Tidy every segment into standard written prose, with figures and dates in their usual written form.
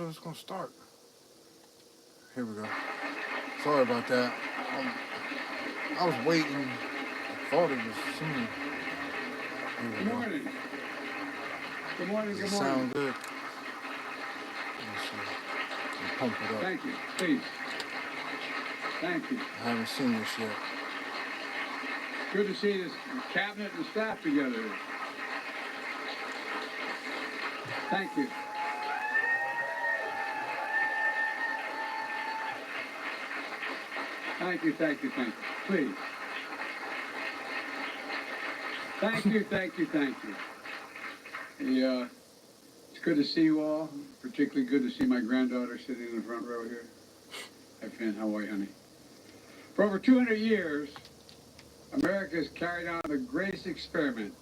when it's gonna start. Here we go. Sorry about that. I was waiting. I thought it was sooner. Here we Good go. morning. Good morning, Does good it morning. sound good? Let me see. I'll pump it up. Thank you. Please. Thank you. I haven't seen this yet. Good to see this cabinet and staff together. Thank you. Thank you, thank you, thank you. Please. Thank you, thank you, thank you. It's good to see you all. Particularly good to see my granddaughter sitting in the front row here. Hi, Finn. How are you, honey? For over 200 years, America has carried on the greatest experiment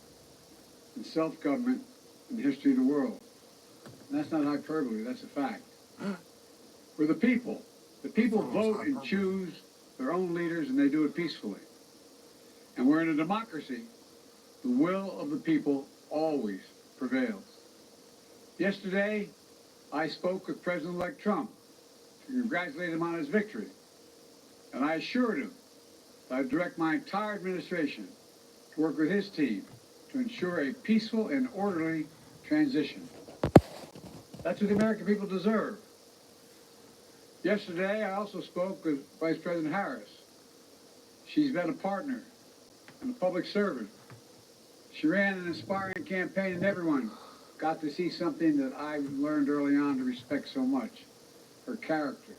in self-government in the history of the world. And that's not hyperbole, that's a fact. We're the people. The people vote and choose their own leaders, and they do it peacefully. And we're in a democracy. The will of the people always prevails. Yesterday, I spoke with President-elect Trump to congratulate him on his victory. And I assured him that I'd direct my entire administration to work with his team to ensure a peaceful and orderly transition. That's what the American people deserve. Yesterday, I also spoke with Vice President Harris. She's been a partner and a public servant. She ran an inspiring campaign, and everyone got to see something that I learned early on to respect so much, her character.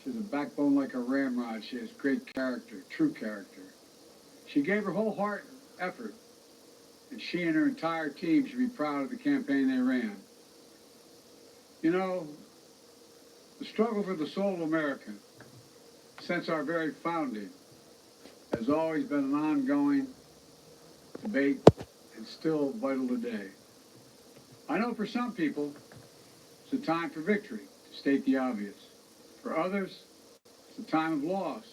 She has a backbone like a ramrod. She has great character, true character. She gave her whole heart and effort, and she and her entire team should be proud of the campaign they ran. You know, the struggle for the soul of America, since our very founding, has always been an ongoing debate and still vital today. I know for some people, it's a time for victory, to state the obvious. For others, it's a time of loss.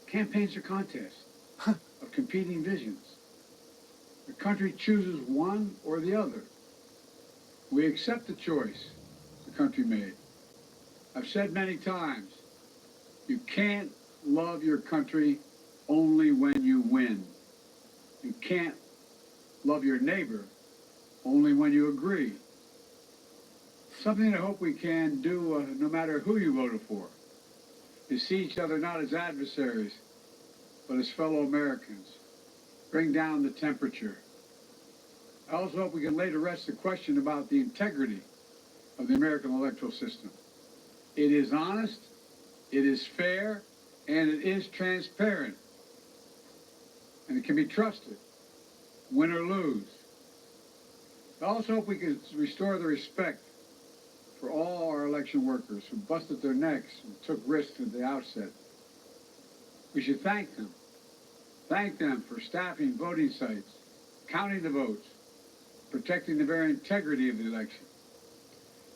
Campaigns are contests of competing visions. The country chooses one or the other. We accept the choice the country made. I've said many times, you can't love your country only when you win. You can't love your neighbor only when you agree. Something I hope we can do, no matter who you voted for, is see each other not as adversaries, but as fellow Americans. Bring down the temperature. I also hope we can lay to rest the question about the integrity of the American electoral system. It is honest, it is fair, and it is transparent. And it can be trusted, win or lose. I also hope we can restore the respect for all our election workers who busted their necks and took risks at the outset. We should thank them. Thank them for staffing voting sites, counting the votes, protecting the very integrity of the election.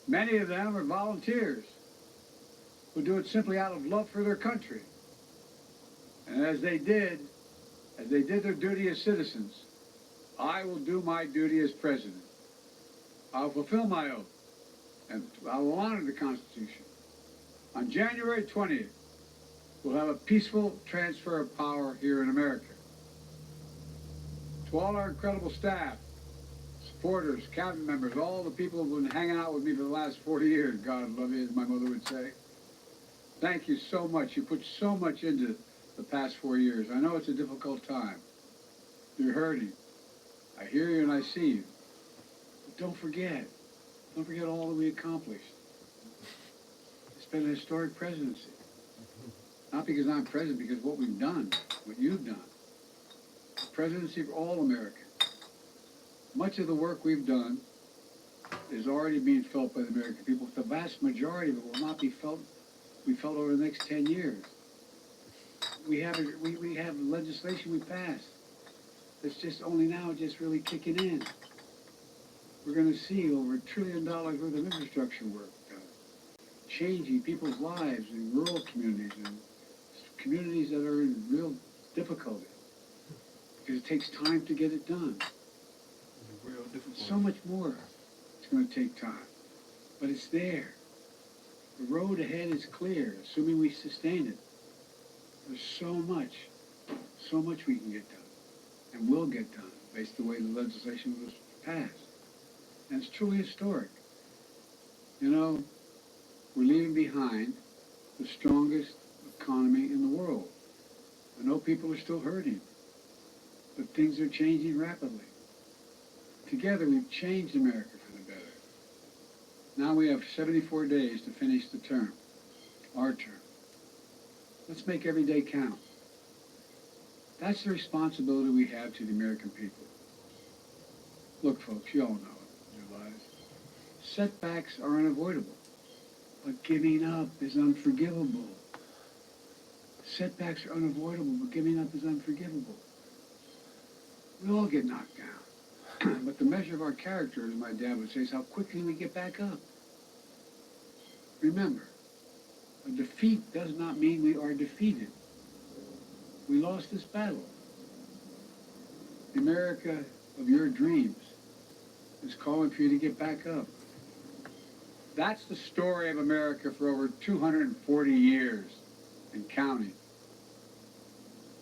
Many of them are volunteers who do it simply out of love for their country. And as they did their duty as citizens, I will do my duty as president. I'll fulfill my oath, and I will honor the Constitution. On January 20th, we'll have a peaceful transfer of power here in America. To all our incredible staff, supporters, cabinet members, all the people who've been hanging out with me for the last 40 years, God love you, as my mother would say. Thank you so much. You put so much into the past 4 years. I know it's a difficult time. You're hurting. I hear you and I see you. But don't forget all that we accomplished. It's been a historic presidency. Not because I'm president, because what we've done, what you've done. A presidency for all Americans. Much of the work we've done is already being felt by the American people. The vast majority of it will not be felt over the next 10 years. We have legislation we passed that's just only now just really kicking in. We're going to see over $1 trillion worth of infrastructure work done, changing people's lives in rural communities and communities that are in real difficulty. Because it takes time to get it done. So much more. It's going to take time. but it's there. The road ahead is clear, assuming we sustain it. There's so much we can get done, and will get done, based on the way the legislation was passed. And it's truly historic. You know, we're leaving behind the strongest economy in the world. I know people are still hurting, but things are changing rapidly. Together, we've changed America for the better. Now we have 74 days to finish the term, our term. Let's make every day count. That's the responsibility we have to the American people. Look, folks, you all know it in your lives. Setbacks are unavoidable, but giving up is unforgivable. Setbacks are unavoidable, but giving up is unforgivable. We all get knocked down. But the measure of our character, as my dad would say, is how quickly we get back up. Remember, a defeat does not mean we are defeated. We lost this battle. The America of your dreams is calling for you to get back up. That's the story of America for over 240 years and counting.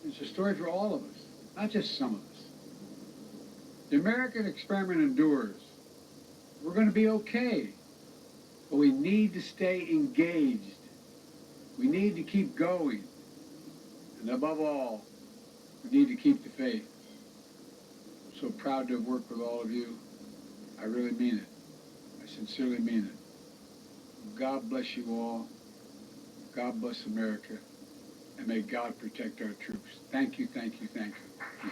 It's a story for all of us, not just some of us. The American experiment endures. We're going to be okay, but we need to stay engaged. We need to keep going. And above all, we need to keep the faith. I'm so proud to have worked with all of you. I really mean it. I sincerely mean it. God bless you all. God bless America. And may God protect our troops. Thank you, thank you, thank you.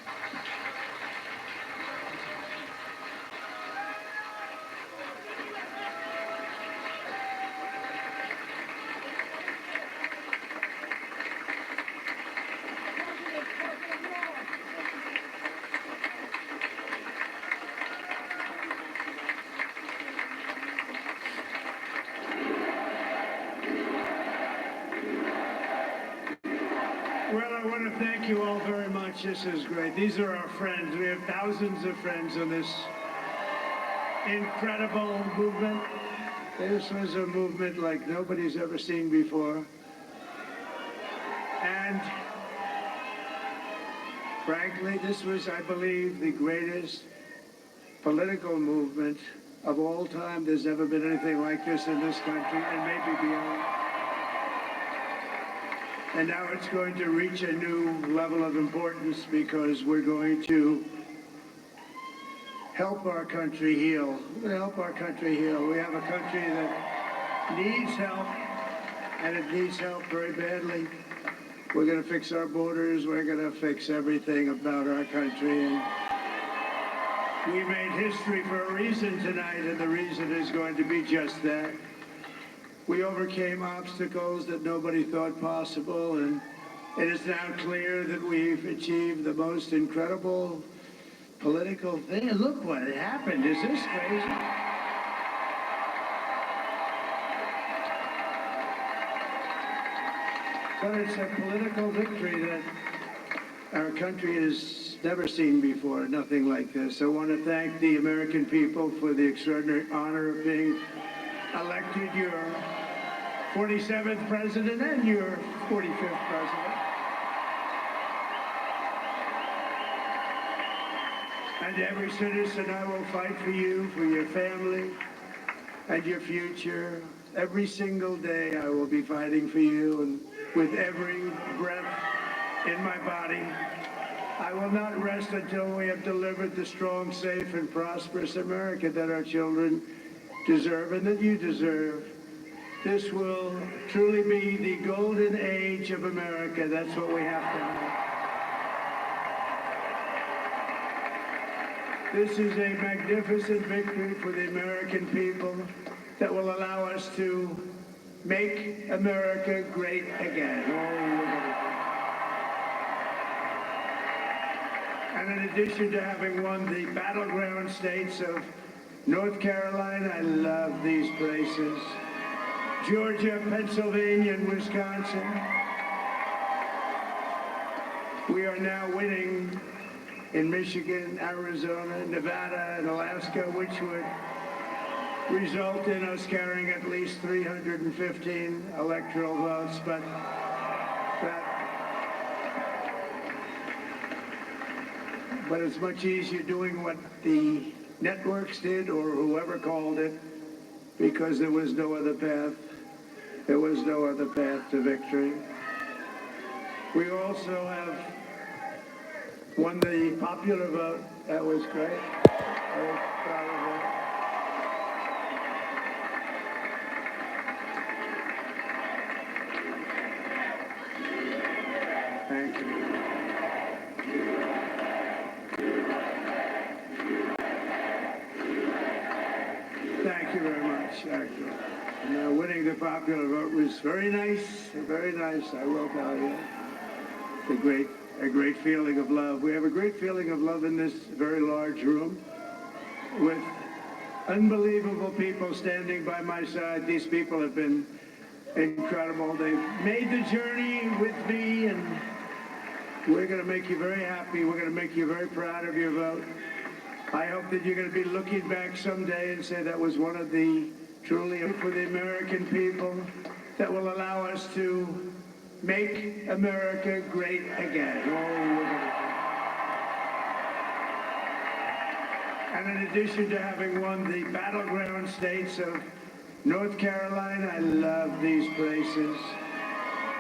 Well, I want to thank you all very much. This is great. These are our friends. We have thousands of friends in this incredible movement. This was a movement like nobody's ever seen before. And frankly, this was, I believe, the greatest political movement of all time. There's never been anything like this in this country, and maybe beyond. And now it's going to reach a new level of importance because we're going to help our country heal. We help our country heal. We have a country that needs help, and it needs help very badly. We're going to fix our borders. We're going to fix everything about our country. And we made history for a reason tonight, and the reason is going to be just that. We overcame obstacles that nobody thought possible, and it is now clear that we've achieved the most incredible political thing. Look what happened. Is this crazy? But it's a political victory that our country has never seen before, nothing like this. I want to thank the American people for the extraordinary honor of being elected your 47th president and your 45th president. And every citizen, I will fight for you, for your family, and your future. Every single day, I will be fighting for you, and with every breath in my body, I will not rest until we have delivered the strong, safe, and prosperous America that our children deserve and that you deserve. This will truly be the golden age of America. That's what we have to have. This is a magnificent victory for the American people that will allow us to make America great again. And in addition to having won the battleground states of North Carolina, I love these places, Georgia, Pennsylvania, and Wisconsin. We are now winning in Michigan, Arizona, Nevada, and Alaska, which would result in us carrying at least 315 electoral votes, but it's much easier doing what the networks did or whoever called it, because there was no other path. There was no other path to victory. We also have won the popular vote. That was great. I was proud of that. Thank you. Thank you very much, actually. Winning the popular vote was very nice, I will tell you. It's a great feeling of love. We have a great feeling of love in this very large room with unbelievable people standing by my side. These people have been incredible. They've made the journey with me, and we're going to make you very happy. We're going to make you very proud of your vote. I hope that you're going to be looking back someday and say that was one of the truly for the American people that will allow us to make America great again. And in addition to having won the battleground states of North Carolina, I love these places,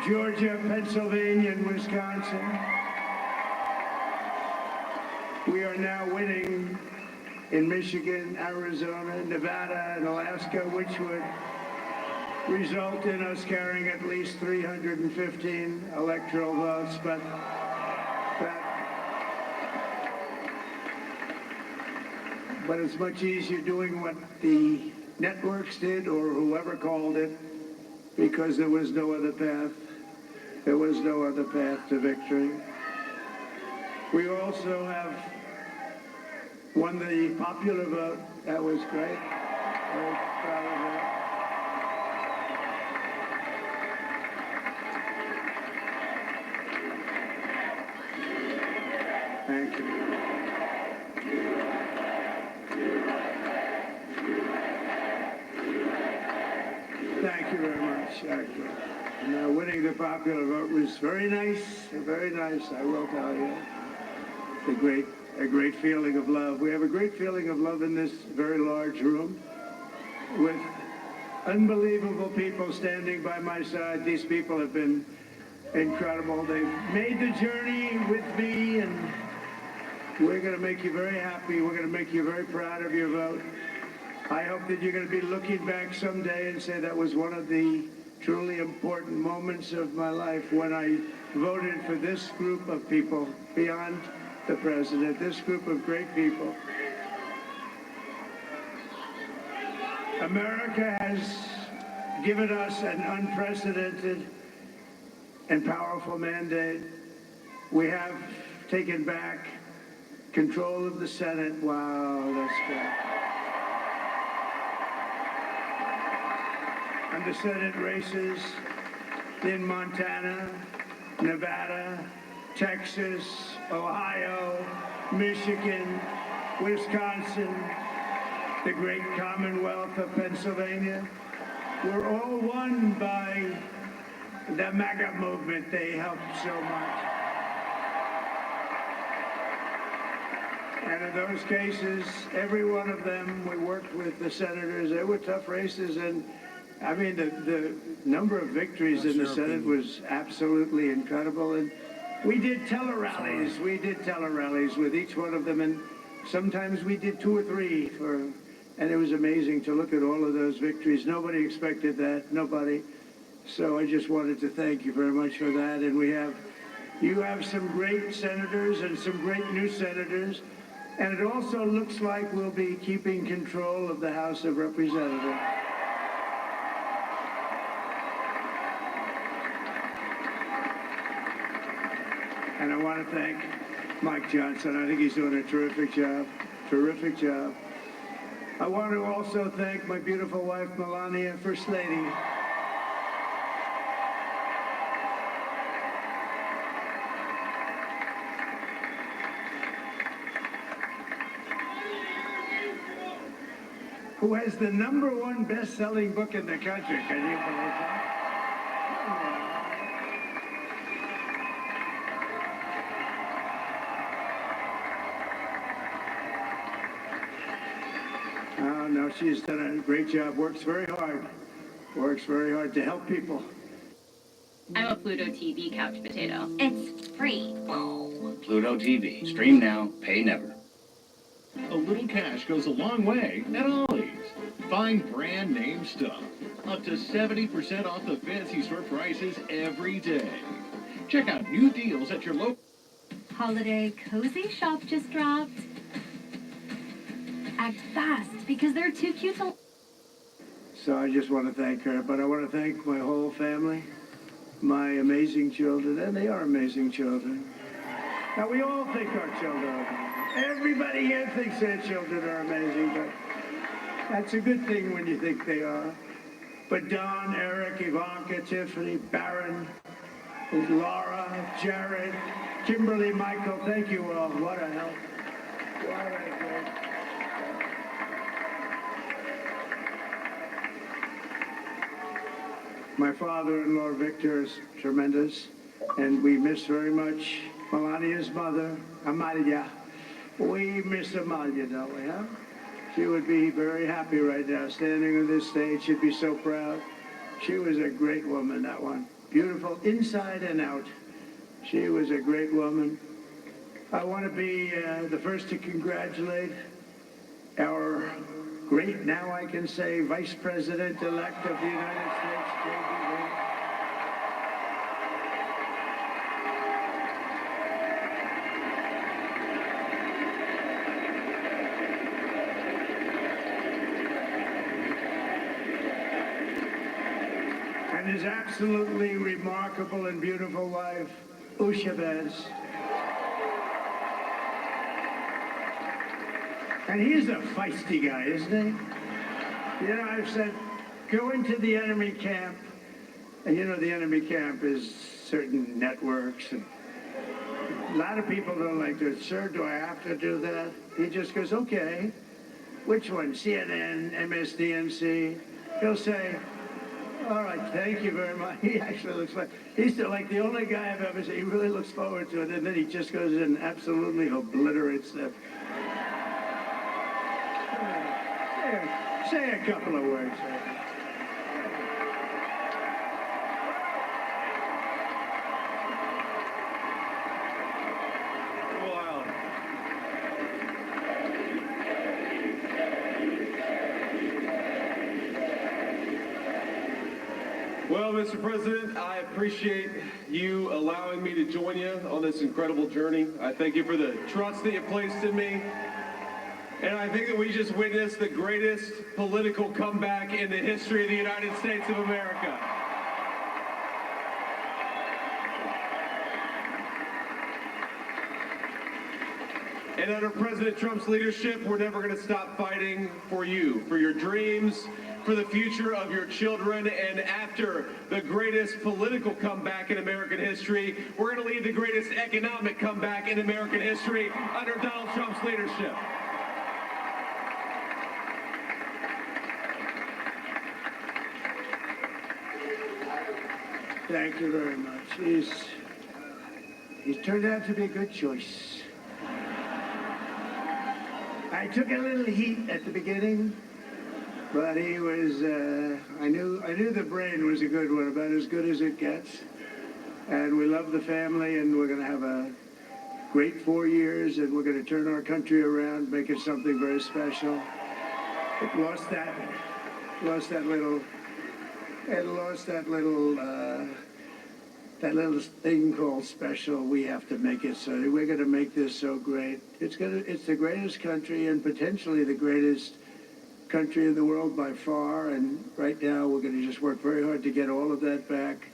Georgia, Pennsylvania, and Wisconsin, we are now winning in Michigan, Arizona, Nevada, and Alaska, which would result in us carrying at least 315 electoral votes, but it's much easier doing what the networks did or whoever called it, because there was no other path. There was no other path to victory. We also have won the popular vote. That was great. I was proud of that. Thank you. Thank you very much, actually. Winning the popular vote was very nice, I will tell you. It's a great feeling of love. We have a great feeling of love in this very large room with unbelievable people standing by my side. These people have been incredible. They've made the journey with me, and we're going to make you very happy. We're going to make you very proud of your vote. I hope that you're going to be looking back someday and say that was one of the truly important moments of my life when I voted for this group of people beyond the president, this group of great people. America has given us an unprecedented and powerful mandate. We have taken back control of the Senate. Wow, that's great. And the Senate races in Montana, Nevada, Texas, Ohio, Michigan, Wisconsin, the great Commonwealth of Pennsylvania, were all won by the MAGA movement. They helped so much. And in those cases, every one of them, we worked with the senators. They were tough races, and I mean, the number of victories in the Senate was absolutely incredible. And we did tele-rallies. We did tele-rallies with each one of them, and sometimes we did 2 or 3 and it was amazing to look at all of those victories. Nobody expected that, nobody. So I just wanted to thank you very much for that. And you have some great senators and some great new senators. And it also looks like we'll be keeping control of the House of Representatives. And I want to thank Mike Johnson. I think he's doing a terrific job. Terrific job. I want to also thank my beautiful wife, Melania, First Lady. who has the #1 best-selling book in the country. Can you believe that? Oh, no, she's done a great job. Works very hard. Works very hard to help people. I'm a Pluto TV couch potato. It's free. Oh, Pluto TV. Stream now, pay never. A little cash goes a long way at Ollie's. Find brand name stuff. Up to 70% off the fancy store prices every day. Check out new deals at your local Holiday cozy shop just dropped. Act fast because they're too cute to... So I just want to thank her, but I want to thank my whole family, my amazing children, and they are amazing children. Now, we all think our children are amazing. Everybody here thinks their children are amazing, but that's a good thing when you think they are. But Don, Eric, Ivanka, Tiffany, Barron, Laura, Jared, Kimberly, Michael, thank you all. What a help. What a great... My father-in-law, Victor, is tremendous, and we miss very much Melania's mother, Amalia. We miss Amalia, don't we, huh? She would be very happy right now, standing on this stage. She'd be so proud. She was a great woman, that one. Beautiful inside and out. She was a great woman. I want to be the first to congratulate our great, now I can say, Vice President-elect of the United States, J.B. Vance. And his absolutely remarkable and beautiful wife, Usha Vance. And he's a feisty guy, isn't he? You know, I've said, go into the enemy camp, and you know the enemy camp is certain networks, and a lot of people don't like to, sir, do I have to do that? He just goes, okay, which one, CNN, MSDNC? He'll say, all right, thank you very much. He actually looks like, he's like the only guy I've ever seen, he really looks forward to it, and then he just goes in and absolutely obliterates them. Say a couple of words. Wow. Well, Mr. President, I appreciate you allowing me to join you on this incredible journey. I thank you for the trust that you placed in me. And I think that we just witnessed the greatest political comeback in the history of the United States of America. And under President Trump's leadership, we're never going to stop fighting for you, for your dreams, for the future of your children. And after the greatest political comeback in American history, we're going to lead the greatest economic comeback in American history under Donald Trump's leadership. Thank you very much. He's turned out to be a good choice. I took a little heat at the beginning, but he was, I knew the brain was a good one, about as good as it gets. And we love the family, and we're going to have a great 4 years, and we're going to turn our country around, make it something very special. It lost that little thing called special. We have to make it so. We're going to make this so great. It's the greatest country and potentially the greatest country in the world by far. And right now we're going to just work very hard to get all of that back.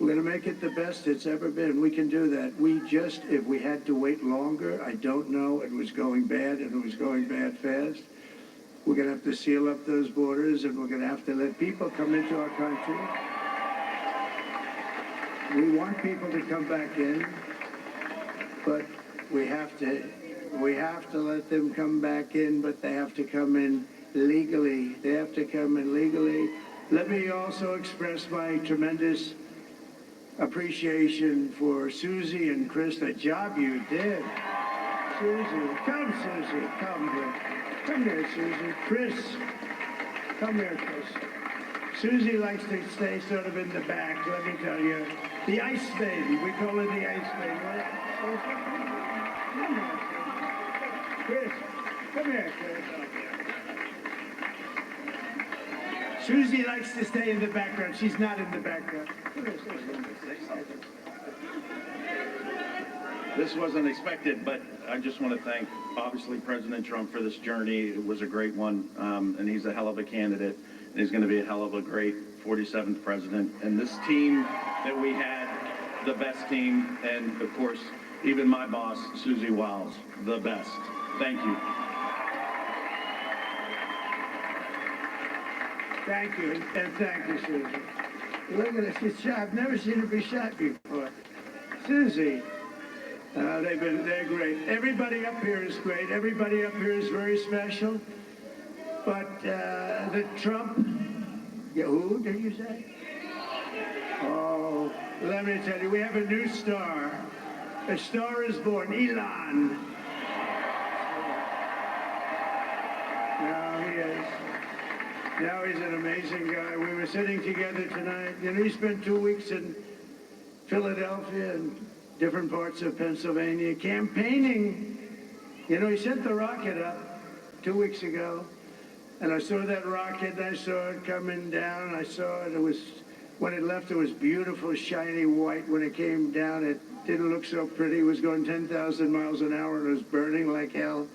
We're going to make it the best it's ever been. We can do that. If we had to wait longer, I don't know. It was going bad, and it was going bad fast. We're going to have to seal up those borders, and we're going to have to let people come into our country. We want people to come back in, but we have to let them come back in, but they have to come in legally. They have to come in legally. Let me also express my tremendous appreciation for Susie and Chris, the job you did. Susie, come here. Come here, Susie. Chris, come here, Chris. Susie likes to stay sort of in the back, let me tell you. The ice maiden, we call her the ice maiden. Come here, Chris. Come here, Chris. Susie likes to stay in the background. She's not in the background. Come here, Susie. This wasn't expected, but I just want to thank, obviously, President Trump for this journey. It was a great one, and he's a hell of a candidate, and he's going to be a hell of a great 47th president. And this team that we had, the best team, and, of course, even my boss, Susie Wiles, the best. Thank you. Thank you, and thank you, Susie. Look at her, she's shot. I've never seen her be shot before. Susie, they're great. Everybody up here is great. Everybody up here is very special. But the Trump, who did you say? Oh, let me tell you, we have a new star. A star is born, Elon. Now he is. Now he's an amazing guy. We were sitting together tonight. You know, he spent 2 weeks in Philadelphia and different parts of Pennsylvania campaigning. You know, he sent the rocket up 2 weeks ago, and I saw that rocket, and I saw it coming down. I saw it. It was, when it left, it was beautiful, shiny white. When it came down, it didn't look so pretty. It was going 10,000 miles an hour, and it was burning like hell.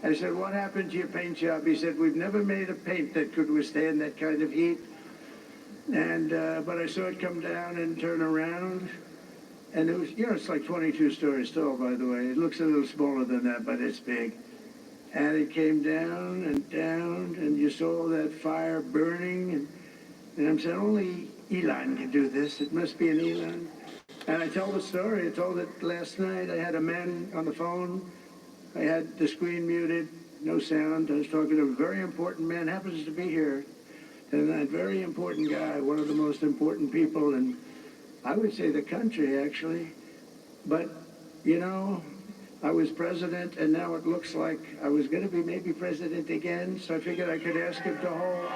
I said, what happened to your paint job? He said, we've never made a paint that could withstand that kind of heat. And, but I saw it come down and turn around. And it was, you know, it's like 22 stories tall, by the way. It looks a little smaller than that, but it's big. And it came down, and you saw that fire burning. And I'm saying, only Elon can do this. It must be an Elon. And I tell the story. I told it last night. I had a man on the phone. I had the screen muted, no sound. I was talking to a very important man, happens to be here. And that very important guy, one of the most important people in, I would say, the country, actually. But, you know, I was president, and now it looks like I was going to be maybe president again, so I figured I could ask him to hold.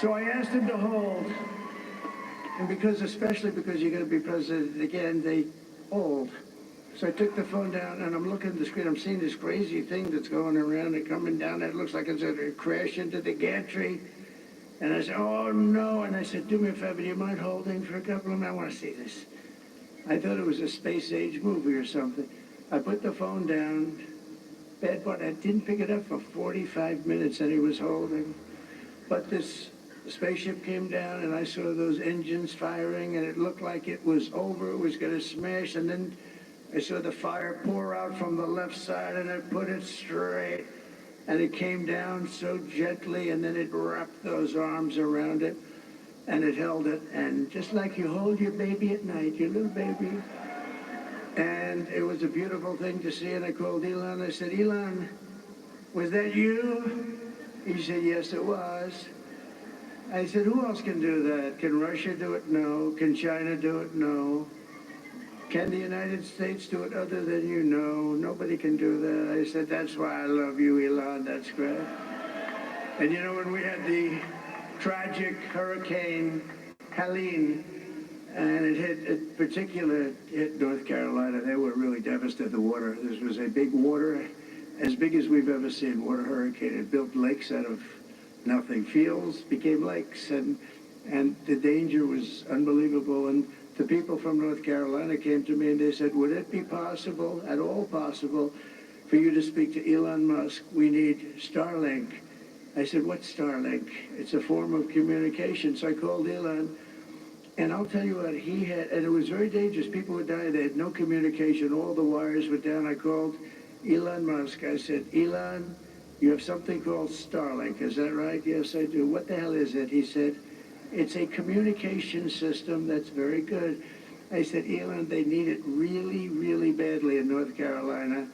So I asked him to hold. And because, especially because you're going to be president again, they hold. So I took the phone down, and I'm looking at the screen. I'm seeing this crazy thing that's going around and coming down. It looks like it's going to crash into the gantry. And I said, oh, no. And I said, do me a favor, do you mind holding for a couple of minutes? I want to see this. I thought it was a space-age movie or something. I put the phone down. Bad part, I didn't pick it up for 45 minutes, and he was holding. But this spaceship came down, and I saw those engines firing, and it looked like it was over. It was going to smash, and then I saw the fire pour out from the left side, and I put it straight. And it came down so gently, and then it wrapped those arms around it, and it held it. And just like you hold your baby at night, your little baby. And it was a beautiful thing to see, and I called Elon. I said, Elon, was that you? He said, yes, it was. I said, who else can do that? Can Russia do it? No. Can China do it? No. Can the United States do it other than you? No, nobody can do that. I said, that's why I love you, Elon. That's great. And you know, when we had the tragic Hurricane Helene, and it hit North Carolina, they were really devastated. The water, this was a big water, as big as we've ever seen, water hurricane. It built lakes out of nothing. Fields became lakes, and the danger was unbelievable. And the people from North Carolina came to me and they said, would it be possible, at all possible, for you to speak to Elon Musk? We need Starlink. I said, what's Starlink? It's a form of communication. So I called Elon, and I'll tell you what, he had, and it was very dangerous. People would die. They had no communication. All the wires were down. I called Elon Musk. I said, Elon, you have something called Starlink. Is that right? Yes, I do. What the hell is it? He said, it's a communication system that's very good. I said, Elon, they need it really, really badly in North Carolina.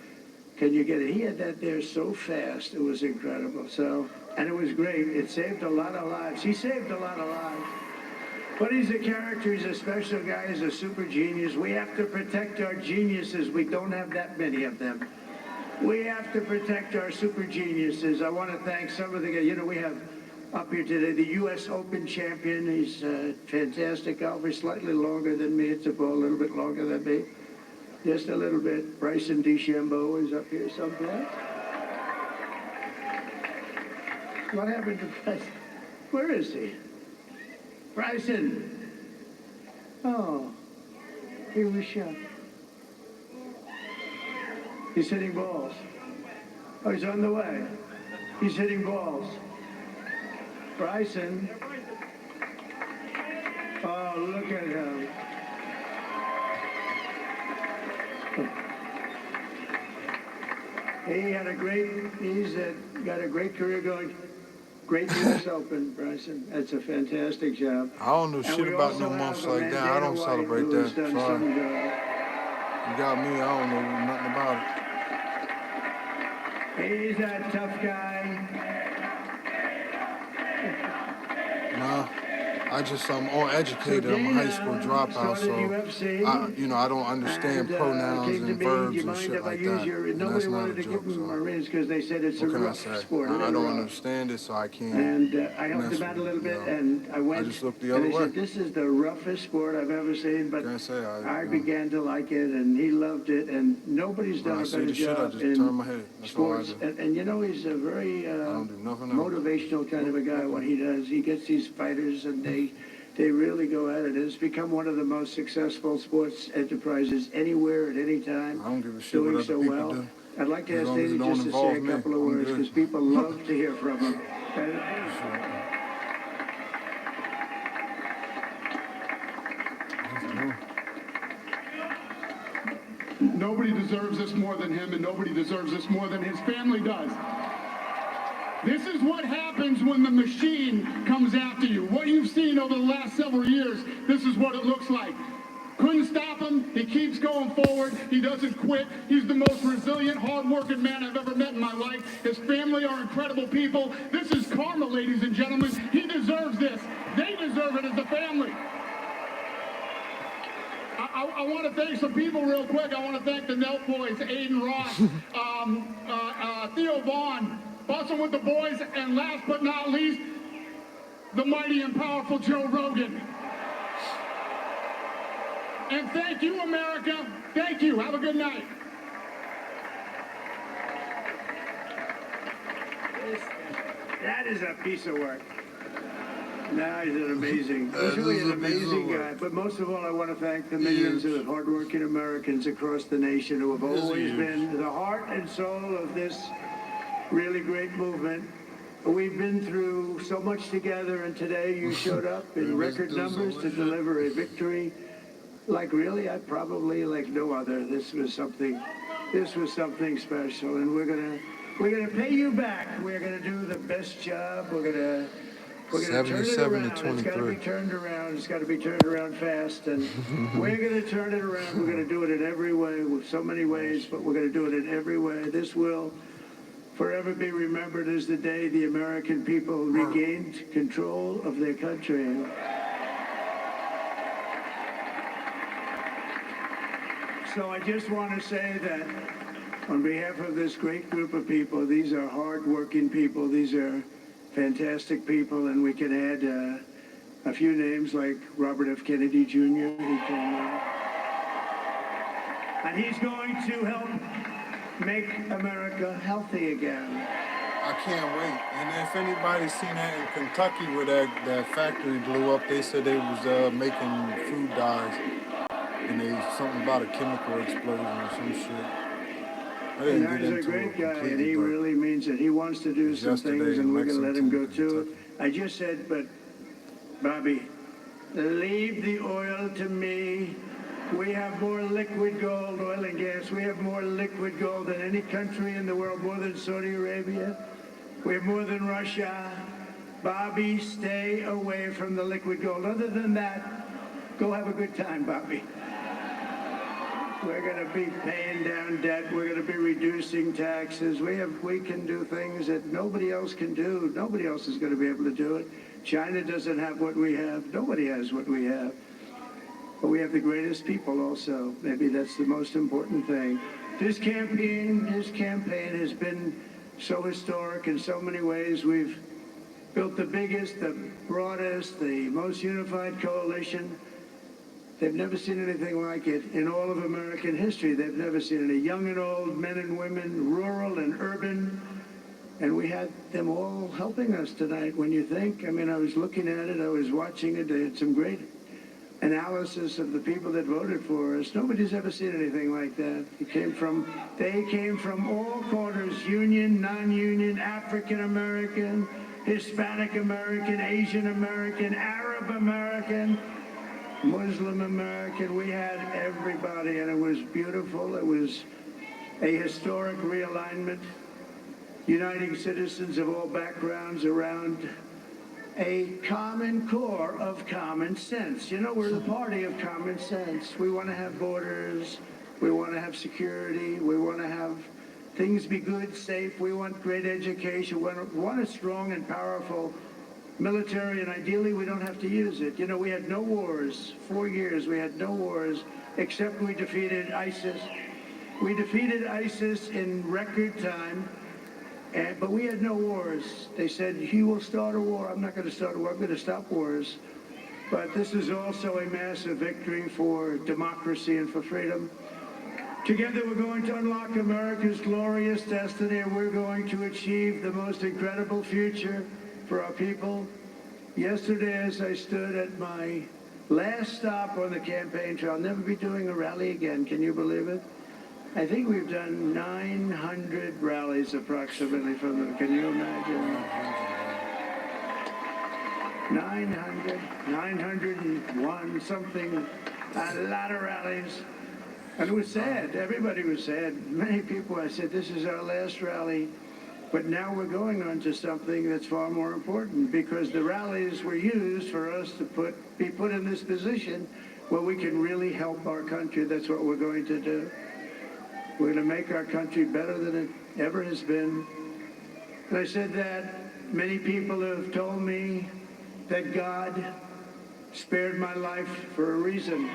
Can you get it? He had that there so fast. It was incredible. So And it was great. It saved a lot of lives. He saved a lot of lives. But he's a character. He's a special guy. He's a super genius. We have to protect our geniuses. We don't have that many of them. We have to protect our super geniuses. I want to thank some of the guys. You know, we have up here today the U.S. Open champion. He's a fantastic golfer, slightly longer than me. It's a ball, a little bit longer than me. Just a little bit. Bryson DeChambeau is up here someplace. What happened to Bryson? Where is he? Bryson! Oh, he was shot. He's hitting balls. Oh, he's on the way. He's hitting balls. Bryson. Oh, look at him. He's got a great career going. Great U.S. Open, Bryson. That's a fantastic job. I don't know shit about no months like that. I don't celebrate that. Sorry. You got me. I don't know nothing about it. He's a tough guy. Nah, I'm uneducated. I'm a high school dropout, so I don't understand pronouns and verbs and shit like that. And that's not a joke. So Marines because they said it's a rough sport. I don't understand it, so I can't. And I helped him out a little bit, and I went. I just looked the other way. Said, this is the roughest sport I've ever seen, but I began to like it, and he loved it, and nobody's done a better job in sports. And you know, he's a very motivational kind of a guy. What he does, he gets these fighters, and they really go at it. It's become one of the most successful sports enterprises anywhere at any time. I don't give a shit what other people do. I'd like to ask David just to say a couple of words because people love to hear from him. Nobody deserves this more than him, and nobody deserves this more than his family does. This is what happens when the machine comes after you. What you've seen over the last several years, this is what it looks like. Couldn't stop him. He keeps going forward. He doesn't quit. He's the most resilient, hard-working man I've ever met in my life. His family are incredible people. This is karma, ladies and gentlemen. He deserves this. They deserve it as a family. I want to thank some people real quick. I want to thank the Nelt boys, Aiden Ross, Theo Vaughn, Bussin' with the boys, and last but not least, the mighty and powerful Joe Rogan. And thank you, America. Thank you. Have a good night. That is a piece of work. No, he's an amazing, he's really an amazing guy. But most of all, I want to thank the millions of hardworking Americans across the nation who have always been the heart and soul of this really great movement. We've been through so much together, and today you showed up in record numbers to deliver a victory like really, like no other. This was something special, and we're gonna pay you back. We're gonna do the best job. We're gonna turn it around. It's got to be turned around. It's got to be turned around fast, and we're gonna turn it around. We're gonna do it in every way, with so many ways, but we're gonna do it in every way. This will forever be remembered as the day the American people regained control of their country. So I just want to say that on behalf of this great group of people, these are hard-working people, these are fantastic people, and we can add a few names like Robert F. Kennedy Jr. And he's going to help make America healthy again. I can't wait. And if anybody's seen that in Kentucky where that factory blew up, they said they was making food dyes. And there's something about a chemical explosion or some shit. He's a great guy, and he really means it. He wants to do some things, and we're going to let him go too. I just said, but Bobby, leave the oil to me. We have more liquid gold, oil and gas. We have more liquid gold than any country in the world, more than Saudi Arabia. We have more than Russia. Bobby, stay away from the liquid gold. Other than that, go have a good time, Bobby. We're going to be paying down debt. We're going to be reducing taxes. We can do things that nobody else can do. Nobody else is going to be able to do it. China doesn't have what we have. Nobody has what we have. But we have the greatest people also. Maybe that's the most important thing. This campaign has been so historic in so many ways. We've built the biggest, the broadest, the most unified coalition. They've never seen anything like it in all of American history. They've never seen it. Young and old, men and women, rural and urban. And we had them all helping us tonight. When you think, I mean, I was looking at it, I was watching it. They had some great analysis of the people that voted for us. Nobody's ever seen anything like that. They came from all corners, union, non-union, African American, Hispanic American, Asian American, Arab American, Muslim American. We had everybody, and it was beautiful. It was a historic realignment, uniting citizens of all backgrounds around a common core of common sense. You know, we're the party of common sense. We want to have borders. We want to have security. We want to have things be good, safe. We want great education. We want a strong and powerful military, and ideally we don't have to use it. You know, we had no wars. 4 years we had no wars, except we defeated ISIS. We defeated ISIS in record time. But we had no wars. They said, he will start a war. I'm not going to start a war. I'm going to stop wars. But this is also a massive victory for democracy and for freedom. Together, we're going to unlock America's glorious destiny, and we're going to achieve the most incredible future for our people. Yesterday, as I stood at my last stop on the campaign trail, I'll never be doing a rally again. Can you believe it? I think we've done 900 rallies approximately from them. Can you imagine? 901 something, a lot of rallies. And it was sad. Everybody was sad. Many people, I said, this is our last rally. But now we're going on to something that's far more important, because the rallies were used for us to be put in this position where we can really help our country. That's what we're going to do. We're going to make our country better than it ever has been. And I said that many people have told me that God spared my life for a reason.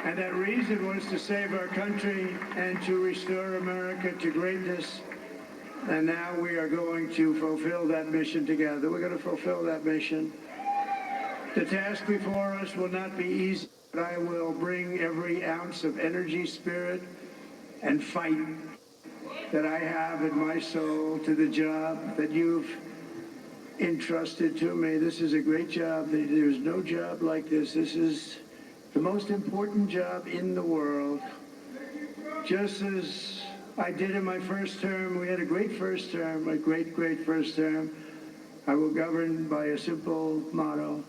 And that reason was to save our country and to restore America to greatness. And now we are going to fulfill that mission together. We're going to fulfill that mission. The task before us will not be easy, but I will bring every ounce of energy, spirit, and fight that I have in my soul to the job that you've entrusted to me. This is a great job. There's no job like this. This is the most important job in the world. Just as I did in my first term, we had a great first term, a great, great first term. I will govern by a simple motto: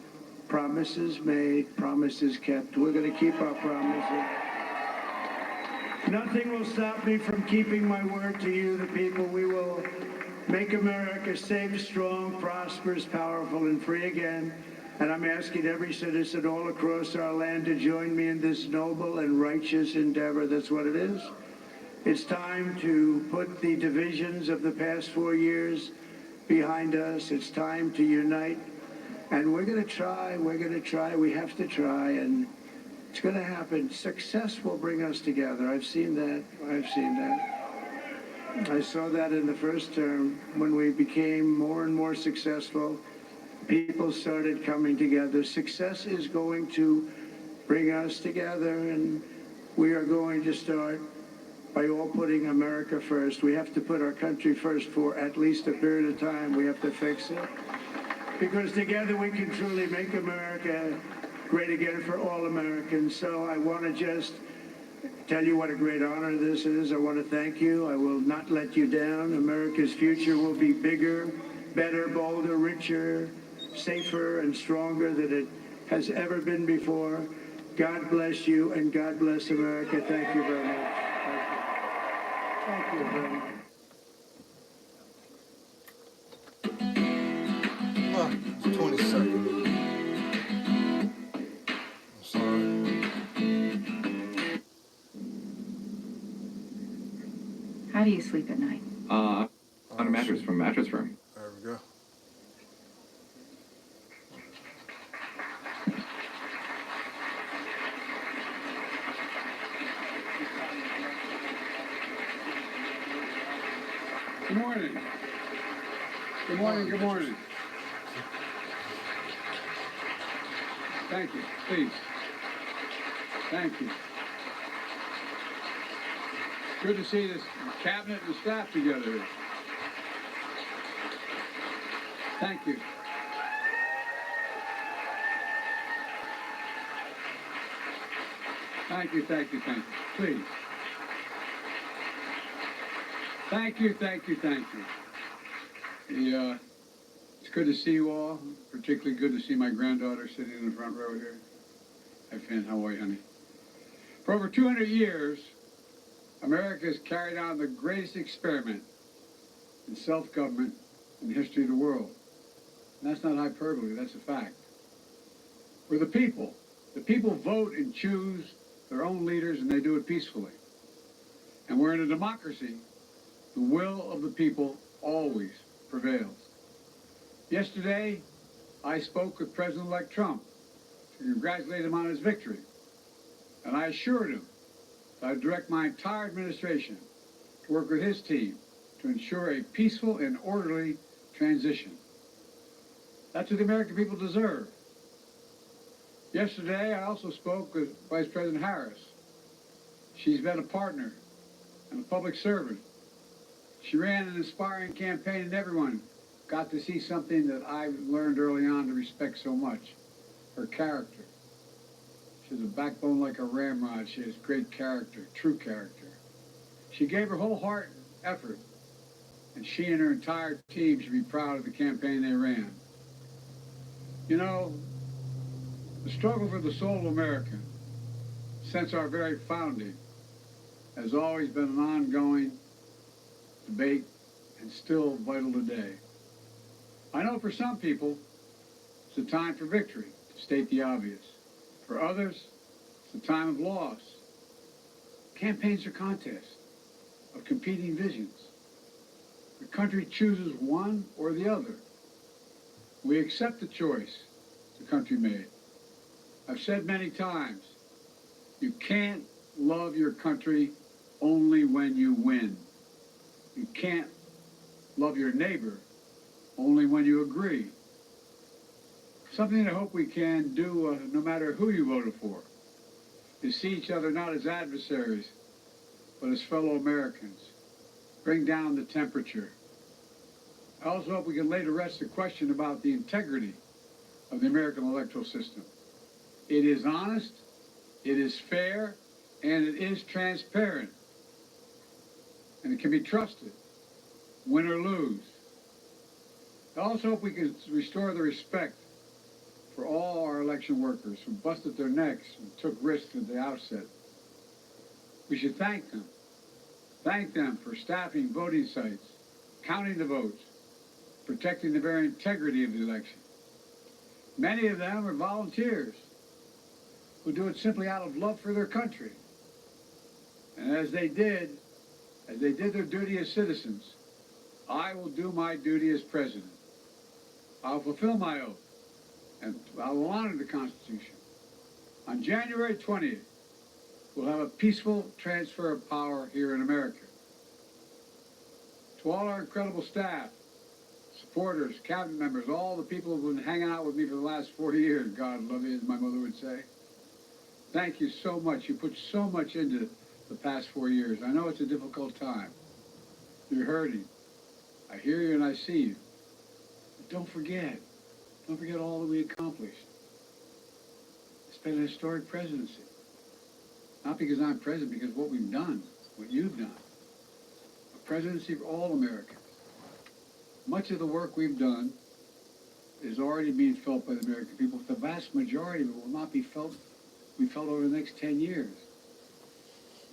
promises made, promises kept. We're going to keep our promises. Nothing will stop me from keeping my word to you, the people. We will make America safe, strong, prosperous, powerful, and free again. And I'm asking every citizen all across our land to join me in this noble and righteous endeavor. That's what it is. It's time to put the divisions of the past 4 years behind us. It's time to unite. And we're going to try, we have to try, and it's going to happen. Success will bring us together. I've seen that. I saw that in the first term. When we became more and more successful, people started coming together. Success is going to bring us together, and we are going to start by all putting America first. We have to put our country first for at least a period of time. We have to fix it. Because together we can truly make America great again for all Americans. So I want to just tell you what a great honor this is. I want to thank you. I will not let you down. America's future will be bigger, better, bolder, richer, safer, and stronger than it has ever been before. God bless you, and God bless America. Thank you very much. Thank you very much. 20 seconds. do you sleep at night? On a mattress from Mattress Firm. There we go. Good morning. Good morning, good morning. Thank you, please. Thank you. Good to see this cabinet and staff together. Thank you. Thank you, thank you, thank you. Please. Thank you, thank you, thank you. It's good to see you all. Particularly good to see my granddaughter sitting in the front row here. Hi, Finn. How are you, honey? For over 200 years, America has carried on the greatest experiment in self-government in the history of the world. And that's not hyperbole, that's a fact. We're the people. The people vote and choose their own leaders, and they do it peacefully. And we're in a democracy. The will of the people always prevails. Yesterday, I spoke with President-elect Trump to congratulate him on his victory. And I assured him that I'd direct my entire administration to work with his team to ensure a peaceful and orderly transition. That's what the American people deserve. Yesterday, I also spoke with Vice President Harris. She's been a partner and a public servant. She ran an inspiring campaign, and everyone got to see something that I learned early on to respect so much, her character. She has a backbone like a ramrod. She has great character, true character. She gave her whole heart and effort, and she and her entire team should be proud of the campaign they ran. You know, the struggle for the soul of America, since our very founding, has always been an ongoing debate and still vital today. I know for some people, it's a time for victory, to state the obvious. For others, it's a time of loss. Campaigns are contests of competing visions. The country chooses one or the other. We accept the choice the country made. I've said many times, you can't love your country only when you win. You can't love your neighbor only when you agree. Something I hope we can do, no matter who you voted for, is see each other not as adversaries, but as fellow Americans. Bring down the temperature. I also hope we can lay to rest the question about the integrity of the American electoral system. It is honest, it is fair, and it is transparent. And it can be trusted, win or lose. I also hope we can restore the respect for all our election workers who busted their necks and took risks at the outset. We should thank them. Thank them for staffing voting sites, counting the votes, protecting the very integrity of the election. Many of them are volunteers who do it simply out of love for their country. And as they did their duty as citizens, I will do my duty as president. I'll fulfill my oath, and I will honor the Constitution. On January 20th, we'll have a peaceful transfer of power here in America. To all our incredible staff, supporters, cabinet members, all the people who've been hanging out with me for the last 4 years, God love you, as my mother would say. Thank you so much. You put so much into the past 4 years. I know it's a difficult time. You're hurting. I hear you and I see you. But don't forget all that we accomplished. It's been a historic presidency. Not because I'm president, because what we've done, what you've done. A presidency for all Americans. Much of the work we've done is already being felt by the American people. The vast majority of it will not be felt over the next 10 years.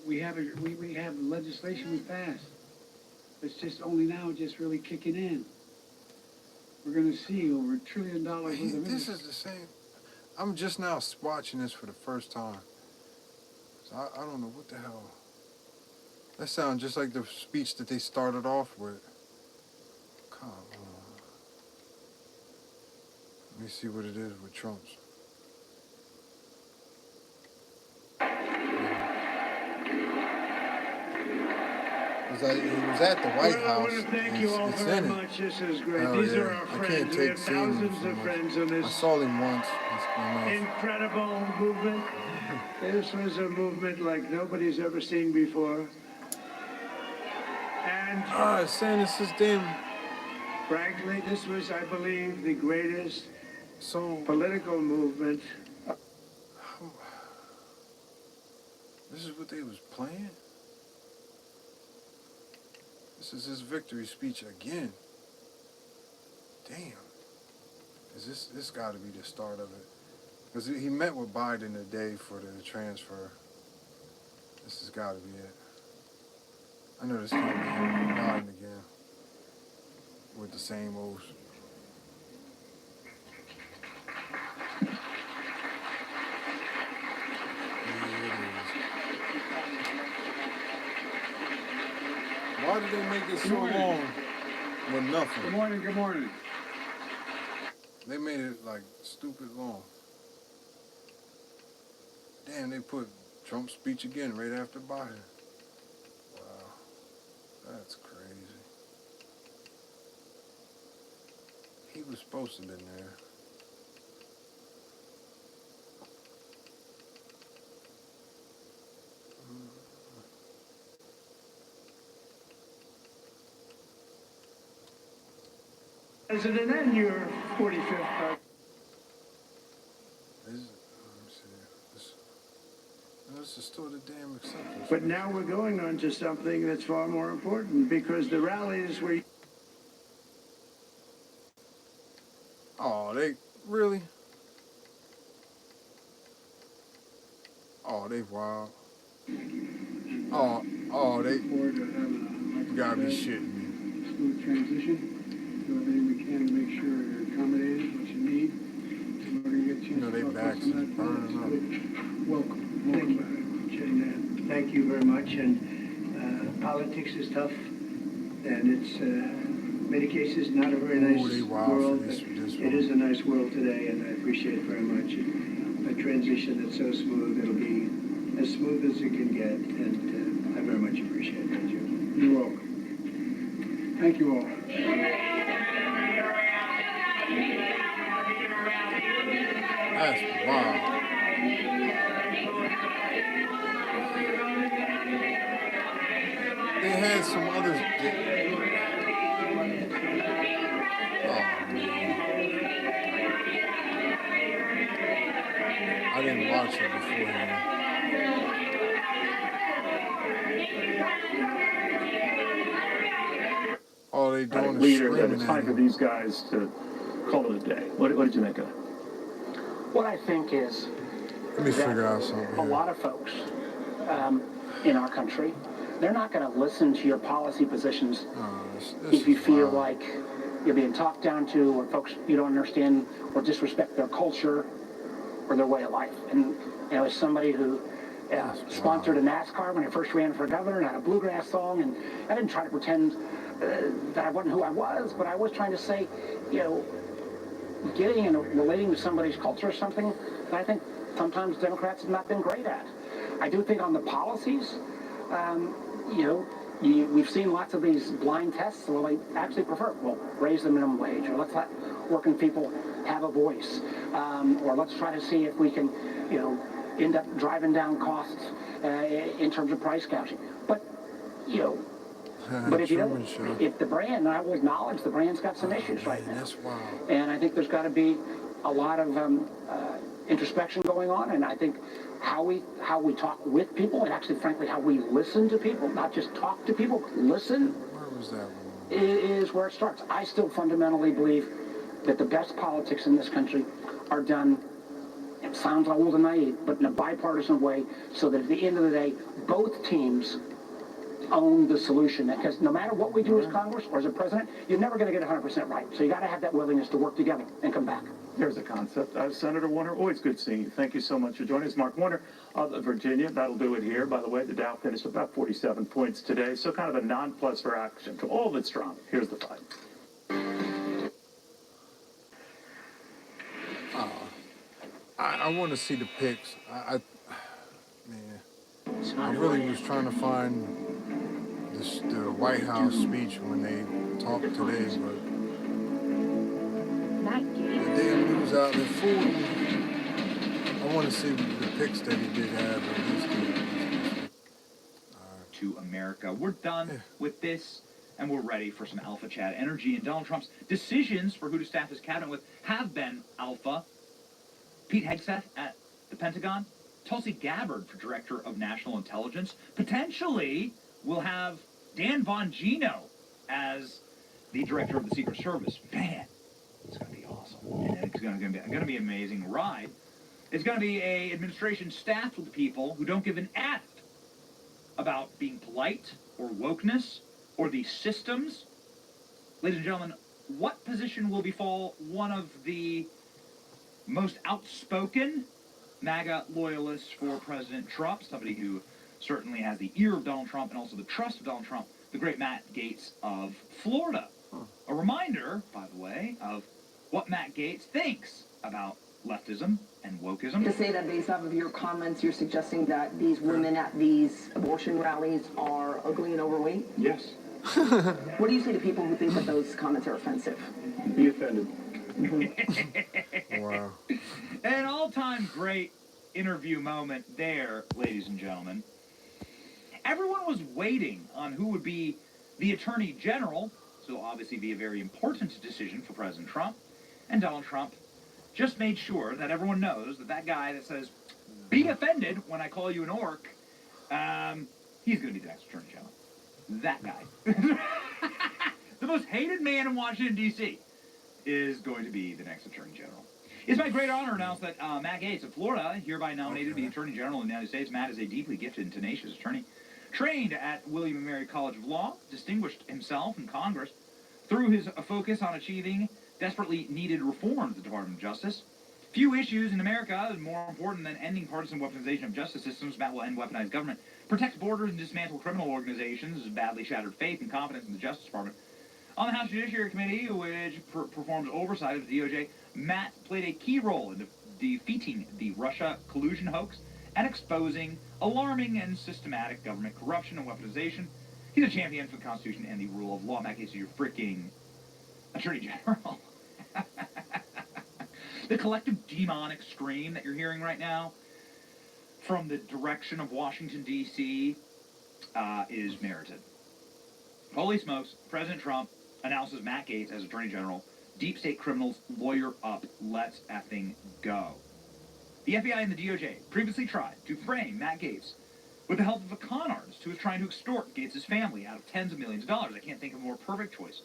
We have legislation we passed. It's just only now just really kicking in. We're going to see over $1 trillion worth of This is the same. I'm just now watching this for the first time. So I don't know what the hell. That sounds just like the speech that they started off with. Come on. Let me see what it is with Trump's. He was at the White Well, I House. want to thank you all very much. This is great. Oh, These are yeah. our I friends. can't We take have seeing him thousands so of much. friends on I this saw him once. That's enough. incredible movement. This was a movement like nobody's ever seen before. And it's saying it's this damn. frankly, this was, I believe, the greatest So political movement. this is what they was playing? This is his victory speech again. Damn. Is this got to be the start of it? Because he met with Biden today for the transfer. This has got to be it. I know this can't be him, Biden again. With the same oath. Why did they make it so long with nothing? Good morning, good morning. They made it like stupid long. Damn, they put Trump's speech again right after Biden. Wow, that's crazy. He was supposed to have been there. President, and your 45th birthday. This is still the damn acceptance. But now we're going on to something that's far more important, because the rallies were... Oh, they really? Oh, they wild. Oh, they. You gotta be shitting me. Smooth transition. Do everything we can to make sure you're accommodated, what you need. We're going to get you. You know, they backs is burning up. Welcome. Thank you. Thank you very much. And politics is tough, and it's many cases not a very nice world. It is a nice world today, and I appreciate it very much. A transition that's so smooth, it'll be as smooth as it can get, and I very much appreciate that, Joe. You're welcome. Thank you all. That's wild. They had some others. I didn't watch it beforehand. All they doing is leader that screaming it's at time for him. these guys to call it a day. What did you make of it? What I think is Let me figure out something a here. lot of folks in our country, they're not going to listen to your policy positions This if you is feel wild. like you're being talked down to, or folks you don't understand or disrespect their culture or their way of life. And as somebody who sponsored a NASCAR when I first ran for governor and had a bluegrass song, and I didn't try to pretend that I wasn't who I was, but I was trying to say, getting and relating to somebody's culture is something that I think sometimes Democrats have not been great at. I do think on the policies, we've seen lots of these blind tests, so they actually prefer, raise the minimum wage, or let's let working people have a voice, or let's try to see if we can, end up driving down costs in terms of price gouging. But, but if if the brand, and I will acknowledge the brand's got some issues right now. That's wild. And I think there's got to be a lot of introspection going on, and I think how we talk with people, and actually, frankly, how we listen to people, not just talk to people, but listen, Where was that one? is where it starts. I still fundamentally believe that the best politics in this country are done, it sounds old and naive, but in a bipartisan way, so that at the end of the day, both teams own the solution. Because no matter what we do as Congress or as a president, you're never going to get 100% right. So you got to have that willingness to work together and come back. There's a concept. Senator Warner, always good seeing you. Thank you so much for joining us. Mark Warner of Virginia. That'll do it here. By the way, the Dow finished about 47 points today, so kind of a non-plus for action. To all of its drama, here's the fight. I want to see the pics. I really was trying to find the White House speech when they talked today, but the damn news outlet fooled me. I want to see the pics that he did have at least. To America. We're done with this, and we're ready for some alpha chat energy. And Donald Trump's decisions for who to staff his cabinet with have been alpha. Pete Hegseth at the Pentagon, Tulsi Gabbard for Director of National Intelligence. Potentially, we'll have Dan Bongino as the Director of the Secret Service. Man, it's going to be awesome. And it's going to be an amazing ride. It's going to be an administration staffed with people who don't give an F about being polite or wokeness or the systems. Ladies and gentlemen, what position will befall one of the most outspoken MAGA loyalists for President Trump, somebody who certainly has the ear of Donald Trump and also the trust of Donald Trump, the great Matt Gaetz of Florida. A reminder, by the way, of what Matt Gaetz thinks about leftism and wokeism. To say that based off of your comments, you're suggesting that these women at these abortion rallies are ugly and overweight? Yes. What do you say to people who think that those comments are offensive? Be offended. Wow. An all-time great interview moment there, ladies and gentlemen. Everyone was waiting on who would be the Attorney General, so obviously be a very important decision for President Trump. And Donald Trump just made sure that everyone knows that guy that says, be offended when I call you an orc, he's going to be the next Attorney General. That guy. The most hated man in Washington, D.C. is going to be the next Attorney General. It's my great honor to announce that Matt Gaetz of Florida, hereby nominated to be Attorney General of the United States. Matt is a deeply gifted and tenacious attorney. Trained at William & Mary College of Law, distinguished himself in Congress through his focus on achieving desperately needed reforms at the Department of Justice. Few issues in America are more important than ending partisan weaponization of justice systems. Matt will end weaponized government, protect borders, and dismantle criminal organizations. Badly shattered faith and confidence in the Justice Department. On the House Judiciary Committee, which performs oversight of the DOJ, Matt played a key role in defeating the Russia collusion hoax and exposing alarming and systematic government corruption and weaponization. He's a champion for the Constitution and the rule of law. Matt Gaetz is your freaking Attorney General. The collective demonic scream that you're hearing right now from the direction of Washington, D.C. Is merited. Holy smokes, President Trump announces Matt Gaetz as Attorney General. Deep state criminals lawyer up. Let's effing go. The FBI and the DOJ previously tried to frame Matt Gaetz with the help of a con artist who was trying to extort Gaetz' family out of tens of millions of dollars. I can't think of a more perfect choice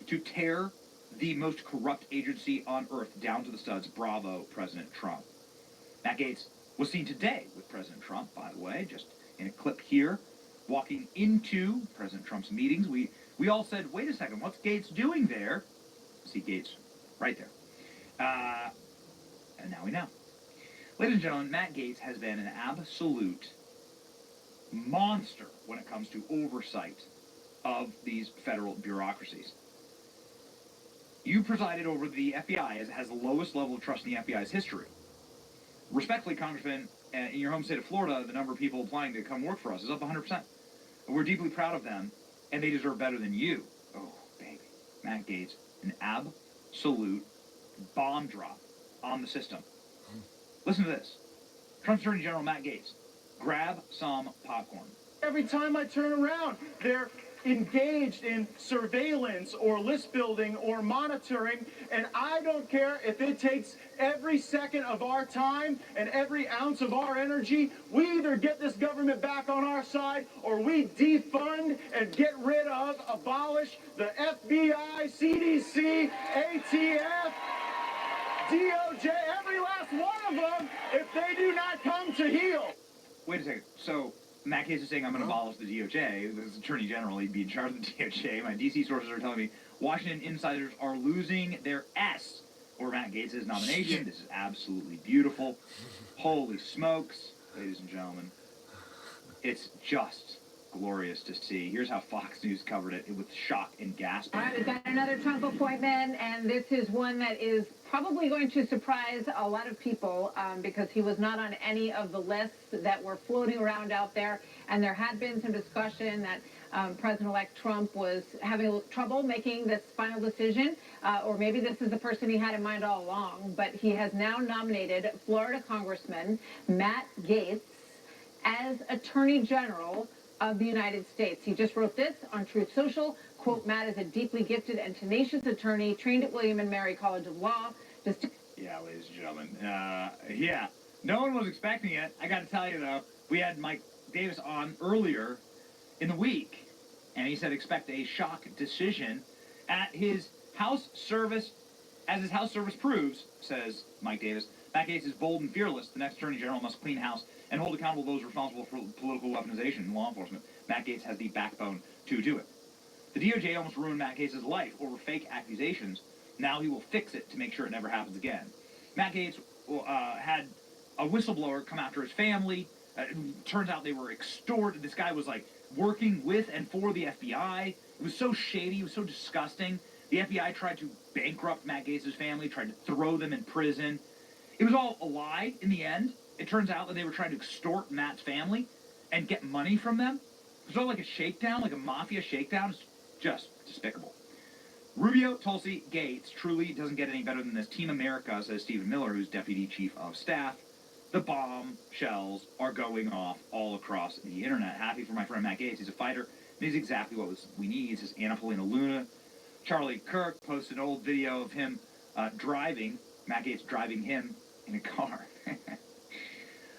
to tear the most corrupt agency on earth down to the studs. Bravo, President Trump. Matt Gaetz was seen today with President Trump, by the way, just in a clip here, walking into President Trump's meetings. We all said, wait a second, what's Gaetz doing there? See Gaetz right there. And now we know. Ladies and gentlemen, Matt Gaetz has been an absolute monster when it comes to oversight of these federal bureaucracies. You presided over the FBI as it has the lowest level of trust in the FBI's history. Respectfully, Congressman, in your home state of Florida, the number of people applying to come work for us is up 100%. We're deeply proud of them, and they deserve better than you. Oh, baby. Matt Gaetz, an absolute bomb drop on the system. Listen to this. Trump's Attorney General Matt Gaetz. Grab some popcorn. Every time I turn around, they're engaged in surveillance or list building or monitoring, and I don't care if it takes every second of our time and every ounce of our energy. We either get this government back on our side or we defund and get rid of, abolish the FBI, CDC, ATF, DOJ, every last one of them, if they do not come to heel. Wait a second. So Matt Gaetz is saying I'm going to abolish the DOJ. This is Attorney General. He'd be in charge of the DOJ. My D.C. sources are telling me Washington insiders are losing their S or Matt Gaetz' nomination. This is absolutely beautiful. Holy smokes, ladies and gentlemen. It's just glorious to see. Here's how Fox News covered it with shock and gasp. All right, we've got another Trump appointment, and this is one that is probably going to surprise a lot of people because he was not on any of the lists that were floating around out there, and there had been some discussion that President-elect Trump was having trouble making this final decision, or maybe this is the person he had in mind all along, but he has now nominated Florida Congressman Matt Gaetz as Attorney General of the United States. He just wrote this on Truth Social. Quote, Matt is a deeply gifted and tenacious attorney trained at William & Mary College of Law. Yeah, ladies and gentlemen. Yeah, no one was expecting it. I got to tell you, though, we had Mike Davis on earlier in the week, and he said expect a shock decision at his House service. As his House service proves, says Mike Davis, Matt Gaetz is bold and fearless. The next Attorney General must clean house and hold accountable those responsible for political weaponization in law enforcement. Matt Gaetz has the backbone to do it. The DOJ almost ruined Matt Gaetz's life over fake accusations. Now he will fix it to make sure it never happens again. Matt Gaetz had a whistleblower come after his family. Turns out they were extorted. This guy was like working with and for the FBI. It was so shady. It was so disgusting. The FBI tried to bankrupt Matt Gaetz's family, tried to throw them in prison. It was all a lie in the end. It turns out that they were trying to extort Matt's family and get money from them. It was all like a shakedown, like a mafia shakedown. It's just despicable. Rubio, Tulsi, Gaetz truly doesn't get any better than this. Team America, says Stephen Miller, who's Deputy Chief of Staff. The bombshells are going off all across the internet. Happy for my friend Matt Gaetz. He's a fighter, and he's exactly what we need, says Anna Paulina Luna. Charlie Kirk posted an old video of him driving, Matt Gaetz driving him in a car.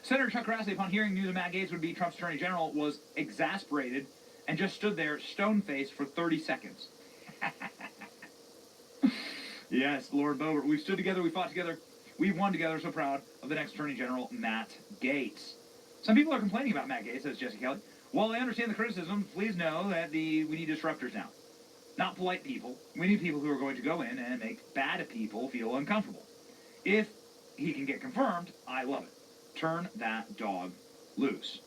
Senator Chuck Grassley, upon hearing news that Matt Gaetz would be Trump's Attorney General, was exasperated and just stood there stone-faced for 30 seconds. Yes, Lord Boebert. We've stood together, we fought together, we've won together, so proud of the next Attorney General, Matt Gaetz. Some people are complaining about Matt Gaetz, says Jesse Kelly. While I understand the criticism, please know that we need disruptors now. Not polite people. We need people who are going to go in and make bad people feel uncomfortable. If he can get confirmed, I love it. Turn that dog loose.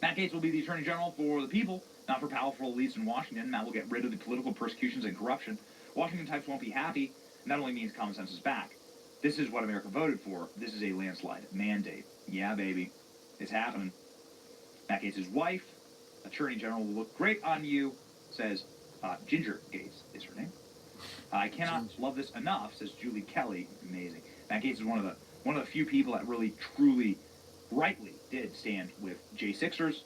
Matt Gaetz will be the Attorney General for the people, not for powerful elites in Washington. Matt will get rid of the political persecutions and corruption. Washington types won't be happy, and that only means common sense is back. This is what America voted for. This is a landslide mandate. Yeah, baby. It's happening. Matt Gaetz' wife, Attorney General, will look great on you, says Ginger Gaetz is her name. I cannot love this enough, says Julie Kelly. Amazing. Matt Gaetz is one of the few people that really, truly, rightly did stand with J6ers,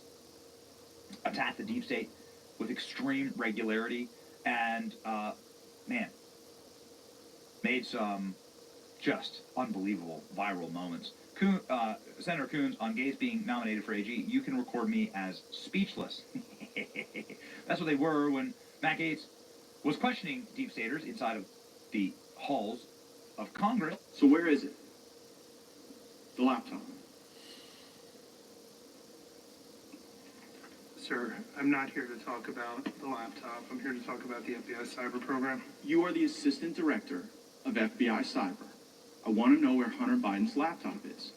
attack the deep state with extreme regularity, and, man, made some just unbelievable viral moments. Senator Coons, on Gaetz being nominated for AG, you can record me as speechless. That's what they were when Matt Gaetz was questioning deep staters inside of the halls of Congress. So where is it? The laptop. Sir, I'm not here to talk about the laptop. I'm here to talk about the FBI cyber program. You are the assistant director of FBI cyber. I want to know where Hunter Biden's laptop is.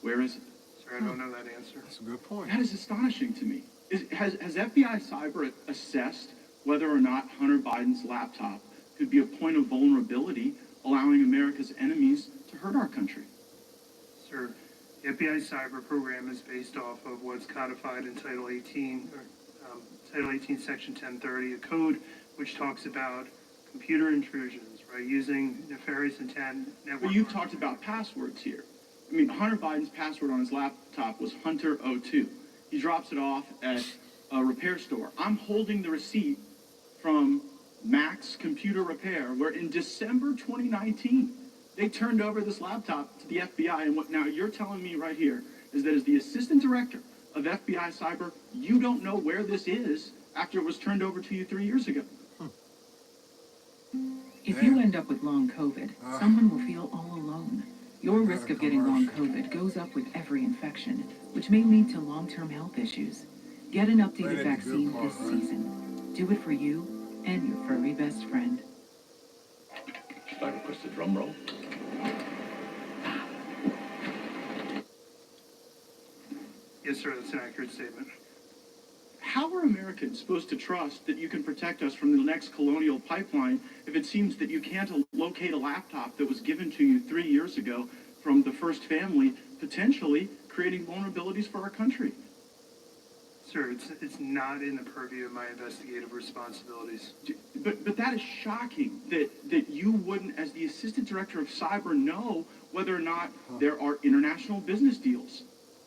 Where is it? Sir, I don't know that answer. That's a good point. That is astonishing to me. Has FBI cyber assessed whether or not Hunter Biden's laptop could be a point of vulnerability, allowing America's enemies to hurt our country? Sir, the FBI cyber program is based off of what's codified in Title 18, Title 18, Section 1030, a code which talks about computer intrusions, right, using nefarious intent. Well, you've talked about passwords here. I mean, Hunter Biden's password on his laptop was Hunter02. He drops it off at a repair store. I'm holding the receipt from Max Computer Repair, where in December 2019, they turned over this laptop to the FBI. And what now you're telling me right here is that as the assistant director of FBI cyber, you don't know where this is after it was turned over to you 3 years ago. If you end up with long COVID, someone will feel all alone. Your risk of getting long COVID goes up with every infection, which may lead to long-term health issues. Get an updated vaccine this season. Do it for you and your furry best friend. If I request a drum roll. Yes, sir, that's an accurate statement. How are Americans supposed to trust that you can protect us from the next colonial pipeline if it seems that you can't locate a laptop that was given to you 3 years ago from the first family, potentially creating vulnerabilities for our country? Sir, it's not in the purview of my investigative responsibilities. But that is shocking that you wouldn't, as the assistant director of cyber, know whether or not there are international business deals,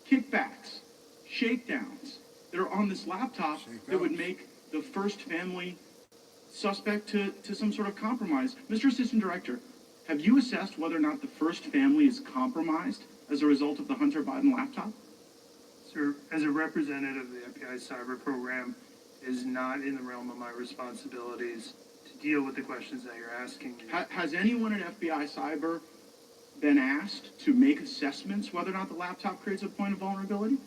kickbacks, shakedowns that are on this laptop that would make the first family suspect to some sort of compromise. Mr. Assistant Director, have you assessed whether or not the first family is compromised as a result of the Hunter Biden laptop? Sir, as a representative of the FBI cyber program, it is not in the realm of my responsibilities to deal with the questions that you're asking me. Has anyone at FBI cyber been asked to make assessments whether or not the laptop creates a point of vulnerability?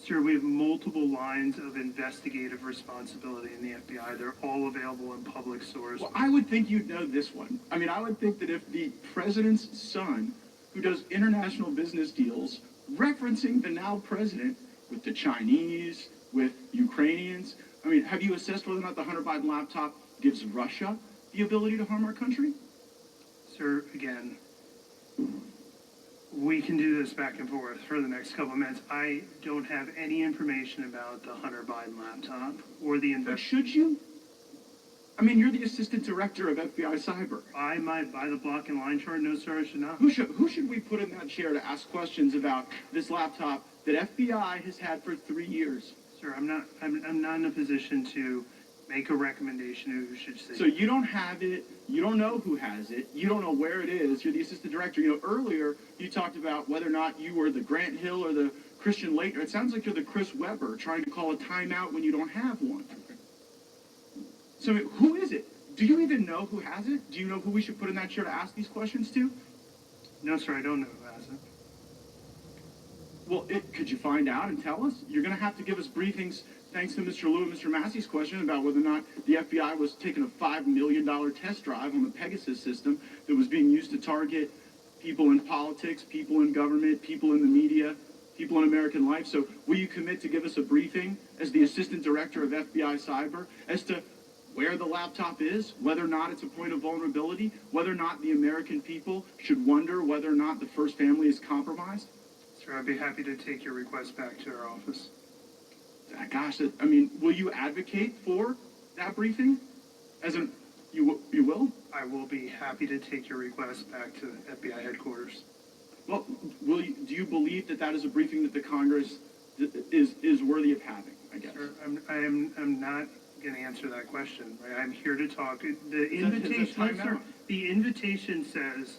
Sir, we have multiple lines of investigative responsibility in the FBI. They're all available in public source. Well, I would think you'd know this one. I mean, I would think that if the president's son, who does international business deals, referencing the now president with the Chinese, with Ukrainians, I mean, have you assessed whether or not the Hunter Biden laptop gives Russia the ability to harm our country? Sir, again, we can do this back and forth for the next couple of minutes. I don't have any information about the Hunter Biden laptop or the But should you? I mean, you're the assistant director of FBI cyber. By the block and line chart, no, sir, I should not. Who should we put in that chair to ask questions about this laptop that FBI has had for 3 years? Sir, I'm not in a position to make a recommendation who should say. So you don't have it, you don't know who has it, you don't know where it is, you're the assistant director. You know, earlier you talked about whether or not you were the Grant Hill or the Christian Laettner. It sounds like you're the Chris Webber trying to call a timeout when you don't have one. So who is it? Do you even know who has it? Do you know who we should put in that chair to ask these questions to? No, sir, I don't know who has it. Well, could you find out and tell us? You're going to have to give us briefings, thanks to Mr. Liu and Mr. Massey's question about whether or not the FBI was taking a $5 million test drive on the Pegasus system that was being used to target people in politics, people in government, people in the media, people in American life. So will you commit to give us a briefing as the assistant director of FBI cyber as to where the laptop is, whether or not it's a point of vulnerability, whether or not the American people should wonder whether or not the first family is compromised? Sir, I'd be happy to take your request back to our office. Gosh, I mean, will you advocate for that briefing? You will? I will be happy to take your request back to FBI headquarters. Well, do you believe that is a briefing that the Congress is worthy of having, I guess? Sir, I'm not going to answer that question. Right? I'm here to talk. The invitation says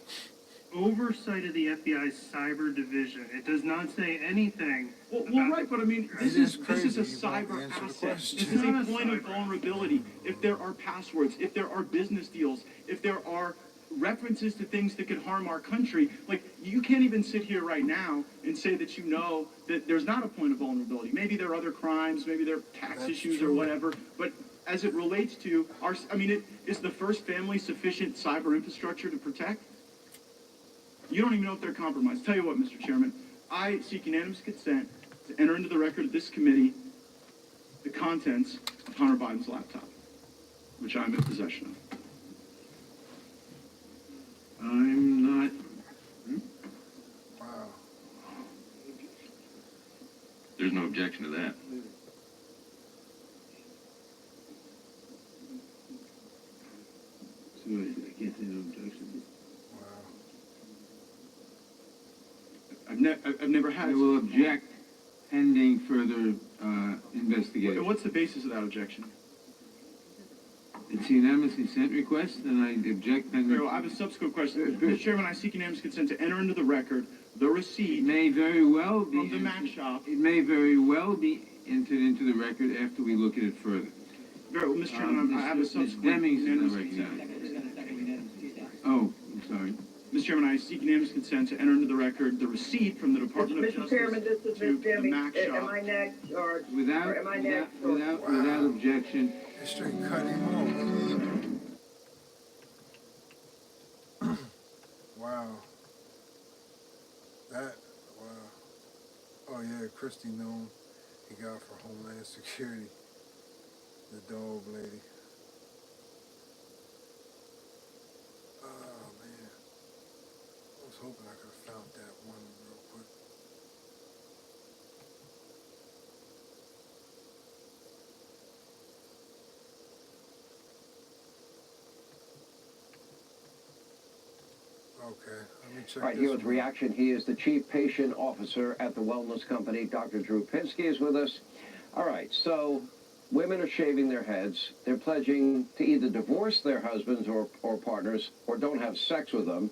oversight of the FBI cyber division. It does not say anything. Well, right, but I mean, this is a cyber asset. This is a point of vulnerability. If there are passwords, if there are business deals, if there are references to things that could harm our country, like, you can't even sit here right now and say that you know that there's not a point of vulnerability. Maybe there are other crimes, maybe there are tax issues or whatever, but as it relates to is the first family sufficient cyber infrastructure to protect? You don't even know if they're compromised. Tell you what, Mr. Chairman, I seek unanimous consent to enter into the record of this committee the contents of Hunter Biden's laptop, which I'm in possession of. I'm not... Wow. There's no objection to that. So I can't say no objection. I've never had... I will object pending further investigation. What's the basis of that objection? It's a unanimous consent request, and I object pending... Very well, I have a subsequent question. Mr. Chairman, I seek unanimous consent to enter into the record the receipt... It may very well be... From the Mac shop. It may very well be entered into the record after we look at it further. Very well, Mr. Chairman, I have a subsequent unanimous consent. Oh, I'm sorry. Mr. Chairman, I seek unanimous consent to enter into the record the receipt from the Department of Mr. Justice Chairman, this is to Ms. the Debbie. Mac shop. Am I next, or Without am I next? objection. They straight cut him off. Wow. That, wow. Oh yeah, Christie knew him. He got for Homeland Security. The dog lady. Oh man. I was hoping I could have found that one real quick. Okay, let me check. All right, here with reaction, he is the chief patient officer at the wellness company. Dr. Drew Pinsky is with us. All right, so women are shaving their heads. They're pledging to either divorce their husbands or partners or don't have sex with them.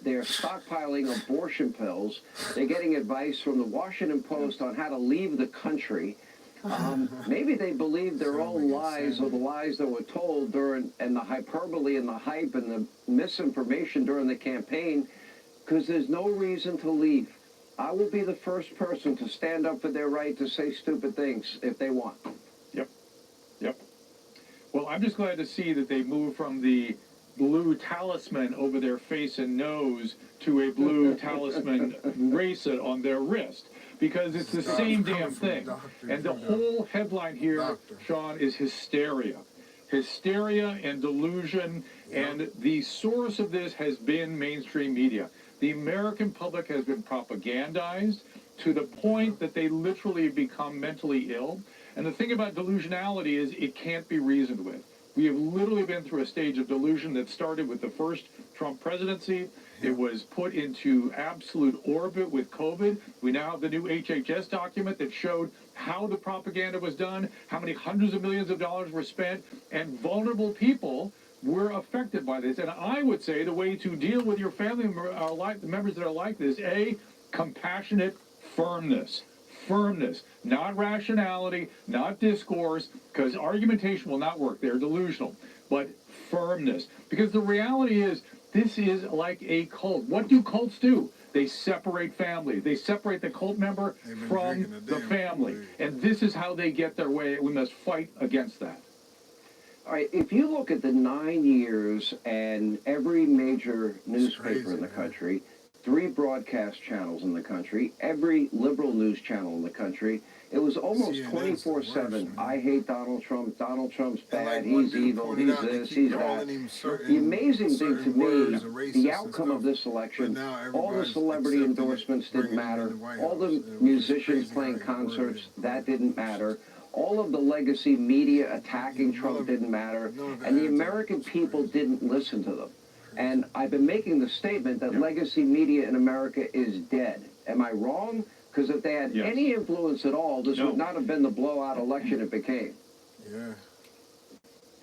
They're stockpiling abortion pills. They're getting advice from the Washington Post on how to leave the country. Maybe they believe their own lies or the lies that were told during, and the hyperbole and the hype and the misinformation during the campaign, because there's no reason to leave. I will be the first person to stand up for their right to say stupid things if they want. Yep. Yep. Well, I'm just glad to see that they moved from the blue talisman over their face and nose to a blue talisman bracelet on their wrist. Because it's the same damn thing. And the whole headline here, Sean, is hysteria. Hysteria and delusion, and the source of this has been mainstream media. The American public has been propagandized to the point that they literally become mentally ill. And the thing about delusionality is it can't be reasoned with. We have literally been through a stage of delusion that started with the first Trump presidency. It was put into absolute orbit with COVID. We now have the new HHS document that showed how the propaganda was done, how many hundreds of millions of dollars were spent, and vulnerable people were affected by this. And I would say the way to deal with your family members that are like this, A, compassionate firmness. Firmness, not rationality, not discourse, because argumentation will not work. They're delusional. But firmness. Because the reality is, this is like a cult. What do cults do? They separate family. They separate the cult member from the family. And this is how they get their way. We must fight against that. All right, if you look at the 9 years and every major newspaper in the country, 3 broadcast channels in the country, every liberal news channel in the country, it was almost 24/7. I hate Donald Trump. Donald Trump's bad. He's evil. He's this. He's that. The amazing thing to me, the outcome of this election, all the celebrity endorsements didn't matter. All the musicians playing concerts, that didn't matter. All of the legacy media attacking Trump didn't matter. And the American people didn't listen to them. And I've been making the statement that legacy media in America is dead. Am I wrong? Because if they had any influence at all, this would not have been the blowout election it became. Yeah.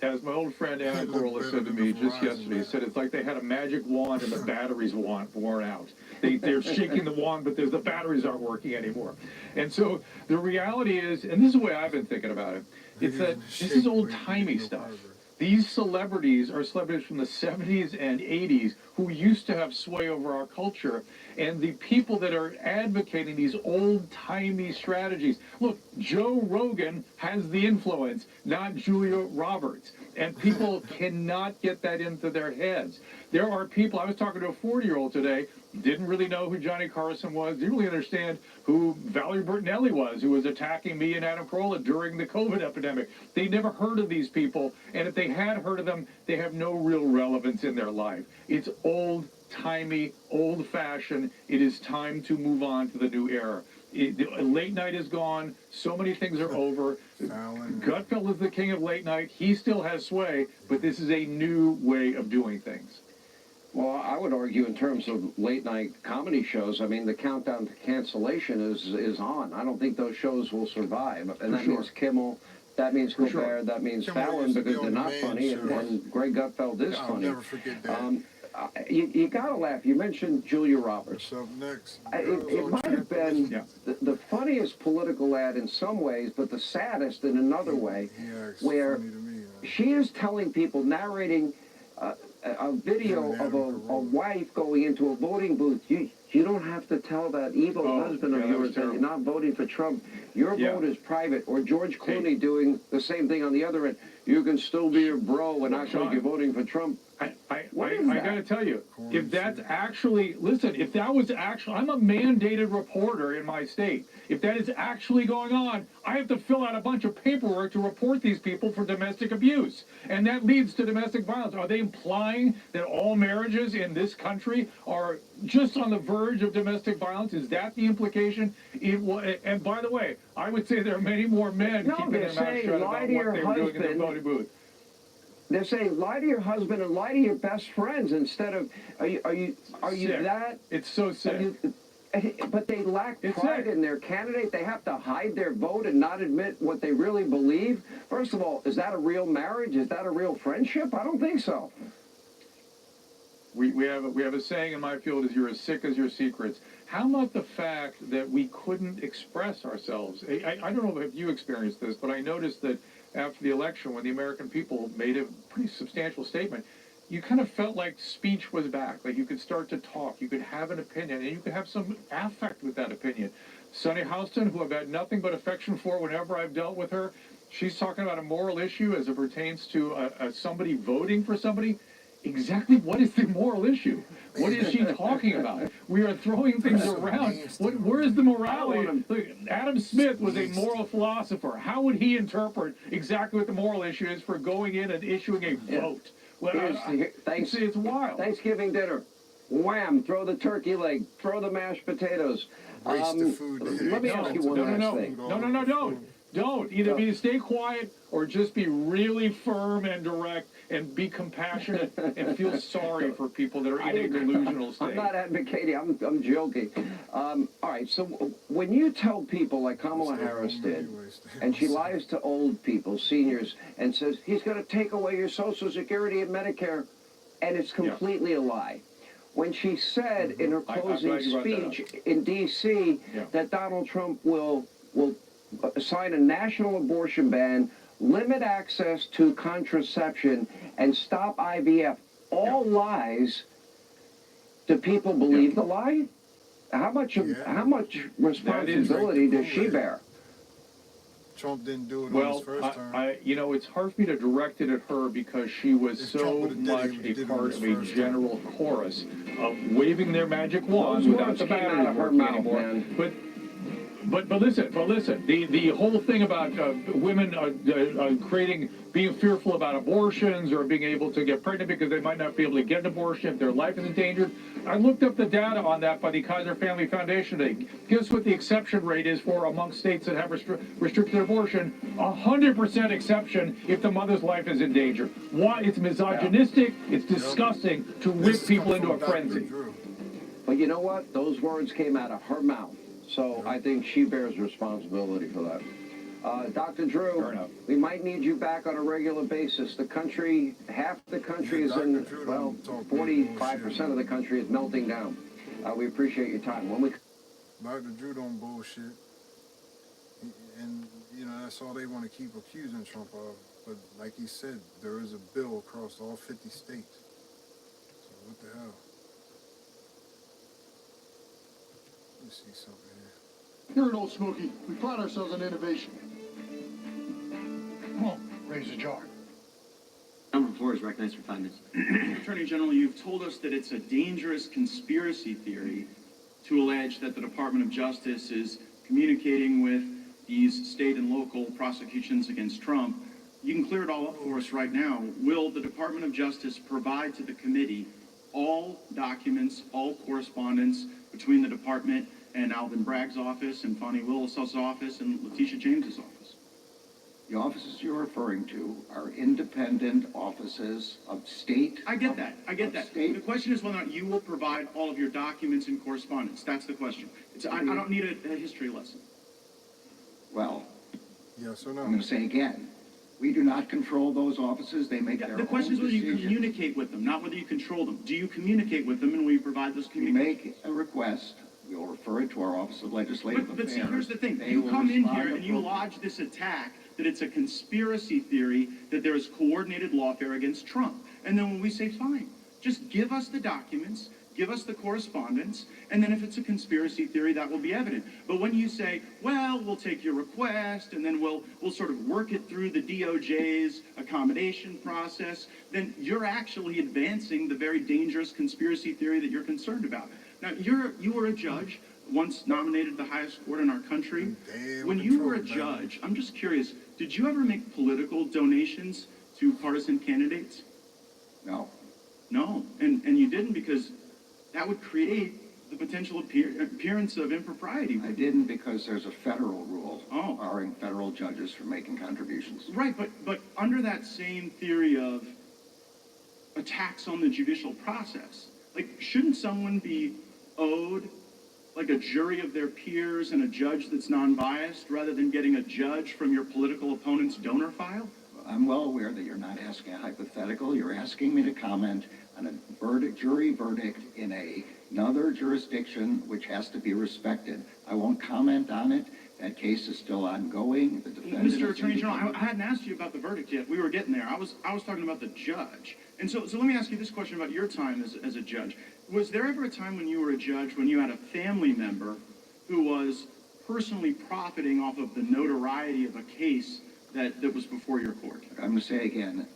As my old friend Anna Corolla said to me just yesterday, he said it's like they had a magic wand and the batteries worn out. They're shaking the wand, but the batteries aren't working anymore. And so the reality is, and this is the way I've been thinking about it, it's that this is old-timey stuff. These celebrities are celebrities from the 70s and 80s who used to have sway over our culture, and the people that are advocating these old-timey strategies. Look, Joe Rogan has the influence, not Julia Roberts, and people cannot get that into their heads. There are people, I was talking to a 40-year-old today, didn't really know who Johnny Carson was, didn't really understand who Valerie Bertinelli was, who was attacking me and Adam Carolla during the COVID epidemic. They never heard of these people, and if they had heard of them, they have no real relevance in their life. It's old-timey, old-fashioned. It is time to move on to the new era. Late night is gone. So many things are over. Gutfeld is the king of late night. He still has sway, but this is a new way of doing things. Well, I would argue in terms of late-night comedy shows, I mean, the countdown to cancellation is on. I don't think those shows will survive. And that means Kimmel, that means Colbert, that means Fallon, because they're not funny, and Greg Gutfeld is funny. I'll never forget that. You gotta laugh. You mentioned Julia Roberts. What's up next? It might have been the funniest political ad in some ways, but the saddest in another way, where she is telling people, narrating a video of a wife going into a voting booth. You don't have to tell that evil husband of yours that you're not voting for Trump. Your vote is private. Or George Clooney doing the same thing on the other end. You can still be a bro and act like you're voting for Trump. I got to tell you, if that's actually, listen, if that was actually, I'm a mandated reporter in my state. If that is actually going on, I have to fill out a bunch of paperwork to report these people for domestic abuse. And that leads to domestic violence. Are they implying that all marriages in this country are just on the verge of domestic violence? Is that the implication? And by the way, I would say there are many more men keeping their mouth shut about what they were doing in their voting booth. They're saying lie to your husband and lie to your best friends instead of are you that? It's so sick. But they lack pride in their candidate. They have to hide their vote and not admit what they really believe. First of all, is that a real marriage? Is that a real friendship? I don't think so. We have a saying in my field: is you're as sick as your secrets. How about the fact that we couldn't express ourselves? I don't know if you experienced this, but I noticed that after the election, when the American people made a pretty substantial statement, you kind of felt like speech was back. Like you could start to talk, you could have an opinion, and you could have some affect with that opinion. Sunny Houston, who I've had nothing but affection for whenever I've dealt with her, she's talking about a moral issue as it pertains to somebody voting for somebody. Exactly what is the moral issue? What is she talking about? We are throwing things around. Where is the morality? Look, Adam Smith was a moral philosopher. How would he interpret exactly what the moral issue is for going in and issuing a vote? Well, it's wild. Thanksgiving dinner. Wham! Throw the turkey leg. Throw the mashed potatoes. Let me ask you one last thing. No, don't. Either stay quiet or just be really firm and direct and be compassionate and feel sorry for people that are in a delusional state. I'm not advocating. I'm joking. All right. So when you tell people like Kamala Harris did, and she lies to old people, seniors, and says he's going to take away your Social Security and Medicare, and it's completely a lie. When she said in her closing speech in D.C. that Donald Trump will sign a national abortion ban, limit access to contraception, and stop IVF. All lies. Do people believe the lie? How much responsibility does she bear? Trump didn't do it on his first term. It's hard for me to direct it at her because she was so much a part of a general chorus of waving their magic wand without the battery working anymore. But listen, the whole thing about women being fearful about abortions or being able to get pregnant because they might not be able to get an abortion if their life is endangered. I looked up the data on that by the Kaiser Family Foundation. Guess what the exception rate is for amongst states that have restricted abortion? 100% exception if the mother's life is in danger. Why? It's misogynistic. It's disgusting to whip people into a frenzy. But you know what? Those words came out of her mouth. So I think she bears responsibility for that. Dr. Drew, we might need you back on a regular basis. The country, half the country is in, 45% of the country is melting down. We appreciate your time. Dr. Drew don't bullshit. And, that's all they want to keep accusing Trump of. But like he said, there is a bill across all 50 states. So what the hell? Let me see something here. Here at Old Smoky, we pride ourselves on innovation. Come on, raise a jar. Number 4 is recognized for 5 minutes. Attorney General, you've told us that it's a dangerous conspiracy theory to allege that the Department of Justice is communicating with these state and local prosecutions against Trump. You can clear it all up for us right now. Will the Department of Justice provide to the committee all documents, all correspondence between the department and Alvin Bragg's office and Fonnie Willis's office and Letitia James's office? The offices you're referring to are independent offices of state. I get that. The question is whether or not you will provide all of your documents and correspondence. That's the question. I don't need a history lesson. Well, yes or no? I'm going to say again, we do not control those offices. They make their own decisions. The question is whether you communicate with them, not whether you control them. Do you communicate with them, and will you provide those communications? We make a request. We'll refer it to our Office of Legislative Affairs. But see, here's the thing. You come in here and you lodge this attack that it's a conspiracy theory, that there is coordinated lawfare against Trump. And then when we say, fine, just give us the documents, give us the correspondence, and then if it's a conspiracy theory, that will be evident. But when you say, well, we'll take your request, and then we'll sort of work it through the DOJ's accommodation process, then you're actually advancing the very dangerous conspiracy theory that you're concerned about. Now, you were a judge, once nominated the highest court in our country. When you were a judge, I'm just curious, did you ever make political donations to partisan candidates? No. No, and you didn't because that would create the potential appearance of impropriety. I didn't because there's a federal rule barring federal judges from making contributions. Right, but under that same theory of attacks on the judicial process, like, shouldn't someone be owed like a jury of their peers and a judge that's non-biased rather than getting a judge from your political opponent's donor file? I'm well aware that you're not asking a hypothetical. You're asking me to comment on a jury verdict in another jurisdiction which has to be respected. I won't comment on it. That case is still ongoing. The defendant Mr. Attorney General, I hadn't asked you about the verdict yet. We were getting there. I was talking about the judge. And so let me ask you this question about your time as a judge. Was there ever a time when you were a judge when you had a family member who was personally profiting off of the notoriety of a case that was before your court? I'm going to say again,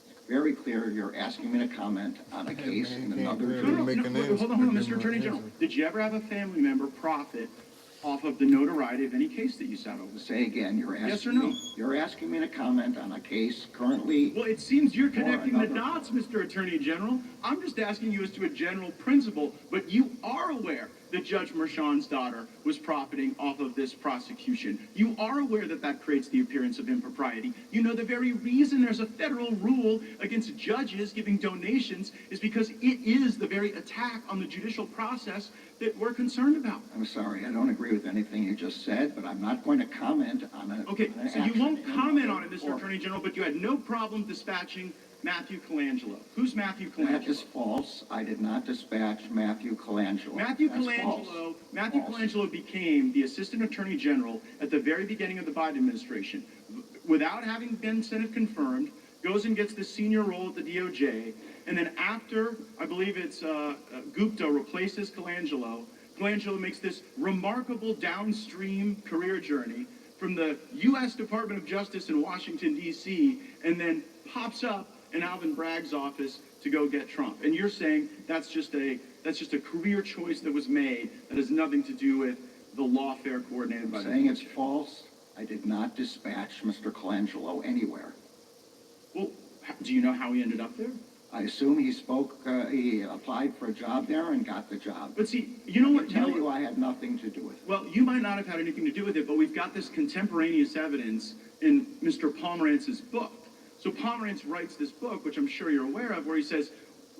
it's very clear you're asking me to comment on a case in another jurisdiction. Hold on, Mr. Attorney General. Did you ever have a family member profit off of the notoriety of any case that you sat over? Say again, you're asking yes or no? You're asking me to comment on a case currently. Well, it seems you're connecting the dots, Mr. Attorney General. I'm just asking you as to a general principle, but you are aware that Judge Merchan's daughter was profiting off of this prosecution. You are aware that that creates the appearance of impropriety. You know the very reason there's a federal rule against judges giving donations is because it is the very attack on the judicial process that we're concerned about. I'm sorry, I don't agree with anything you just said, but I'm not going to comment on it. Okay, so you won't comment on it, Mr. Attorney General, but you had no problem dispatching Matthew Colangelo. Who's Matthew Colangelo? That is false. I did not dispatch Matthew Colangelo. Matthew Colangelo became the Assistant Attorney General at the very beginning of the Biden administration. Without having been Senate confirmed, goes and gets the senior role at the DOJ, and then after, I believe it's Gupta replaces Colangelo, Colangelo makes this remarkable downstream career journey from the U.S. Department of Justice in Washington, D.C., and then pops up in Alvin Bragg's office to go get Trump. And you're saying that's just a career choice that was made that has nothing to do with the lawfare coordinated by the saying it's false. I did not dispatch Mr. Colangelo anywhere. Well, do you know how he ended up there? I assume he applied for a job there and got the job. But see, you know what? I tell you, I had nothing to do with it. Well, you might not have had anything to do with it, but we've got this contemporaneous evidence in Mr. Pomerantz's book. So Pomerantz writes this book, which I'm sure you're aware of, where he says,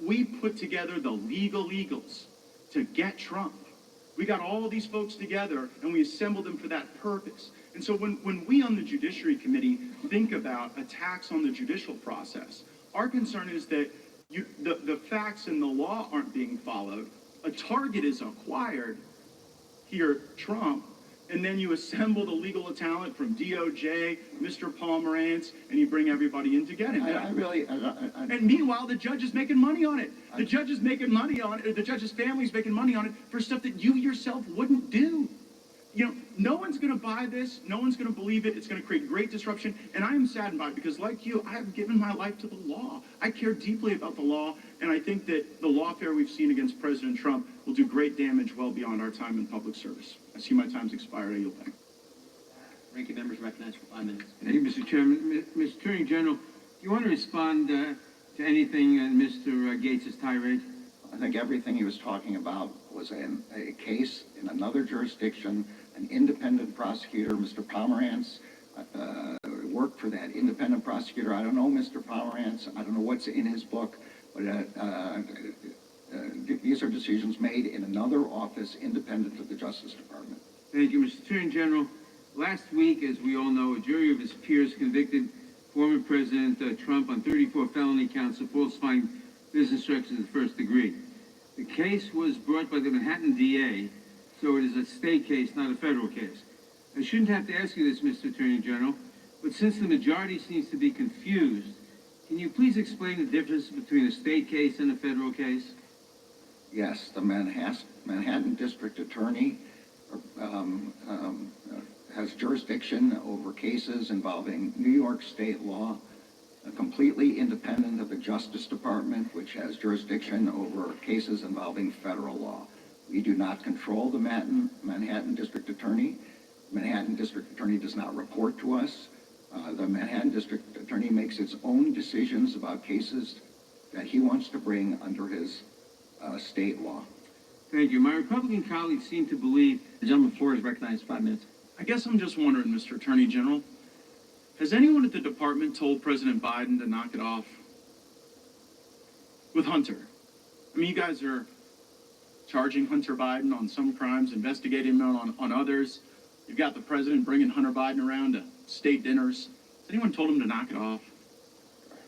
we put together the legal eagles to get Trump. We got all these folks together, and we assembled them for that purpose. And so when we on the Judiciary Committee think about attacks on the judicial process, our concern is that the facts and the law aren't being followed. A target is acquired, here, Trump, and then you assemble the legal talent from DOJ, Mr. Pomerantz, and you bring everybody in to get him. And meanwhile, the judge is making money on it. The judge is making money on it, or the judge's family's making money on it for stuff that you yourself wouldn't do. You know, no one's going to buy this. No one's going to believe it. It's going to create great disruption. And I am saddened by it because, like you, I have given my life to the law. I care deeply about the law, and I think that the lawfare we've seen against President Trump will do great damage well beyond our time in public service. I see my time's expired. I yield back. Ranking members recognized for 5 minutes. Thank you, Mr. Chairman. Mr. Attorney General, do you want to respond to anything in Mr. Gates' tirade? I think everything he was talking about was in a case in another jurisdiction, an independent prosecutor, Mr. Pomerantz, worked for that independent prosecutor. I don't know Mr. Pomerantz. I don't know what's in his book, but these are decisions made in another office independent of the Justice Department. Thank you, Mr. Attorney General. Last week, as we all know, a jury of his peers convicted former President Trump on 34 felony counts of falsifying business records in the first degree. The case was brought by the Manhattan DA, so it is a state case, not a federal case. I shouldn't have to ask you this, Mr. Attorney General, but since the majority seems to be confused, can you please explain the difference between a state case and a federal case? Yes, the Manhattan District Attorney um, um, has jurisdiction over cases involving New York state law, completely independent of the Justice Department, which has jurisdiction over cases involving federal law. We do not control the Manhattan District Attorney. Manhattan District Attorney does not report to us. The Manhattan District Attorney makes its own decisions about cases that he wants to bring under his state law. Thank you. My Republican colleagues seem to believe... The gentleman floor is recognized 5 minutes. I guess I'm just wondering, Mr. Attorney General, has anyone at the department told President Biden to knock it off with Hunter? I mean, you guys are charging Hunter Biden on some crimes, investigating him on others. You've got the president bringing Hunter Biden around to state dinners. Has anyone told him to knock it off?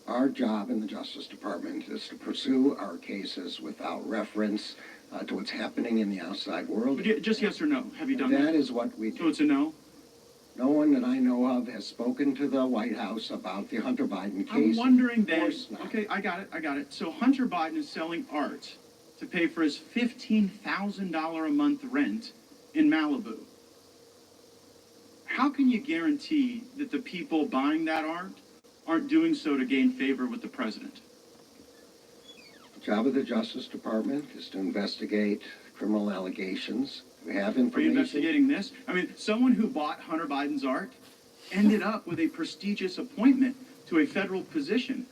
Our job in the Justice Department is to pursue our cases without reference to what's happening in the outside world. But just yes or no. Have you done that? That is what we do. So it's a no? No one that I know of has spoken to the White House about the Hunter Biden case. I'm wondering then, Of course not. okay, I got it. So Hunter Biden is selling art to pay for his $15,000 a month rent in Malibu. How can you guarantee that the people buying that art aren't doing so to gain favor with the president? The job of the Justice Department is to investigate criminal allegations. We have Are you information. investigating this? I mean, someone who bought Hunter Biden's art ended up with a prestigious appointment to a federal position.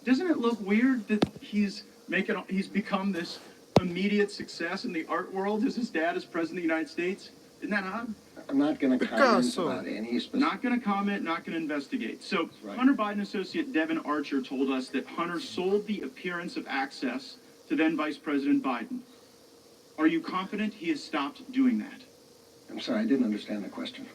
Doesn't it look weird that he's become this immediate success in the art world as his dad is president of the United States? Isn't that odd? I'm not going to comment about any specific... Not going to comment, not going to investigate. So Right. Hunter Biden associate Devin Archer told us that Hunter sold the appearance of access to then Vice President Biden. Are you confident he has stopped doing that? I'm sorry, I didn't understand the question.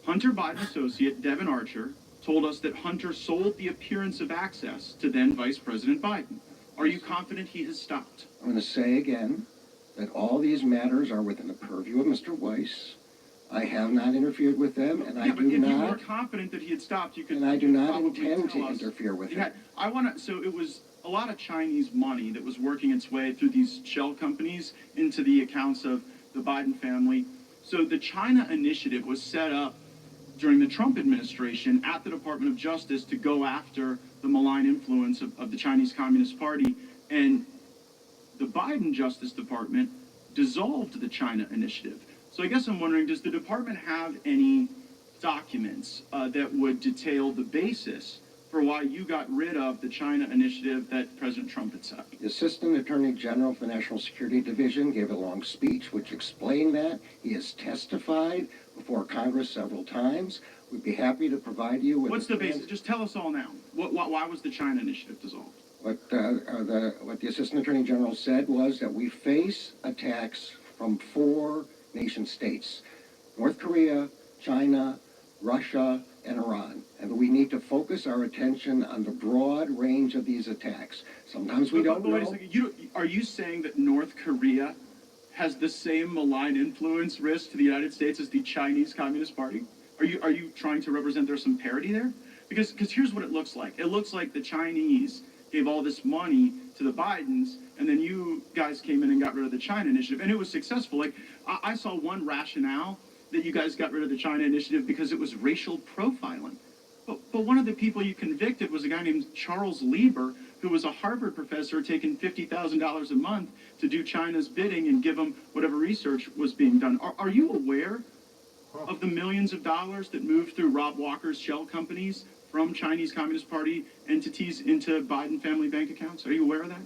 Hunter Biden associate Devin Archer told us that Hunter sold the appearance of access to then Vice President Biden. Are you confident he has stopped? I'm going to say again that all these matters are within the purview of Mr. Weiss. I have not interfered with them, and I Yeah, but do if you were not... confident that he had stopped, you could. And I do you could not probably intend to tell us. interfere with Yeah, him. I want to. So it was a lot of Chinese money that was working its way through these shell companies into the accounts of the Biden family. So the China initiative was set up during the Trump administration at the Department of Justice to go after the malign influence of the Chinese Communist Party. And the Biden Justice Department dissolved the China initiative. So I guess I'm wondering, does the department have any documents that would detail the basis for why you got rid of the China initiative that President Trump had set? The Assistant Attorney General for the National Security Division gave a long speech which explained that. He has testified before Congress several times. We'd be happy to provide you with... What's the basis? Just tell us all now. Why was the China initiative dissolved? What the Assistant Attorney General said was that we face attacks from 4 nation states: North Korea, China, Russia, and Iran. And we need to focus our attention on the broad range of these attacks. Sometimes we don't But wait a know. second. Are you saying that North Korea has the same malign influence risk to the United States as the Chinese Communist Party? Are you trying to represent there's some parity there? Because here's what it looks like. It looks like the Chinese gave all this money to the Bidens, and then you guys came in and got rid of the China initiative, and it was successful. Like, I saw one rationale that you guys got rid of the China initiative because it was racial profiling. But one of the people you convicted was a guy named Charles Lieber, who was a Harvard professor taking $50,000 a month to do China's bidding and give them whatever research was being done. Are you aware of the millions of dollars that moved through Rob Walker's shell companies from Chinese Communist Party entities into Biden family bank accounts? Are you aware of that?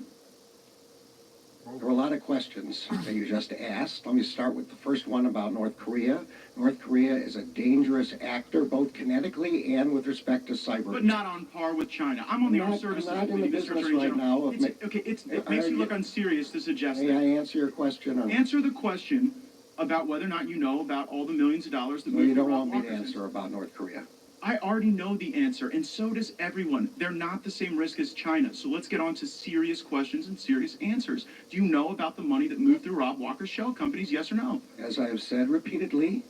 There were a lot of questions that you just asked. Let me start with the first one about North Korea. North Korea is a dangerous actor, both kinetically and with respect to cyber. But not on par with China. I'm on the Armed Services I'm not in the Committee, Mr. business Attorney right General. now. It makes you look unserious to suggest May that. I answer your question? Or... Answer the question about whether or not you know about all the millions of dollars that So moved you through don't Rob want me to Walker's answer about North Korea? I already know the answer, and so does everyone. They're not the same risk as China. So let's get on to serious questions and serious answers. Do you know about the money that moved through Rob Walker's shell companies, yes or no? As I have said repeatedly,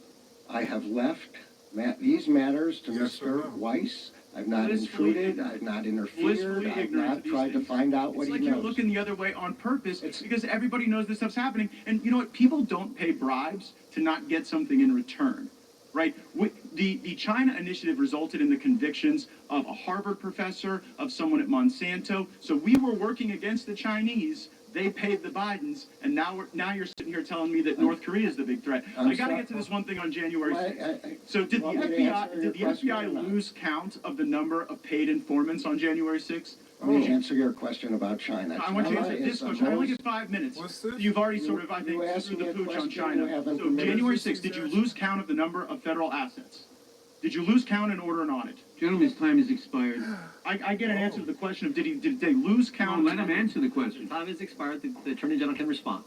I have left these matters to Yes or Mr. no? Weiss. I've not intruded, I've not interfered, I've not tried to find out what It's he like you're knows. looking the other way on purpose because everybody knows this stuff's happening. And you know what? People don't pay bribes to not get something in return, right? The China initiative resulted in the convictions of a Harvard professor, of someone at Monsanto. So we were working against the Chinese. They paid the Bidens, and now you're sitting here telling me that North Korea is the big threat. I got to get to this one thing on January 6th. So did the FBI lose count of the number of paid informants on January 6th? Let me answer your question about China. I want you to answer this question. I only get 5 minutes. You've already sort of, I think, screwed the pooch on China. So January 6th, did you lose count of the number of federal assets? Did you lose count and order an audit? Gentleman's time has expired. I get an answer to the question of did they lose count? Let him answer the question. Time has expired. The Attorney General can respond.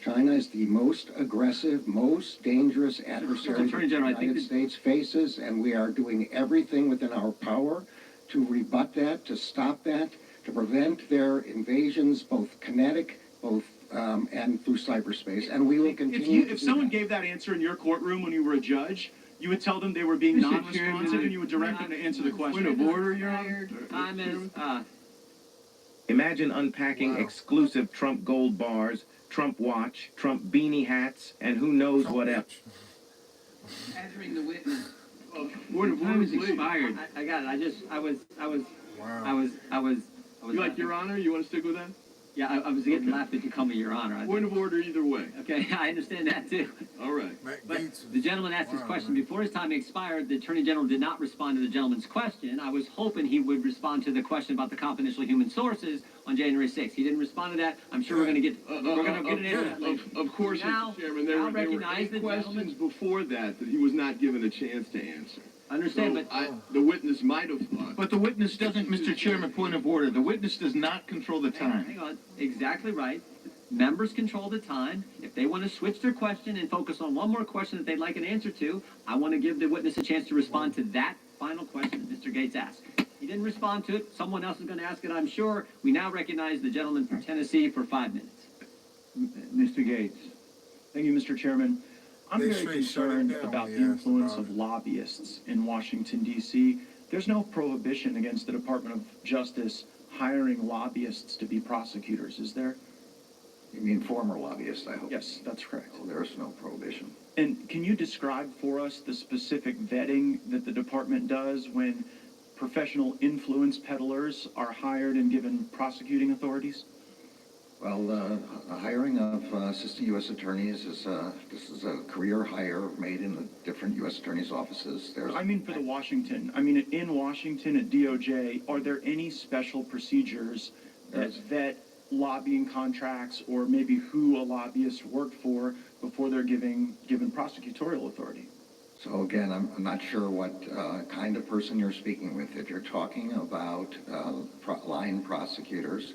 China is the most aggressive, most dangerous adversary Attorney the General, I think United States faces, and we are doing everything within our power to rebut that, to stop that, to prevent their invasions, both kinetic, and through cyberspace, and we will continue. If someone gave that answer in your courtroom when you were a judge, you would tell them they were being non-responsive, and you would direct them to answer the question. Point of order, Your Honor. Time is. Imagine unpacking exclusive Trump gold bars, Trump watch, Trump beanie hats, and who knows what else. Answering the witness. Point of order is expired. I got it. I was. You like Your Honor? You want to stick with that? Yeah, I was getting laughed at you call me Your Honor. Point of order either way. Okay, I understand that too. All right. But the gentleman asked his question before his time expired. The Attorney General did not respond to the gentleman's question. I was hoping he would respond to the question about the confidential human sources on January 6th. He didn't respond to that. I'm sure we're going to get an answer to that later. Of course, Now, Mr. Chairman. There were recognize 8 the questions before that he was not given a chance to answer. Understand, so the witness might have thought. But the witness doesn't, Mr. Chairman, point of order. The witness does not control the time. Hang on. Exactly right. Members control the time. If they want to switch their question and focus on one more question that they'd like an answer to, I want to give the witness a chance to respond to that final question that Mr. Gates asked. He didn't respond to it. Someone else is going to ask it, I'm sure. We now recognize the gentleman from Tennessee for 5 minutes. Mr. Gates. Thank you, Mr. Chairman. I'm very concerned about the influence of lobbyists in Washington, D.C. There's no prohibition against the Department of Justice hiring lobbyists to be prosecutors, is there? You mean former lobbyists, I hope? Yes, that's correct. Oh, there's no prohibition. And can you describe for us the specific vetting that the department does when professional influence peddlers are hired and given prosecuting authorities? Well, the hiring of assistant U.S. attorneys is this is a career hire made in the different U.S. attorneys' offices. I mean for the Washington. I mean in Washington at DOJ, are there any special procedures that vet lobbying contracts or maybe who a lobbyist worked for before they're given prosecutorial authority? So again, I'm not sure what kind of person you're speaking with. If you're talking about line prosecutors,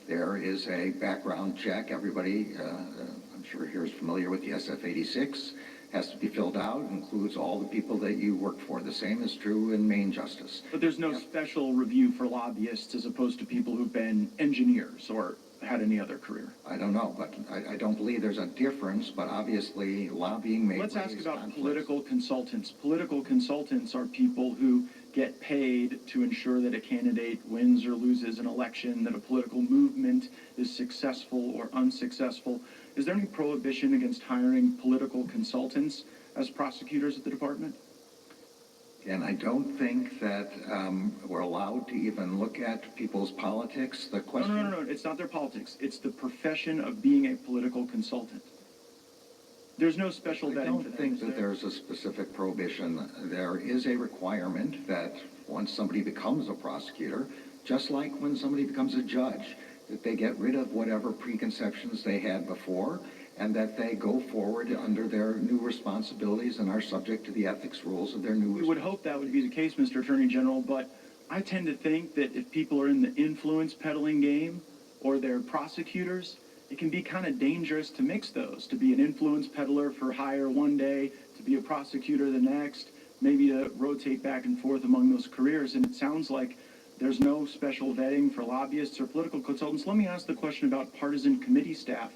there is a background check. Everybody, I'm sure here is familiar with the SF-86, has to be filled out, includes all the people that you worked for. The same is true in Maine Justice. But there's no special review for lobbyists as opposed to people who've been engineers or had any other career? I don't know, but I don't believe there's a difference, but obviously lobbying may Let's ask about conflicts. political consultants. Political consultants are people who get paid to ensure that a candidate wins or loses an election, that a political movement is successful or unsuccessful. Is there any prohibition against hiring political consultants as prosecutors at the department? And I don't think that we're allowed to even look at people's politics. The question... No. It's not their politics. It's the profession of being a political consultant. There's no special vetting for that. I don't think that there's a specific prohibition. There is a requirement that once somebody becomes a prosecutor, just like when somebody becomes a judge, that they get rid of whatever preconceptions they had before and that they go forward under their new responsibilities and are subject to the ethics rules of their new We would hope that would be the case, Mr. Attorney General, but I tend to think that if people are in the influence peddling game or they're prosecutors, it can be kind of dangerous to mix those, to be an influence peddler for hire one day, to be a prosecutor the next, maybe to rotate back and forth among those careers. And it sounds like there's no special vetting for lobbyists or political consultants. Let me ask the question about partisan committee staff.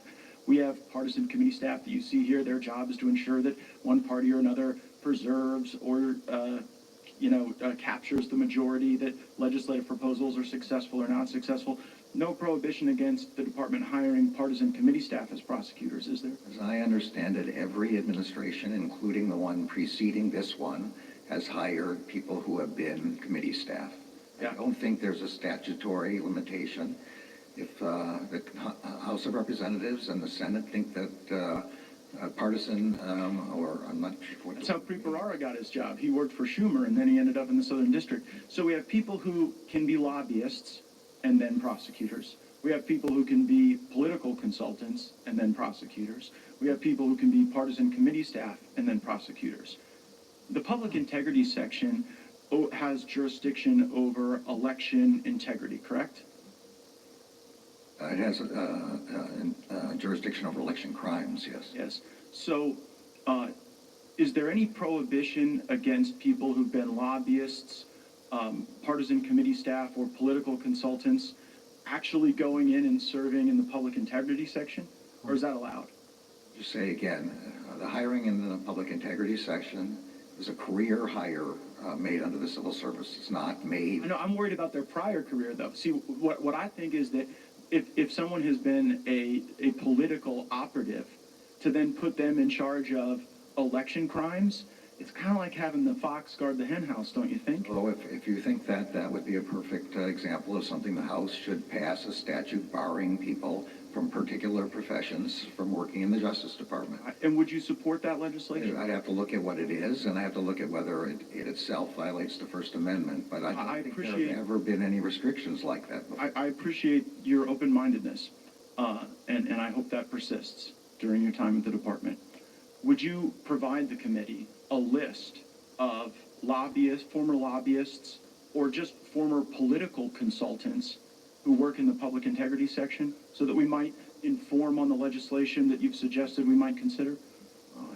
We have partisan committee staff that you see here. Their job is to ensure that one party or another preserves or captures the majority, that legislative proposals are successful or not successful. No prohibition against the department hiring partisan committee staff as prosecutors, is there? As I understand it, every administration, including the one preceding this one, has hired people who have been committee staff. I don't think there's a statutory limitation. If the House of Representatives and the Senate think that partisan, or I'm not sure. That's how Preparara got his job. He worked for Schumer, and then he ended up in the Southern District. So we have people who can be lobbyists and then prosecutors. We have people who can be political consultants and then prosecutors. We have people who can be partisan committee staff and then prosecutors. The public integrity section has jurisdiction over election integrity, correct? It has jurisdiction over election crimes, yes. Yes. So, is there any prohibition against people who've been lobbyists, partisan committee staff, or political consultants actually going in and serving in the public integrity section? Or is that allowed? Just say again, the hiring in the public integrity section is a career hire made under the civil service. It's not made. I know, I'm worried about their prior career, though. See, what I think is that if someone has been a political operative, to then put them in charge of election crimes, it's kind of like having the fox guard the hen house, don't you think? Although if you think that, that would be a perfect example of something the House should pass a statute barring people from particular professions from working in the Justice Department. And would you support that legislation? I'd have to look at what it is, and I have to look at whether it itself violates the First Amendment, but I don't think there have ever been any restrictions like that before. I appreciate your open-mindedness, and I hope that persists during your time at the department. Would you provide the committee a list of lobbyists, former lobbyists, or just former political consultants who work in the public integrity section, so that we might inform on the legislation that you've suggested we might consider?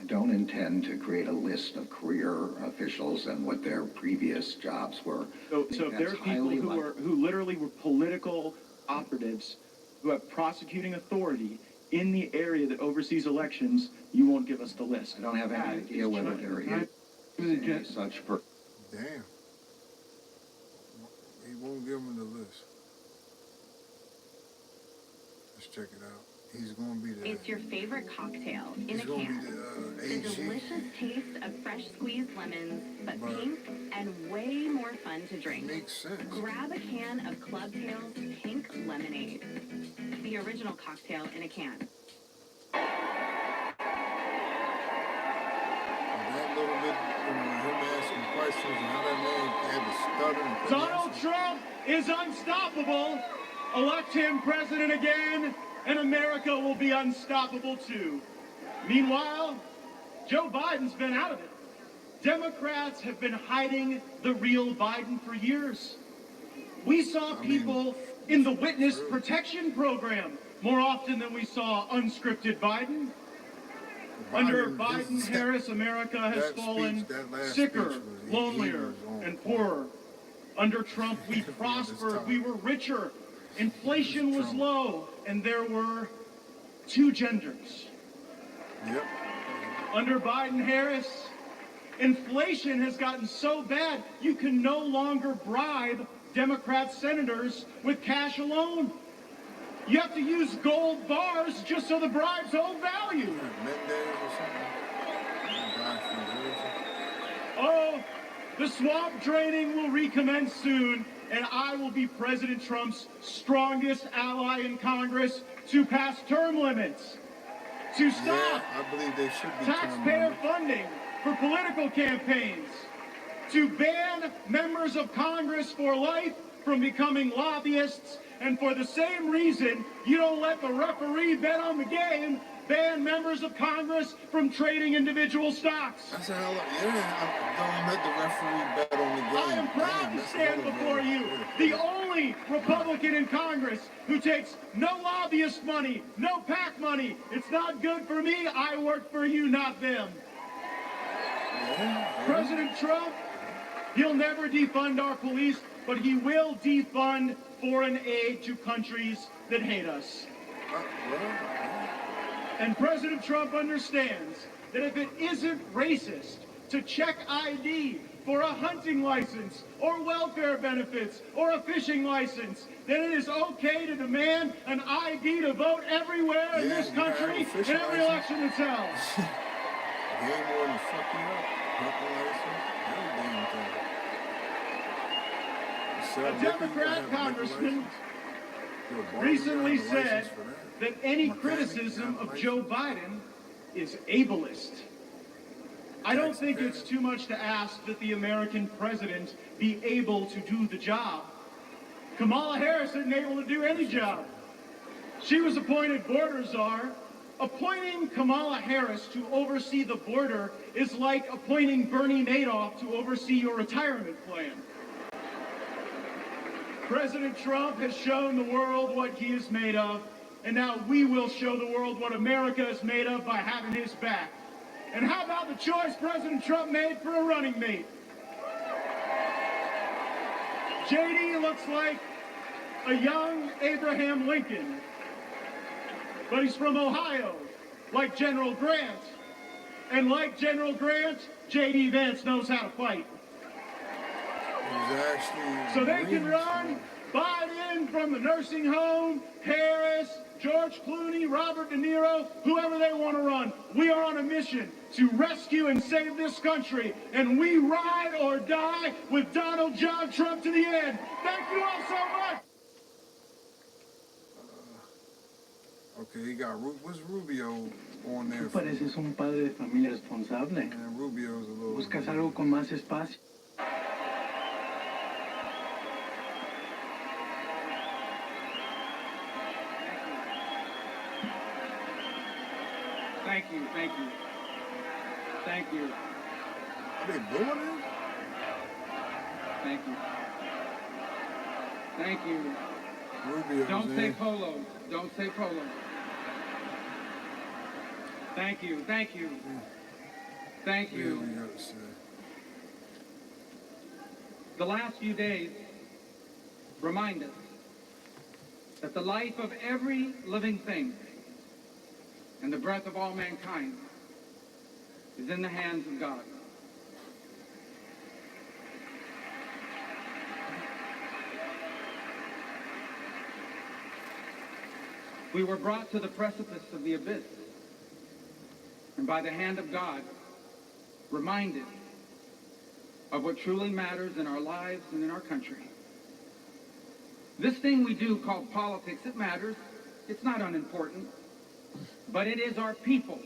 I don't intend to create a list of career officials and what their previous jobs were. So if there are people who literally were political operatives who have prosecuting authority in the area that oversees elections, you won't give us the list. I don't have any idea whether there is any such person. Damn. He won't give him the list. Let's check it out. He's going to be there. It's your favorite cocktail in a can. The delicious taste of fresh squeezed lemons, but pink and way more fun to drink. Makes sense. Grab a can of Clubtail's Pink Lemonade. The original cocktail in a can. That little bit, him asking questions and how that man had to stutter. And Donald Trump is unstoppable. Elect him president again, and America will be unstoppable too. Meanwhile, Joe Biden's been out of it. Democrats have been hiding the real Biden for years. We saw people in the witness protection program more often than we saw unscripted Biden. Under Biden-Harris, America has fallen sicker, lonelier, and poorer. Under Trump, we prospered, we were richer, inflation was low, and there were two genders. Yep. Under Biden-Harris, inflation has gotten so bad you can no longer bribe Democrat senators with cash alone. You have to use gold bars just so the bribes hold value. Oh, the swamp draining will recommence soon, and I will be President Trump's strongest ally in Congress to pass term limits, to stop I believe they should be taxpayer funding for political campaigns, to ban members of Congress for life from becoming lobbyists, and for the same reason you don't let the referee bet on the game, ban members of Congress from trading individual stocks. That's a hell of, don't let the referee bet on the game. I am proud to stand before you, the only Republican in Congress who takes no lobbyist money, no PAC money. It's not good for me. I work for you, not them. President Trump, he'll never defund our police, but he will defund foreign aid to countries that hate us. And President Trump understands that if it isn't racist to check ID for a hunting license or welfare benefits or a fishing license, then it is okay to demand an ID to vote everywhere in this country in every election that's held. Game warden fuck you up. Hunting license, every damn thing. A Democrat congressman recently said that any criticism of Joe Biden is ableist. I don't think it's too much to ask that the American president be able to do the job. Kamala Harris isn't able to do any job. She was appointed border czar. Appointing Kamala Harris to oversee the border is like appointing Bernie Madoff to oversee your retirement plan. President Trump has shown the world what he is made of, and now we will show the world what America is made of by having his back. And how about the choice President Trump made for a running mate? JD looks like a young Abraham Lincoln, but he's from Ohio, like General Grant. And like General Grant, JD Vance knows how to fight. So they can run Biden from the nursing home, Harris, George Clooney, Robert De Niro, whoever they want to run. We are on a mission to rescue and save this country, and we ride or die with Donald John Trump to the end. Thank you all so much. Okay, he got what's Rubio on there? Tú pareces un padre de familia responsable. Man, Rubio's a little. Buscas algo con más espacio. Thank you, thank you. Thank you. Are they doing it? Thank you. Thank you. Rubio's Don't say polo. Don't say polo. Thank you, thank you. Thank you. The last few days remind us that the life of every living thing and the breath of all mankind is in the hands of God. We were brought to the precipice of the abyss, and by the hand of God, reminded of what truly matters in our lives and in our country. This thing we do called politics, it matters. It's not unimportant. But it is our people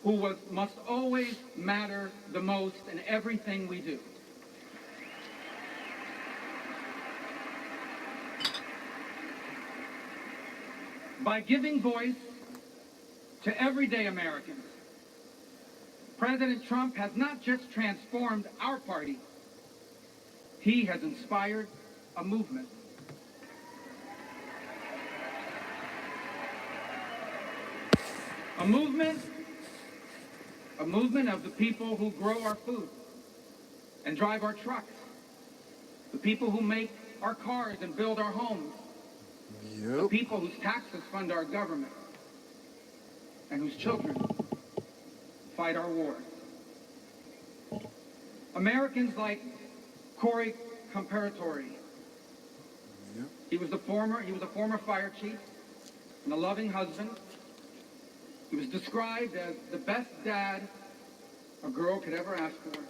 who must always matter the most in everything we do. By giving voice to everyday Americans, President Trump has not just transformed our party, he has inspired a movement. A movement of the people who grow our food and drive our trucks, the people who make our cars and build our homes, the people whose taxes fund our government, and whose children fight our wars. Americans like Corey Comparatori. He was a former fire chief and a loving husband. He was described as the best dad a girl could ever ask for.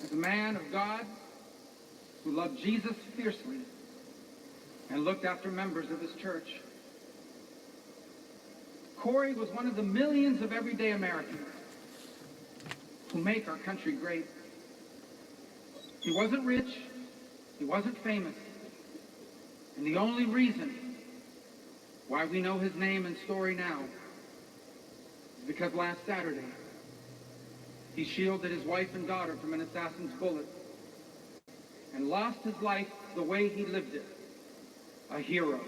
As a man of God who loved Jesus fiercely and looked after members of his church. Corey was one of the millions of everyday Americans who make our country great. He wasn't rich, he wasn't famous, and the only reason why we know his name and story now is because last Saturday, he shielded his wife and daughter from an assassin's bullet and lost his life the way he lived it, a hero.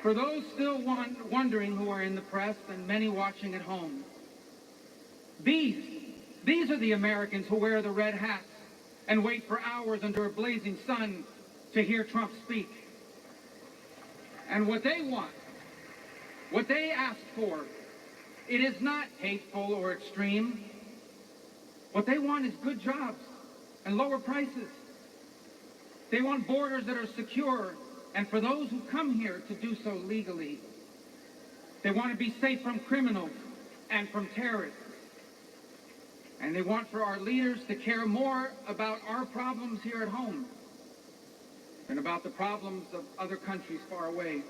For those still wondering who are in the press and many watching at home, these are the Americans who wear the red hats and wait for hours under a blazing sun to hear Trump speak. And what they want, what they ask for, it is not hateful or extreme. What they want is good jobs and lower prices. They want borders that are secure, and for those who come here to do so legally. They want to be safe from criminals and from terrorists. And they want for our leaders to care more about our problems here at home than about the problems of other countries far away.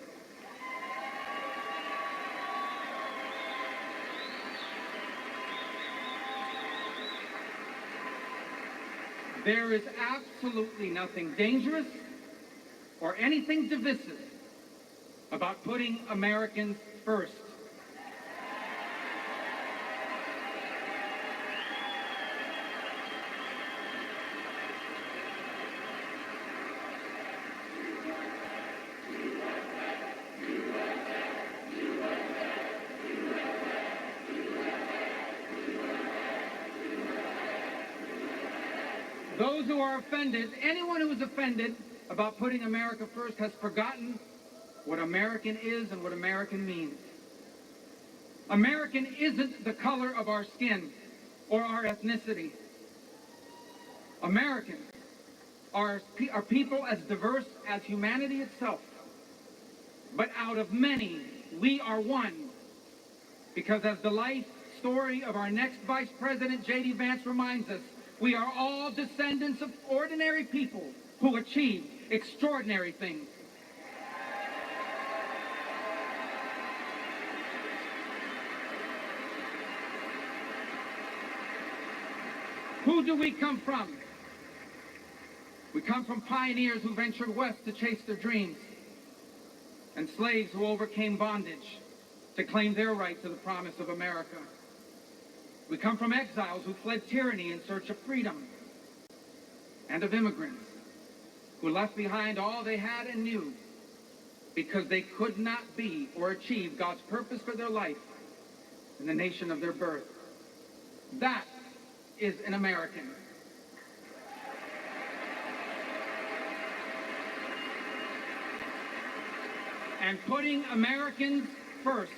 There is absolutely nothing dangerous or anything divisive about putting Americans first. Those who are offended, anyone who is offended about putting America first has forgotten what American is and what American means. American isn't the color of our skin or our ethnicity. Americans are people as diverse as humanity itself. But out of many, we are one. Because as the life story of our next Vice President, J.D. Vance, reminds us, we are all descendants of ordinary people who achieved extraordinary things. Who do we come from? We come from pioneers who ventured west to chase their dreams, and slaves who overcame bondage to claim their right to the promise of America. We come from exiles who fled tyranny in search of freedom, and of immigrants who left behind all they had and knew because they could not be or achieve God's purpose for their life in the nation of their birth. That is an American. And putting Americans first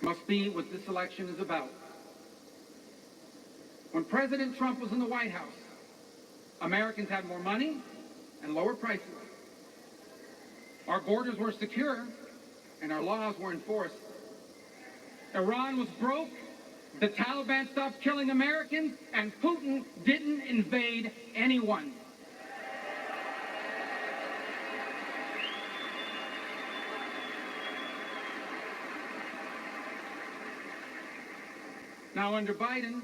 must be what this election is about. When President Trump was in the White House, Americans had more money and lower prices. Our borders were secure and our laws were enforced. Iran was broke, the Taliban stopped killing Americans, and Putin didn't invade anyone. Now, under Biden,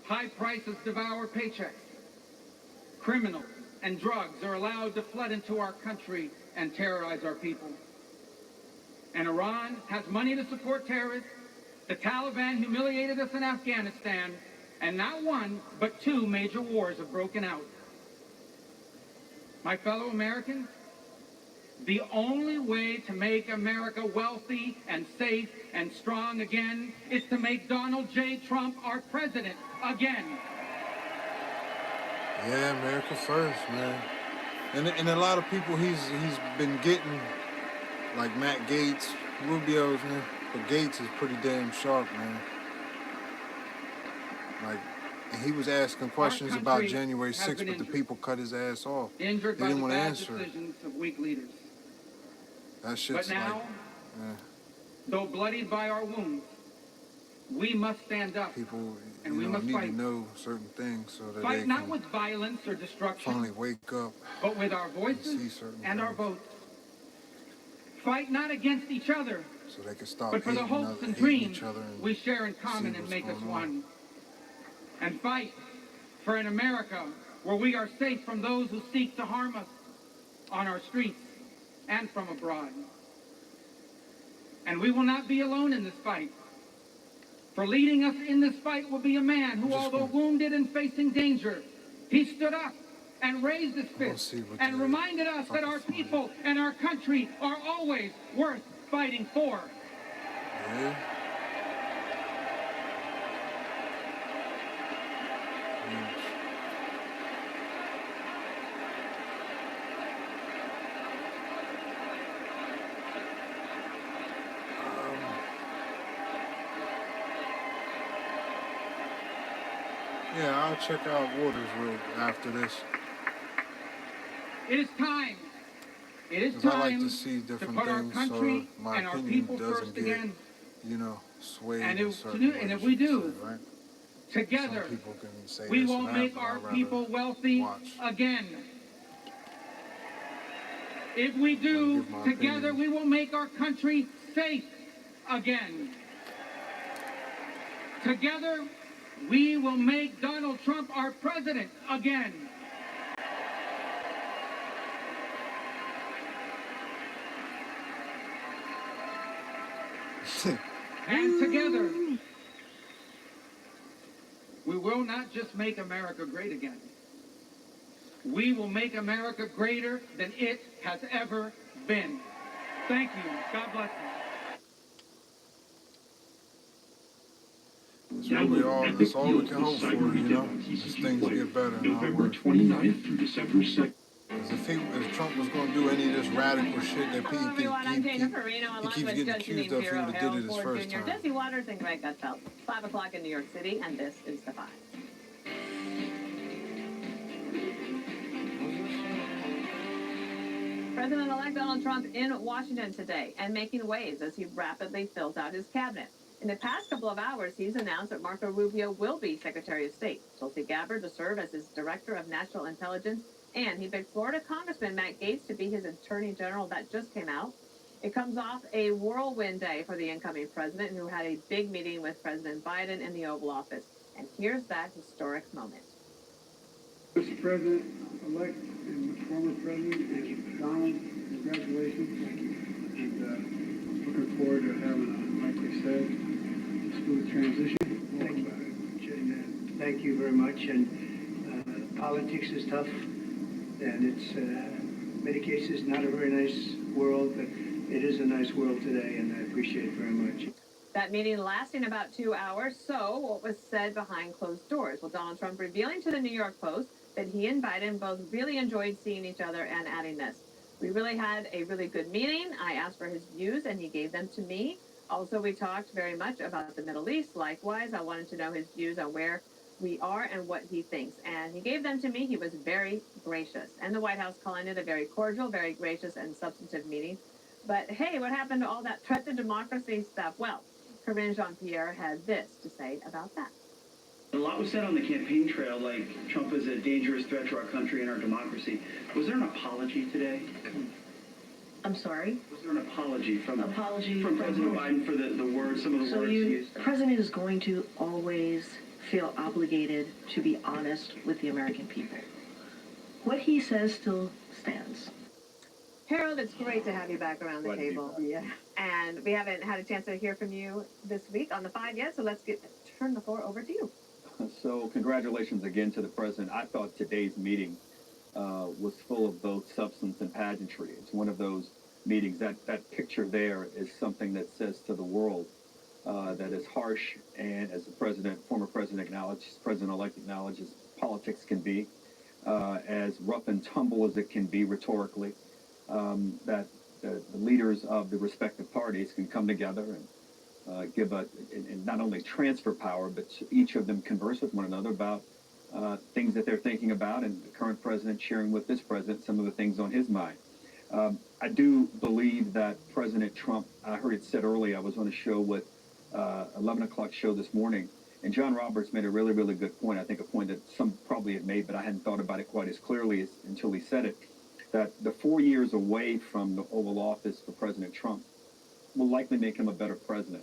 high prices devour paychecks. Criminals and drugs are allowed to flood into our country and terrorize our people. And Iran has money to support terrorists. The Taliban humiliated us in Afghanistan, and not one, but two major wars have broken out. My fellow Americans, the only way to make America wealthy and safe and strong again is to make Donald J. Trump our president again. Yeah, America first, man. And a lot of people he's been getting, like Matt Gaetz, Rubio's, man. But Gaetz is pretty damn sharp, man. Like, and he was asking questions about January 6th, but the people cut his ass off. They didn't want to answer it. Of weak leaders. That shit's but now, like, though bloodied by our wounds, we must stand up. People, and we must need fight. to know certain things so that Fight they not can with violence or destruction, finally wake up, but with our voices and our votes. Fight not against each other, so they can stop but for the hopes and dreams we share in common and make us one. And fight for an America where we are safe from those who seek to harm us on our streets and from abroad. And we will not be alone in this fight. For leading us in this fight will be a man who, although wounded and facing danger, he stood up and raised his fist and reminded us that our people and our country are always worth fighting for. Yeah. Yeah, I'll check out Waters real after this. It is time. It is 'Cause time I like to see different put our things, country so my and our opinion people doesn't first get, again. you know, swayed And in certain ways. and if we do, right? together, Some people can say we this will and that, make but our I'd rather people wealthy watch. again. If we do, together, we will make our country safe again. Together, we will make Donald Trump our president again. And together, we will not just make America great again. We will make America greater than it has ever been. Thank you. God bless you. That's all we can hope for, you know, as things get better. November 29th through December 2nd. If Trump was going to do any of this radical shit that Hello, everyone. I'm Dana Perino, he along keeps with getting Judge accused Janine of, he Pirro, would have did Harold it his Ford first Jr., time. Jesse Waters, and Greg Gutfeld. 5 o'clock in New York City, and this is The Five. President-elect Donald Trump in Washington today and making waves as he rapidly fills out his cabinet. In the past couple of hours, he's announced that Marco Rubio will be Secretary of State, Tulsi Gabbard to serve as his Director of National Intelligence, and he picked Florida Congressman Matt Gaetz to be his Attorney General. That just came out. It comes off a whirlwind day for the incoming president, who had a big meeting with President Biden in the Oval Office. And here's that historic moment. Mr. President-elect and former President Donald, congratulations. And looking forward to having, like they said, a smooth transition. Thank you very much. And politics is tough, and it's in many cases not a very nice world, but it is a nice world today, and I appreciate it very much. That meeting lasting about 2 hours. So what was said behind closed doors? Well, Donald Trump revealing to the New York Post that he and Biden both really enjoyed seeing each other, and adding this: "We really had a really good meeting. I asked for his views and he gave them to me. Also, we talked very much about the Middle East. Likewise, I wanted to know his views on where we are and what he thinks. And he gave them to me. He was very gracious." And the White House calling it a very cordial, very gracious, and substantive meeting. But hey, what happened to all that threat to democracy stuff? Well, Corinne Jean-Pierre had this to say about that. A lot was said on the campaign trail, like Trump is a dangerous threat to our country and our democracy. Was there an apology today? I'm sorry? Was there an apology from President Biden for the words, some of the words he used? The president is going to always feel obligated to be honest with the American people. What he says still stands. Harold, it's great to have you back around the table. Yeah. And we haven't had a chance to hear from you this week on The Five yet, so let's turn the floor over to you. So congratulations again to the president. I thought today's meeting was full of both substance and pageantry. It's one of those meetings. That picture there is something that says to the world that as harsh and, as the former president acknowledged, president-elect acknowledges, politics can be, as rough and tumble as it can be rhetorically, that the leaders of the respective parties can come together and give and not only transfer power, but each of them converse with one another about things that they're thinking about, and the current president sharing with this president some of the things on his mind. I do believe that President Trump, I heard it said earlier, I was on a show with 11 o'clock show this morning, and John Roberts made a really, really good point. I think a point that some probably had made, but I hadn't thought about it quite as clearly until he said it, that the 4 years away from the Oval Office for President Trump will likely make him a better president,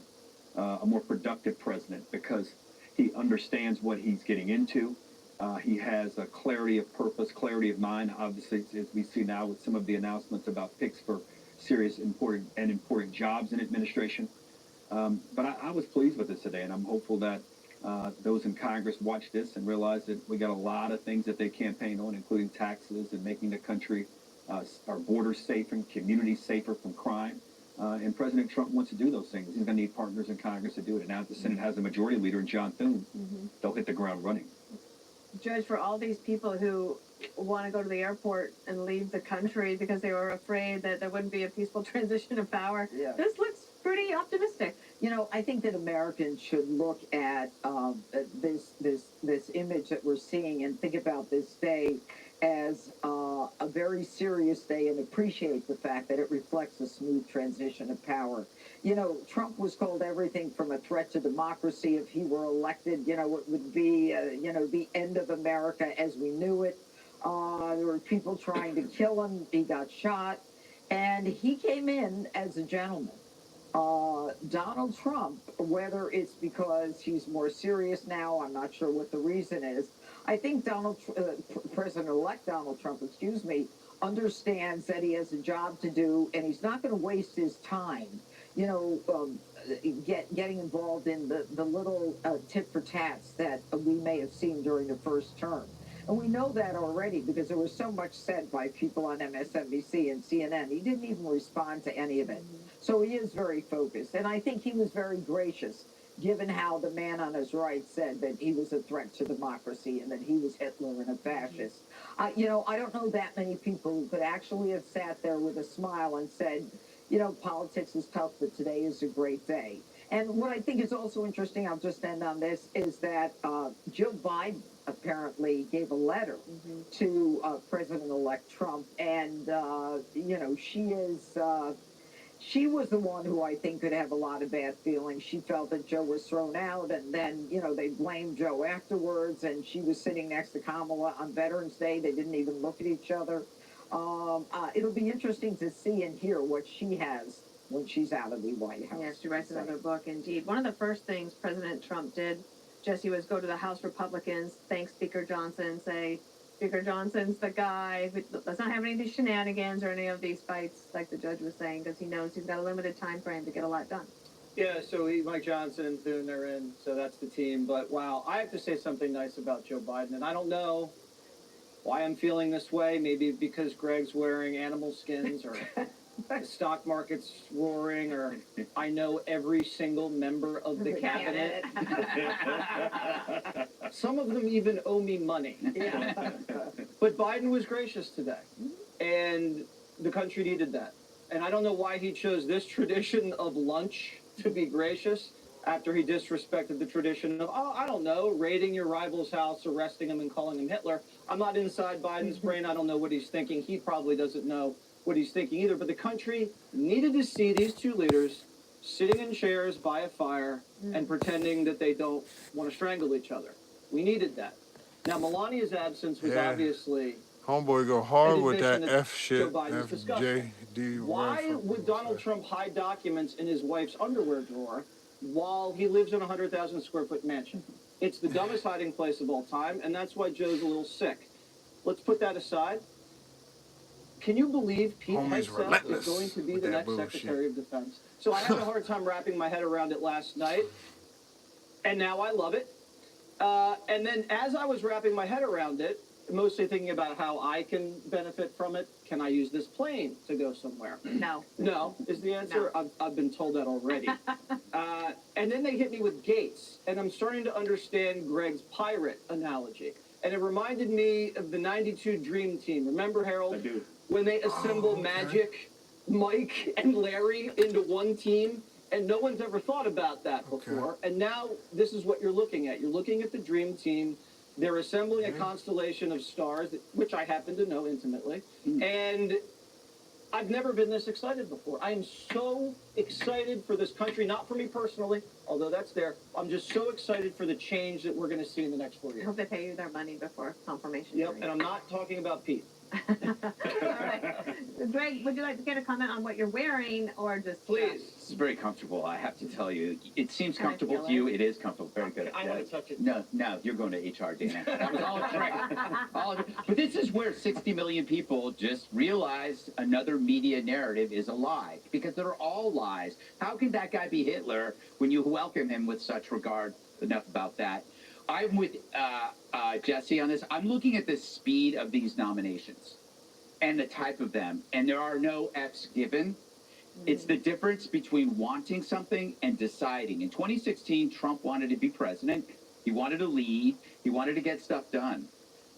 a more productive president, because he understands what he's getting into. He has a clarity of purpose, clarity of mind, obviously, as we see now with some of the announcements about picks for serious, important jobs in administration. But I was pleased with this today, and I'm hopeful that those in Congress watch this and realize that we got a lot of things that they campaign on, including taxes and making the country, our borders safer and communities safer from crime. And President Trump wants to do those things. He's going to need partners in Congress to do it. And now that the Senate has a majority leader in John Thune, they'll hit the ground running. Judge, for all these people who want to go to the airport and leave the country because they were afraid that there wouldn't be a peaceful transition of power, this looks pretty optimistic. You know, I think that Americans should look at this image that we're seeing and think about this day as a very serious day and appreciate the fact that it reflects a smooth transition of power. You know, Trump was called everything from a threat to democracy. If he were elected, you know, it would be, you know, the end of America as we knew it. There were people trying to kill him. He got shot. And he came in as a gentleman. Donald Trump, whether it's because he's more serious now, I'm not sure what the reason is. I think President-elect Donald Trump, understands that he has a job to do, and he's not going to waste his time, you know, getting involved in the little tit for tats that we may have seen during the first term. And we know that already because there was so much said by people on MSNBC and CNN. He didn't even respond to any of it. So he is very focused. And I think he was very gracious, given how the man on his right said that he was a threat to democracy and that he was Hitler and a fascist. You know, I don't know that many people who could actually have sat there with a smile and said, you know, politics is tough, but today is a great day. And what I think is also interesting, I'll just end on this, is that Joe Biden apparently gave a letter to President-elect Trump. And, you know, she was the one who I think could have a lot of bad feelings. She felt that Joe was thrown out, and then, you know, they blamed Joe afterwards, and she was sitting next to Kamala on Veterans Day. They didn't even look at each other. It'll be interesting to see and hear what she has when she's out of the White House. Yes, she writes another book, indeed. One of the first things President Trump did, Jesse, was go to the House Republicans, thank Speaker Johnson, say, Speaker Johnson's the guy. Let's not have any shenanigans or any of these fights, like the judge was saying, because he knows he's got a limited time frame to get a lot done. Yeah, so Mike Johnson and Thune are in, so that's the team. But, wow, I have to say something nice about Joe Biden, and I don't know why I'm feeling this way. Maybe because Greg's wearing animal skins or the stock market's roaring, or I know every single member of the cabinet. Some of them even owe me money. Yeah. But Biden was gracious today, and the country needed that. And I don't know why he chose this tradition of lunch to be gracious after he disrespected the tradition of, I don't know, raiding your rival's house, arresting him, and calling him Hitler. I'm not inside Biden's brain. I don't know what he's thinking. He probably doesn't know what he's thinking either. But the country needed to see these two leaders sitting in chairs by a fire and pretending that they don't want to strangle each other. We needed that. Now, Melania's absence was obviously... Homeboy go hard with that F Joe shit, Biden's disgusting. FJD. Why would Donald Trump hide documents in his wife's underwear drawer while he lives in a 100,000 square foot mansion? It's the dumbest hiding place of all time, and that's why Joe's a little sick. Let's put that aside. Can you believe Pete Hegseth is going to be the next Secretary of Defense? So I had a hard time wrapping my head around it last night, and now I love it. And then as I was wrapping my head around it, mostly thinking about how I can benefit from it. Can I use this plane to go somewhere? No. No is the answer. No. I've been told that already. And then they hit me with Gates, and I'm starting to understand Greg's pirate analogy. And it reminded me of the 92 Dream Team. Remember, Harold? I do. When they assemble Magic, Mike, and Larry into one team, and no one's ever thought about that before. And now this is what you're looking at. You're looking at the Dream Team. They're assembling a constellation of stars, which I happen to know intimately. And I've never been this excited before. I am so excited for this country, not for me personally, although that's there. I'm just so excited for the change that we're going to see in the next 4 years. I hope they pay you their money before confirmation. Yep, and I'm not talking about Pete. All right. Greg, would you like to get a comment on what you're wearing, or just Please. It's very comfortable, I have to tell you. It seems Can I comfortable feel to you. It is comfortable. Very good. I want to touch it. No, you're going to HR, Dana. That was all a trick. But this is where 60 million people just realized another media narrative is a lie, because they're all lies. How can that guy be Hitler when you welcome him with such regard? Enough about that. I'm with Jesse on this. I'm looking at the speed of these nominations and the type of them, and there are no F's given. It's the difference between wanting something and deciding. In 2016, Trump wanted to be president. He wanted to lead. He wanted to get stuff done.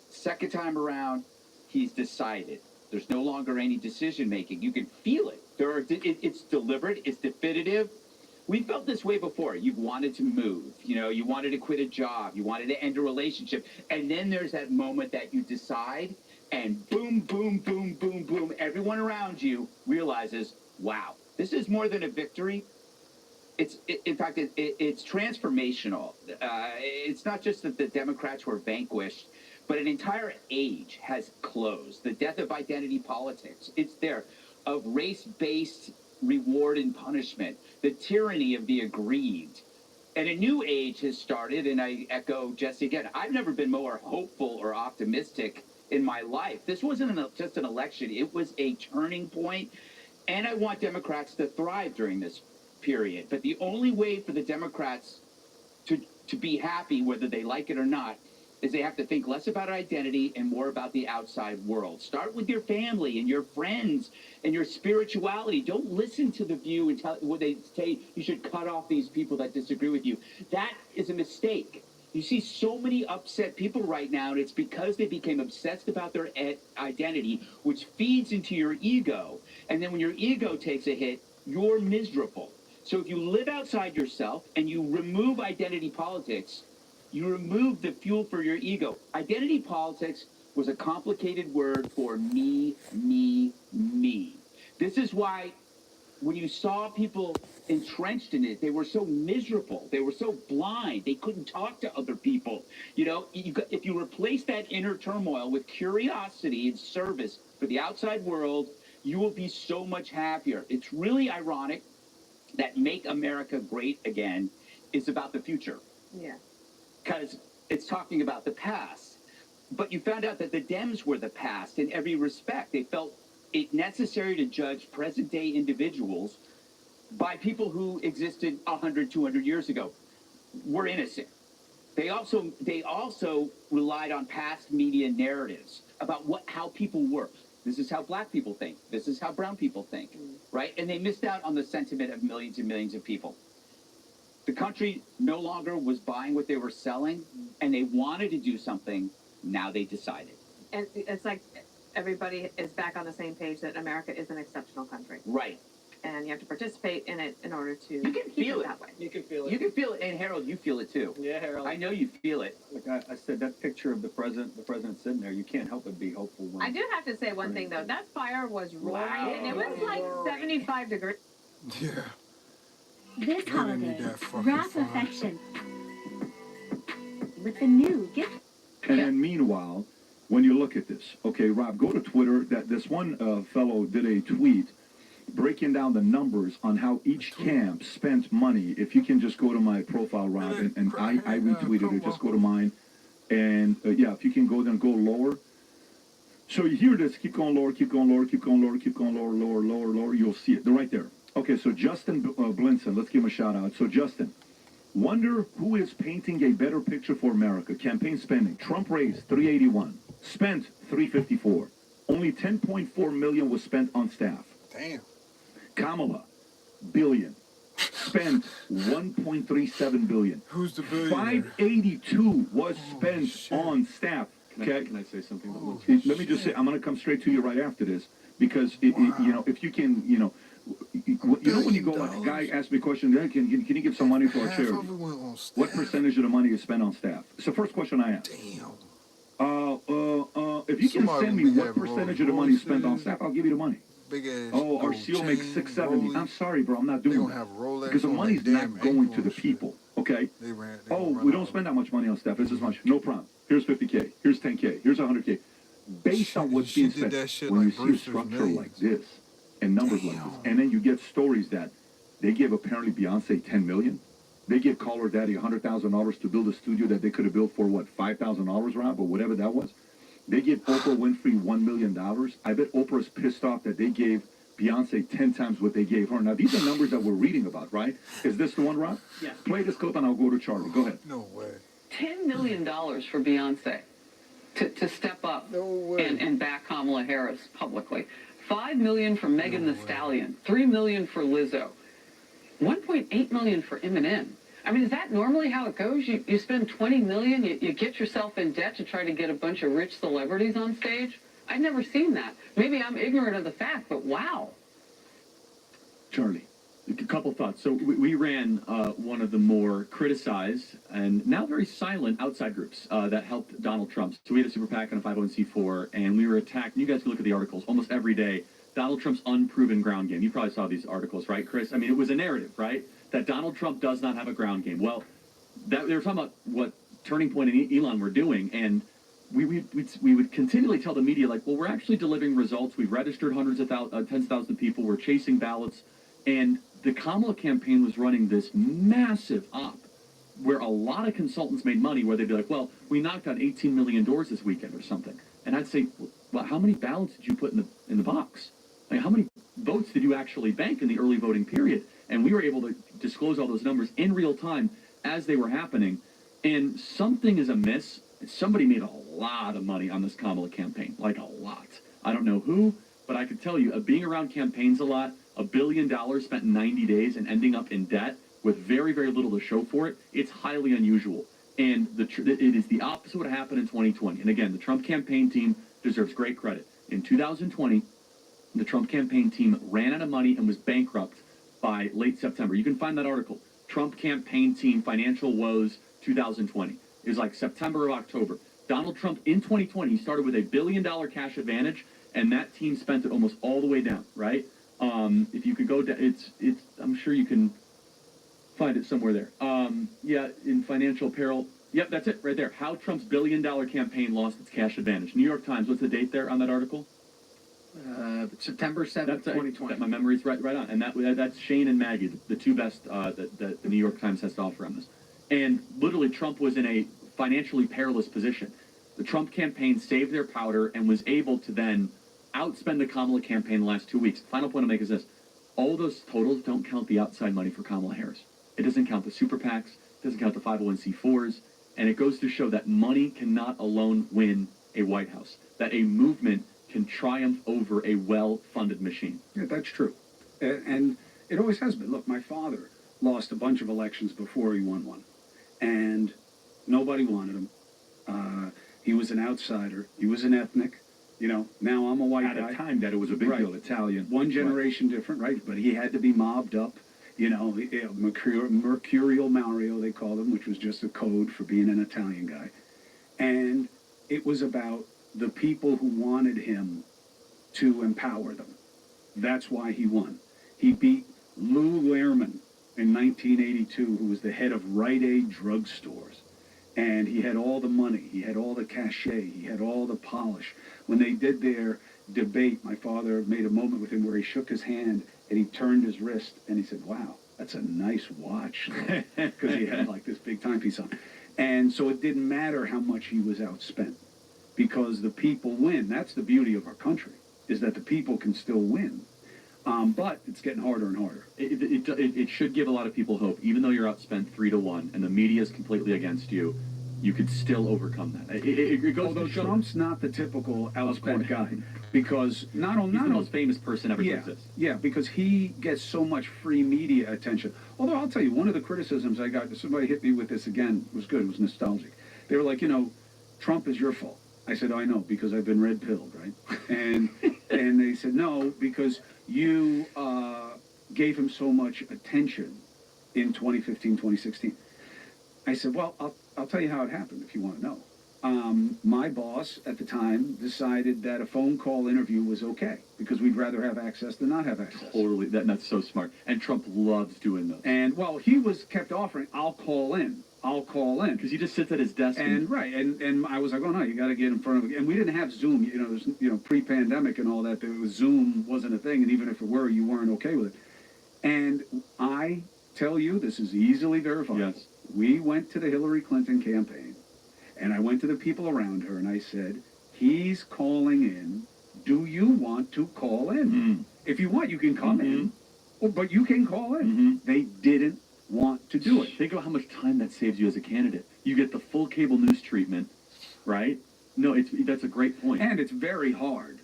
Second time around, he's decided. There's no longer any decision making. You can feel it. It's deliberate. It's definitive. We felt this way before. You wanted to move. You wanted to quit a job. You wanted to end a relationship. And then there's that moment that you decide, and boom, boom, boom, boom, boom. Everyone around you realizes, wow, this is more than a victory. In fact, it's transformational. It's not just that the Democrats were vanquished, but an entire age has closed. The death of identity politics. It's there. Of race-based reward and punishment. The tyranny of the aggrieved. And a new age has started, and I echo Jesse again. I've never been more hopeful or optimistic in my life. This wasn't just an election. It was a turning point, and I want Democrats to thrive during this period. But the only way for the Democrats to be happy, whether they like it or not, is they have to think less about identity and more about the outside world. Start with your family and your friends and your spirituality. Don't listen to the view and what they say you should cut off these people that disagree with you. That is a mistake. You see so many upset people right now, and it's because they became obsessed about their identity, which feeds into your ego. And then when your ego takes a hit, you're miserable. So if you live outside yourself and you remove identity politics, you remove the fuel for your ego. Identity politics was a complicated word for me, me, me. This is why when you saw people entrenched in it, they were so miserable. They were so blind. They couldn't talk to other people. If you replace that inner turmoil with curiosity and service for the outside world, you will be so much happier. It's really ironic that Make America Great Again is about the future. Yeah. Because it's talking about the past. But you found out that the Dems were the past in every respect. They felt it necessary to judge present-day individuals by people who existed 100, 200 years ago. We're innocent. They also relied on past media narratives about how people were. This is how black people think. This is how brown people think, right? And they missed out on the sentiment of millions and millions of people. The country no longer was buying what they were selling, and they wanted to do something. Now they decided. And it's like everybody is back on the same page that America is an exceptional country. Right. And you have to participate in it in order to You can feel it that way. You can feel it. You can feel it. And Harold, you feel it too. Yeah, Harold. I know you feel it. Like I said, that picture of the president sitting there, you can't help but be hopeful. I do have to say one thing, though. That fire was roaring, and it was like 75 degrees. Yeah. This Really holiday, need that fucking wrap fire. affection with the new gift. And then meanwhile, when you look at this, okay, Rob, go to Twitter. This one fellow did a tweet breaking down the numbers on how each camp spent money. If you can just go to my profile, Rob, and I retweeted it. Just go to mine. And yeah, if you can go lower. So you hear this, keep going lower, keep going lower, keep going lower, keep going lower, lower, lower, lower. You'll see it. They're right there. Okay, so Justin Blinson, let's give him a shout out. So Justin, wonder who is painting a better picture for America. Campaign spending. Trump raised $381, spent $354. Only $10.4 million was spent on staff. Damn. Kamala, billion, spent $1.37 billion. Who's the billionaire? $582 was spent on staff. Okay. Can I say something? Let me just say, I'm going to come straight to you right after this because if you can, when you go, like a guy asked me a question, hey, can you give some money to our charity? What percentage of the money is spent on staff? It's the first question I asked. Damn. If you can send me what percentage of the money is spent on staff, I'll give you the mone. Big ass. Oh, our seal makes $670. I'm sorry, bro. I'm not doing that because the money's not going to the people. Okay. We don't spend that much money on staff. It's as much. No problem. Here's $50K. Here's $10K. Here's $100K. based on what's being She spent. did that shit When you like see a Brewster's structure Millions. like this and numbers like this, and then you get stories that they give apparently Beyonce $10 million. They give Call Her Daddy $100,000 to build a studio that they could have built for what, $5,000, Rob, or whatever that was. They give Oprah Winfrey $1 million. I bet Oprah's pissed off that they gave Beyonce 10 times what they gave her. Now, these are numbers that we're reading about, right? Is this the one, Rob? Yeah. Play this clip and I'll go to Charlie. Go ahead. No way. $10 million for Beyonce to step up and back Kamala Harris publicly. $5 million for Megan Thee Stallion. $3 million for Lizzo. $1.8 million for Eminem. I mean, is that normally how it goes? You spend $20 million, you get yourself in debt to try to get a bunch of rich celebrities on stage? I've never seen that. Maybe I'm ignorant of the fact, but wow. Charlie. A couple thoughts. So we ran one of the more criticized and now very silent outside groups that helped Donald Trump. So we had a super PAC and a 501c4, and we were attacked. You guys can look at the articles almost every day. Donald Trump's unproven ground game. You probably saw these articles, right, Chris? I mean, it was a narrative, right, that Donald Trump does not have a ground game. Well, they were talking about what Turning Point and Elon were doing, and we would continually tell the media, like, well, we're actually delivering results. We've registered hundreds of tens of thousands of people. We're chasing ballots. And the Kamala campaign was running this massive op where a lot of consultants made money, where they'd be like, well, we knocked on 18 million doors this weekend or something. And I'd say, well, how many ballots did you put in the box? I mean, how many votes did you actually bank in the early voting period? And we were able to disclose all those numbers in real time as they were happening. And something is amiss. Somebody made a lot of money on this Kamala campaign, like a lot. I don't know who, but I could tell you, being around campaigns a lot, $1 billion spent in 90 days and ending up in debt with very, very little to show for it, it's highly unusual. And it is the opposite of what happened in 2020. And again, the Trump campaign team deserves great credit. In 2020, the Trump campaign team ran out of money and was bankrupt by late September. You can find that article, Trump campaign team financial woes 2020. It was like September or October. Donald Trump in 2020, he started with $1 billion cash advantage, and that team spent it almost all the way down, right? If you could go down, I'm sure you can find it somewhere there. Yeah, in financial peril. Yep, that's it right there. How Trump's $1 billion campaign lost its cash advantage. New York Times, what's the date there on that article? September 7th, 2020. My memory's right on. And that's Shane and Maggie, the two best that the New York Times has to offer on this. And literally, Trump was in a financially perilous position. The Trump campaign saved their powder and was able to then outspend the Kamala campaign the last 2 weeks. Final point I'll make is this. All those totals don't count the outside money for Kamala Harris. It doesn't count the super PACs. It doesn't count the 501c4s. And it goes to show that money cannot alone win a White House. That a movement can triumph over a well-funded machine. Yeah, that's true. And it always has been. Look, my father lost a bunch of elections before he won one. And nobody wanted him. He was an outsider. He was an ethnic. You know, now I'm a white guy. At a time that it was a big deal, Italian. One generation different, right? But he had to be mobbed up. You know, Mercurial Mario, they called him, which was just a code for being an Italian guy. And it was about the people who wanted him to empower them. That's why he won. He beat Lou Lehrman in 1982, who was the head of Rite Aid drugstores. And he had all the money, he had all the cachet, he had all the polish. When they did their debate, my father made a moment with him where he shook his hand and he turned his wrist and he said, wow, that's a nice watch. Because he had like this big timepiece on. And so it didn't matter how much he was outspent because the people win. That's the beauty of our country, is that the people can still win. But it's getting harder and harder. It should give a lot of people hope. Even though you're outspent 3-1 and the media is completely against you, you could still overcome that. It goes Although to show Trump's not the typical outspent guy, because he's the most famous person ever to exist. Yeah, because he gets so much free media attention. Although I'll tell you, one of the criticisms I got, somebody hit me with this again, it was good, it was nostalgic. They were like, you know, Trump is your fault. I said, I know, because I've been red-pilled, right? And they said, no, because you gave him so much attention in 2015, 2016. I said, well, I'll tell you how it happened if you want to know. My boss at the time decided that a phone call interview was okay because we'd rather have access than not have access. Totally, that's so smart. And Trump loves doing those. And, well, he kept offering, I'll call in. I'll call in. Because he just sits at his desk. And I was like, oh no, you got to get in front of it. And we didn't have Zoom, there's, pre-pandemic and all that. Zoom wasn't a thing, and even if it were, you weren't okay with it. And I tell you, this is easily verified. Yes. We went to the Hillary Clinton campaign, and I went to the people around her, and I said, he's calling in. Do you want to call in? Mm-hmm. If you want, you can come in, but you can call in. They didn't want to do it. Think about how much time that saves you as a candidate. You get the full cable news treatment, right? No, that's a great point. And it's very hard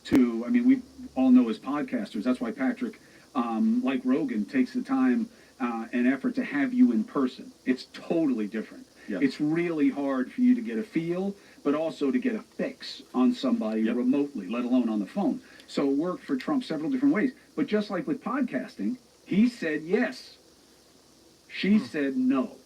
to, we all know as podcasters, that's why Patrick, like Rogan, takes the time and effort to have you in person. It's totally different. Yes. It's really hard for you to get a feel, but also to get a fix on somebody remotely, let alone on the phone. So it worked for Trump several different ways. But just like with podcasting, he said yes. She said no.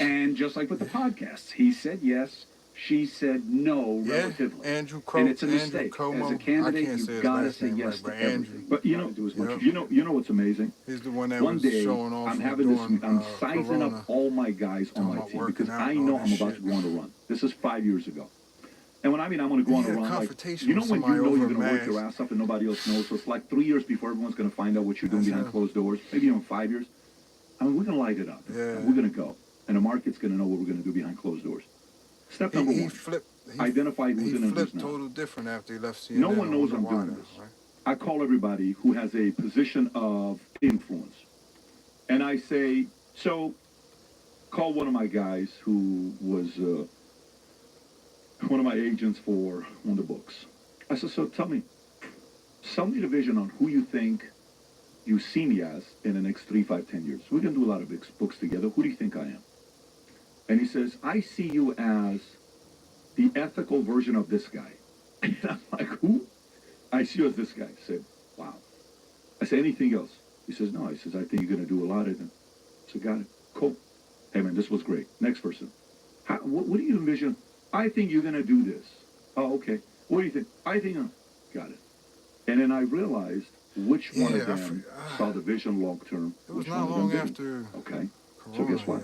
And just like with the podcasts, he said yes. She said no, relatively. Andrew and it's a mistake. Cuomo. As a candidate, you've got to say yes to everything. But you know what's amazing? He's the one that One was day, showing off. I'm having this. I'm sizing up all my guys on my team because I know I'm about to go on a run. This is 5 years ago. And when I mean I'm going to go on a run, like, when you know you're going to work your ass up and nobody else knows. So it's like 3 years before everyone's going to find out what you're doing behind closed doors. Maybe 5 years. We're going to light it up. Yeah. We're going to go. And the market's going to know what we're going to do behind closed doors. Step number one. Identify who's in and who's not. He flipped total different after he left CNN. No one knows I'm doing this. Right? I call everybody who has a position of influence. And I say, so call one of my guys who was one of my agents for one of the books. I said, so tell me the vision on who you think you see me as in the next 3, 5, 10 years. We're going to do a lot of books together. Who do you think I am? And he says, I see you as the ethical version of this guy. And I'm like, who? I see you as this guy. I said, wow. I said, anything else? He says, no. He says, I think you're going to do a lot of them. I said, got it. Cool. Hey, man, this was great. Next person. What do you envision? I think you're going to do this. Oh, okay. What do you think? I think, got it. And then I realized which one of them saw the vision long term. It was not long after. Okay. So guess what?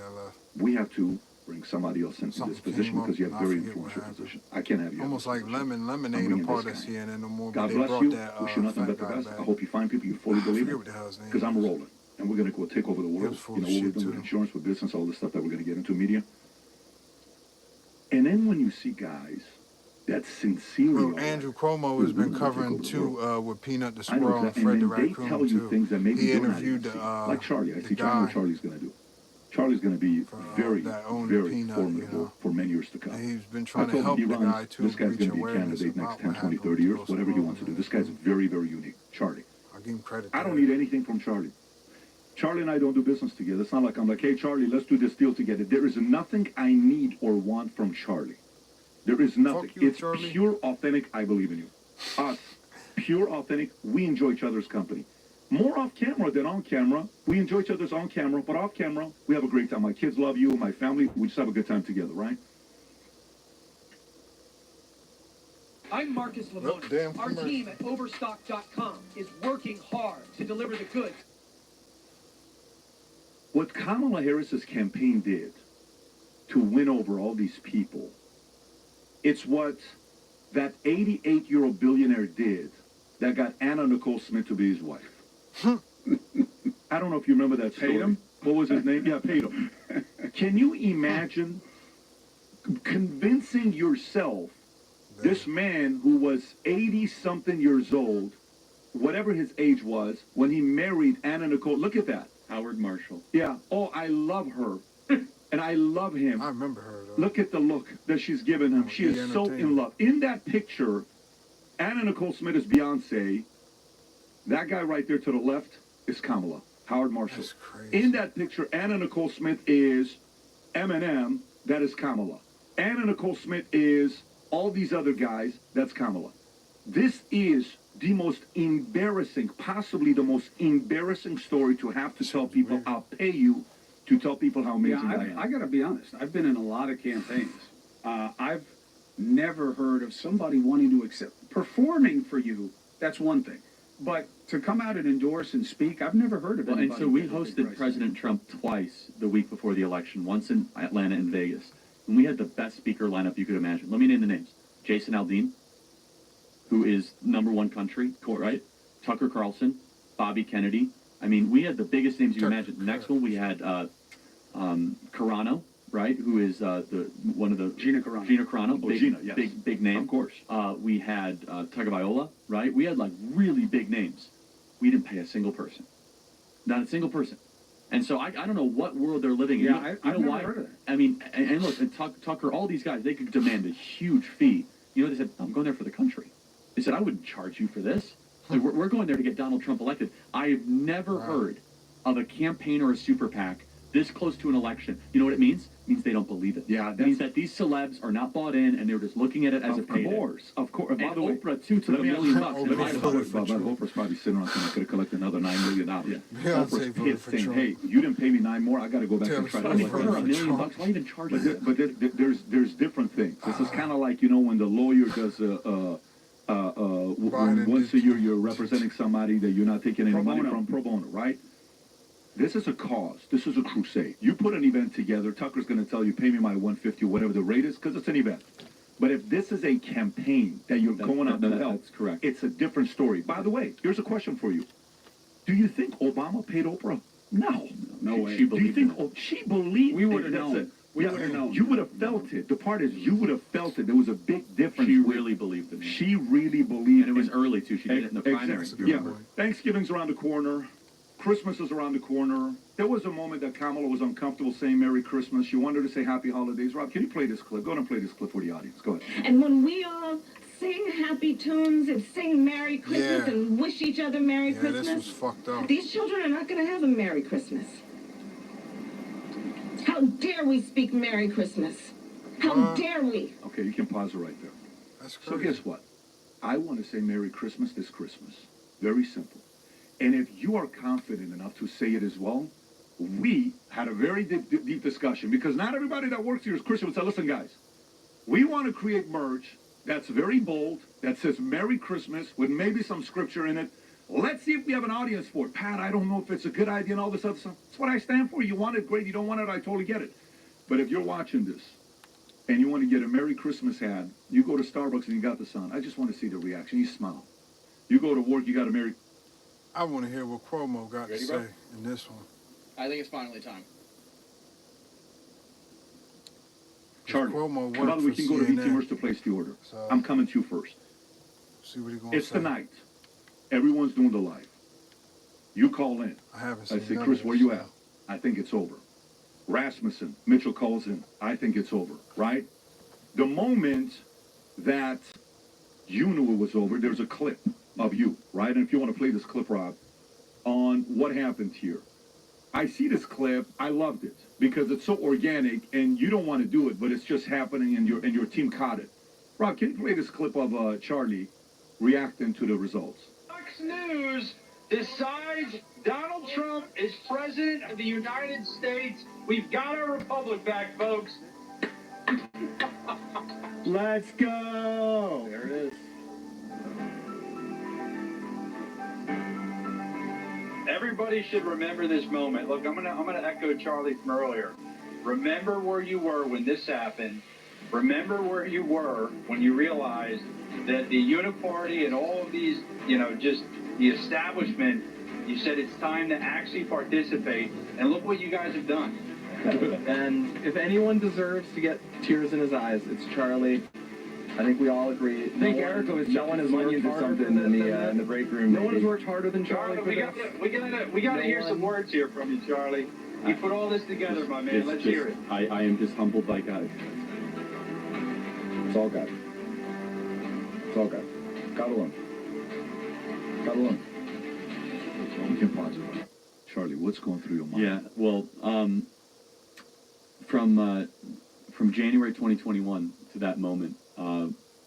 We have to bring somebody else into this position because you have a very influential position. I can't have you. Almost like lemonade a part of CNN no more. God bless you. Wish you nothing but the best. I hope you find people you fully believe in. Because I'm rolling. And we're going to go take over the world. What we're doing with insurance, with business, all the stuff that we're going to get into media. And then when you see guys that sincerely... Andrew Cuomo has been covering too with Peanut the Squirrel and Fred the Raccoon tell you too. Things that maybe he interviewed like Charlie. I see what Charlie's going to do. Charlie's going to be very formidable for many years to come. He's been trying to help the guy too. This guy's going to be a candidate next 10, 20, 30 years, whatever he wants to do. This guy's very, very unique. Charlie. I'll give him credit. I don't need anything from Charlie. Charlie and I don't do business together. It's not like I'm like, hey, Charlie, let's do this deal together. There is nothing I need or want from Charlie. There is nothing. It's pure, authentic. I believe in you. Us, pure, authentic. We enjoy each other's company. More off camera than on camera. We enjoy each other's on camera, but off camera, we have a great time. My kids love you, my family. We just have a good time together, right? I'm Marcus Lamont. Our team at Overstock.com is working hard to deliver the goods. What Kamala Harris's campaign did to win over all these people, it's what that 88-year-old billionaire did that got Anna Nicole Smith to be his wife. I don't know if you remember that story. Paid him? What was his name? Yeah, paid him. Can you imagine convincing yourself, this man who was 80-something years old, whatever his age was, when he married Anna Nicole, look at that. Howard Marshall. Yeah. Oh, I love her. And I love him. I remember her, though. Look at the look that she's given him. She is so in love. In that picture, Anna Nicole Smith is Beyonce. That guy right there to the left is Kamala, Howard Marshall. That's crazy. In that picture, Anna Nicole Smith is Eminem. That is Kamala. Anna Nicole Smith is all these other guys. That's Kamala. This is the most embarrassing, possibly the most embarrassing story to have to tell people. I'll pay you to tell people how amazing I am. I got to be honest. I've been in a lot of campaigns. I've never heard of somebody wanting to accept performing for you. That's one thing. But to come out and endorse and speak, I've never heard of it. And so we hosted President Trump twice the week before the election, once in Atlanta and Vegas. And we had the best speaker lineup you could imagine. Let me name the names. Jason Aldean, who is #1 country, right? Tucker Carlson, Bobby Kennedy. I mean, we had the biggest names you can imagine. The next one, we had Carano, right? Who is one of the... Gina Carano. Gina Carano. Oh, Gina, yes. Big name. Of course. We had Tagovailoa, right? We had, like, really big names. We didn't pay a single person. Not a single person. And so I don't know what world they're living in. Yeah, I've never heard of that. I mean, and look, and Tucker, all these guys, they could demand a huge fee. You know, they said, I'm going there for the country. They said, I wouldn't charge you for this. Like, we're going there to get Donald Trump elected. I have never heard of a campaign or a super PAC this close to an election. You know what it means? It means they don't believe it. Yeah, it means that these celebs are not bought in, and they're just looking at it as a payday. Of course. By And the way, Oprah, too, took $1 million bucks. Oprah's probably sitting around saying I could have collected another $9 million. Yeah. Oprah's pissed saying, hey, you didn't pay me 9 more. I got to go back and try to collect for her, $1 million bucks. Why even charge her? But there's different things. This is kind of like, you know, when the lawyer does once a year you're representing somebody that you're not taking any money from, pro bono, right? This is a cause. This is a crusade. You put an event together, Tucker's going to tell you, pay me my $150 or whatever the rate is, because it's an event. But if this is a campaign that you're going out to help, that's correct. It's a different story. By the way, here's a question for you. Do you think Obama paid Oprah? No. No way. Do you think she believed We would have it? known. We would have known. You would have felt it. The part is, you would have felt it. There was a big difference. She really believed in me. She really believed. And it was early, too. She did it in the primary. Yeah. Thanksgiving's around the corner. Christmas is around the corner. There was a moment that Kamala was uncomfortable saying Merry Christmas. She wanted to say Happy Holidays. Rob, can you play this clip? Go ahead and play this clip for the audience. Go ahead. And when we all sing happy tunes and sing Merry Christmas and wish each other Merry Christmas, this was fucked up. These children are not going to have a Merry Christmas. How dare we speak Merry Christmas? How dare we? Okay, you can pause it right there. That's crazy. So guess what? I want to say Merry Christmas this Christmas. Very simple. And if you are confident enough to say it as well, we had a very deep discussion, because not everybody that works here is Christian. Would say, listen, guys, we want to create merch that's very bold, that says Merry Christmas with maybe some scripture in it. Let's see if we have an audience for it. Pat, I don't know if it's a good idea and all this other stuff. That's what I stand for. You want it, great. You don't want it, I totally get it. But if you're watching this and you want to get a Merry Christmas ad, you go to Starbucks and you got the sound. I just want to see the reaction. You smile. You go to work, you got a Merry... I want to hear what Cuomo got to say in this one. I think it's finally time. Charlie, Cuomo come on, we can go to VT to place the order. So, I'm coming to you first. See what he's going to say. It's the night. Everyone's doing the live. You call in. I haven't I seen say, none Chris, of where this you stuff. at? I think it's over. Rasmussen, Mitchell calls in. I think it's over, right? The moment that you knew it was over, there's a clip of you, right? And if you want to play this clip, Rob, on what happened here. I see this clip. I loved it because it's so organic, and you don't want to do it, but it's just happening, and your team caught it. Rob, can you play this clip of Charlie reacting to the results? Fox News decides Donald Trump is president of the United States. We've got our republic back, folks. Let's go. There it is. Everybody should remember this moment. Look, I'm gonna echo Charlie from earlier. Remember where you were when this happened. Remember where you were when you realized that the Uniparty and all of these, just the establishment, you said it's time to actually participate. And look what you guys have done. And if anyone deserves to get tears in his eyes, it's Charlie. I think we all agree. I think Erica was jumping his money into something in the break room. No one has worked harder than Charlie. We gotta hear some words here from you, Charlie. You put all this together, my man. Let's hear it. I am just humbled by God. It's all God. It's all God. God alone. God alone. We can pause it. Charlie, what's going through your mind? Yeah, well, from January 2021 to that moment,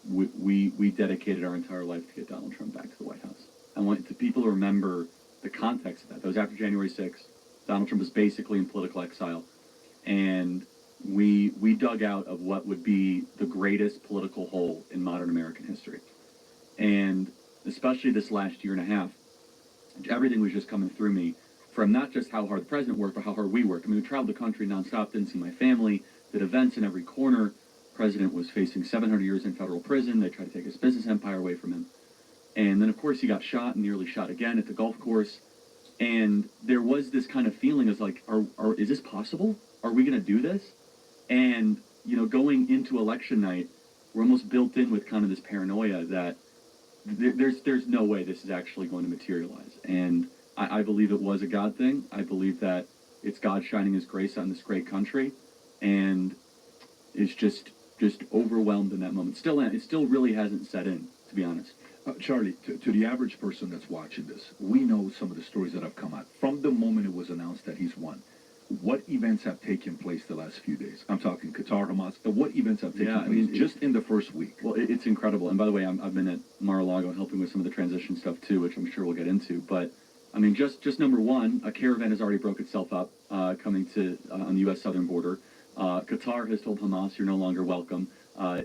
we dedicated our entire life to get Donald Trump back to the White House. I want the people to remember the context of that. That was after January 6th. Donald Trump was basically in political exile. And we dug out of what would be the greatest political hole in modern American history. And especially this last year and a half, everything was just coming through me from not just how hard the president worked, but how hard we worked. I mean, we traveled the country nonstop, didn't see my family, did events in every corner. The president was facing 700 years in federal prison. They tried to take his business empire away from him. And then, of course, he got shot and nearly shot again at the golf course. And there was this kind of feeling as like, is this possible? Are we going to do this? And, you know, going into election night, we're almost built in with kind of this paranoia that there's no way this is actually going to materialize. And I believe it was a God thing. I believe that it's God shining his grace on this great country. And it's just overwhelmed in that moment. It still really hasn't set in, to be honest. Charlie, to the average person that's watching this, we know some of the stories that have come out. From the moment it was announced that he's won, what events have taken place the last few days? I'm talking Qatar, Hamas. What events have taken place just in the first week? Well, it's incredible. And by the way, I've been at Mar-a-Lago helping with some of the transition stuff too, which I'm sure we'll get into. But I mean, just number one, a caravan has already broke itself up coming to on the U.S. southern border. Qatar has told Hamas, you're no longer welcome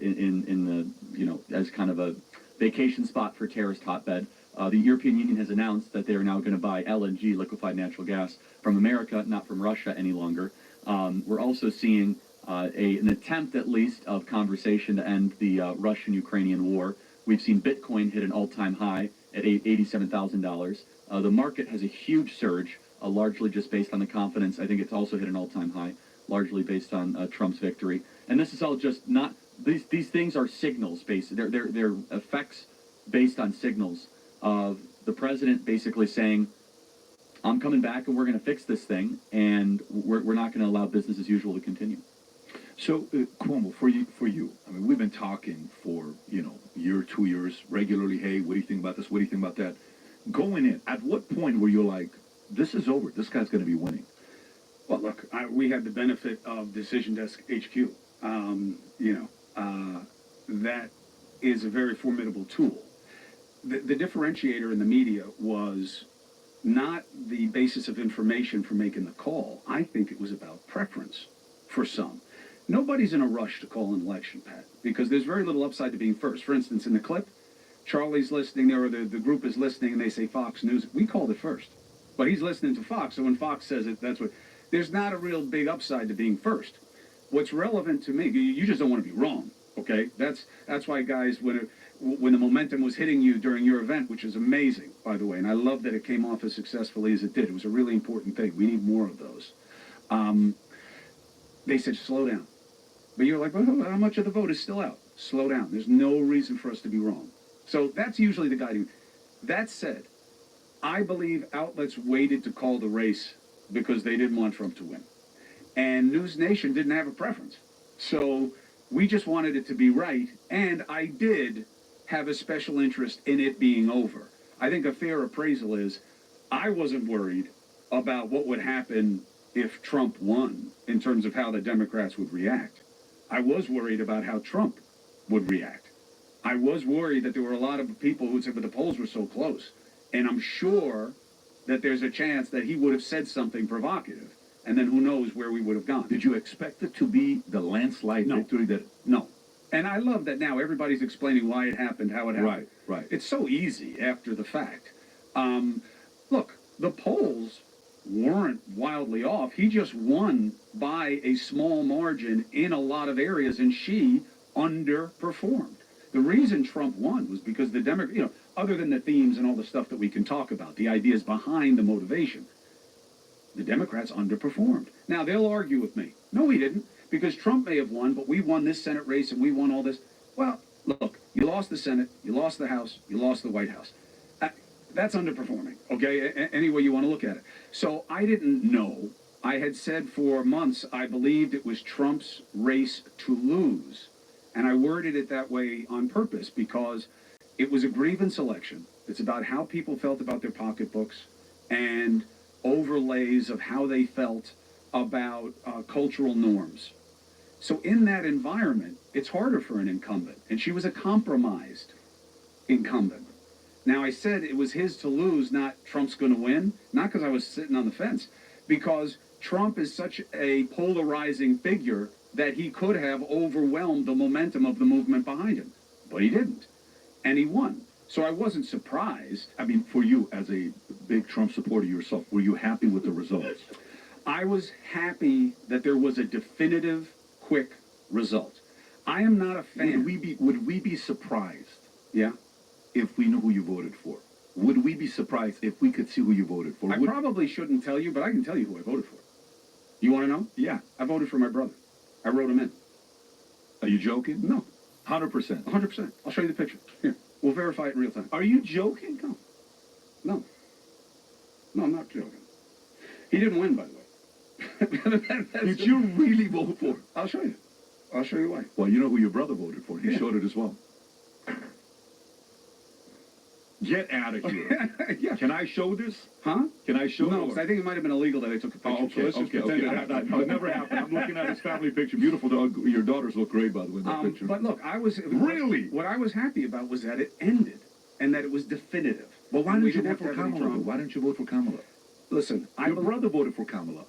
in the, you know, as kind of a vacation spot for terrorist hotbed. The European Union has announced that they are now going to buy LNG, liquefied natural gas, from America, not from Russia any longer. We're also seeing an attempt, at least, of conversation to end the Russian-Ukrainian war. We've seen Bitcoin hit an all-time high at $87,000. The market has a huge surge, largely just based on the confidence. I think it's also hit an all-time high, largely based on Trump's victory. And this is all just not... These things are signals based. They're effects based on signals of the president basically saying, I'm coming back and we're going to fix this thing, and we're not going to allow business as usual to continue. So, Cuomo, for you, I mean, we've been talking for, you know, a year, 2 years, regularly, hey, what do you think about this? What do you think about that? Going in, at what point were you like, this is over, this guy's going to be winning? Well, look, we had the benefit of Decision Desk HQ. That is a very formidable tool. The differentiator in the media was not the basis of information for making the call. I think it was about preference for some. Nobody's in a rush to call an election, Pat, because there's very little upside to being first. For instance, in the clip, Charlie's listening there, or the group is listening, and they say Fox News. We called it first. But he's listening to Fox, so when Fox says it, that's what... There's not a real big upside to being first. What's relevant to me, you just don't want to be wrong, okay? That's why, guys, when the momentum was hitting you during your event, which is amazing, by the way, and I love that it came off as successfully as it did. It was a really important thing. We need more of those. They said, slow down. But you're like, well, how much of the vote is still out? Slow down. There's no reason for us to be wrong. So that's usually the guiding. That said, I believe outlets waited to call the race because they didn't want Trump to win. And News Nation didn't have a preference. So we just wanted it to be right, and I did have a special interest in it being over. I think a fair appraisal is I wasn't worried about what would happen if Trump won in terms of how the Democrats would react. I was worried about how Trump would react. I was worried that there were a lot of people who said, but the polls were so close. And I'm sure that there's a chance that he would have said something provocative. And then who knows where we would have gone. Did you expect it to be the landslide victory that... No. And I love that now everybody's explaining why it happened, how it happened. Right. It's so easy after the fact. Look, the polls weren't wildly off. He just won by a small margin in a lot of areas, and she underperformed. The reason Trump won was because the Democrats, other than the themes and all the stuff that we can talk about, the ideas behind the motivation, the Democrats underperformed. Now, they'll argue with me. No, we didn't, because Trump may have won, but we won this Senate race and we won all this. Well, look, you lost the Senate, you lost the House, you lost the White House. That's underperforming, okay, any way you want to look at it. So I didn't know. I had said for months I believed it was Trump's race to lose. And I worded it that way on purpose because it was a grievance election. It's about how people felt about their pocketbooks and overlays of how they felt about cultural norms. So in that environment, it's harder for an incumbent. And she was a compromised incumbent. Now, I said it was his to lose, not Trump's going to win. Not because I was sitting on the fence. Because Trump is such a polarizing figure that he could have overwhelmed the momentum of the movement behind him. But he didn't. And he won. So I wasn't surprised. I mean, for you, as a big Trump supporter yourself, were you happy with the results? I was happy that there was a definitive, quick result. I am not a fan. Would we be surprised? Yeah. If we knew who you voted for? Would we be surprised if we could see who you voted for? I probably shouldn't tell you, but I can tell you who I voted for. You want to know? Yeah. I voted for my brother. I wrote him in. Are you joking? No. 100%. 100%. I'll show you the picture. Here. We'll verify it in real time. Are you joking? No. No. No, I'm not joking. He didn't win, by the way. Did you really vote for him? I'll show you. I'll show you why. Well, you know who your brother voted for. He showed it as well. Get out of here. Yeah. Can I show this? Huh? Can I show No, it? because I think it might have been illegal that I took a picture. Oh, okay, so let's just pretend it happened. No, it never happened. I'm looking at his family picture. Beautiful dog. Your daughters look great, by the way, in that picture. But look, I was... Really? What I was happy about was that it ended and that it was definitive. Well, why didn't you vote for Kamala? Kamala? Why didn't you vote for Kamala? Listen, your brother voted for Kamala.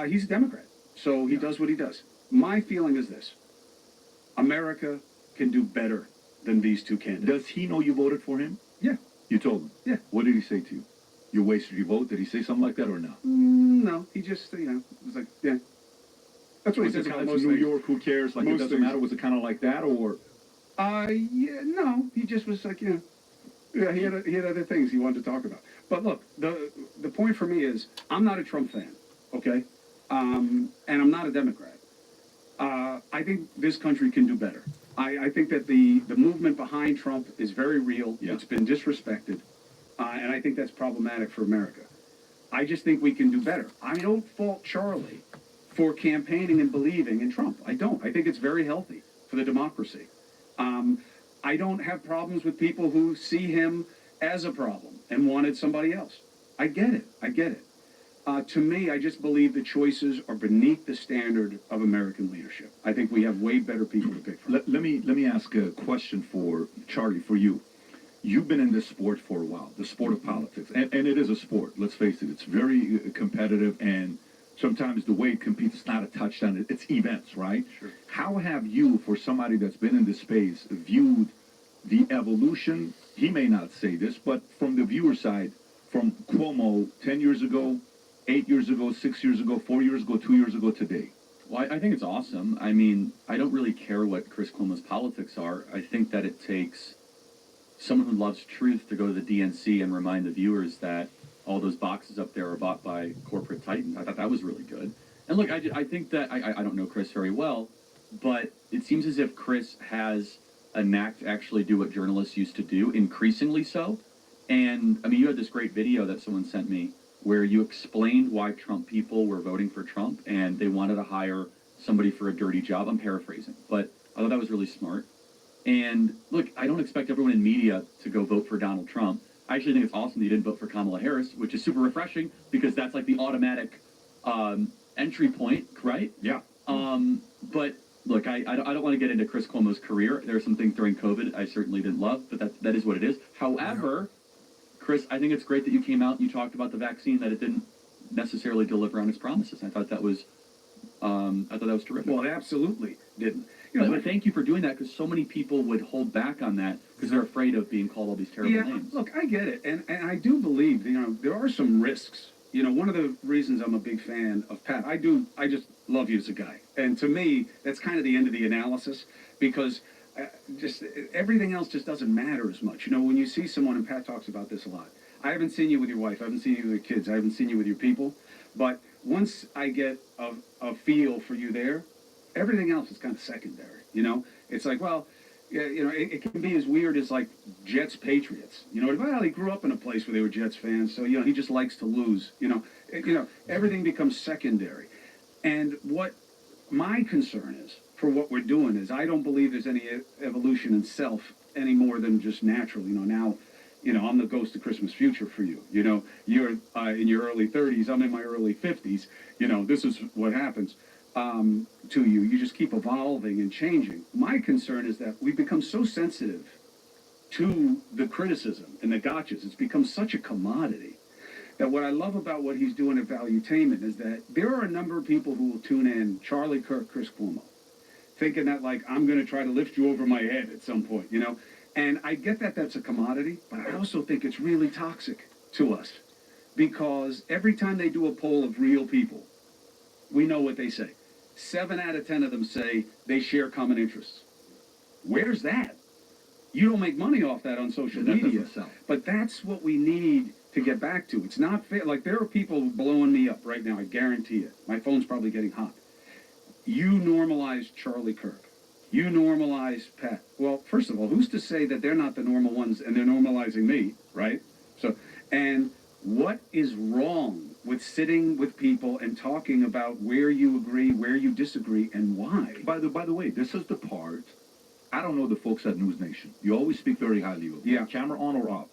He's a Democrat, so he does what he does. My feeling is this. America can do better than these two candidates. Does he know you voted for him? Yeah. You told him? Yeah. What did he say to you? You wasted your vote? Did he say something like that or not? No. He just, was like, yeah. That's what he says about most New things. York, who cares? Like, it doesn't matter. Was it kind of like that, or? Yeah, no. He just was like, yeah, he had other things he wanted to talk about. But look, the point for me is, I'm not a Trump fan, okay? And I'm not a Democrat. I think this country can do better. I think that the movement behind Trump is very real. Yeah. It's been disrespected. And I think that's problematic for America. I just think we can do better. I don't fault Charlie for campaigning and believing in Trump. I don't. I think it's very healthy for the democracy. I don't have problems with people who see him as a problem and wanted somebody else. I get it. I get it. To me, I just believe the choices are beneath the standard of American leadership. I think we have way better people to pick from. Let me ask a question for Charlie, for you. You've been in this sport for a while, the sport of politics, and it is a sport. Let's face it; it's very competitive, and sometimes the way it competes, it's not a touchdown; it's events, right? Sure. How have you, for somebody that's been in this space, viewed the evolution? He may not say this, but from the viewer side, from Cuomo 10 years ago, 8 years ago, 6 years ago, 4 years ago, 2 years ago, today. Well, I think it's awesome. I mean, I don't really care what Chris Cuomo's politics are. I think that it takes someone who loves truth to go to the DNC and remind the viewers that all those boxes up there are bought by corporate titans. I thought that was really good. And look, I think that, I don't know Chris very well, but it seems as if Chris has a knack to actually do what journalists used to do, increasingly so. And, I mean, you had this great video that someone sent me where you explained why Trump people were voting for Trump and they wanted to hire somebody for a dirty job. I'm paraphrasing, but I thought that was really smart. And look, I don't expect everyone in media to go vote for Donald Trump. I actually think it's awesome that you didn't vote for Kamala Harris, which is super refreshing because that's like the automatic entry point, right? Yeah. But look, I don't want to get into Chris Cuomo's career. There are some things during COVID I certainly didn't love, but that is what it is. However, Chris, I think it's great that you came out and you talked about the vaccine, that it didn't necessarily deliver on its promises. I thought that was terrific. Well, it absolutely didn't. But thank you for doing that, because so many people would hold back on that because they're afraid of being called all these terrible names. Look, I get it, and I do believe there are some risks. One of the reasons I'm a big fan of Pat, I just love you as a guy, and to me that's kind of the end of the analysis, because just everything else just doesn't matter as much. When you see someone, and Pat talks about this a lot. I haven't seen you with your wife, I haven't seen you with your kids, I haven't seen you with your people, but once I get a feel for you there, everything else is kind of secondary. It's like, well, it can be as weird as like Jets Patriots. Well, he grew up in a place where they were Jets fans, so he just likes to lose. Everything becomes secondary. And what my concern is for what we're doing is, I don't believe there's any evolution in self any more than just natural. Now, I'm the ghost of Christmas future for you. You're in your early 30s, I'm in my early 50s. This is what happens to you. You just keep evolving and changing. My concern is that we've become so sensitive to the criticism and the gotchas. It's become such a commodity that what I love about what he's doing at Valuetainment is that there are a number of people who will tune in, Charlie Kirk, Chris Cuomo, thinking that, like, I'm going to try to lift you over my head at some point, And I get that that's a commodity, but I also think it's really toxic to us. Because every time they do a poll of real people, we know what they say. 7 out of 10 of them say they share common interests. Where's that? You don't make money off that on social media. But that's what we need to get back to. It's not fair. Like, there are people blowing me up right now, I guarantee it. My phone's probably getting hot. You normalize Charlie Kirk. You normalize Pat. Well, first of all, who's to say that they're not the normal ones and they're normalizing me, right? So, and what is wrong with sitting with people and talking about where you agree, where you disagree, and why? By the way, this is the part. I don't know the folks at News Nation. You always speak very highly of them. Yeah. Camera on or off.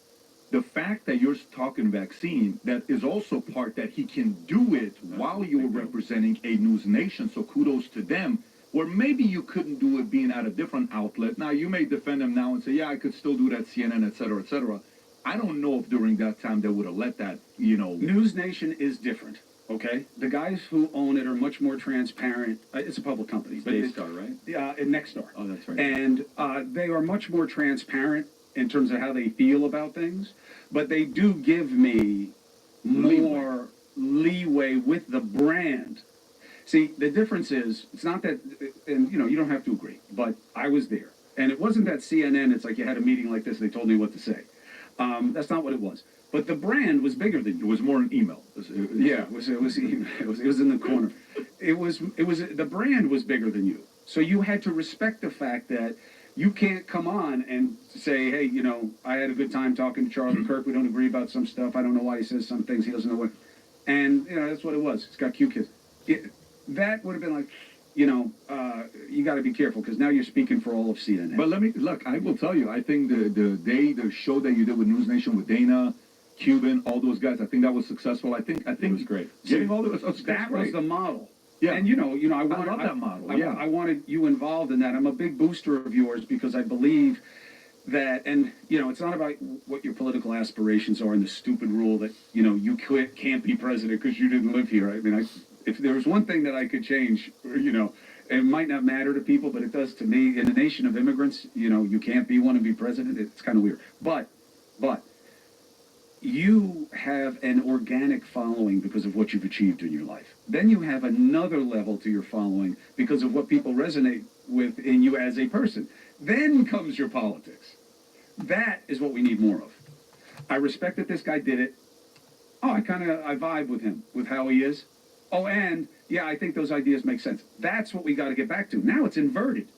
The fact that you're talking vaccine, that is also part that he can do it while you're representing a News Nation. So kudos to them. Or maybe you couldn't do it being at a different outlet. Now, you may defend them now and say, yeah, I could still do that, CNN, et cetera, et cetera. I don't know if during that time they would have let that, you know. News Nation is different, okay? The guys who own it are much more transparent. It's a public company. But Daystar, right? Yeah, Nexstar. Oh, that's right. And they are much more transparent in terms of how they feel about things. But they do give me more leeway with the brand. See, the difference is, it's not that, and you know, you don't have to agree, but I was there. And it wasn't that CNN, it's like you had a meeting like this, they told me what to say. That's not what it was. But the brand was bigger than you. It was more an email. Yeah, it was in the corner. The brand was bigger than you. So you had to respect the fact that you can't come on and say, hey, you know, I had a good time talking to Charlie Kirk. We don't agree about some stuff. I don't know why he says some things. He doesn't know what. And, you know, that's what it was. It's got cute kids. That would have been like, you know, you got to be careful because now you're speaking for all of CNN. But look, I will tell you, I think the show that you did with News Nation with Dana, Cuban, all those guys, I think that was successful. I think it was great. Getting all those, that was the model. Yeah. And you know, I love that model. I wanted you involved in that. I'm a big booster of yours because I believe that, and you know, it's not about what your political aspirations are and the stupid rule that, you know, you can't be president because you didn't live here. I mean, if there was one thing that I could change, you know, it might not matter to people, but it does to me. In a nation of immigrants, you know, you can't be one and be president. It's kind of weird. But you have an organic following because of what you've achieved in your life. Then you have another level to your following because of what people resonate with in you as a person. Then comes your politics. That is what we need more of. I respect that this guy did it. Oh, I vibe with him, with how he is. Oh, and yeah, I think those ideas make sense. That's what we got to get back to. Now it's inverted.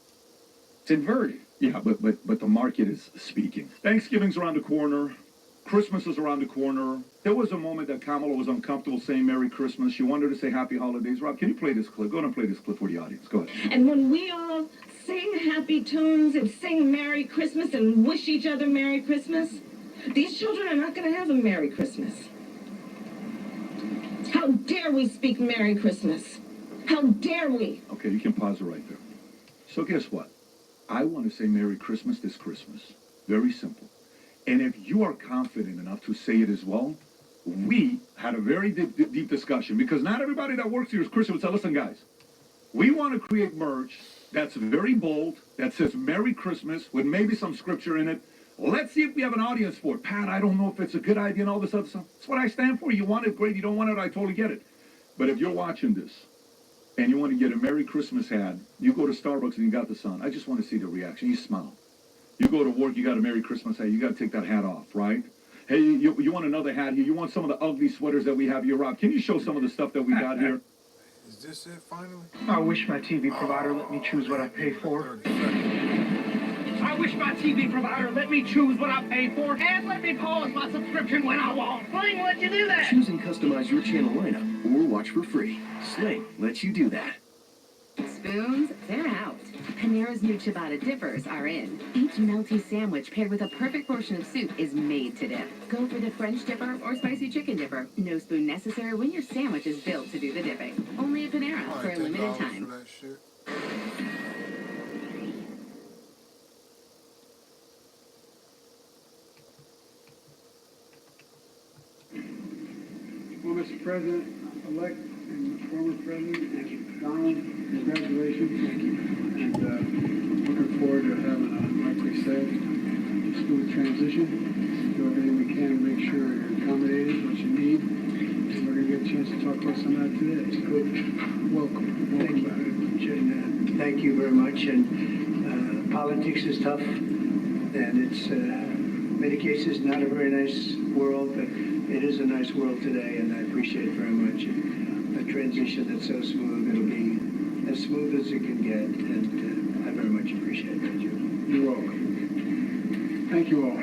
It's inverted. Yeah, but the market is speaking. Thanksgiving's around the corner. Christmas is around the corner. There was a moment that Kamala was uncomfortable saying Merry Christmas. She wanted to say Happy Holidays. Rob, can you play this clip? Go ahead and play this clip for the audience. Go ahead. And when we all sing happy tunes and sing Merry Christmas and wish each other Merry Christmas, these children are not going to have a Merry Christmas. How dare we speak Merry Christmas? How dare we? Okay, you can pause it right there. So guess what? I want to say Merry Christmas this Christmas. Very simple. And if you are confident enough to say it as well, we had a very deep discussion because not everybody that works here is Christian would say, listen, guys, we want to create merch that's very bold, that says Merry Christmas with maybe some scripture in it. Let's see if we have an audience for it. Pat, I don't know if it's a good idea and all this other stuff. That's what I stand for. You want it, great. You don't want it, I totally get it. But if you're watching this and you want to get a Merry Christmas hat, you go to Starbucks and you got the sun. I just want to see the reaction. You smile. You go to work, you got a Merry Christmas hat. You got to take that hat off, right? Hey, you want another hat here? You want some of the ugly sweaters that we have here, Rob? Can you show some of the stuff that we got here? Is this it finally? I wish my TV provider let me choose what I pay for. I wish my TV provider let me choose what I pay for and let me pause my subscription when I want. Sling lets you do that. Choose and customize your channel lineup or watch for free. Sling lets you do that. Spoons, they're out. Panera's new ciabatta dippers are in. Each melty sandwich paired with a perfect portion of soup is made to dip. Go for the French dipper or spicy chicken dipper. No spoon necessary when your sandwich is built to do the dipping. Only at Panera for a limited time. Well, Mr. President-elect and former President, Donald, congratulations. Thank you. And looking forward to having a, like we said, smooth transition. Do everything we can to make sure you're accommodated, what you need. And we're going to get a chance to talk about some of that today. It's good. Welcome. Thank you very much. And thank you very much. And politics is tough. And it's, in many cases, not a very nice world, but it is a nice world today, and I appreciate it very much. And a transition that's so smooth, it'll be as smooth as it can get, and I very much appreciate that, Joe. You're welcome. Thank you all.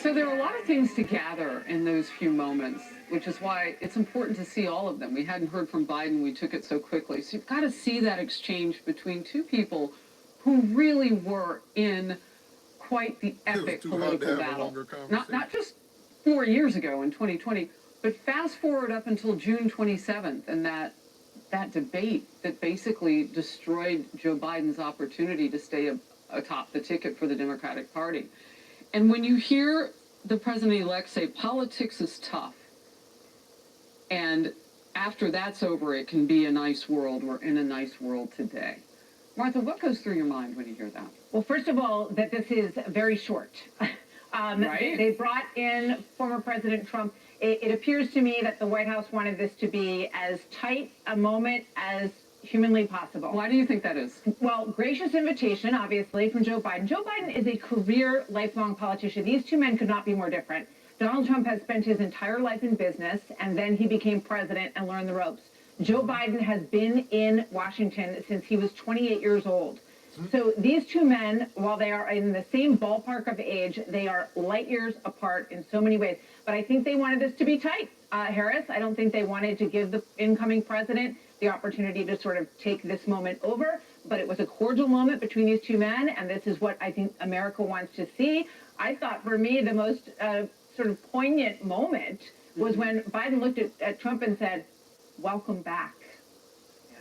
So there are a lot of things to gather in those few moments, which is why it's important to see all of them. We hadn't heard from Biden. We took it so quickly. So you've got to see that exchange between two people who really were in quite the epic political battle. Not just 4 years ago in 2020, but fast forward up until June 27th and that debate that basically destroyed Joe Biden's opportunity to stay atop the ticket for the Democratic Party. And when you hear the president-elect say politics is tough, and after that's over, it can be a nice world. We're in a nice world today. Martha, what goes through your mind when you hear that? Well, first of all, that this is very short. Right? They brought in former President Trump. It appears to me that the White House wanted this to be as tight a moment as humanly possible. Why do you think that is? Well, gracious invitation, obviously, from Joe Biden. Joe Biden is a career, lifelong politician. These two men could not be more different. Donald Trump has spent his entire life in business, and then he became president and learned the ropes. Joe Biden has been in Washington since he was 28 years old. So these two men, while they are in the same ballpark of age, they are light years apart in so many ways. But I think they wanted this to be tight, Harris. I don't think they wanted to give the incoming president the opportunity to sort of take this moment over. But it was a cordial moment between these two men, and this is what I think America wants to see. I thought, for me, the most sort of poignant moment was when Biden looked at Trump and said, "Welcome back." Yeah.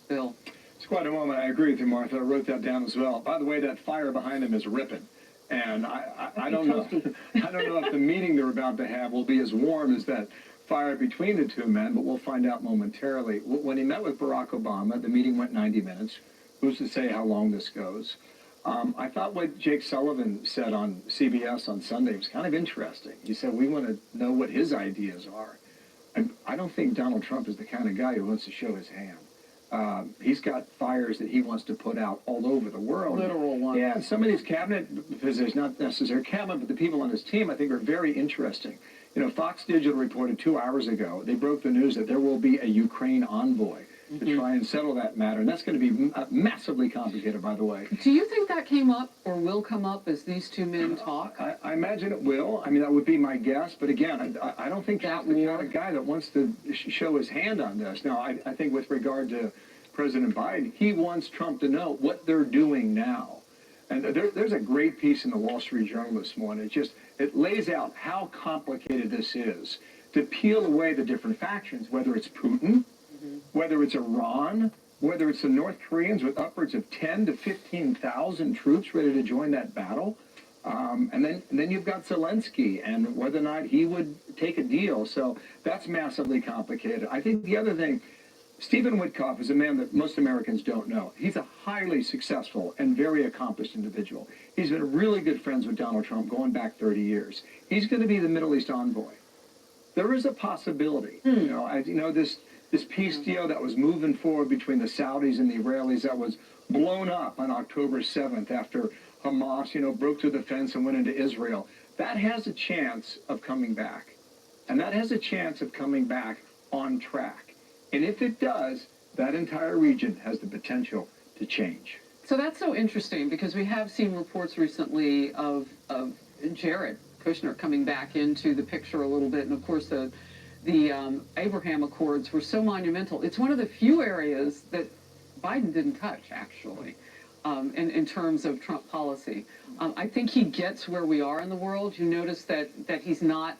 Bill. It's quite a moment. I agree with you, Martha. I wrote that down as well. By the way, that fire behind him is ripping. And I don't know. I don't know if the meeting they're about to have will be as warm as that fire between the two men, but we'll find out momentarily. When he met with Barack Obama, the meeting went 90 minutes. Who's to say how long this goes? I thought what Jake Sullivan said on CBS on Sunday was kind of interesting. He said, we want to know what his ideas are. And I don't think Donald Trump is the kind of guy who wants to show his hand. He's got fires that he wants to put out all over the world. Literal ones. Yeah, some of these cabinet positions, not necessarily cabinet, but the people on his team, I think are very interesting. You know, Fox Digital reported 2 hours ago, they broke the news that there will be a Ukraine envoy to try and settle that matter. And that's going to be massively complicated, by the way. Do you think that came up or will come up as these two men talk? I imagine it will. I mean, that would be my guess. But again, I don't think that's the kind of guy that wants to show his hand on this. Now, I think with regard to President Biden, he wants Trump to know what they're doing now. And there's a great piece in the Wall Street Journal this morning. It lays out how complicated this is to peel away the different factions, whether it's Putin, whether it's Iran, whether it's the North Koreans with upwards of 10 to 15,000 troops ready to join that battle. And then you've got Zelensky and whether or not he would take a deal. So that's massively complicated. I think the other thing, Stephen Witkoff is a man that most Americans don't know. He's a highly successful and very accomplished individual. He's been really good friends with Donald Trump going back 30 years. He's going to be the Middle East envoy. There is a possibility. This peace deal that was moving forward between the Saudis and the Israelis that was blown up on October 7th after Hamas, broke through the fence and went into Israel. That has a chance of coming back. And that has a chance of coming back on track. And if it does, that entire region has the potential to change. So that's so interesting because we have seen reports recently of Jared Kushner coming back into the picture a little bit. And of course, the Abraham Accords were so monumental. It's one of the few areas that Biden didn't touch, actually, in terms of Trump policy. I think he gets where we are in the world. You notice that he's not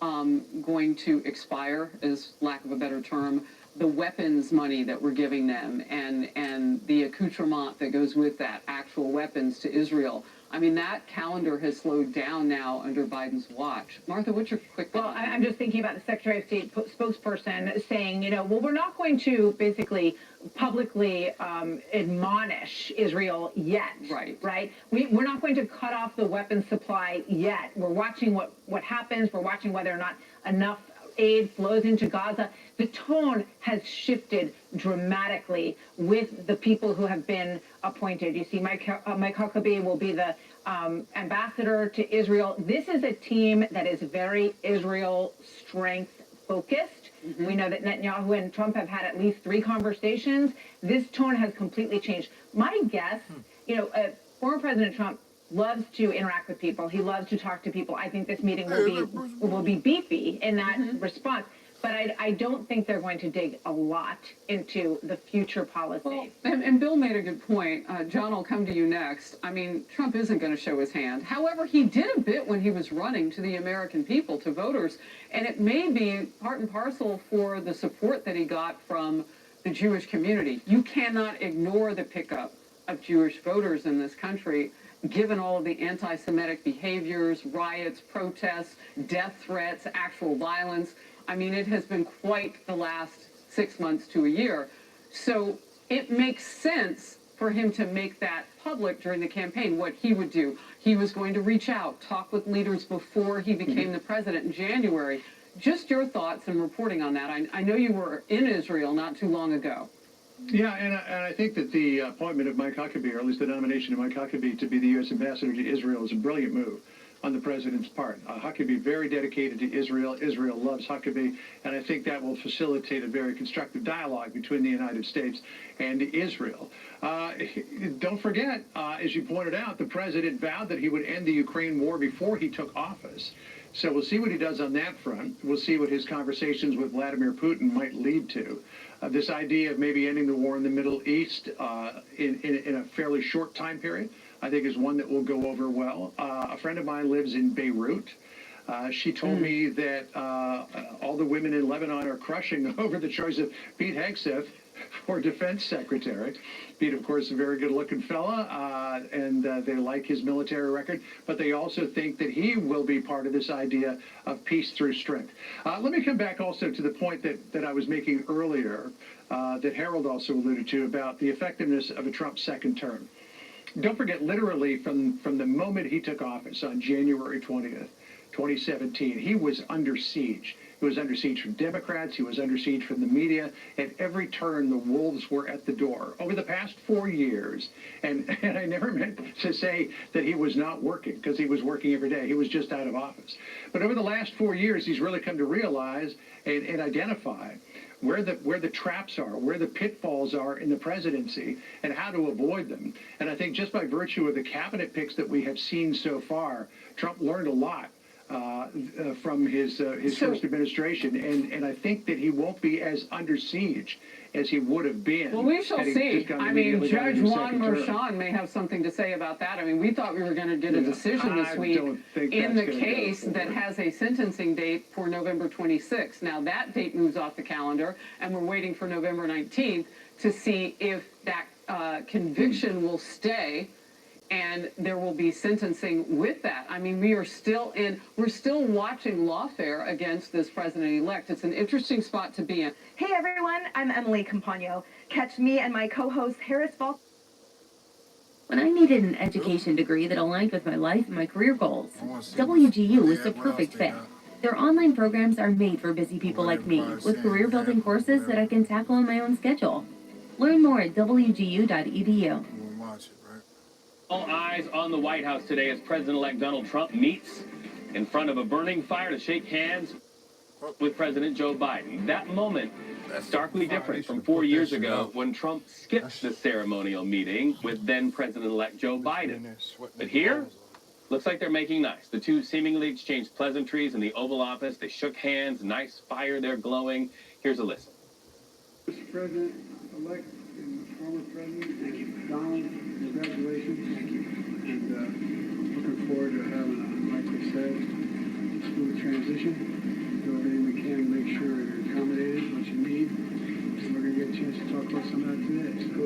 going to expire, as lack of a better term, the weapons money that we're giving them and the accoutrement that goes with that, actual weapons to Israel. I mean, that calendar has slowed down now under Biden's watch. Martha, what's your quick Well, I'm just thinking about the Secretary of State spokesperson saying, well, we're not going to basically publicly admonish Israel yet. Right? We're not going to cut off the weapons supply yet. We're watching what happens. We're watching whether or not enough aid flows into Gaza. The tone has shifted dramatically with the people who have been appointed. You see, Mike Huckabee will be the ambassador to Israel. This is a team that is very Israel strength focused. We know that Netanyahu and Trump have had at least 3 conversations. This tone has completely changed. My guess, former President Trump loves to interact with people. He loves to talk to people. I think this meeting will be beefy in that response. But I don't think they're going to dig a lot into the future policy. Well, and Bill made a good point. John, I'll come to you next. I mean, Trump isn't going to show his hand. However, he did a bit when he was running to the American people, to voters, and it may be part and parcel for the support that he got from the Jewish community. You cannot ignore the pickup of Jewish voters in this country, given all of the anti-Semitic behaviors, riots, protests, death threats, actual violence. I mean, it has been quite the last 6 months to a year. So it makes sense for him to make that public during the campaign, what he would do. He was going to reach out, talk with leaders before he became the president in January. Just your thoughts and reporting on that. I know you were in Israel not too long ago. Yeah, and I think that the appointment of Mike Huckabee, or at least the nomination of Mike Huckabee to be the U.S. ambassador to Israel, is a brilliant move on the president's part. Huckabee, very dedicated to Israel. Israel loves Huckabee, and I think that will facilitate a very constructive dialogue between the United States and Israel. Don't forget, as you pointed out, the president vowed that he would end the Ukraine war before he took office. So we'll see what he does on that front. We'll see what his conversations with Vladimir Putin might lead to. This idea of maybe ending the war in the Middle East in a fairly short time period, I think, is one that will go over well. A friend of mine lives in Beirut. She told me that all the women in Lebanon are crushing over the choice of Pete Hegseth for defense secretary. Pete, of course, is a very good-looking fella, and they like his military record, but they also think that he will be part of this idea of peace through strength. Let me come back also to the point that I was making earlier, that Harold also alluded to, about the effectiveness of a Trump second term. Don't forget, literally, from the moment he took office on January 20th, 2017, he was under siege. He was under siege from Democrats. He was under siege from the media. At every turn, the wolves were at the door. Over the past 4 years, and I never meant to say that he was not working, because he was working every day. He was just out of office. But over the last 4 years, he's really come to realize and identify where the traps are, where the pitfalls are in the presidency, and how to avoid them. And I think just by virtue of the cabinet picks that we have seen so far, Trump learned a lot from his first administration, and I think that he won't be as under siege as he would have been. Well, we shall see. I mean, Judge Juan Merchan may have something to say about that. I mean, we thought we were going to get a decision this week in the case that has a sentencing date for November 26th. Now, that date moves off the calendar, and we're waiting for November 19th to see if that conviction will stay and there will be sentencing with that. I mean, we're still watching lawfare against this president-elect. It's an interesting spot to be in. Hey everyone, I'm Emily Campagno. Catch me and my co-host Harris Falk. When I needed an education degree that aligned with my life and my career goals, WGU was the perfect fit. Their online programs are made for busy people like me, with career-building courses that I can tackle on my own schedule. Learn more at wgu.edu. All eyes on the White House today as President-elect Donald Trump meets in front of a burning fire to shake hands with President Joe Biden. That moment starkly different from 4 years ago when Trump skipped the ceremonial meeting with then-President-elect Joe Biden. But here, looks like they're making nice. The two seemingly exchanged pleasantries in the Oval Office. They shook hands, nice fire, they're glowing. Here's a listen. Mr. President-elect and former President, thank you. Donald, congratulations. Thank you. And looking forward to having, like they said, a smooth transition. Do everything we can to make sure you're accommodated, what you need. And we're going to get a chance to talk about some of that today. So,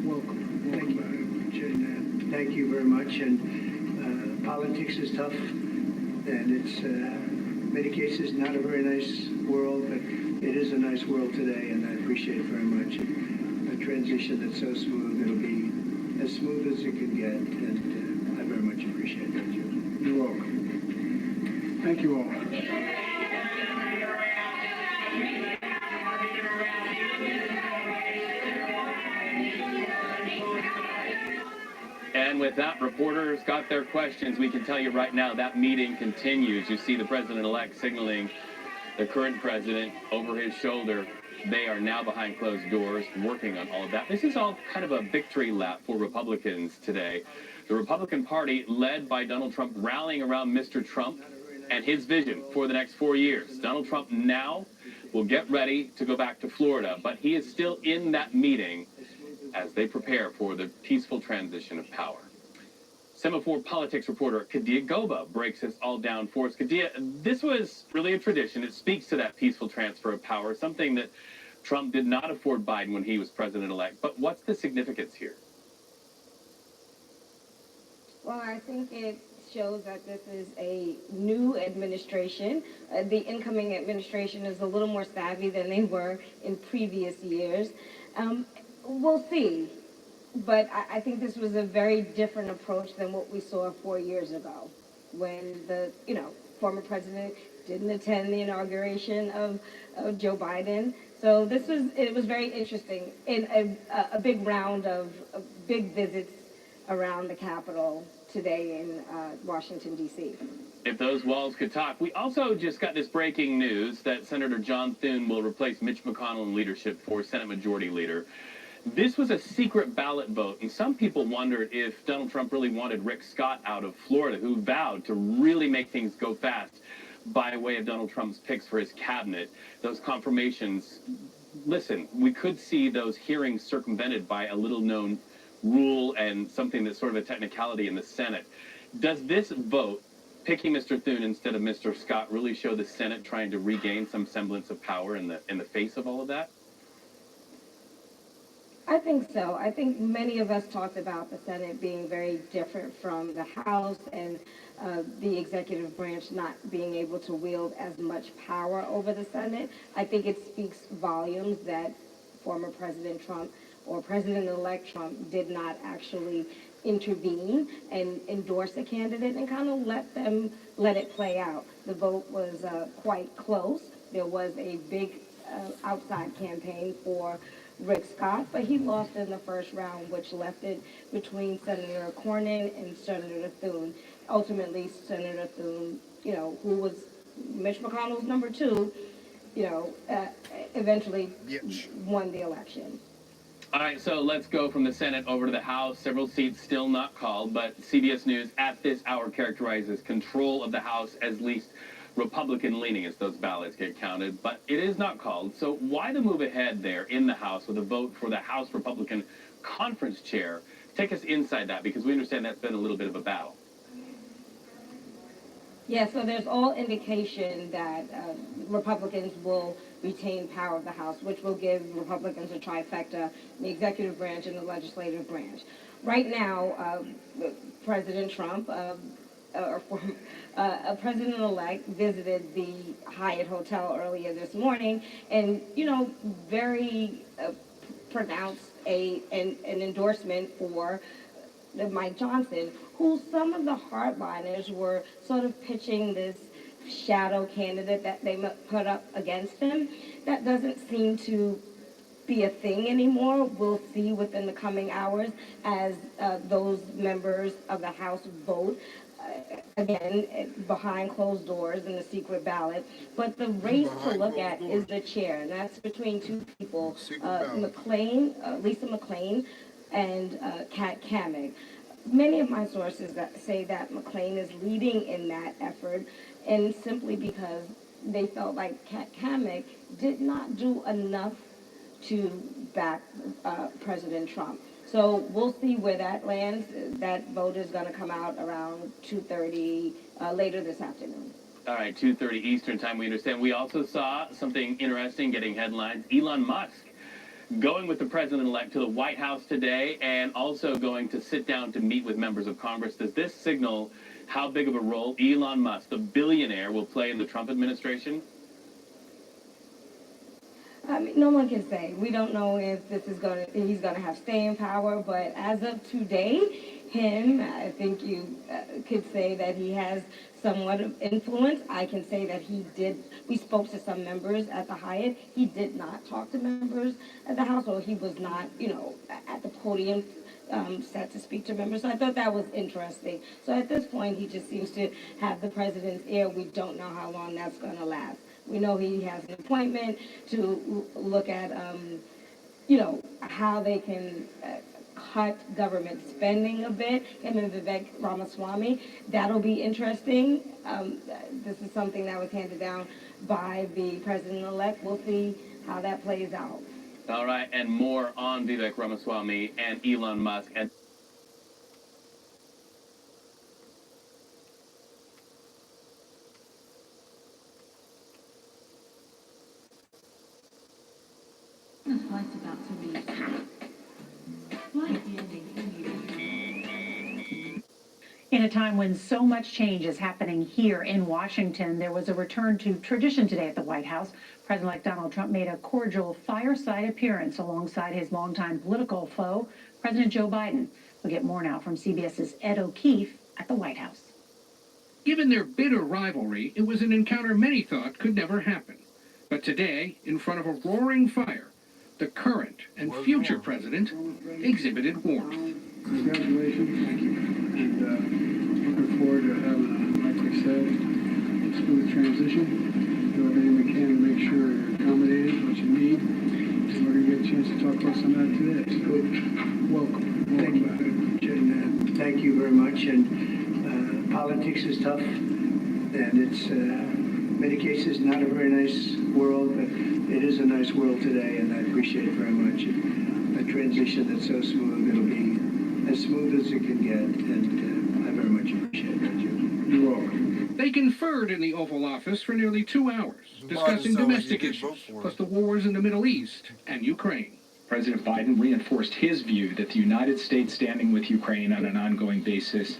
welcome. Thank you very much. And thank you very much. And Politics is tough, and it's, in many cases, not a very nice world, but it is a nice world today, and I appreciate it very much. A transition that's so smooth, it'll be as smooth as it can get, and I very much appreciate that, Joe. You're welcome. Thank you all. And with that, reporters got their questions. We can tell you right now that meeting continues. You see the president-elect signaling the current president over his shoulder. They are now behind closed doors working on all of that. This is all kind of a victory lap for Republicans today. The Republican Party, led by Donald Trump, rallying around Mr. Trump and his vision for the next 4 years. Donald Trump now will get ready to go back to Florida, but he is still in that meeting as they prepare for the peaceful transition of power. Semaphore politics reporter Kadia Goba breaks this all down for us. Kadia, this was really a tradition. It speaks to that peaceful transfer of power, something that Trump did not afford Biden when he was president-elect. But what's the significance here? Well, I think it shows that this is a new administration. The incoming administration is a little more savvy than they were in previous years. We'll see. But I think this was a very different approach than what we saw 4 years ago when the, former president didn't attend the inauguration of Joe Biden. So it was very interesting in a big round of big visits around the Capitol today in Washington, D.C. If those walls could talk. We also just got this breaking news that Senator John Thune will replace Mitch McConnell in leadership for Senate Majority Leader. This was a secret ballot vote, and some people wondered if Donald Trump really wanted Rick Scott out of Florida, who vowed to really make things go fast by way of Donald Trump's picks for his cabinet. Those confirmations, listen, we could see those hearings circumvented by a little-known rule and something that's sort of a technicality in the Senate. Does this vote, picking Mr. Thune instead of Mr. Scott, really show the Senate trying to regain some semblance of power in the face of all of that? I think so. I think many of us talked about the Senate being very different from the House and the executive branch not being able to wield as much power over the Senate. I think it speaks volumes that former President Trump or President-elect Trump did not actually intervene and endorse a candidate and kind of let it play out. The vote was quite close. There was a big outside campaign for Rick Scott, but he lost in the first round, which left it between Senator Cornyn and Senator Thune. Ultimately, Senator Thune, who was Mitch McConnell's number 2, eventually won the election. All right, so let's go from the Senate over to the House. Several seats still not called, but CBS News at this hour characterizes control of the House as least Republican-leaning as those ballots get counted, but it is not called. So why the move ahead there in the House with a vote for the House Republican Conference Chair? Take us inside that, because we understand that's been a little bit of a battle. Yeah, so there's all indication that Republicans will retain power of the House, which will give Republicans a trifecta in the executive branch and the legislative branch. Right now, President Trump, a president-elect, visited the Hyatt Hotel earlier this morning and, very pronounced an endorsement for Mike Johnson, who some of the hardliners were sort of pitching this shadow candidate that they put up against him. That doesn't seem to be a thing anymore. We'll see within the coming hours as those members of the House vote. Again, behind closed doors in the secret ballot. But the race to look at is the chair, and that's between two people, Lisa McClain and Kat Cammack. Many of my sources say that McClain is leading in that effort, and simply because they felt like Kat Cammack did not do enough to back President Trump. So we'll see where that lands. That vote is going to come out around 2:30 later this afternoon. All right, 2:30 Eastern time, we understand. We also saw something interesting getting headlines. Elon Musk going with the president-elect to the White House today and also going to sit down to meet with members of Congress. Does this signal how big of a role Elon Musk, the billionaire, will play in the Trump administration? I mean, no one can say. We don't know if he's gonna have staying power, but as of today, I think you could say that he has somewhat of influence. I can say that we spoke to some members at the Hyatt. He did not talk to members at the house, or he was not, at the podium set to speak to members. So I thought that was interesting. So at this point, he just seems to have the president's ear. We don't know how long that's gonna last. We know he has an appointment to look at, how they can cut government spending a bit, him and Vivek Ramaswamy. That'll be interesting. This is something that was handed down by the president-elect. We'll see how that plays out. All right, and more on Vivek Ramaswamy and Elon Musk. And Flight's about to leave. Flight In a time when so much change is happening here in Washington, there was a return to tradition today at the White House. President-elect Donald Trump made a cordial fireside appearance alongside his longtime political foe, President Joe Biden. We'll get more now from CBS's Ed O'Keefe at the White House. Given their bitter rivalry, it was an encounter many thought could never happen. But today, in front of a roaring fire, the current and future president exhibited warmth. Congratulations. Thank you. And looking forward to having, like we said, a smooth transition. Do everything we can to make sure you're accommodated, what you need. And we're going to get a chance to talk about some of that today. So, welcome. Thank you. And thank you very much. And politics is tough. And it's, in many cases, not a very nice world, but it is a nice world today, and I appreciate it very much. A transition that's so smooth, it'll be as smooth as it can get, and I very much appreciate that, Jim. You're welcome. They conferred in the Oval Office for nearly 2 hours, discussing domestic issues, plus the wars in the Middle East and Ukraine. President Biden reinforced his view that the United States standing with Ukraine on an ongoing basis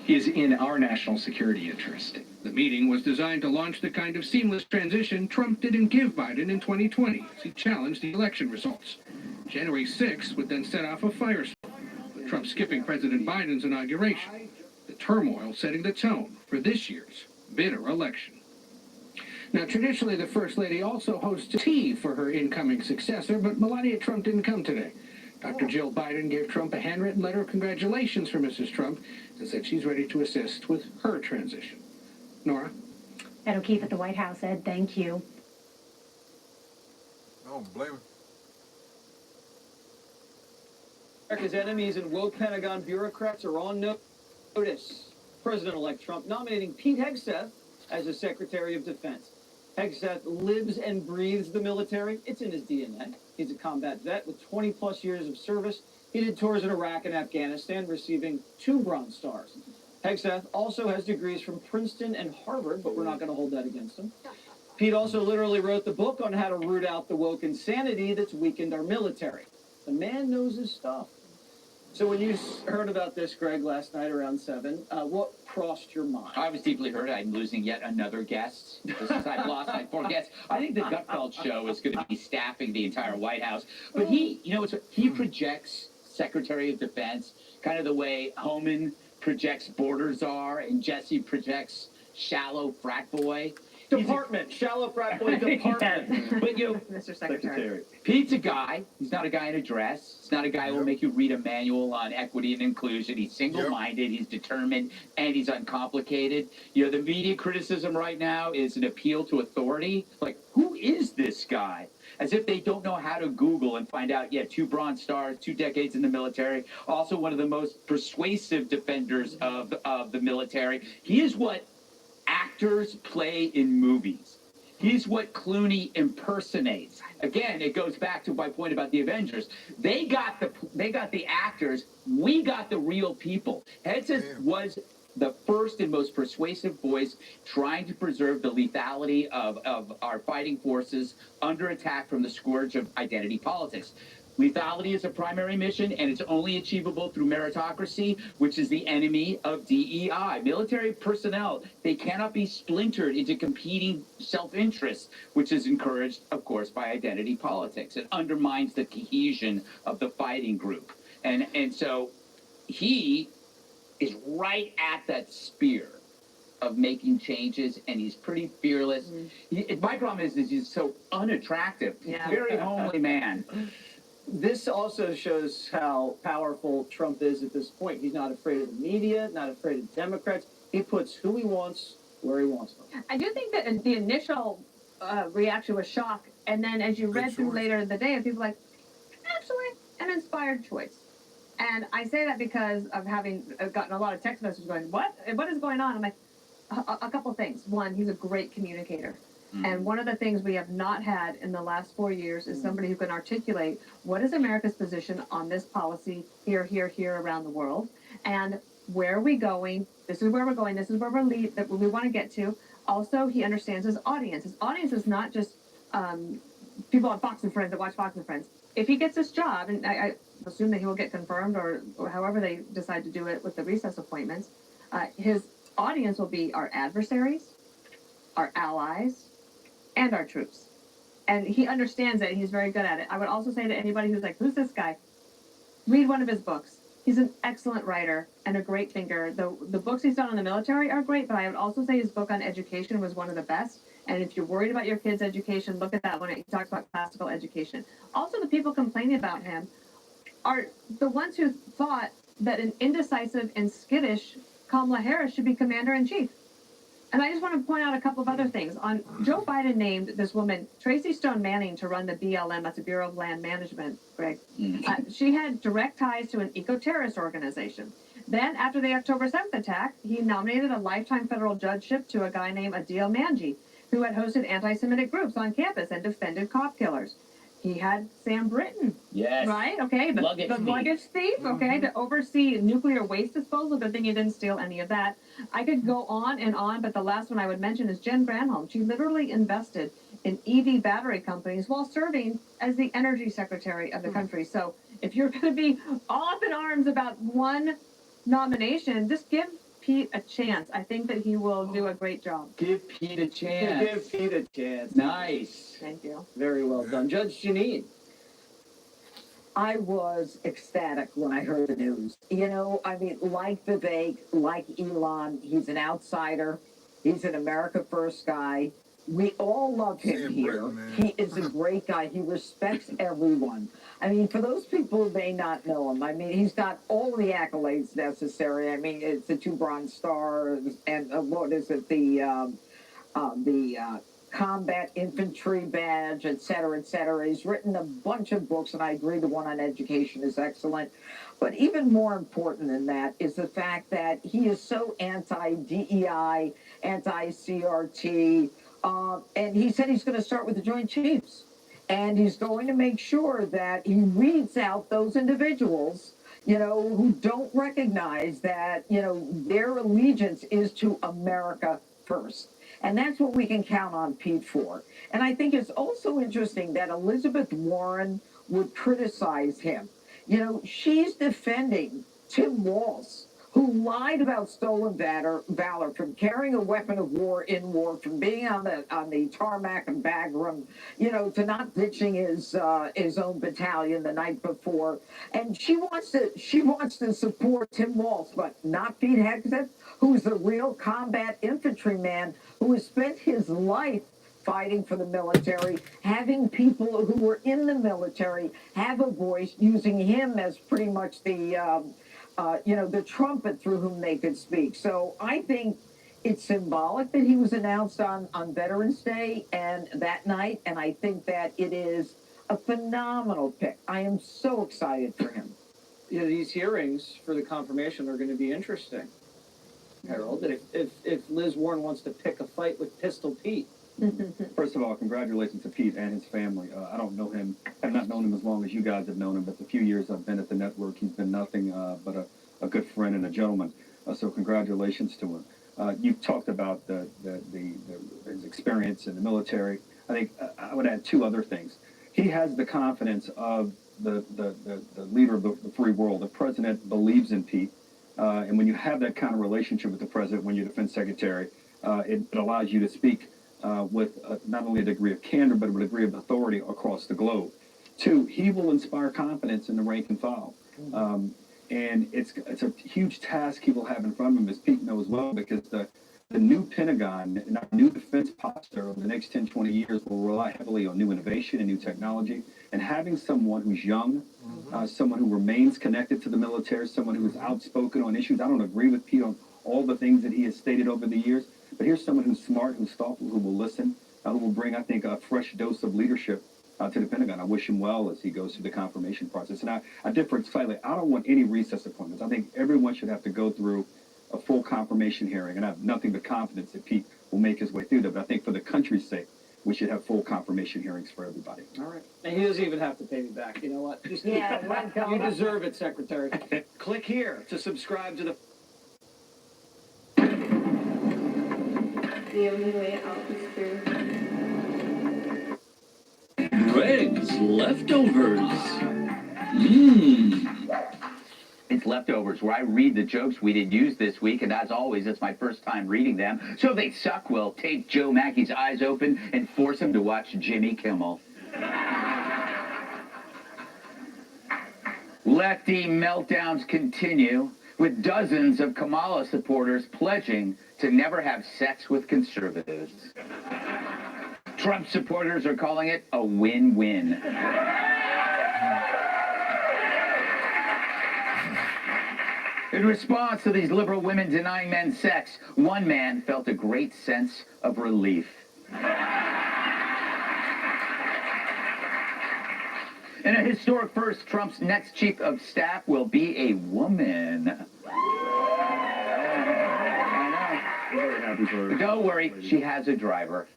is in our national security interest. The meeting was designed to launch the kind of seamless transition Trump didn't give Biden in 2020 as he challenged the election results. January 6th would then set off a firestorm, with Trump skipping President Biden's inauguration, the turmoil setting the tone for this year's bitter election. Now, traditionally, the First Lady also hosts tea for her incoming successor, but Melania Trump didn't come today. Dr. Jill Biden gave Trump a handwritten letter of congratulations for Mrs. Trump and said she's ready to assist with her transition. Nora? Ed O'Keefe at the White House. Ed, thank you. Oh, blame it. America's enemies and woke Pentagon bureaucrats are on notice. President-elect Trump nominating Pete Hegseth as the Secretary of Defense. Hegseth lives and breathes the military. It's in his DNA. He's a combat vet with 20-plus years of service. He did tours in Iraq and Afghanistan, receiving 2 Bronze Stars. Hegseth also has degrees from Princeton and Harvard, but we're not going to hold that against him. Pete also literally wrote the book on how to root out the woke insanity that's weakened our military. The man knows his stuff. So when you heard about this, Greg, last night around 7, what crossed your mind? I was deeply hurt. I'm losing yet another guest. Since I've lost my 4 guests. I think the Gutfeld show is going to be staffing the entire White House. But he projects Secretary of Defense kind of the way Homan projects border czar and Jesse projects shallow frat boy. Department, shallow frat boy department. But Mr. Secretary. Pete's a guy. He's not a guy in a dress. He's not a guy who will make you read a manual on equity and inclusion. He's single-minded. He's determined, and he's uncomplicated. The media criticism right now is an appeal to authority. Like, who is this guy? As if they don't know how to Google and find out, 2 Bronze Stars, 2 decades in the military, also one of the most persuasive defenders of the military. He is what actors play in movies. He's what Clooney impersonates. Again, it goes back to my point about the Avengers. They got the actors. We got the real people. Hegseth was the first and most persuasive voice trying to preserve the lethality of our fighting forces under attack from the scourge of identity politics. Lethality is a primary mission, and it's only achievable through meritocracy, which is the enemy of DEI. Military personnel, they cannot be splintered into competing self-interests, which is encouraged, of course, by identity politics. It undermines the cohesion of the fighting group. And so he is right at that spear of making changes, and he's pretty fearless. My problem is he's so unattractive. Yeah. Very homely man. This also shows how powerful Trump is at this point. He's not afraid of the media, not afraid of Democrats. He puts who he wants where he wants them. I do think that the initial reaction was shock, and then as you read through later in the day, people like, actually, an inspired choice. And I say that because of having gotten a lot of text messages going, what is going on? I'm like, a couple things. One, he's a great communicator. And one of the things we have not had in the last 4 years is somebody who can articulate what is America's position on this policy here, around the world, and where are we going? This is where we're going. This is where that we want to get to. Also, he understands his audience. His audience is not just people on Fox and Friends that watch Fox and Friends. If he gets this job, and I assume that he will get confirmed or however they decide to do it with the recess appointments, his audience will be our adversaries, our allies, and our troops. And he understands it. He's very good at it. I would also say to anybody who's like, who's this guy? Read one of his books. He's an excellent writer and a great thinker. The books he's done on the military are great, but I would also say his book on education was one of the best. And if you're worried about your kids' education, look at that one. He talks about classical education. Also, the people complaining about him are the ones who thought that an indecisive and skittish Kamala Harris should be commander-in-chief. And I just want to point out a couple of other things. Joe Biden named this woman, Tracy Stone Manning, to run the BLM, that's the Bureau of Land Management, Greg. She had direct ties to an eco-terrorist organization. Then, after the October 7th attack, he nominated a lifetime federal judgeship to a guy named Adil Manji, who had hosted anti-Semitic groups on campus and defended cop killers. He had Sam Brinton. Yes. Right? Okay. The luggage thief, okay, to oversee nuclear waste disposal. Good thing he didn't steal any of that. I could go on, but the last one I would mention is Jen Granholm. She literally invested in EV battery companies while serving as the energy secretary of the country. So if you're going to be all up in arms about one nomination, just give Pete a chance. I think that he will do a great job. Give Pete a chance. Give Pete a chance. Nice. Thank you. Very well done. Judge Janine. I was ecstatic when I heard the news. You know, I mean, like Vivek, like Elon, he's an outsider. He's an America First guy. We all love him here. He is a great guy. He respects everyone. I mean, for those people who may not know him, I mean, he's got all the accolades necessary. I mean, it's the 2 Bronze Stars and what is it, the Combat Infantry Badge, et cetera, et cetera. He's written a bunch of books, and I agree the one on education is excellent. But even more important than that is the fact that he is so anti-DEI, anti-CRT, and he said he's going to start with the Joint Chiefs. And he's going to make sure that he weeds out those individuals, you know, who don't recognize that, you know, their allegiance is to America first. And that's what we can count on Pete for. And I think it's also interesting that Elizabeth Warren would criticize him. You know, she's defending Tim Walz, who lied about stolen valor, from carrying a weapon of war in war, from being on the tarmac in Bagram, you know, to not ditching his own battalion the night before. And she wants to support Tim Walz, but not Pete Hegseth, who's the real combat infantryman who has spent his life fighting for the military, having people who were in the military have a voice, using him as pretty much the the trumpet through whom they could speak. So I think it's symbolic that he was announced on Veterans Day and that night, and I think that it is a phenomenal pick. I am so excited for him. Yeah, these hearings for the confirmation are going to be interesting, Harold. If Liz Warren wants to pick a fight with Pistol Pete. First of all, congratulations to Pete and his family. I don't know him. I've not known him as long as you guys have known him, but the few years I've been at the network, he's been nothing but a good friend and a gentleman. So congratulations to him. You've talked about his experience in the military. I think I would add 2 other things. He has the confidence of the leader of the free world. The president believes in Pete. And when you have that kind of relationship with the president, when you're defense secretary, it allows you to speak with not only a degree of candor, but a degree of authority across the globe. Two, he will inspire confidence in the rank and file. And it's a huge task he will have in front of him, as Pete knows well, because the new Pentagon and our new defense posture over the next 10, 20 years will rely heavily on new innovation and new technology. And having someone who's young, someone who remains connected to the military, someone who is outspoken on issues. I don't agree with Pete on all the things that he has stated over the years, but here's someone who's smart, who's thoughtful, who will listen, who will bring, I think, a fresh dose of leadership to the Pentagon. I wish him well as he goes through the confirmation process. And I differ slightly. I don't want any recess appointments. I think everyone should have to go through a full confirmation hearing, and I have nothing but confidence that Pete will make his way through that. But I think for the country's sake, we should have full confirmation hearings for everybody. All right. And he doesn't even have to pay me back. You know what? Just Yeah, let go. You deserve it, Secretary. Click here to subscribe to the... The only way out is through. Greg's Leftovers. Mmm. It's Leftovers, where I read the jokes we didn't use this week, and as always, it's my first time reading them. So if they suck, we'll tape Joe Mackey's eyes open and force him to watch Jimmy Kimmel. Lefty meltdowns continue, with dozens of Kamala supporters pledging to never have sex with conservatives. Trump supporters are calling it a win-win. In response to these liberal women denying men sex, one man felt a great sense of relief. In a historic first, Trump's next chief of staff will be a woman. Don't worry, she has a driver.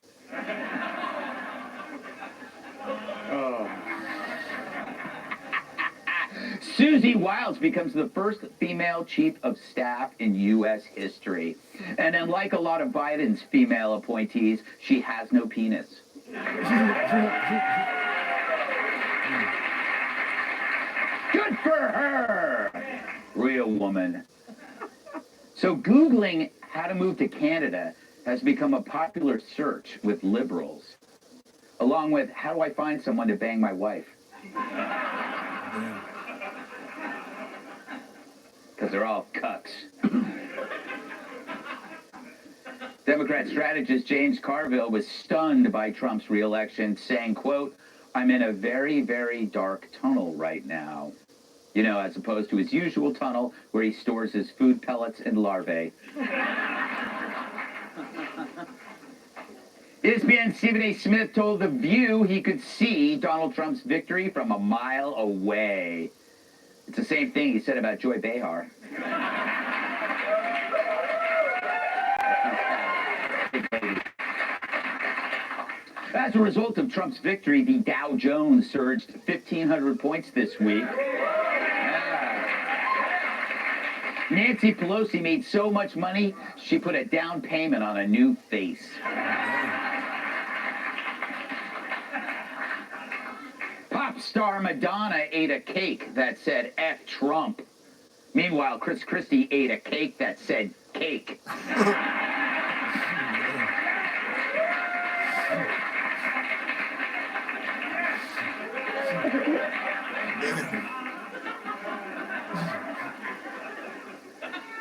Susie Wiles becomes the first female chief of staff in U.S. history. And unlike a lot of Biden's female appointees, she has no penis. Good for her! Real woman. So Googling how to move to Canada has become a popular search with liberals, along with how do I find someone to bang my wife? Because they're all cucks. Democrat strategist James Carville was stunned by Trump's re-election, saying, quote, "I'm in a very, very dark tunnel right now." You know, as opposed to his usual tunnel where he stores his food pellets and larvae. ESPN's Stephen A. Smith told The View he could see Donald Trump's victory from a mile away. It's the same thing he said about Joy Behar. As a result of Trump's victory, the Dow Jones surged 1,500 points this week. Nancy Pelosi made so much money, she put a down payment on a new face. Pop star Madonna ate a cake that said F Trump. Meanwhile, Chris Christie ate a cake that said cake.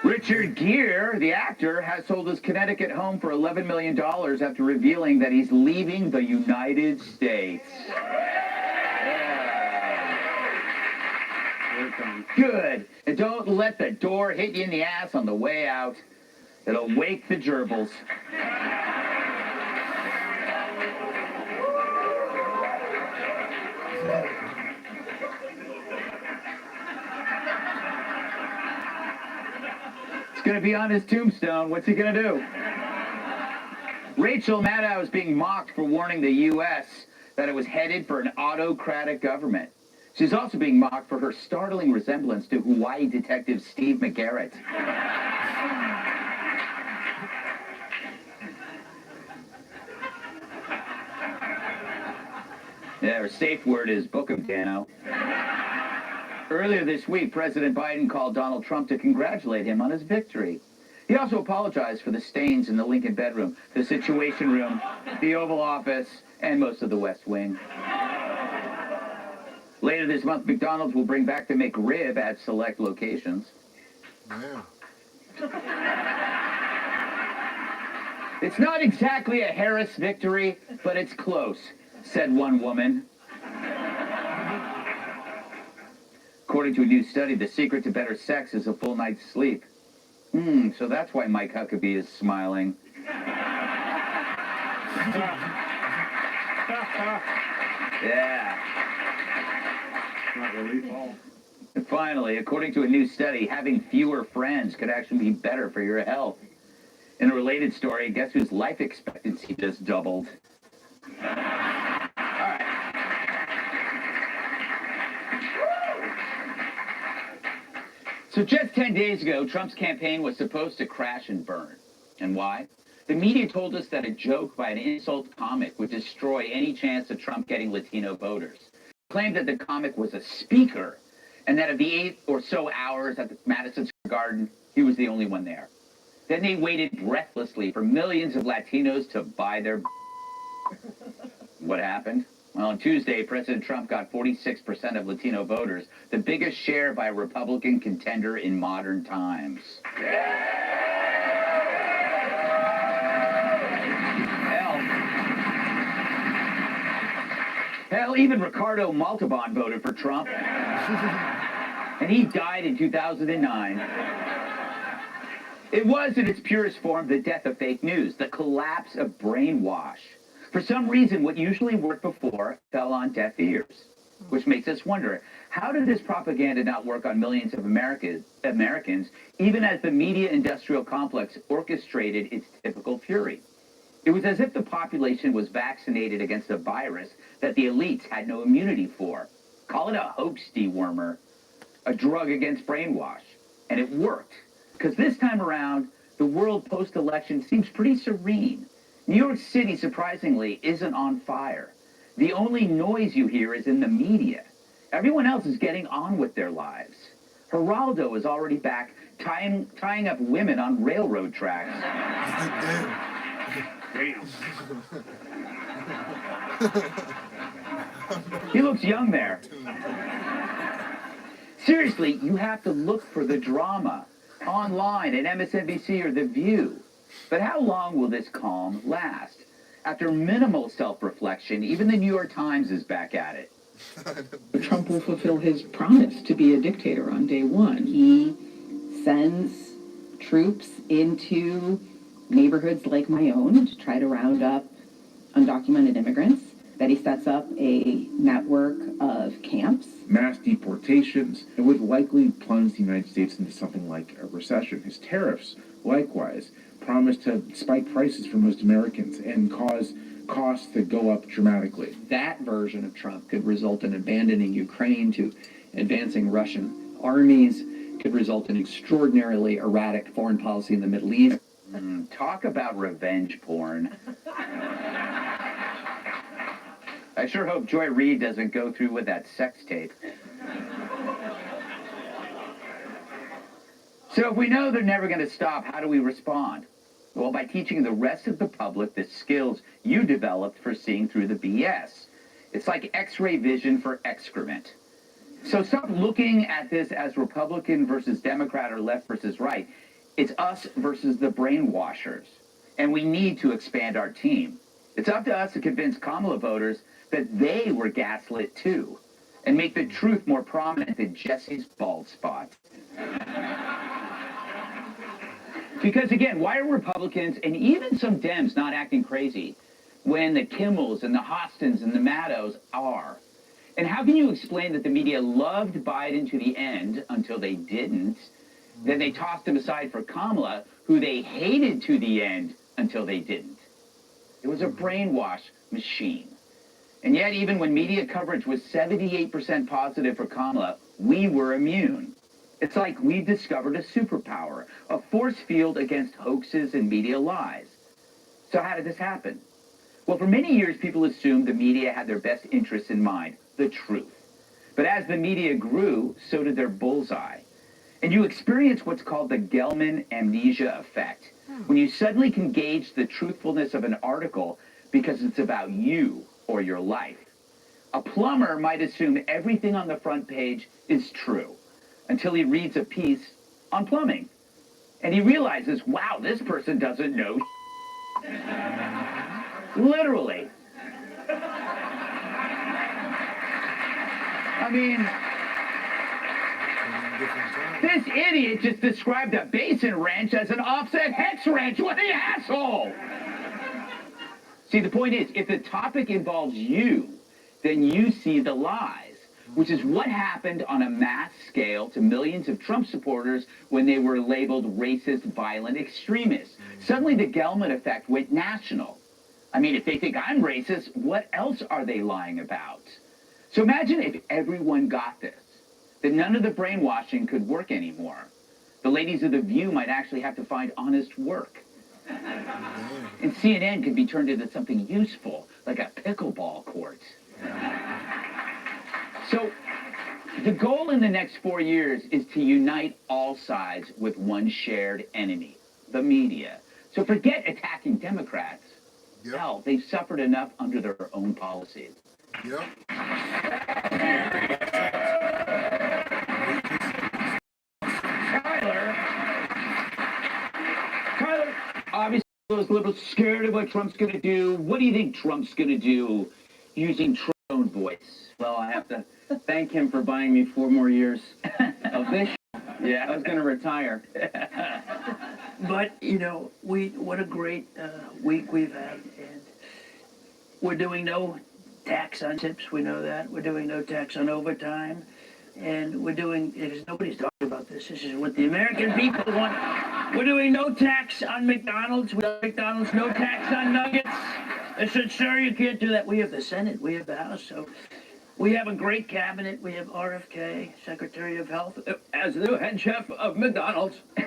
Richard Gere, the actor, has sold his Connecticut home for $11 million after revealing that he's leaving the United States. Good. And don't let the door hit you in the ass on the way out. It'll wake the gerbils. It's going to be on his tombstone. What's he going to do? Rachel Maddow is being mocked for warning the U.S. that it was headed for an autocratic government. She's also being mocked for her startling resemblance to Hawaii detective Steve McGarrett. Yeah, our safe word is book 'em, Dano. Earlier this week, President Biden called Donald Trump to congratulate him on his victory. He also apologized for the stains in the Lincoln bedroom, the Situation Room, the Oval Office, and most of the West Wing. Later this month, McDonald's will bring back the McRib at select locations. Yeah. It's not exactly a Harris victory, but it's close, said one woman. According to a new study, the secret to better sex is a full night's sleep. So that's why Mike Huckabee is smiling. Yeah. Not really, Paul. And finally, according to a new study, having fewer friends could actually be better for your health. In a related story, guess whose life expectancy just doubled? So just 10 days ago, Trump's campaign was supposed to crash and burn. And why? The media told us that a joke by an insult comic would destroy any chance of Trump getting Latino voters. Claimed that the comic was a speaker, and that of the 8 or so hours at the Madison Square Garden, he was the only one there. Then they waited breathlessly for millions of Latinos to buy their... What happened? Well, on Tuesday, President Trump got 46% of Latino voters, the biggest share by a Republican contender in modern times. Hell, even Ricardo Montalban voted for Trump. And he died in 2009. It was, in its purest form, the death of fake news, the collapse of brainwash. For some reason, what usually worked before fell on deaf ears, which makes us wonder, how did this propaganda not work on millions of Americans, even as the media industrial complex orchestrated its typical fury? It was as if the population was vaccinated against a virus that the elites had no immunity for. Call it a hoax dewormer, a drug against brainwash. And it worked, because this time around, the world post-election seems pretty serene. New York City, surprisingly, isn't on fire. The only noise you hear is in the media. Everyone else is getting on with their lives. Geraldo is already back tying up women on railroad tracks. Damn. He looks young there. Seriously, you have to look for the drama online at MSNBC or The View. But how long will this calm last? After minimal self-reflection, even the New York Times is back at it. Trump will fulfill his promise to be a dictator on day one. He sends troops into neighborhoods like my own to try to round up undocumented immigrants, that he sets up a network of camps. Mass deportations, and would likely plunge the United States into something like a recession. His tariffs, likewise, promise to spike prices for most Americans and cause costs that go up dramatically. That version of Trump could result in abandoning Ukraine to advancing Russian armies, could result in extraordinarily erratic foreign policy in the Middle East. Talk about revenge porn. I sure hope Joy Reid doesn't go through with that sex tape. So if we know they're never going to stop, how do we respond? Well, by teaching the rest of the public the skills you developed for seeing through the BS. It's like X-ray vision for excrement. So stop looking at this as Republican versus Democrat or left versus right. It's us versus the brainwashers. And we need to expand our team. It's up to us to convince Kamala voters that they were gaslit too, and make the truth more prominent than Jesse's bald spot. Because again, why are Republicans and even some Dems not acting crazy when the Kimmels and the Hostins and the Maddows are? And how can you explain that the media loved Biden to the end until they didn't? Then they tossed him aside for Kamala, who they hated to the end until they didn't. It was a brainwash machine. And yet, even when media coverage was 78% positive for Kamala, we were immune. It's like we discovered a superpower, a force field against hoaxes and media lies. So how did this happen? Well, for many years, people assumed the media had their best interests in mind, the truth. But as the media grew, so did their bullseye. And you experience what's called the Gelman amnesia effect, when you suddenly can gauge the truthfulness of an article because it's about you or your life. A plumber might assume everything on the front page is true until he reads a piece on plumbing. And he realizes, wow, this person doesn't know literally. I mean, this idiot just described a basin wrench as an offset hex wrench. What an asshole! See, the point is, if the topic involves you, then you see the lies, which is what happened on a mass scale to millions of Trump supporters when they were labeled racist, violent extremists. Suddenly the Gelman effect went national. I mean, if they think I'm racist, what else are they lying about? So imagine if everyone got this, that none of the brainwashing could work anymore. The ladies of The View might actually have to find honest work. And CNN could be turned into something useful, like a pickleball court. So the goal in the next 4 years is to unite all sides with one shared enemy, the media. So forget attacking Democrats. Yep. Hell, they've suffered enough under their own policies. Yep. Tyler, obviously those liberals scared of what Trump's going to do. What do you think Trump's going to do using Trump's own voice? Well, I have to thank him for buying me 4 more years of this. Yeah, I was going to retire. But, you know, what a great week we've had. And we're doing no tax on tips, we know that. We're doing no tax on overtime. And we're doing, nobody's talking about this. This is what the American people want. We're doing no tax on McDonald's. We have McDonald's, no tax on nuggets. I said, sir, you can't do that. We have the Senate, we have the House, so we have a great cabinet. We have RFK, Secretary of Health, as the new head chef of McDonald's. No,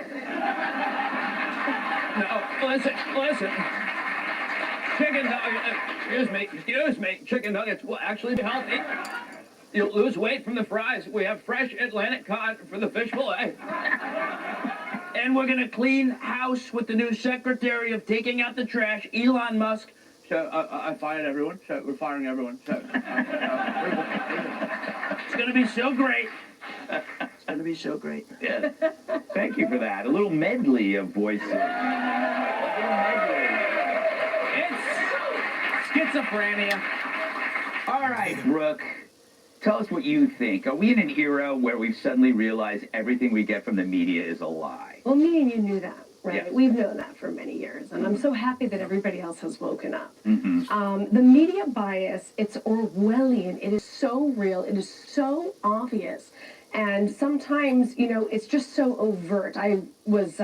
listen. Chicken nuggets, excuse me, chicken nuggets will actually be healthy. You'll lose weight from the fries. We have fresh Atlantic cod for the fish fillet. And we're going to clean house with the new Secretary of Taking Out the Trash, Elon Musk. So I fired everyone. So we're firing everyone. So, it's going to be so great. It's going to be so great. Yeah. Thank you for that. A little medley of voices. It's schizophrenia. All right, Brooke. Tell us what you think. Are we in an era where we've suddenly realized everything we get from the media is a lie? Well, me and you knew that, right? Yes. We've known that for many years, and I'm so happy that everybody else has woken up. Mm-hmm. The media bias, it's Orwellian. It is so real. It is so obvious. And sometimes, you know, it's just so overt. I was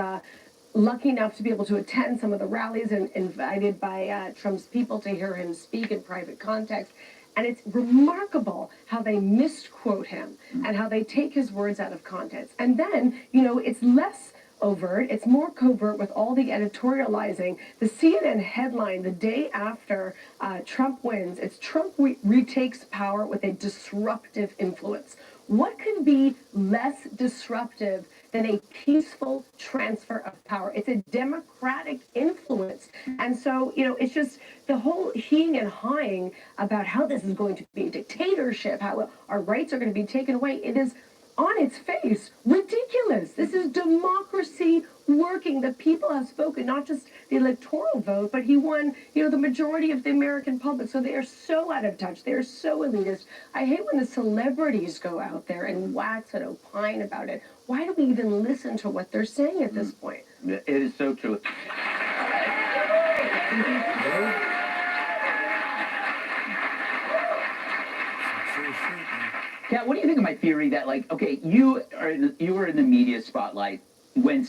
lucky enough to be able to attend some of the rallies and invited by Trump's people to hear him speak in private context. And it's remarkable how they misquote him and how they take his words out of context. And then, you know, it's less overt, it's more covert with all the editorializing. The CNN headline the day after Trump wins, it's Trump retakes power with a disruptive influence. What could be less disruptive than a peaceful transfer of power? It's a democratic influence. And so, you know, it's just the whole heeing and hawing about how this is going to be a dictatorship, how our rights are going to be taken away. It is on its face ridiculous. This is democracy working. The people have spoken, not just the electoral vote, but he won, you know, the majority of the American public. So they are so out of touch. They are so elitist. I hate when the celebrities go out there and wax and opine about it. Why do we even listen to what they're saying at this point? It is so true. Kat, what do you think of my theory that, like, okay, you were in the media spotlight when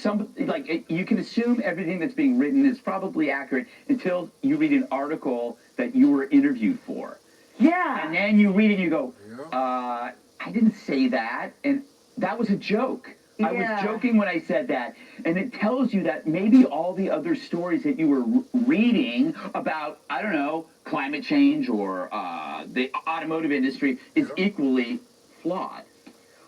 you can assume everything that's being written is probably accurate until you read an article that you were interviewed for. Yeah. And then you read it and you go, I didn't say that, and that was a joke. I was joking when I said that, and it tells you that maybe all the other stories that you were reading about, I don't know, climate change or the automotive industry is equally flawed.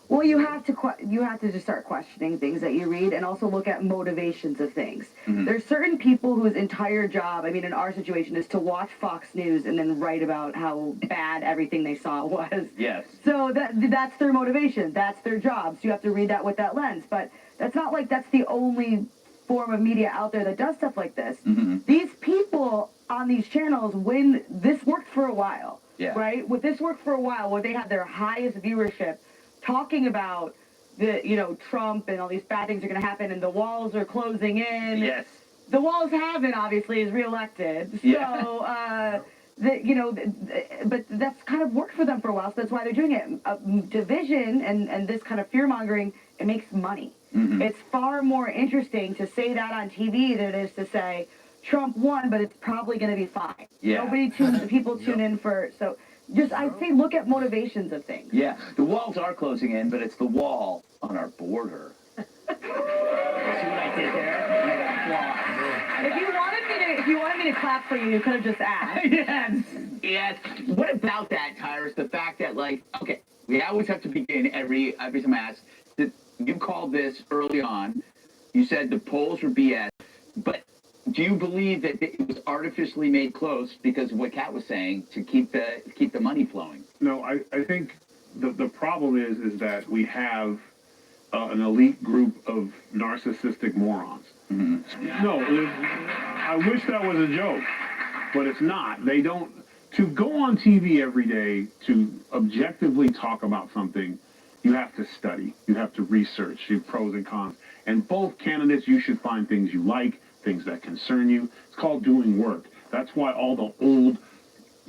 Well, you have to just start questioning things that you read and also look at motivations of things. There's certain people whose entire job, I mean, in our situation, is to watch Fox News and then write about how bad everything they saw was. Yes. So that's their motivation. That's their job. So you have to read that with that lens. But that's not like that's the only form of media out there that does stuff like this. These people on these channels, when this worked for a while, right? With this worked for a while, where they had their highest viewership, talking about Trump and all these bad things are going to happen and the walls are closing in. Yes. The walls haven't, obviously, is reelected. So, but that's kind of worked for them for a while, so that's why they're doing it. Division and this kind of fear-mongering, it makes money. It's far more interesting to say that on TV than it is to say, Trump won, but it's probably going to be fine. People tune in for, so I'd say look at motivations of things. Yeah, the walls are closing in, but it's the wall on our border. See what I did there? If you wanted me to clap for you, you could have just asked. Yes. What about that, Tyrus? The fact that, okay, we always have to begin every time I ask. You called this early on. You said the polls were BS, but do you believe that it was artificially made close because of what Kat was saying to keep the money flowing? No, I think the problem is that we have an elite group of narcissistic morons. No, I wish that was a joke, but it's not. They don't. To go on TV every day to objectively talk about something, you have to study. You have to research the pros and cons. And both candidates, you should find things you like, things that concern you. It's called doing work. That's why all the old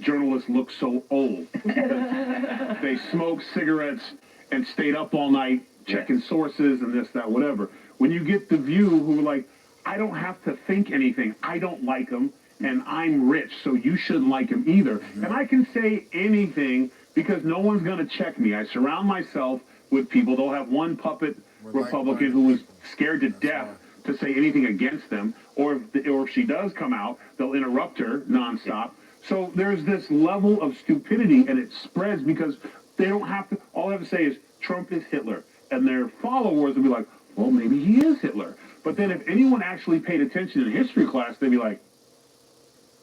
journalists look so old. They smoked cigarettes and stayed up all night checking sources and this, that, whatever. When you get the View who are like, I don't have to think anything. I don't like them, and I'm rich, so you shouldn't like him either. And I can say anything because no one's going to check me. I surround myself with people. They'll have one puppet Republican who is scared to death to say anything against them, or if she does come out, they'll interrupt her nonstop. So there's this level of stupidity, and it spreads because they don't have to. All they have to say is Trump is Hitler, and their followers will be like, well, maybe he is Hitler. But then if anyone actually paid attention in history class, they'd be like,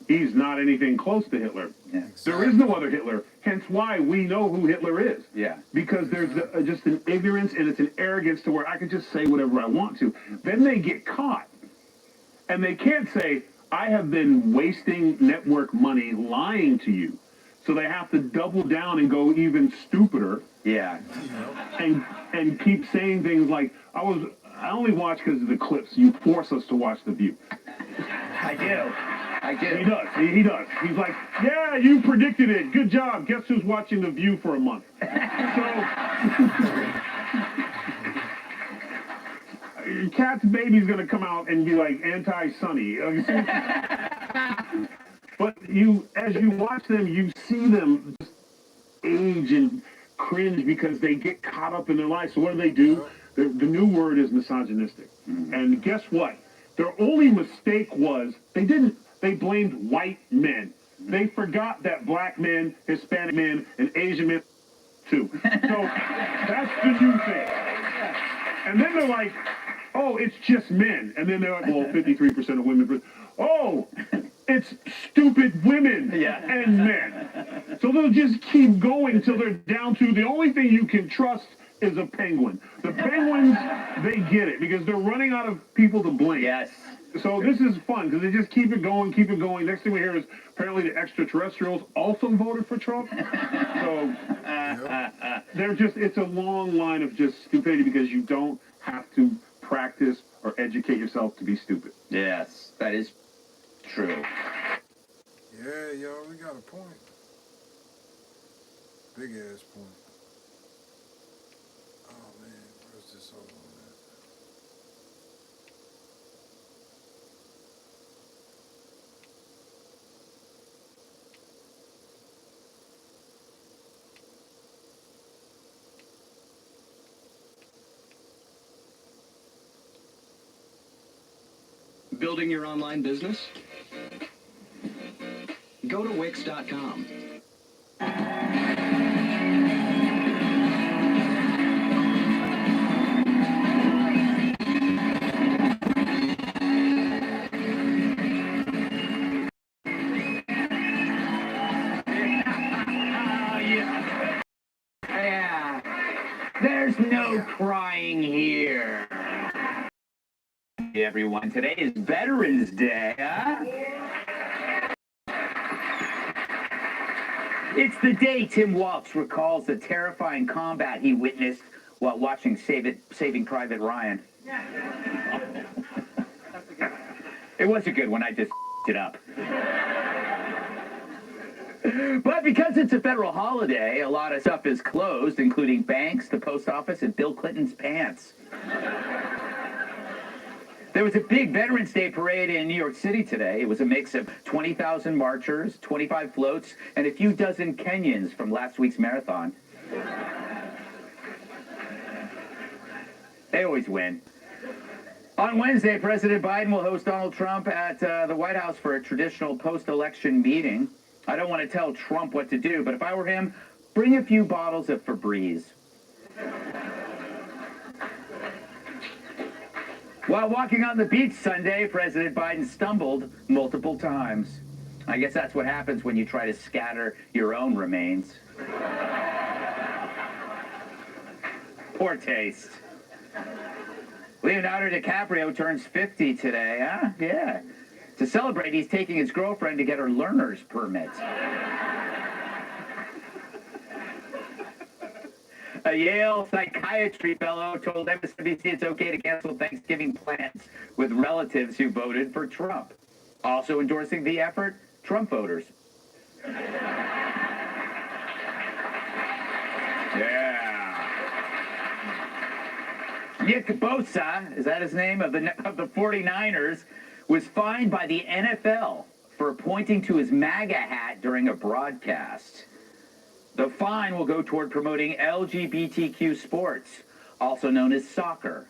he's not anything close to Hitler. There is no other Hitler. Hence why we know who Hitler is. Because there's just an ignorance and it's an arrogance to where I can just say whatever I want to. Then they get caught. And they can't say, I have been wasting network money lying to you. So they have to double down and go even stupider. And keep saying things like, I only watch because of the clips. You force us to watch The View. I do. He does. He does. He's like, yeah, you predicted it. Good job. Guess who's watching The View for a month? So, Cat's baby's going to come out and be like anti-Sunny. But as you watch them, you see them just age and cringe because they get caught up in their life. So what do? The new word is misogynistic. And guess what? Their only mistake was they blamed white men. They forgot that black men, Hispanic men, and Asian men too. So that's the new thing. And then they're like, oh, it's just men. And then they're like, well, 53% of women. Oh, it's stupid women and men. So they'll just keep going until they're down to the only thing you can trust is a penguin. The penguins, they get it because they're running out of people to blame. So this is fun because they just keep it going, keep it going. Next thing we hear is apparently the extraterrestrials also voted for Trump. So it's a long line of just stupidity because you don't have to practice or educate yourself to be stupid. Yes, that is true. Yeah, yo, we got a point. Big ass point. Oh man, where's this other one at? Building your online business? Go to Wix.com. Yeah, there's no crying here. Everyone, today is Veterans Day, huh? It's the day Tim Walsh recalls the terrifying combat he witnessed while watching Saving Private Ryan. It was a good one, I just it up. But because it's a federal holiday, a lot of stuff is closed, including banks, the post office, and Bill Clinton's pants. There was a big Veterans Day parade in New York City today. It was a mix of 20,000 marchers, 25 floats, and a few dozen Kenyans from last week's marathon. They always win. On Wednesday, President Biden will host Donald Trump at the White House for a traditional post-election meeting. I don't want to tell Trump what to do, but if I were him, bring a few bottles of Febreze. While walking on the beach Sunday, President Biden stumbled multiple times. I guess that's what happens when you try to scatter your own remains. Poor taste. Leonardo DiCaprio turns 50 today, huh? Yeah. To celebrate, he's taking his girlfriend to get her learner's permit. A Yale psychiatry fellow told MSNBC it's okay to cancel Thanksgiving plans with relatives who voted for Trump. Also endorsing the effort, Trump voters. Yeah. Nick Bosa, is that his name, of the 49ers, was fined by the NFL for pointing to his MAGA hat during a broadcast. The fine will go toward promoting LGBTQ sports, also known as soccer.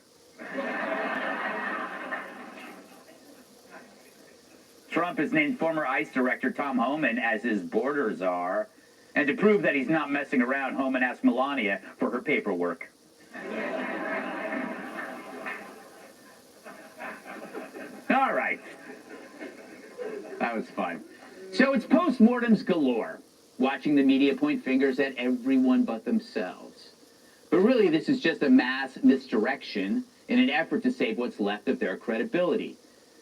Trump has named former ICE Director Tom Homan as his border czar. And to prove that he's not messing around, Homan asked Melania for her paperwork. All right. That was fun. So it's postmortems galore, watching the media point fingers at everyone but themselves. But really, this is just a mass misdirection in an effort to save what's left of their credibility.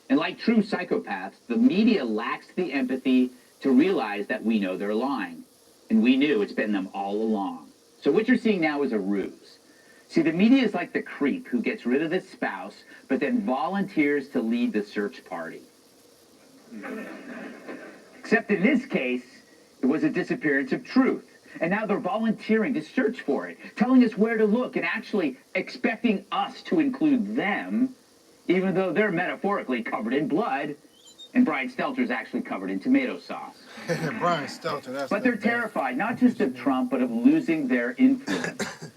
And like true psychopaths, the media lacks the empathy to realize that we know they're lying. And we knew it's been them all along. So what you're seeing now is a ruse. See, the media is like the creep who gets rid of the spouse, but then volunteers to lead the search party. Except in this case, it was a disappearance of truth. And now they're volunteering to search for it, telling us where to look, and actually expecting us to include them, even though they're metaphorically covered in blood, and Brian Stelter's actually covered in tomato sauce. Brian Stelter, that's But they're terrified, not just of Trump, but of losing their influence.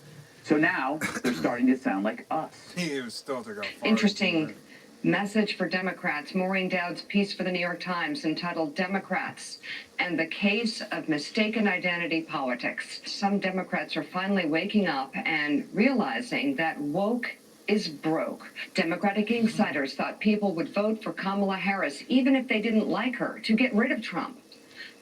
So now they're starting to sound like us. Stelter got fired. Interesting message for Democrats. Maureen Dowd's piece for the New York Times entitled Democrats and the Case of Mistaken Identity Politics. Some Democrats are finally waking up and realizing that woke is broke. Democratic insiders thought people would vote for Kamala Harris even if they didn't like her to get rid of Trump.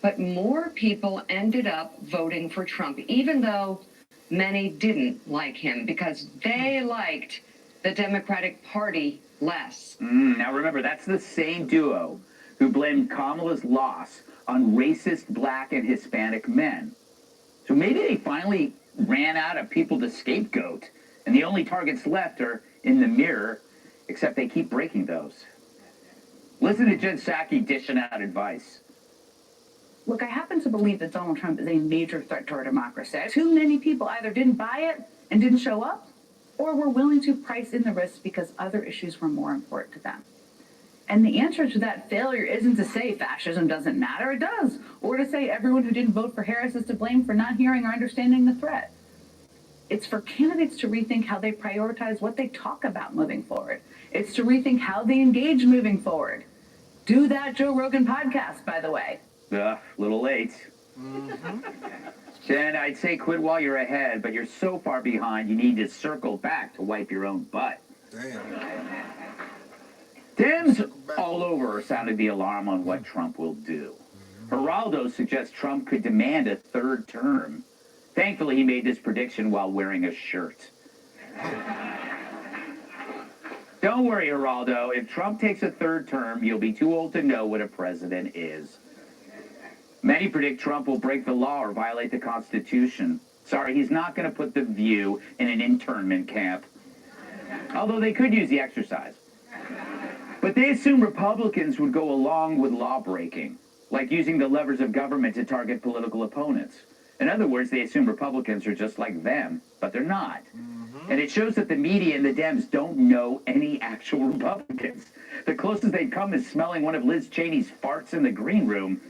But more people ended up voting for Trump, even though many didn't like him because they liked the Democratic Party less. Now remember, that's the same duo who blamed Kamala's loss on racist black and Hispanic men. So maybe they finally ran out of people to scapegoat, and the only targets left are in the mirror, except they keep breaking those. Listen to Jen Psaki dishing out advice. Look, I happen to believe that Donald Trump is a major threat to our democracy. Too many people either didn't buy it and didn't show up, or were willing to price in the risks because other issues were more important to them. And the answer to that failure isn't to say fascism doesn't matter, it does, or to say everyone who didn't vote for Harris is to blame for not hearing or understanding the threat. It's for candidates to rethink how they prioritize what they talk about moving forward. It's to rethink how they engage moving forward. Do that Joe Rogan podcast, by the way. Little late. Jen, I'd say quit while you're ahead, but you're so far behind you need to circle back to wipe your own butt. Dems all over are sounding the alarm on what Trump will do. Geraldo suggests Trump could demand a third term. Thankfully, he made this prediction while wearing a shirt. Don't worry, Geraldo. If Trump takes a third term, you'll be too old to know what a president is. Many predict Trump will break the law or violate the Constitution. Sorry, he's not going to put the View in an internment camp. Although they could use the exercise. But they assume Republicans would go along with law-breaking, like using the levers of government to target political opponents. In other words, they assume Republicans are just like them, but they're not. And it shows that the media and the Dems don't know any actual Republicans. The closest they've come is smelling one of Liz Cheney's farts in the green room.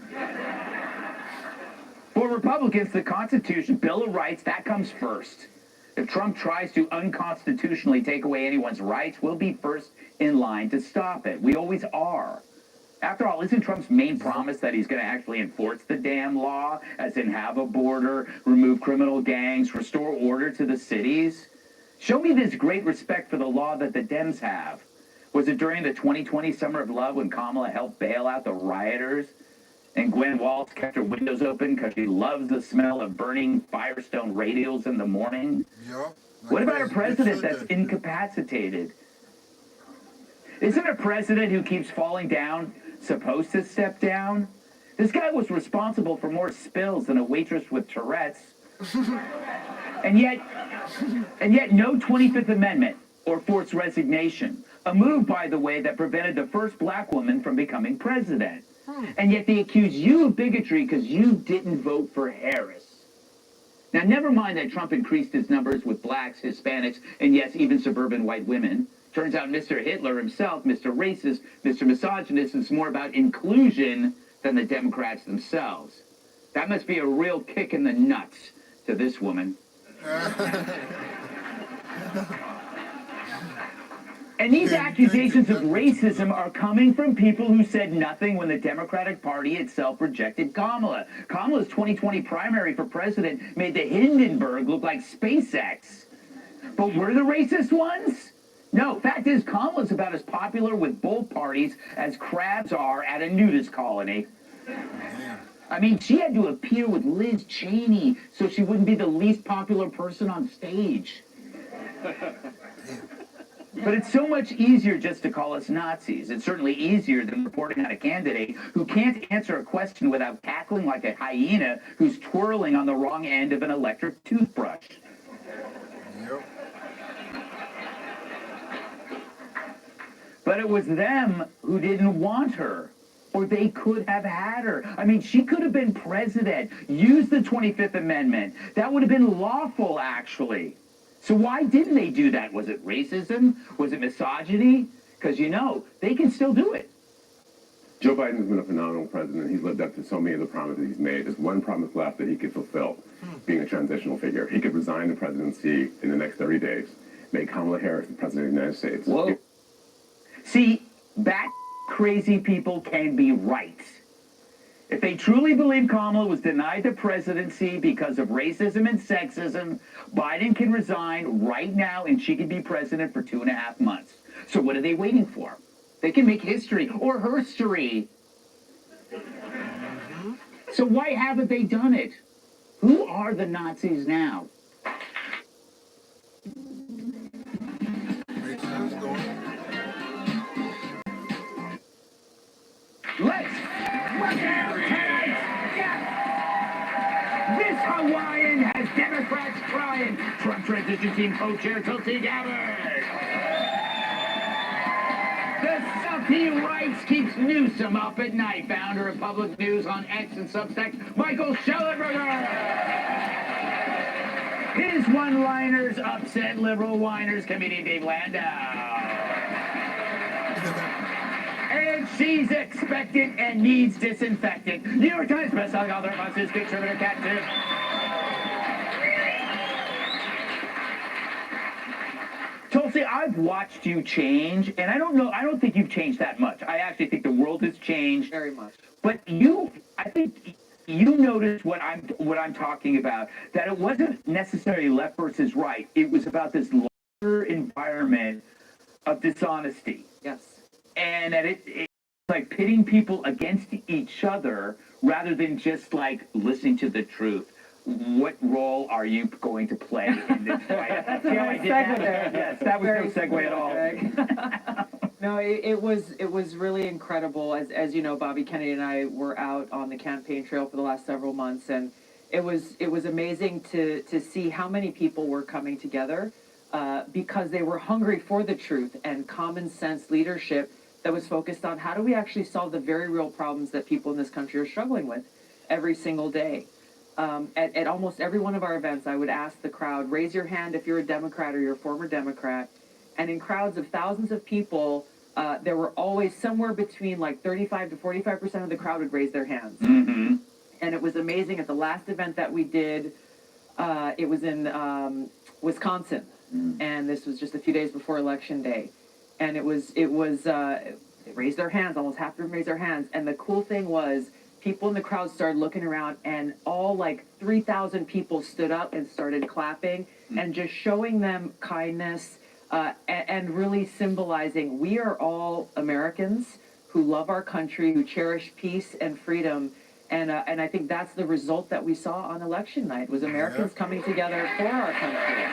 For Republicans, the Constitution, Bill of Rights, that comes first. If Trump tries to unconstitutionally take away anyone's rights, we'll be first in line to stop it. We always are. After all, isn't Trump's main promise that he's going to actually enforce the damn law, as in have a border, remove criminal gangs, restore order to the cities? Show me this great respect for the law that the Dems have. Was it during the 2020 Summer of Love when Kamala helped bail out the rioters? And Gwen Waltz kept her windows open because she loves the smell of burning Firestone radials in the morning? What about a president that's incapacitated? Isn't a president who keeps falling down supposed to step down? This guy was responsible for more spills than a waitress with Tourette's. And yet no 25th Amendment or forced resignation. A move, by the way, that prevented the first black woman from becoming president. And yet they accuse you of bigotry because you didn't vote for Harris. Now, never mind that Trump increased his numbers with blacks, Hispanics, and yes, even suburban white women. Turns out Mr. Hitler himself, Mr. Racist, Mr. Misogynist, is more about inclusion than the Democrats themselves. That must be a real kick in the nuts to this woman. And these accusations of racism are coming from people who said nothing when the Democratic Party itself rejected Kamala. Kamala's 2020 primary for president made the Hindenburg look like SpaceX. But we're the racist ones? No, fact is, Kamala's about as popular with both parties as crabs are at a nudist colony. I mean, she had to appear with Liz Cheney so she wouldn't be the least popular person on stage. But it's so much easier just to call us Nazis. It's certainly easier than reporting on a candidate who can't answer a question without cackling like a hyena who's twirling on the wrong end of an electric toothbrush. But it was them who didn't want her. Or they could have had her. I mean, she could have been president. Use the 25th Amendment. That would have been lawful, actually. So why didn't they do that? Was it racism? Was it misogyny? Because, you know, they can still do it. Joe Biden has been a phenomenal president. He's lived up to so many of the promises he's made. There's one promise left that he could fulfill, being a transitional figure. He could resign the presidency in the next 30 days, make Kamala Harris the president of the United States. Whoa. See, bat crazy people can be right. If they truly believe Kamala was denied the presidency because of racism and sexism, Biden can resign right now and she can be president for 2.5 months. So what are they waiting for? They can make history or herstory. So why haven't they done it? Who are the Nazis now? Let's work out tonight! Yeah! This Hawaiian has Democrats crying. Trump transition team co-chair Tulsi Gabbard. The stuff he writes keeps Newsom up at night. Founder of Public News on X and Substack, Michael Schellenberger. His one-liners upset liberal whiners, comedian Dave Landau. And she's expectant and needs disinfectant. New York Times bestselling author, monsters, contributor, cat tip. Tulsi, I've I've watched you change, and I don't think you've changed that much. I actually think the world has changed Very much. But I think you noticed what I'm talking about. That it wasn't necessarily left versus right. It was about this larger environment of dishonesty. Yes. And that it's like pitting people against each other rather than just like listening to the truth. What role are you going to play in this fight? That's a nice segue there. Yes, that was no segue at all. No, it was really incredible. As you know, Bobby Kennedy and I were out on the campaign trail for the last several months, and it was amazing to see how many people were coming together because they were hungry for the truth and common sense leadership that was focused on how do we actually solve the very real problems that people in this country are struggling with every single day. At almost every one of our events, I would ask the crowd, raise your hand if you're a Democrat or you're a former Democrat. And in crowds of thousands of people, there were always somewhere between like 35 to 45% of the crowd would raise their hands. Mm-hmm. And it was amazing. At the last event that we did, it was in Wisconsin. Mm-hmm. And this was just a few days before Election Day. And they raised their hands, almost half of them raised their hands. And the cool thing was, people in the crowd started looking around, and all like 3,000 people stood up and started clapping and just showing them kindness and really symbolizing we are all Americans who love our country, who cherish peace and freedom. And I think that's the result that we saw on election night, was Americans coming together for our country.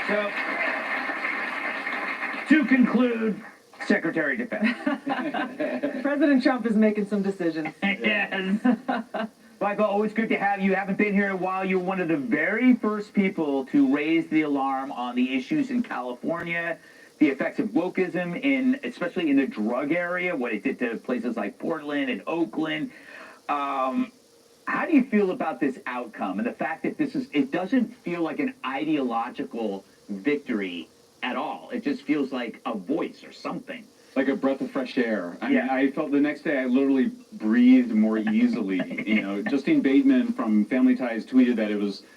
So, to conclude, Secretary of Defense. President Trump is making some decisions. Yes. Michael, always good to have you. You haven't been here in a while. You're one of the very first people to raise the alarm on the issues in California, the effects of wokeism, especially in the drug area, what it did to places like Portland and Oakland. How do you feel about this outcome and the fact that it doesn't feel like an ideological victory at all? It just feels like a voice or something. Like a breath of fresh air. I mean, I felt the next day I literally breathed more easily. Justine Bateman from Family Ties tweeted that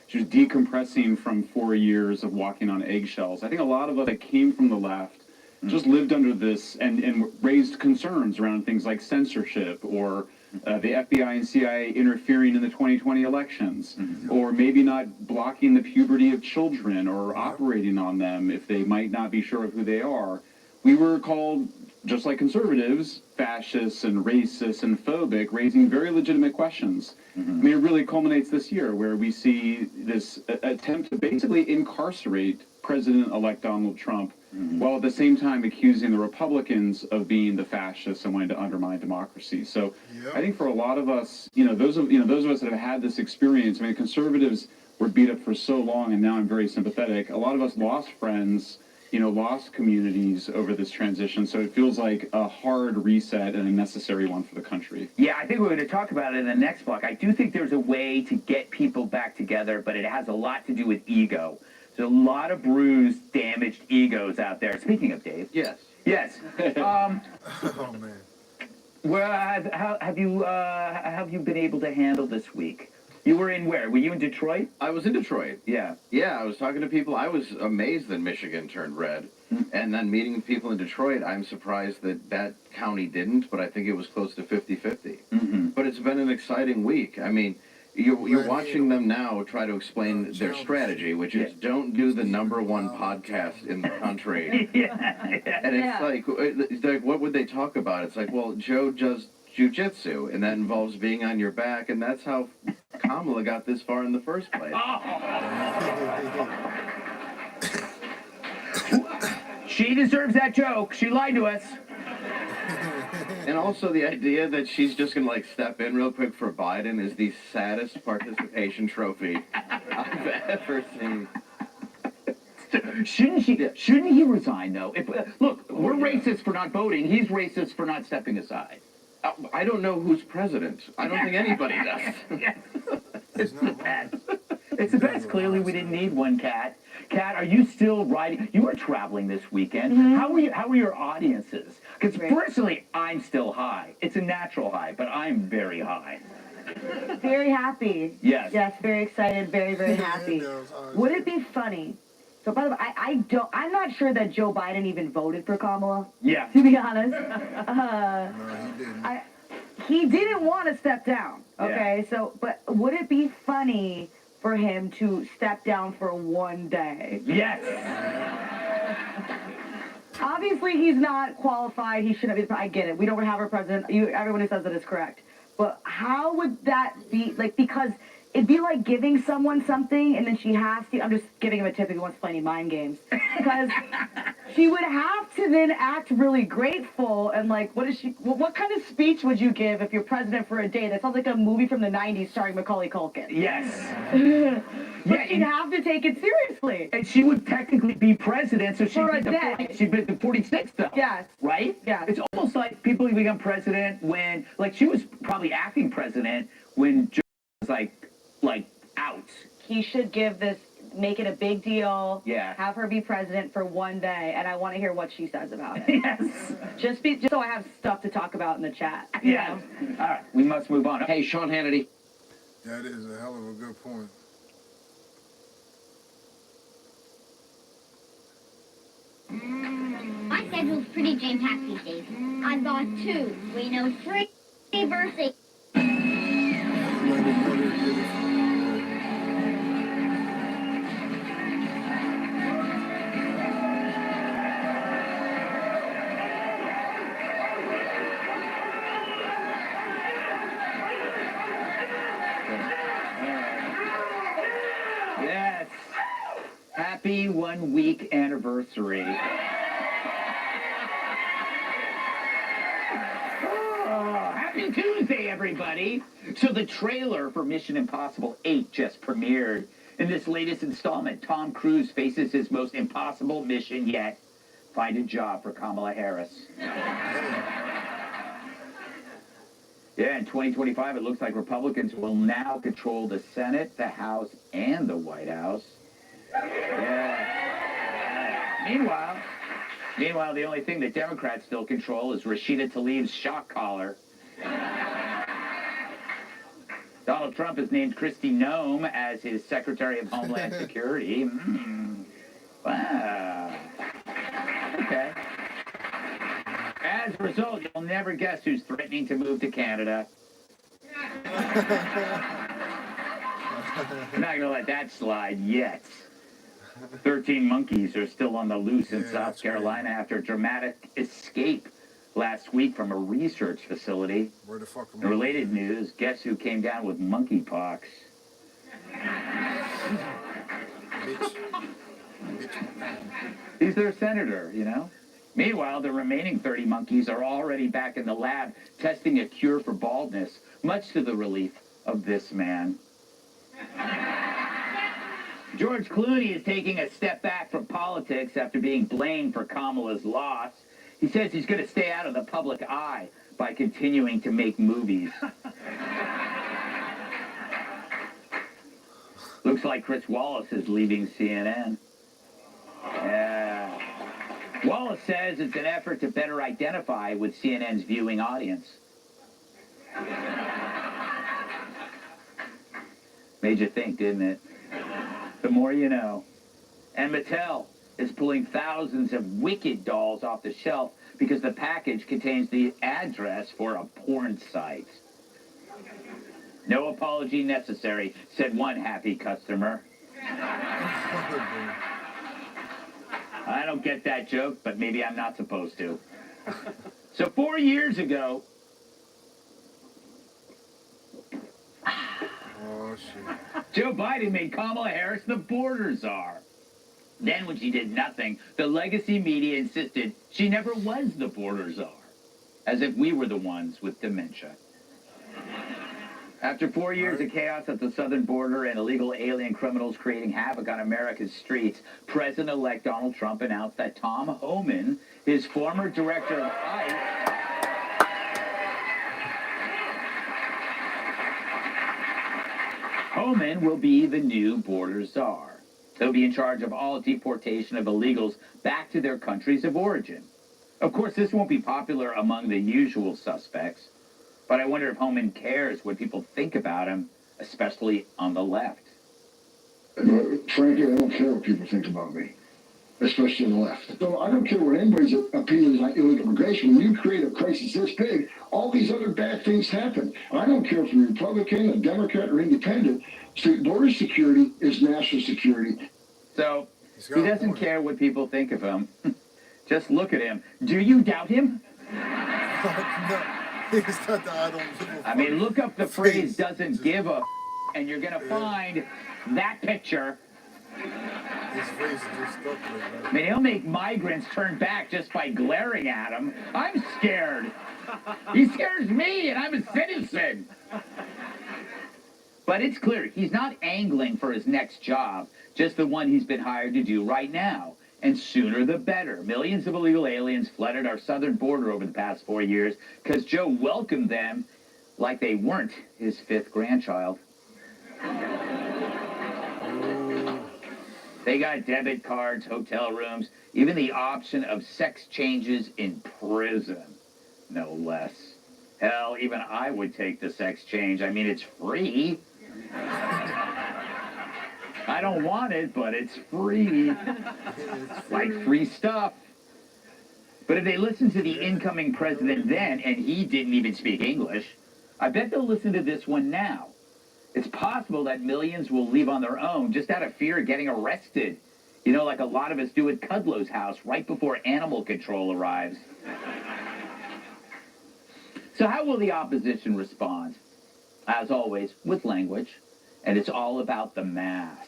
she was decompressing from 4 years of walking on eggshells. I think a lot of us that came from the left just lived under this and raised concerns around things like censorship or the FBI and CIA interfering in the 2020 elections, or maybe not blocking the puberty of children or operating on them if they might not be sure of who they are. We were called, just like conservatives, fascists and racist and phobic, raising very legitimate questions. I mean, it really culminates this year where we see this attempt to basically incarcerate President-elect Donald Trump, while at the same time accusing the Republicans of being the fascists and wanting to undermine democracy. So I think for a lot of us, those of us that have had this experience, I mean, conservatives were beat up for so long, and now I'm very sympathetic. A lot of us lost friends, lost communities over this transition, so it feels like a hard reset and a necessary one for the country. Yeah, I think we're going to talk about it in the next block. I do think there's a way to get people back together, but it has a lot to do with ego. There's a lot of bruised, damaged egos out there. Speaking of Dave. Yes. Yes. Oh, man. Well, how have you been able to handle this week? You were in where? Were you in Detroit? I was in Detroit. Yeah. Yeah, I was talking to people. I was amazed that Michigan turned red. And then meeting people in Detroit, I'm surprised that county didn't, but I think it was close to 50-50. But it's been an exciting week. I mean, you're watching them now try to explain their strategy, which is don't do the #1 podcast in the country. And it's like, what would they talk about? It's like, well, Joe does jiu-jitsu, and that involves being on your back, and that's how Kamala got this far in the first place. She deserves that joke. She lied to us. And also the idea that she's just going to step in real quick for Biden is the saddest participation trophy I've ever seen. Shouldn't he resign, though? Look, we're racist for not voting. He's racist for not stepping aside. I don't know who's president. I don't think anybody does. It's the best. It's the best. Clearly, we didn't need one, Kat. Kat, are you still riding? You were traveling this weekend. How were your audiences? Because personally, I'm still high. It's a natural high, but I'm very high. Very happy. Yes. Yes, very excited, very, very happy. Would it be funny So by the way, I'm not sure that Joe Biden even voted for Kamala. Yeah. To be honest. No, he didn't. He didn't want to step down. Okay, Yeah. so, but would it be funny for him to step down for one day? Yes. Obviously, he's not qualified. He shouldn't be. I get it. We don't have a president. Everyone who says that is correct. But how would that be? Like, because it'd be like giving someone something and then she has to. I'm just giving him a tip if he wants to play any mind games. Because she would have to then act really grateful and like, what kind of speech would you give if you're president for a day? That sounds like a movie from the 90s starring Macaulay Culkin. Yes. But she'd have to take it seriously. And she would technically be president, so she'd For be a day. she'd be the 46th, though. Yes. Right? Yeah. It's almost like people who become president when, like, she was probably acting president when Joe was like out. He should make it a big deal. Yeah. Have her be president for one day, and I want to hear what she says about it. Yes. Just so I have stuff to talk about in the chat. Yes. All right, we must move on. Hey, Sean Hannity. That is a hell of a good point. My schedule's pretty jam-packed these days. I've got 2, 3 birthdays. Yes. Happy 1-week anniversary. Happy Tuesday, everybody! So the trailer for Mission Impossible 8 just premiered. In this latest installment, Tom Cruise faces his most impossible mission yet. Find a job for Kamala Harris. Yeah, in 2025, it looks like Republicans will now control the Senate, the House, and the White House. Yeah. Meanwhile, the only thing that Democrats still control is Rashida Tlaib's shock collar. Donald Trump has named Kristi Noem as his Secretary of Homeland Security. Wow. Okay. As a result, you'll never guess who's threatening to move to Canada. I'm not going to let that slide yet. 13 monkeys are still on the loose in South Carolina after a dramatic escape last week from a research facility. Where the fuck am In related news, guess who came down with monkeypox? He's their senator, you know? Meanwhile, the remaining 30 monkeys are already back in the lab testing a cure for baldness, much to the relief of this man. George Clooney is taking a step back from politics after being blamed for Kamala's loss. He says he's going to stay out of the public eye by continuing to make movies. Looks like Chris Wallace is leaving CNN. Yeah. Wallace says it's an effort to better identify with CNN's viewing audience. Made you think, didn't it? The more you know. And Mattel is pulling thousands of Wicked dolls off the shelf because the package contains the address for a porn site. No apology necessary, said one happy customer. I don't get that joke, but maybe I'm not supposed to. So 4 years ago... Oh, shit. Joe Biden made Kamala Harris the border czar. Then when she did nothing, the legacy media insisted she never was the border czar. As if we were the ones with dementia. After 4 years of chaos at the southern border and illegal alien criminals creating havoc on America's streets, President-elect Donald Trump announced that Tom Homan, his former director of ICE, Homan will be the new border czar. He'll be in charge of all deportation of illegals back to their countries of origin. Of course, this won't be popular among the usual suspects, but I wonder if Homan cares what people think about him, especially on the left. Frankly, I don't care what people think about me, especially on the left. So I don't care what anybody's opinion is on illegal immigration. When you create a crisis this big, all these other bad things happen. I don't care if you're Republican, a Democrat, or independent. So border security is national security. So he doesn't care what people think of him. Just look at him. Do you doubt him? I mean, look up the phrase "doesn't give a," and you're gonna find that picture. His face is just stuck there. I mean, he'll make migrants turn back just by glaring at him. I'm scared. He scares me, and I'm a citizen. But it's clear he's not angling for his next job, just the one he's been hired to do right now. And sooner the better. Millions of illegal aliens flooded our southern border over the past 4 years because Joe welcomed them like they weren't his fifth grandchild. They got debit cards, hotel rooms, even the option of sex changes in prison, no less. Hell, even I would take the sex change. I mean, it's free. I don't want it, but it's free. Like free stuff. But if they listened to the incoming president then, and he didn't even speak English, I bet they'll listen to this one now. It's possible that millions will leave on their own just out of fear of getting arrested. You know, like a lot of us do at Kudlow's house right before animal control arrives. So how will the opposition respond? As always, with language. And it's all about the mass.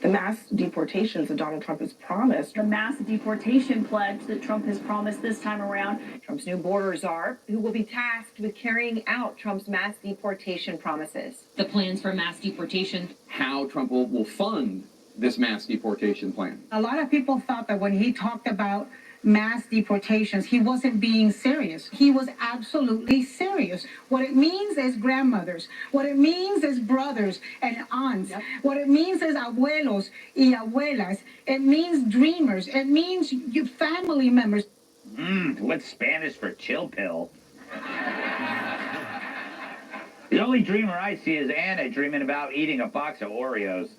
The mass deportations that Donald Trump has promised. The mass deportation pledge that Trump has promised this time around. Trump's new border czar, who will be tasked with carrying out Trump's mass deportation promises. The plans for mass deportation. How Trump will fund this mass deportation plan. A lot of people thought that when he talked about mass deportations, he wasn't being serious. He was absolutely serious. What it means is grandmothers. What it means is brothers and aunts. Yep. What it means is abuelos y abuelas. It means dreamers. It means your family members. What's Spanish for chill pill? The only dreamer I see is Anna dreaming about eating a box of Oreos.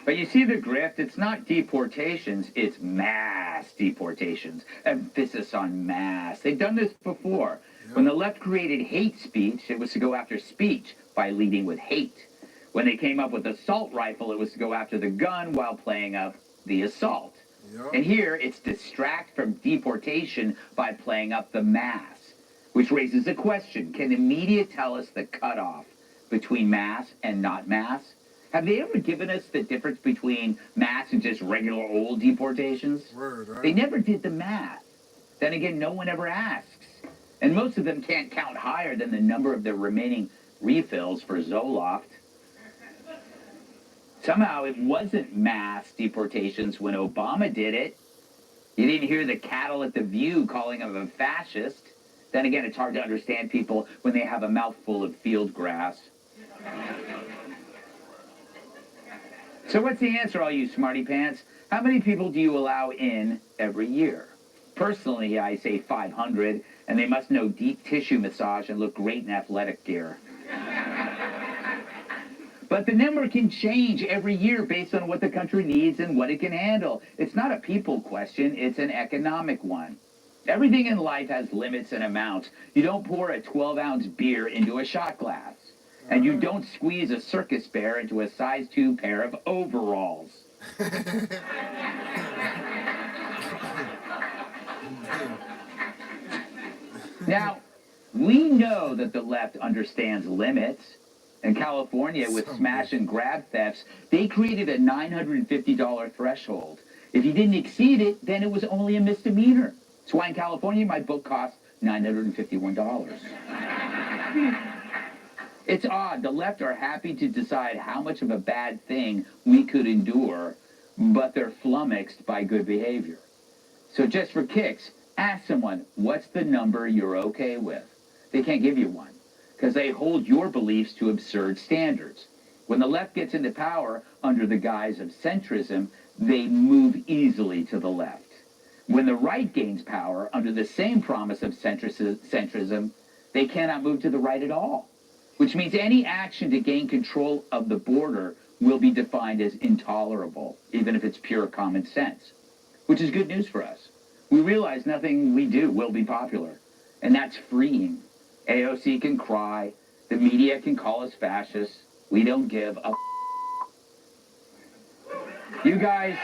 But you see the grift? It's not deportations, it's mass deportations. Emphasis on mass. They've done this before. Yep. When the left created hate speech, it was to go after speech by leading with hate. When they came up with assault rifle, it was to go after the gun while playing up the assault. Yep. And here, it's distract from deportation by playing up the mass. Which raises a question. Can the media tell us the cutoff between mass and not mass? Have they ever given us the difference between mass and just regular old deportations? Word, right? They never did the math. Then again, no one ever asks. And most of them can't count higher than the number of the remaining refills for Zoloft. Somehow it wasn't mass deportations when Obama did it. You didn't hear the cattle at the View calling him a fascist. Then again, it's hard to understand people when they have a mouthful of field grass. So what's the answer, all you smarty pants? How many people do you allow in every year? Personally, I say 500, and they must know deep tissue massage and look great in athletic gear. But the number can change every year based on what the country needs and what it can handle. It's not a people question, it's an economic one. Everything in life has limits and amounts. You don't pour a 12-ounce beer into a shot glass. And you don't squeeze a circus bear into a size 2 pair of overalls. Now, we know that the left understands limits. In California, with smash and grab thefts, they created a $950 threshold. If you didn't exceed it, then it was only a misdemeanor. That's why in California, my book cost $951. It's odd. The left are happy to decide how much of a bad thing we could endure, but they're flummoxed by good behavior. So just for kicks, ask someone, what's the number you're okay with? They can't give you one, because they hold your beliefs to absurd standards. When the left gets into power under the guise of centrism, they move easily to the left. When the right gains power under the same promise of centrism, they cannot move to the right at all. which means any action to gain control of the border will be defined as intolerable, even if it's pure common sense, which is good news for us. We realize nothing we do will be popular, and that's freeing. AOC can cry, the media can call us fascists. We don't give a You guys,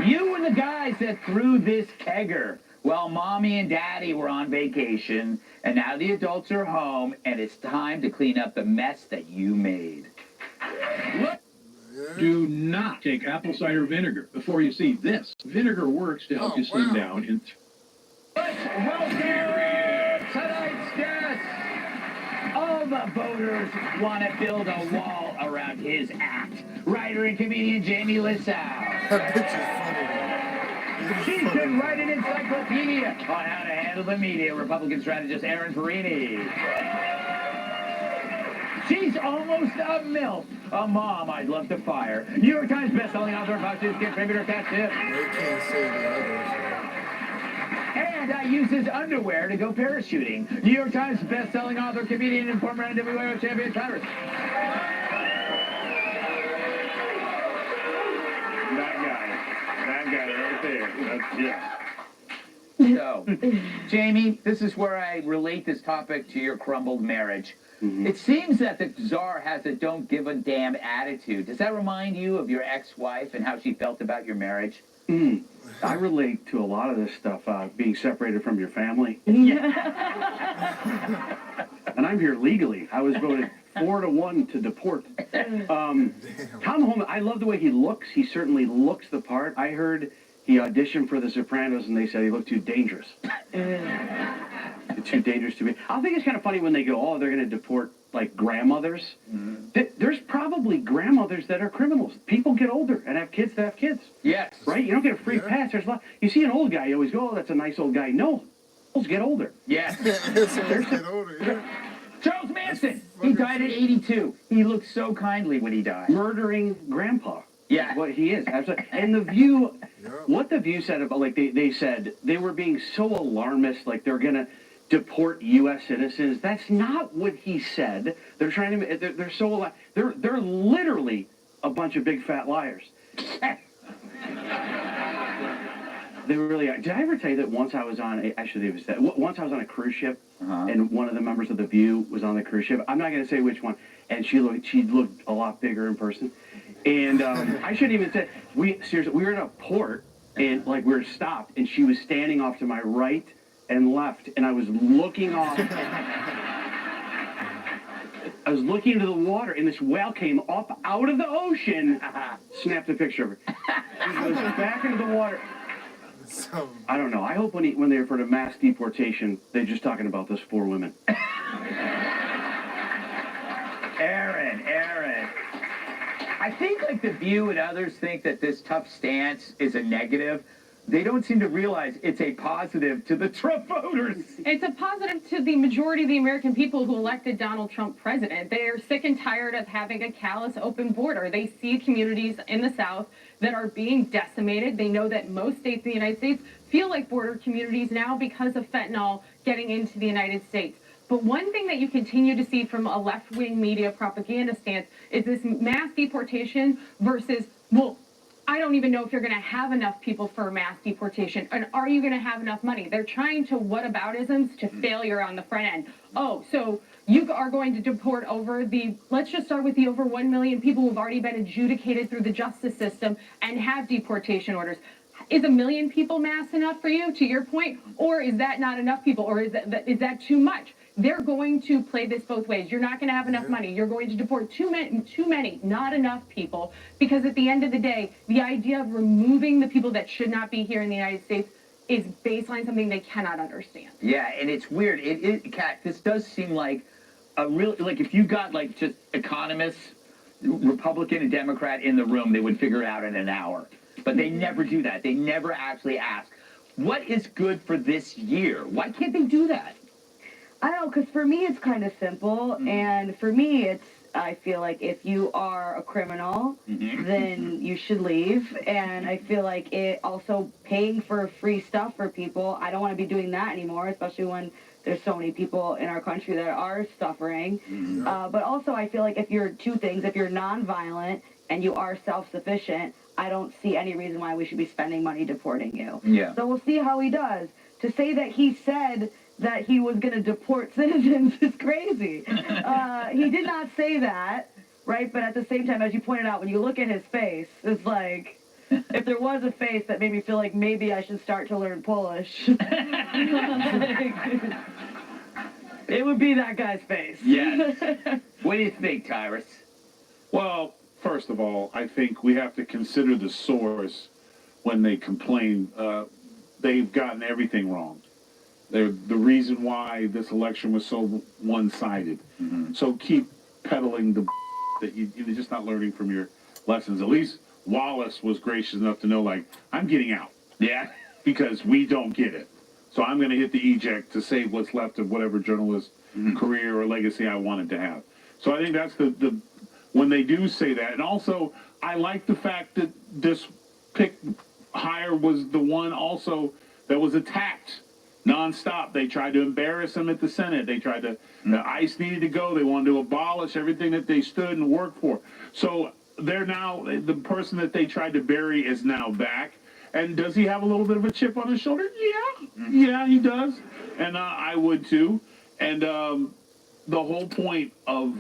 you were the guys that threw this kegger while mommy and daddy were on vacation, and now the adults are home, and it's time to clean up the mess that you made. Look. Do not take apple cider vinegar before you see this. Vinegar works to help you slim down in Welcome tonight's guest. All the voters want to build a wall around his act. Writer and comedian Jamie Lissow. That bitch is funny. She could write an encyclopedia on how to handle the media. Republican strategist Aaron Farini. She's almost a MILF, a mom I'd love to fire. New York Times bestselling author, Fox News contributor, Cat Tip. They can't say the others. And I use his underwear to go parachuting. New York Times bestselling author, comedian, and former NWO champion, Tyrus. that guy right there. That's, yeah. So, Jamie, this is where I relate this topic to your crumbled marriage. It seems that the czar has a don't give a damn attitude. Does that remind you of your ex-wife and how she felt about your marriage? I relate to a lot of this stuff, being separated from your family. Yeah. And I'm here legally. I was voted 4-1 to deport. Tom Holman, I love the way he looks. He certainly looks the part. I heard he auditioned for The Sopranos, and they said he looked too dangerous. Too dangerous to me. I think it's kind of funny when they go, oh, they're going to deport, like, grandmothers. There's probably grandmothers that are criminals. People get older and have kids that have kids. Yes. Right? You don't get a free pass. There's a lot. You see an old guy, you always go, oh, that's a nice old guy. No. Olds get older. Yes. Get older, yeah. Charles Manson. He died at 82. He looked so kindly when he died. Murdering grandpa. Yeah. What he is. Absolutely. And The View, what The View said about, like, they said they were being so alarmist, like they're going to deport U.S. citizens. That's not what he said. They're trying to, they're so, they're literally a bunch of big fat liars. They really are. Did I ever tell you that once I was on, actually it was that, once I was on a cruise ship, and one of the members of The View was on the cruise ship. I'm not going to say which one. And she looked a lot bigger in person. And I shouldn't even say, seriously, we were in a port, and like we were stopped, and she was standing off to my right and left, and I was looking off. I was looking into the water, and this whale came up out of the ocean. Snapped a picture of her. She goes back into the water. I don't know. I hope when they refer to mass deportation, they're just talking about those 4 women. Aaron. I think like The View and others think that this tough stance is a negative. They don't seem to realize it's a positive to the Trump voters. It's a positive to the majority of the American people who elected Donald Trump president. They are sick and tired of having a callous open border. They see communities in the South that are being decimated. They know that most states in the United States feel like border communities now because of fentanyl getting into the United States. But one thing that you continue to see from a left-wing media propaganda stance is this mass deportation versus, well, I don't even know if you're going to have enough people for mass deportation. And are you going to have enough money? They're trying to whataboutisms to failure on the front end. Oh, so you are going to deport let's just start with the over 1 million people who have already been adjudicated through the justice system and have deportation orders. Is 1 million people mass enough for you, to your point? Or is that not enough people? Or is that too much? They're going to play this both ways. You're not going to have enough money. You're going to deport too many, not enough people. Because at the end of the day, the idea of removing the people that should not be here in the United States is baseline something they cannot understand. Yeah, and it's weird. Kat, this does seem like a real, like if you got like just economists, Republican and Democrat in the room, they would figure it out in an hour. But they never do that. They never actually ask, what is good for this year? Why can't they do that? I don't know, because for me it's kind of simple, and for me it's I feel like if you are a criminal, then you should leave. And I feel like it also paying for free stuff for people. I don't want to be doing that anymore, especially when there's so many people in our country that are suffering. But also, I feel like if you're two things, if you're nonviolent and you are self-sufficient, I don't see any reason why we should be spending money deporting you. Yeah. So we'll see how he does. To say that he said that he was going to deport citizens is crazy. He did not say that, right? But at the same time, as you pointed out, when you look at his face, it's like, if there was a face that made me feel like maybe I should start to learn Polish, it would be that guy's face. Yes. What do you think, Tyrus? Well, first of all, I think we have to consider the source when they complain. They've gotten everything wrong. They're the reason why this election was so one-sided. So keep peddling the that you're just not learning from your lessons. At least Wallace was gracious enough to know, like, I'm getting out. Yeah. Because we don't get it. So I'm going to hit the eject to save what's left of whatever journalist career or legacy I wanted to have. So I think that's the when they do say that. And also, I like the fact that this pick hire was the one also that was attacked nonstop. They tried to embarrass him at the Senate. They tried to, the ICE needed to go. They wanted to abolish everything that they stood and worked for. So they're now, the person that they tried to bury is now back. And does he have a little bit of a chip on his shoulder? Yeah. Yeah, he does. And I would too. And the whole point of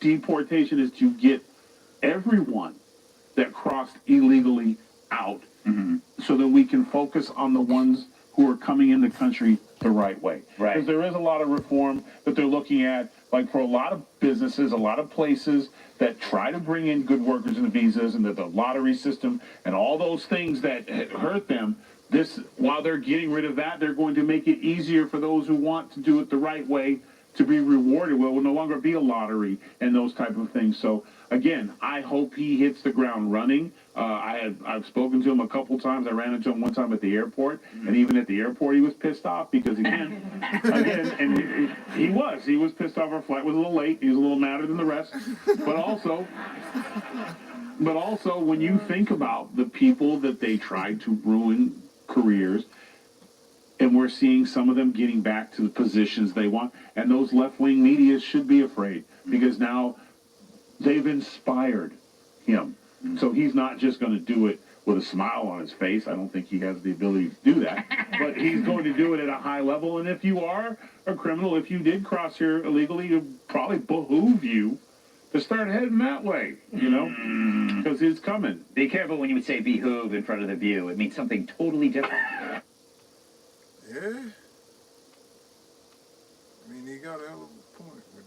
deportation is to get everyone that crossed illegally out so that we can focus on the ones who are coming in the country the right way. Right. Because there is a lot of reform that they're looking at, like for a lot of businesses, a lot of places that try to bring in good workers and visas, and that the lottery system and all those things that hurt them. This, while they're getting rid of that, they're going to make it easier for those who want to do it the right way to be rewarded. Well, it will no longer be a lottery and those type of things. So again, I hope he hits the ground running. I've spoken to him a couple times. I ran into him one time at the airport, and even at the airport he was pissed off because and he was pissed off. Our flight was a little late. He was a little madder than the rest. But also when you think about the people that they tried to ruin careers, and we're seeing some of them getting back to the positions they want, and those left-wing media should be afraid because now they've inspired him. So he's not just going to do it with a smile on his face. I don't think he has the ability to do that. But he's going to do it at a high level. And if you are a criminal, if you did cross here illegally, it would probably behoove you to start heading that way, you know, because it's coming. Be careful when you say behoove in front of the View. It means something totally different. Yeah. I mean, he got a hell of a point with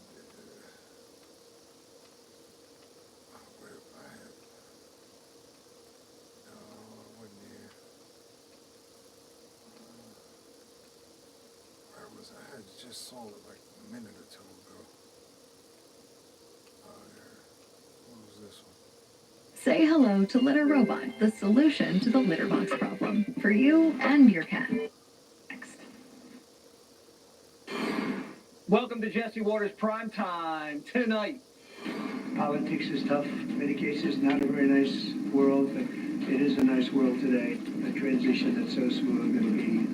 I had just saw it like a minute or two ago. What was this one? Say hello to Litter Robot, the solution to the litter box problem for you and your cat. Welcome to Jesse Waters Prime Time tonight. Politics is tough. In many cases, not a very nice world, but it is a nice world today. A transition that's so smooth, it'll be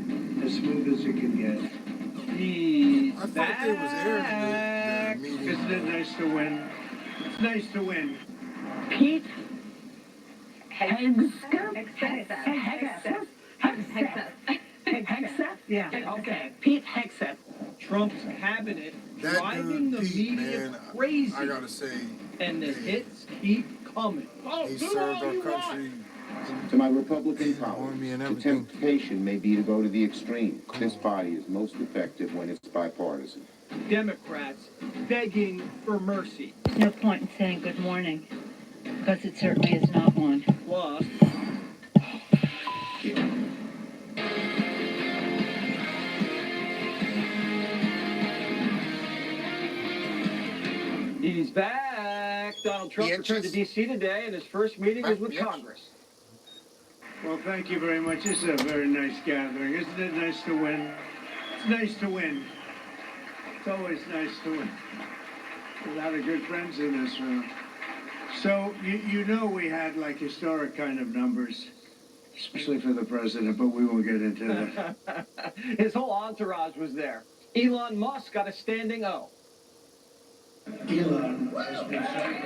as smooth as it can get. He's I back. thought there was air in the meeting. Isn't it nice to win? It's nice to win. Pete Hegseth? Yeah, okay. Pete Hegseth. Trump's cabinet That driving dude, the Pete, media man, crazy. I gotta say, and the hits keep coming. he served our country. To my Republican colleagues, the temptation may be to go to the extreme. This body is most effective when it's bipartisan. Democrats begging for mercy. No point in saying good morning, because it certainly is not one. Plus, he's back. Donald Trump returned to D.C. today, and his first meeting was with Congress. Well, thank you very much. This is a very nice gathering. Isn't it nice to win? It's nice to win. It's always nice to win. A lot of good friends in this room. So you know we had like historic kind of numbers, especially for the president, but we won't get into that. His whole entourage was there. Elon Musk got a standing O. Elon has been said.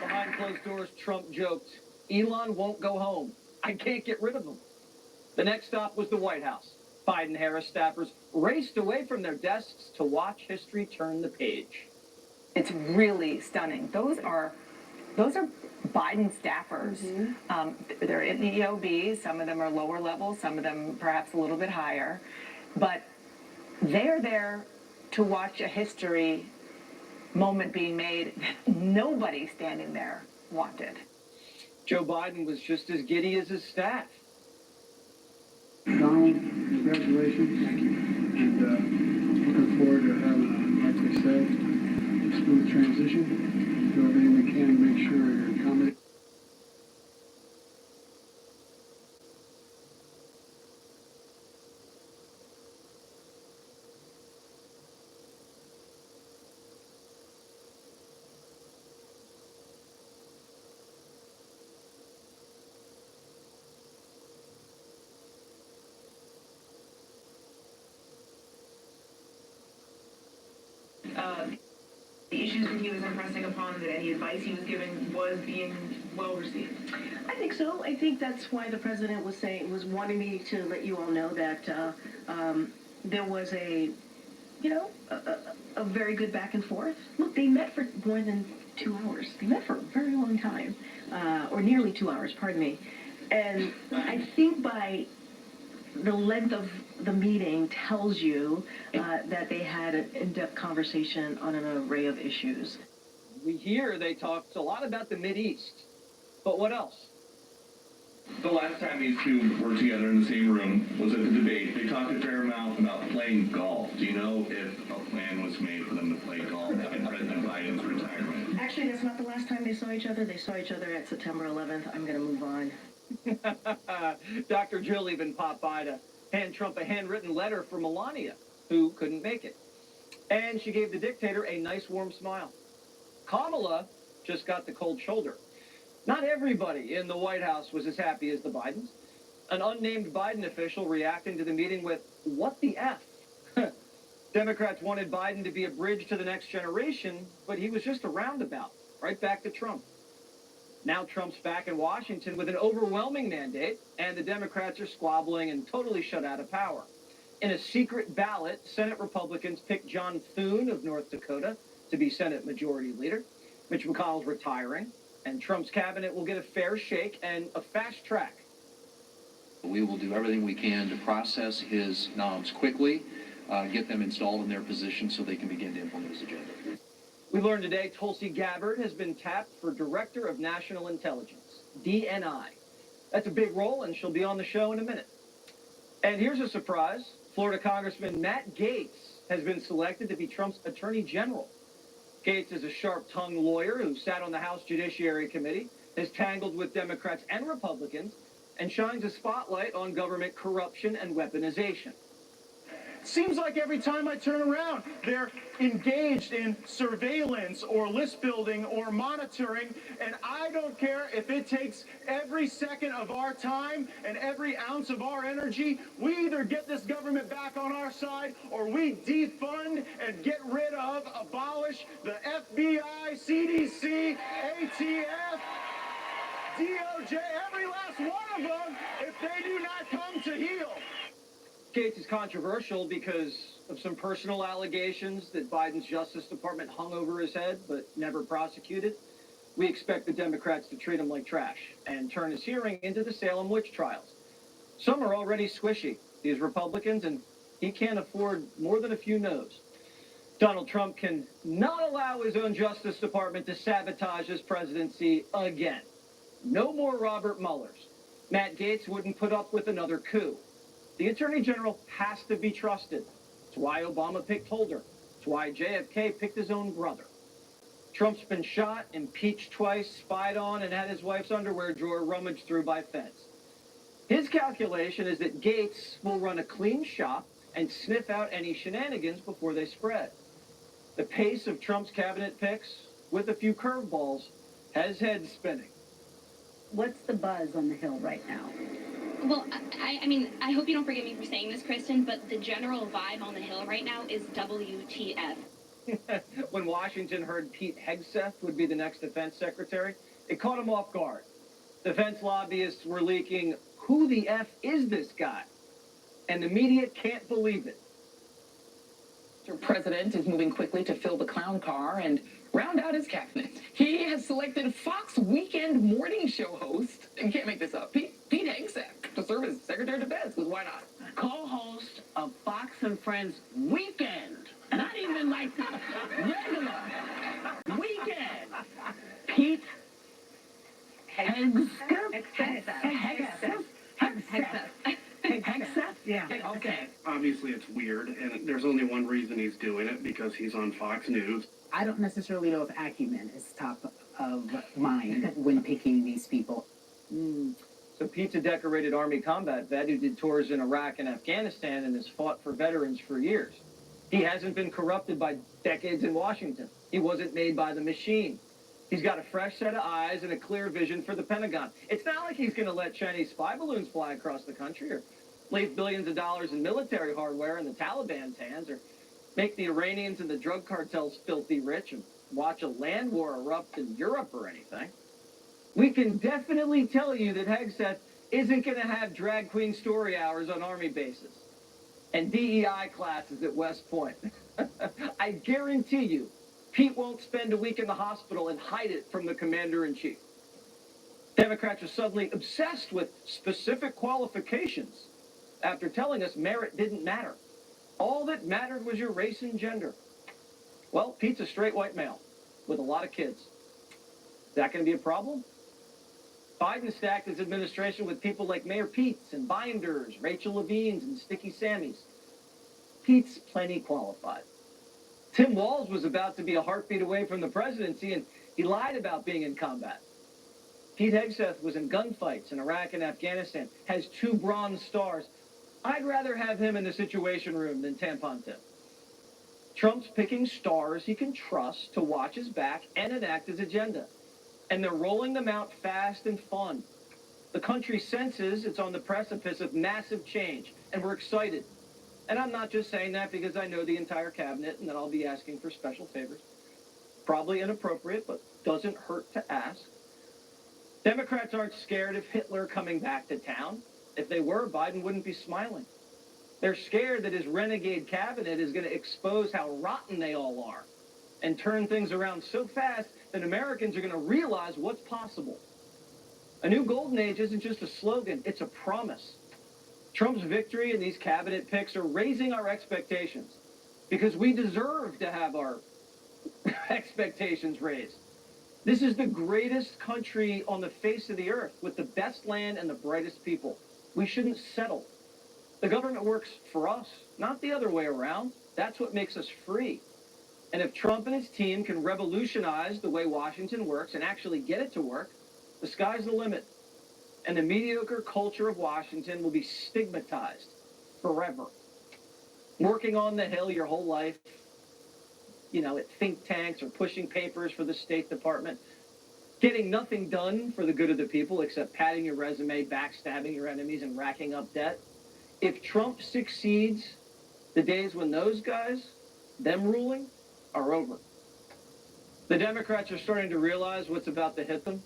Behind closed doors, Trump joked, Elon won't go home. I can't get rid of him. The next stop was the White House. Biden-Harris staffers raced away from their desks to watch history turn the page. It's really stunning. Those are Biden staffers. They're in the EOB. Some of them are lower level. Some of them perhaps a little bit higher. But they're there to watch a history moment being made that nobody standing there wanted. Joe Biden was just as giddy as his staff. Donald, congratulations. Thank you. And looking forward to having, like they say, a smooth transition. Do everything we can to make sure you're accommodated. The issues that he was impressing upon, that any advice he was giving was being well received. I think so. I think that's why the president was wanting me to let you all know that there was a very good back and forth. Look, they met for more than 2 hours. They met for a very long time, or nearly 2 hours, pardon me. And I think by the length of the meeting tells you that they had an in-depth conversation on an array of issues. We hear they talked a lot about the Mideast. But what else? The last time these two were together in the same room was at the debate. They talked a fair amount about playing golf. Do you know if a plan was made for them to play golf in President Biden's retirement? Actually, that's not the last time they saw each other. They saw each other at September 11th. I'm going to move on. Dr. Jill even popped by to hand Trump a handwritten letter for Melania, who couldn't make it. And she gave the dictator a nice warm smile. Kamala just got the cold shoulder. Not everybody in the White House was as happy as the Bidens. An unnamed Biden official reacting to the meeting with, "What the F?" Democrats wanted Biden to be a bridge to the next generation, but he was just a roundabout, right back to Trump. Now Trump's back in Washington with an overwhelming mandate, and the Democrats are squabbling and totally shut out of power. In a secret ballot, Senate Republicans picked John Thune of North Dakota to be Senate Majority Leader. Mitch McConnell's retiring, and Trump's cabinet will get a fair shake and a fast track. We will do everything we can to process his noms quickly, get them installed in their positions so they can begin to implement his agenda. We learned today Tulsi Gabbard has been tapped for Director of National Intelligence, DNI. That's a big role, and she'll be on the show in a minute. And here's a surprise. Florida Congressman Matt Gaetz has been selected to be Trump's Attorney General. Gaetz is a sharp-tongued lawyer who sat on the House Judiciary Committee, is tangled with Democrats and Republicans, and shines a spotlight on government corruption and weaponization. Seems like every time I turn around, they're engaged in surveillance or list building or monitoring, and I don't care if it takes every second of our time and every ounce of our energy. We either get this government back on our side or we defund and get rid of, abolish the FBI, CDC, ATF, DOJ, every last one of them, if they do not come to heel. Gaetz is controversial because of some personal allegations that Biden's Justice Department hung over his head but never prosecuted. We expect the Democrats to treat him like trash and turn his hearing into the Salem witch trials. Some are already squishy, these Republicans, and he can't afford more than a few no's. Donald Trump can not allow his own Justice Department to sabotage his presidency again. No more Robert Muellers. Matt Gaetz wouldn't put up with another coup. The Attorney General has to be trusted. It's why Obama picked Holder. It's why JFK picked his own brother. Trump's been shot, impeached twice, spied on, and had his wife's underwear drawer rummaged through by feds. His calculation is that Gates will run a clean shop and sniff out any shenanigans before they spread. The pace of Trump's cabinet picks, with a few curveballs, has heads spinning. What's the buzz on the Hill right now? Well, I mean, I hope you don't forgive me for saying this, Kristen, but the general vibe on the Hill right now is WTF. When Washington heard Pete Hegseth would be the next defense secretary, it caught him off guard. Defense lobbyists were leaking, who the F is this guy? And the media can't believe it. Mr. President is moving quickly to fill the clown car and round out his cabinet. He has selected Fox Weekend morning show host, and you can't make this up, Pete Hegseth, to serve as Secretary of Defense, because why not? Co-host of Fox and Friends Weekend. Not even like regular. Weekend. Pete Hegseth? Yeah, okay. Obviously, it's weird, and there's only one reason he's doing it, because he's on Fox News. I don't necessarily know if acumen is top of mind when picking these people. So Pete's a decorated Army combat vet who did tours in Iraq and Afghanistan and has fought for veterans for years. He hasn't been corrupted by decades in Washington. He wasn't made by the machine. He's got a fresh set of eyes and a clear vision for the Pentagon. It's not like he's going to let Chinese spy balloons fly across the country or leave billions of dollars in military hardware in the Taliban's hands or make the Iranians and the drug cartels filthy rich and watch a land war erupt in Europe or anything. We can definitely tell you that Hegseth isn't going to have drag queen story hours on Army bases and DEI classes at West Point. I guarantee you, Pete won't spend a week in the hospital and hide it from the commander-in-chief. Democrats are suddenly obsessed with specific qualifications after telling us merit didn't matter. All that mattered was your race and gender. Well, Pete's a straight white male with a lot of kids. Is that going to be a problem? Biden stacked his administration with people like Mayor Pete's and Binders, Rachel Levine's, and Sticky Sammy's. Pete's plenty qualified. Tim Walz was about to be a heartbeat away from the presidency, and he lied about being in combat. Pete Hegseth was in gunfights in Iraq and Afghanistan, has 2 Bronze Stars. I'd rather have him in the Situation Room than Tampon Tim. Trump's picking stars he can trust to watch his back and enact his agenda. And they're rolling them out fast and fun. The country senses it's on the precipice of massive change, and we're excited. And I'm not just saying that because I know the entire cabinet and that I'll be asking for special favors. Probably inappropriate, but doesn't hurt to ask. Democrats aren't scared of Hitler coming back to town. If they were, Biden wouldn't be smiling. They're scared that his renegade cabinet is going to expose how rotten they all are and turn things around so fast that Americans are going to realize what's possible. A new golden age isn't just a slogan, it's a promise. Trump's victory and these cabinet picks are raising our expectations because we deserve to have our expectations raised. This is the greatest country on the face of the earth with the best land and the brightest people. We shouldn't settle. The government works for us, not the other way around. That's what makes us free. And if Trump and his team can revolutionize the way Washington works and actually get it to work, the sky's the limit. And the mediocre culture of Washington will be stigmatized forever. Working on the Hill your whole life, at think tanks or pushing papers for the State Department, getting nothing done for the good of the people except padding your resume, backstabbing your enemies, and racking up debt. If Trump succeeds, the days when those guys, them ruling, are over. The Democrats are starting to realize what's about to hit them,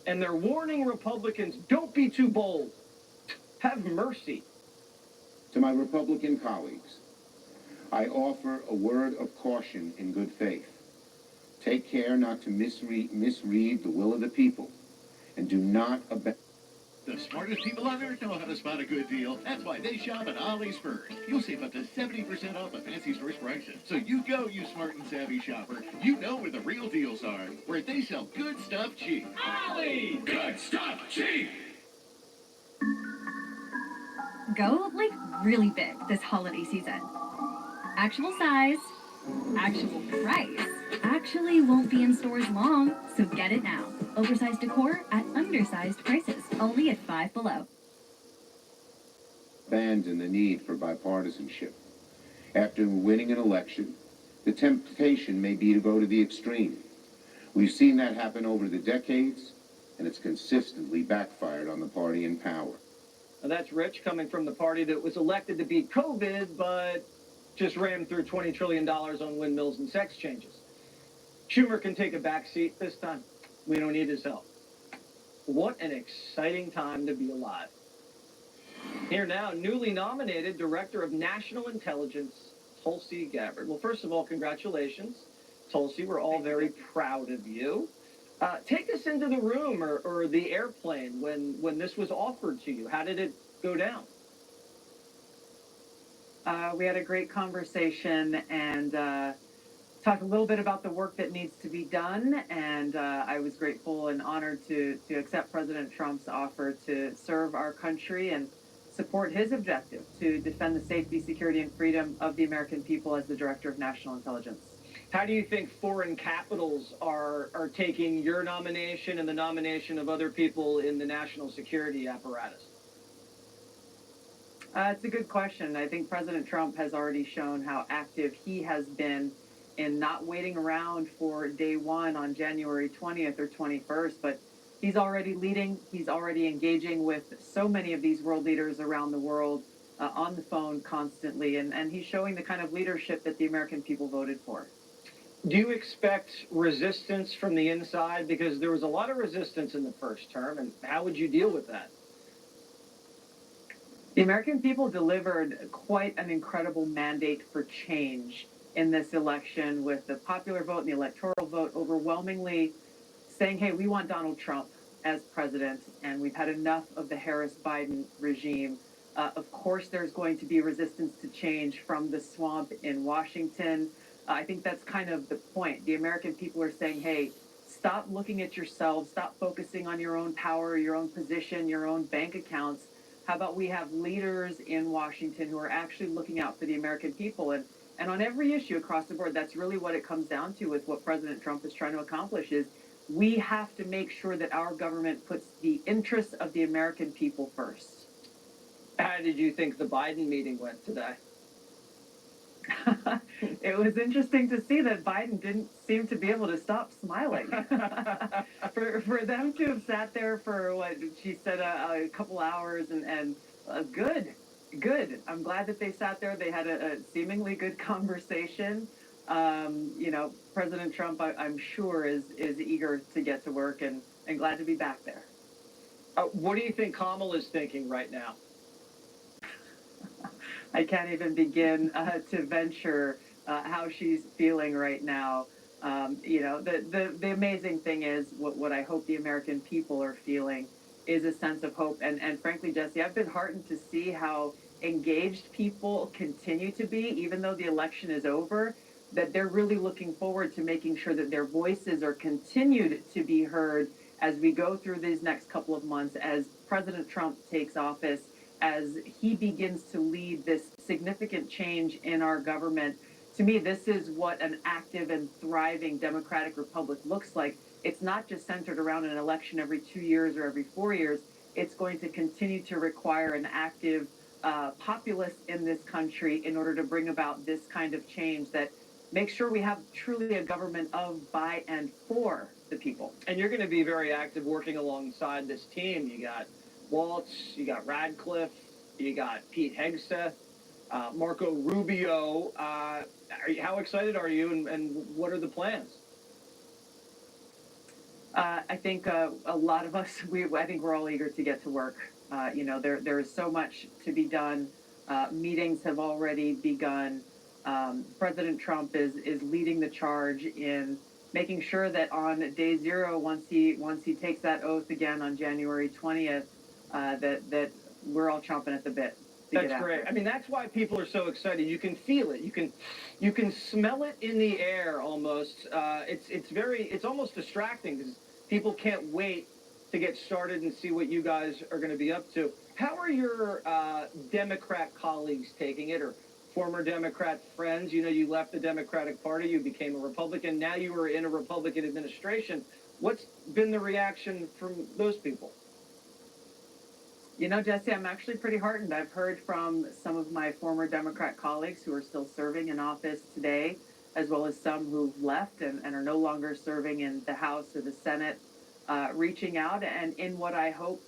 and they're warning Republicans, don't be too bold. Have mercy. To my Republican colleagues, I offer a word of caution in good faith. Take care not to misread the will of the people, and do not abandon. The smartest people on earth know how to spot a good deal. That's why they shop at Ollie's first. You'll save up to 70% off at fancy stores prices. So you go, you smart and savvy shopper. You know where the real deals are, where they sell good stuff cheap. Ollie! Good stuff cheap! Go, really big this holiday season. Actual size, actual price, actually won't be in stores long, so get it now. Oversized decor at undersized prices, only at Five Below. abandon the need for bipartisanship. After winning an election, the temptation may be to go to the extreme. We've seen that happen over the decades, and it's consistently backfired on the party in power. Now that's Rich coming from the party that was elected to beat COVID, but just rammed through $20 trillion on windmills and sex changes. Schumer can take a back seat this time. We don't need his help. What an exciting time to be alive. Here now, newly nominated Director of National Intelligence, Tulsi Gabbard. Well, first of all, congratulations, Tulsi. We're all very proud of you. Take us into the room or the airplane when this was offered to you. How did it go down? We had a great conversation and talked a little bit about the work that needs to be done. And I was grateful and honored to accept President Trump's offer to serve our country and support his objective to defend the safety, security, and freedom of the American people as the Director of National Intelligence. How do you think foreign capitals are taking your nomination and the nomination of other people in the national security apparatus? It's a good question. I think President Trump has already shown how active he has been in not waiting around for day one on January 20th or 21st, but he's already leading. He's already engaging with so many of these world leaders around the world on the phone constantly, and he's showing the kind of leadership that the American people voted for. Do you expect resistance from the inside? Because there was a lot of resistance in the first term, and how would you deal with that? The American people delivered quite an incredible mandate for change in this election, with the popular vote and the electoral vote overwhelmingly saying, hey, we want Donald Trump as president, and we've had enough of the Harris-Biden regime. Of course, there's going to be resistance to change from the swamp in Washington. I think that's kind of the point. The American people are saying, hey, stop looking at yourselves, stop focusing on your own power, your own position, your own bank accounts. How about we have leaders in Washington who are actually looking out for the American people? And on every issue across the board, that's really what it comes down to with what President Trump is trying to accomplish is we have to make sure that our government puts the interests of the American people first. How did you think the Biden meeting went today? It was interesting to see that Biden didn't seem to be able to stop smiling. for them to have sat there for what she said a couple hours and good. I'm glad that they sat there. They had a seemingly good conversation. President Trump, I'm sure, is eager to get to work and glad to be back there. What do you think Kamala is thinking right now? I can't even begin to venture how she's feeling right now. The amazing thing is what I hope the American people are feeling is a sense of hope. And frankly, Jesse, I've been heartened to see how engaged people continue to be, even though the election is over, that they're really looking forward to making sure that their voices are continued to be heard as we go through these next couple of months, as President Trump takes office, as he begins to lead this significant change in our government. To me, this is what an active and thriving democratic republic looks like. It's not just centered around an election every 2 years or every 4 years. It's going to continue to require an active populace in this country in order to bring about this kind of change that makes sure we have truly a government of, by, and for the people. And you're going to be very active working alongside this team. You got Waltz, you got Radcliffe, you got Pete Hegseth, Marco Rubio. How excited are you, and what are the plans? I think a lot of us, I think we're all eager to get to work. There is so much to be done. Meetings have already begun. President Trump is leading the charge in making sure that on day zero, once he takes that oath again on January 20th, that we're all chomping at the bit. That's great. I mean, that's why people are so excited. You can feel it. You can smell it in the air almost. It's almost distracting because people can't wait to get started and see what you guys are going to be up to. How are your Democrat colleagues taking it, or former Democrat friends? You left the Democratic Party, you became a Republican, now you are in a Republican administration. What's been the reaction from those people? You know, Jesse, I'm actually pretty heartened. I've heard from some of my former Democrat colleagues who are still serving in office today, as well as some who've left and are no longer serving in the House or the Senate, reaching out and in what I hope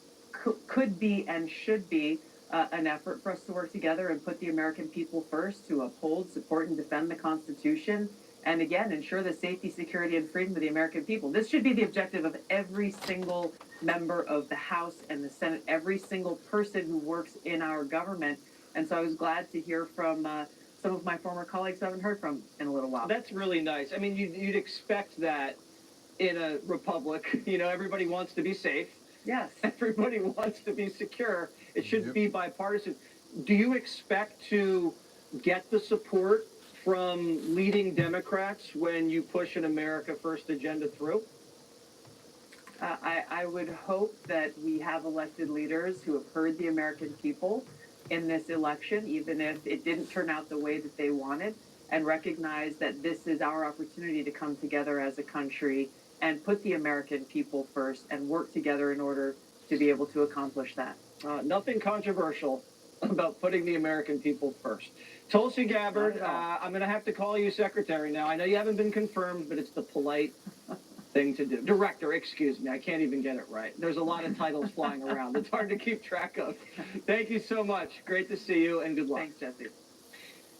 could be and should be an effort for us to work together and put the American people first, to uphold, support, and defend the Constitution, and again, ensure the safety, security, and freedom of the American people. This should be the objective of every single member of the House and the Senate, every single person who works in our government. And so I was glad to hear from some of my former colleagues I haven't heard from in a little while. That's really nice. I mean, you'd expect that in a republic. You know, everybody wants to be safe. Yes. Everybody wants to be secure. It should be bipartisan. Do you expect to get the support from leading Democrats when you push an America First agenda through? I would hope that we have elected leaders who have heard the American people in this election, even if it didn't turn out the way that they wanted, and recognize that this is our opportunity to come together as a country and put the American people first and work together in order to be able to accomplish that. Nothing controversial about putting the American people first. Tulsi Gabbard, I'm going to have to call you secretary now. I know you haven't been confirmed, but it's the polite thing to do. Director, excuse me. I can't even get it right. There's a lot of titles flying around. It's hard to keep track of. Thank you so much. Great to see you, and good luck. Thanks, Jesse.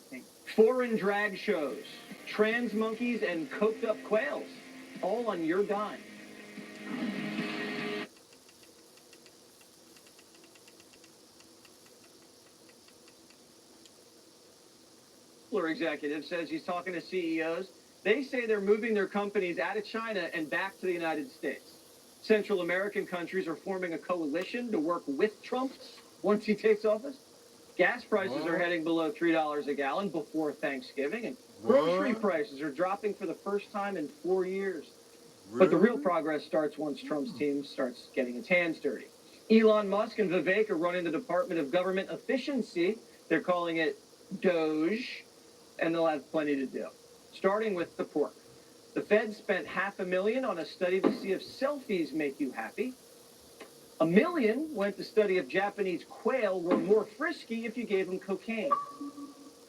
Thanks. Foreign drag shows, trans monkeys, and coked-up quails, all on your dime. Executive says he's talking to CEOs. They say they're moving their companies out of China and back to the United States. Central American countries are forming a coalition to work with Trump once he takes office. Gas prices are heading below $3 a gallon before Thanksgiving, and grocery prices are dropping for the first time in 4 years. But the real progress starts once Trump's team starts getting its hands dirty. Elon Musk and Vivek are running the Department of Government Efficiency. They're calling it Doge, and they'll have plenty to do. Starting with the pork. The Fed spent $500,000 on a study to see if selfies make you happy. $1 million went to study if Japanese quail were more frisky if you gave them cocaine.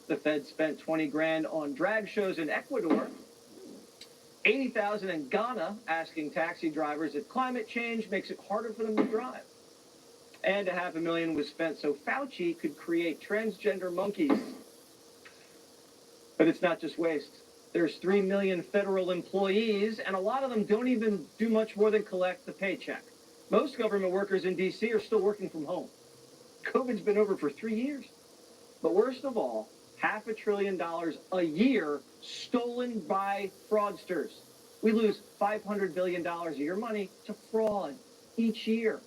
The Fed spent $20 grand on drag shows in Ecuador. $80,000 in Ghana asking taxi drivers if climate change makes it harder for them to drive. And $500,000 was spent so Fauci could create transgender monkeys. But it's not just waste. There's 3 million federal employees, and a lot of them don't even do much more than collect the paycheck. Most government workers in D.C. are still working from home. COVID's been over for 3 years. But worst of all, $500 billion a year stolen by fraudsters. We lose $500 billion of your money to fraud each year.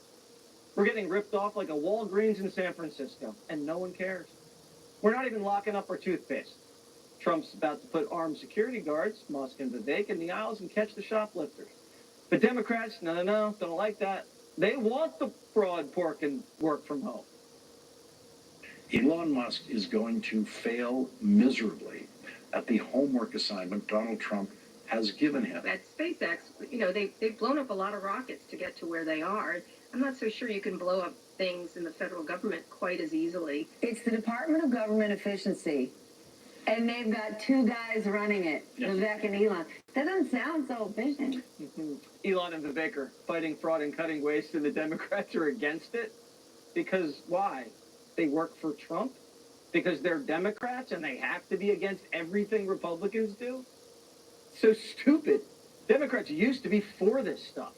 We're getting ripped off like a Walgreens in San Francisco, and no one cares. We're not even locking up our toothpaste. Trump's about to put armed security guards, Musk and Vivek, in the aisles and catch the shoplifters. But Democrats, no, don't like that. They want the fraud, pork, and work from home. Elon Musk is going to fail miserably at the homework assignment Donald Trump has given him. At SpaceX, you know, they've blown up a lot of rockets to get to where they are. I'm not so sure you can blow up things in the federal government quite as easily. It's the Department of Government Efficiency. And they've got 2 guys running it, Vivek and Elon. That doesn't sound so efficient. Elon and Vivek are fighting fraud and cutting waste, and the Democrats are against it. Because why? They work for Trump? Because they're Democrats and they have to be against everything Republicans do? So stupid. Democrats used to be for this stuff.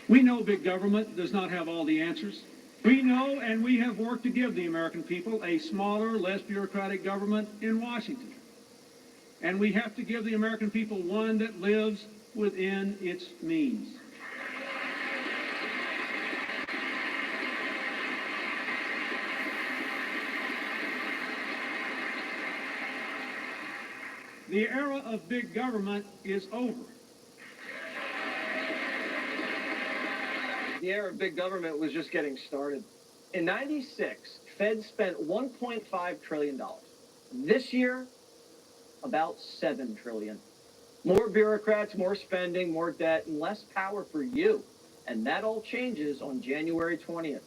We know big government does not have all the answers. We know and we have worked to give the American people a smaller, less bureaucratic government in Washington. And we have to give the American people one that lives within its means. The era of big government is over. The era of big government was just getting started. In '96, Fed spent $1.5 trillion. This year, about $7 trillion. More bureaucrats, more spending, more debt, and less power for you. And that all changes on January 20th.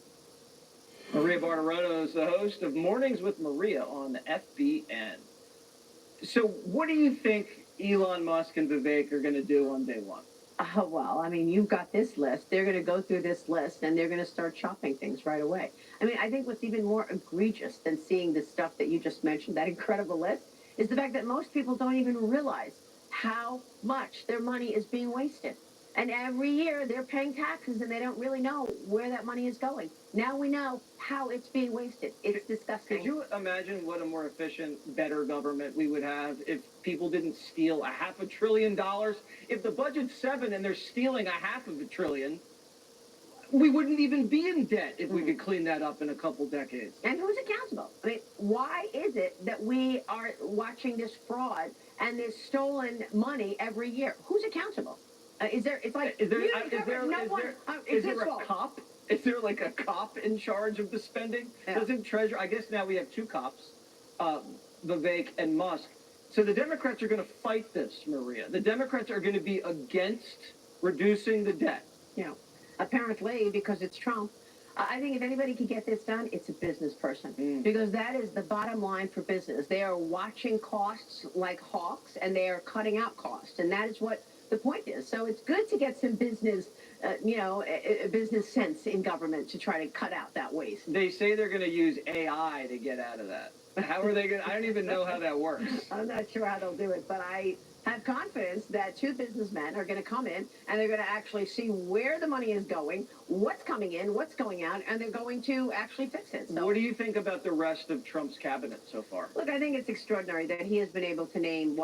Maria Bartiromo is the host of Mornings with Maria on FBN. So what do you think Elon Musk and Vivek are going to do on day one? Well, I mean, you've got this list. They're going to go through this list, and they're going to start chopping things right away. I mean, I think what's even more egregious than seeing the stuff that you just mentioned, that incredible list, is the fact that most people don't even realize how much their money is being wasted. And every year they're paying taxes and they don't really know where that money is going. Now we know how it's being wasted. It's disgusting. Could you imagine what a more efficient, better government we would have if people didn't steal $500 billion? If the budget's $7 trillion and they're stealing $500 billion, we wouldn't even be in debt if we could clean that up in a couple decades. And who's accountable? I mean, why is it that we are watching this fraud and this stolen money every year? Who's accountable? Is there? It's like Is there it's his a fault. cop? Is there like a cop in charge of the spending? Yeah. Doesn't Treasury? I guess now we have two cops, Vivek and Musk. So the Democrats are going to fight this, Maria. The Democrats are going to be against reducing the debt. Yeah. Apparently, because it's Trump. I think if anybody can get this done, it's a business person. Because that is the bottom line for business. They are watching costs like hawks, and they are cutting out costs. And that is what the point is. So it's good to get some business, business sense in government to try to cut out that waste. They say they're going to use AI to get out of that. How are they going to? I don't even know how that works. I'm not sure how they'll do it, but I have confidence that two businessmen are going to come in and they're going to actually see where the money is going, what's coming in, what's going out, and they're going to actually fix it. So, what do you think about the rest of Trump's cabinet so far? Look, I think it's extraordinary that he has been able to name,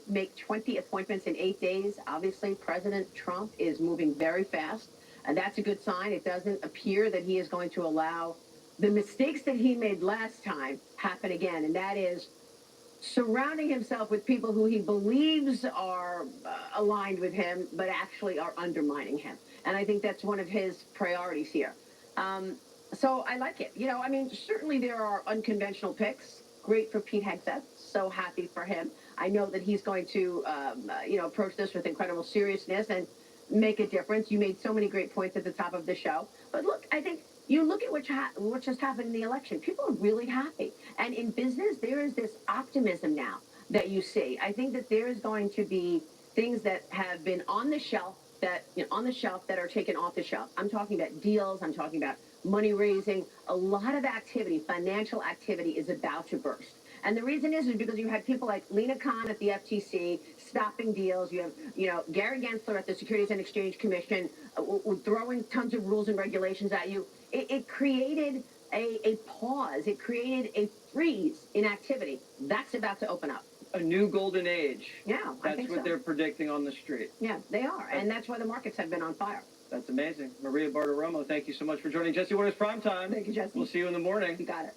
make 20 appointments in 8 days. Obviously, President Trump is moving very fast, and that's a good sign. It doesn't appear that he is going to allow the mistakes that he made last time happen again, and that is surrounding himself with people who he believes are aligned with him, but actually are undermining him. And I think that's one of his priorities here. So I like it. I mean, certainly there are unconventional picks. Great for Pete Hegseth. So happy for him. I know that he's going to, approach this with incredible seriousness and make a difference. You made so many great points at the top of the show. But look, I think you look at what just happened in the election. People are really happy. And in business, there is this optimism now that you see. I think that there is going to be things that have been on the shelf that are taken off the shelf. I'm talking about deals. I'm talking about money raising. A lot of activity, financial activity, is about to burst. And the reason is because you had people like Lena Khan at the FTC stopping deals. You have, Gary Gensler at the Securities and Exchange Commission throwing tons of rules and regulations at you. It created a pause. It created a freeze in activity. That's about to open up. A new golden age. Yeah, That's I think what so. they're predicting on the street. Yeah, they are. And that's why the markets have been on fire. That's amazing. Maria Bartiromo, thank you so much for joining Jesse Watters Primetime. Thank you, Jesse. We'll see you in the morning. You got it.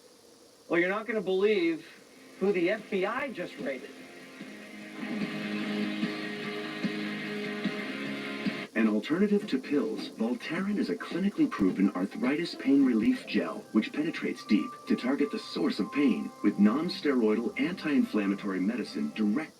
Well, you're not going to believe who the FBI just raided. An alternative to pills, Voltaren is a clinically proven arthritis pain relief gel which penetrates deep to target the source of pain with non-steroidal anti-inflammatory medicine direct.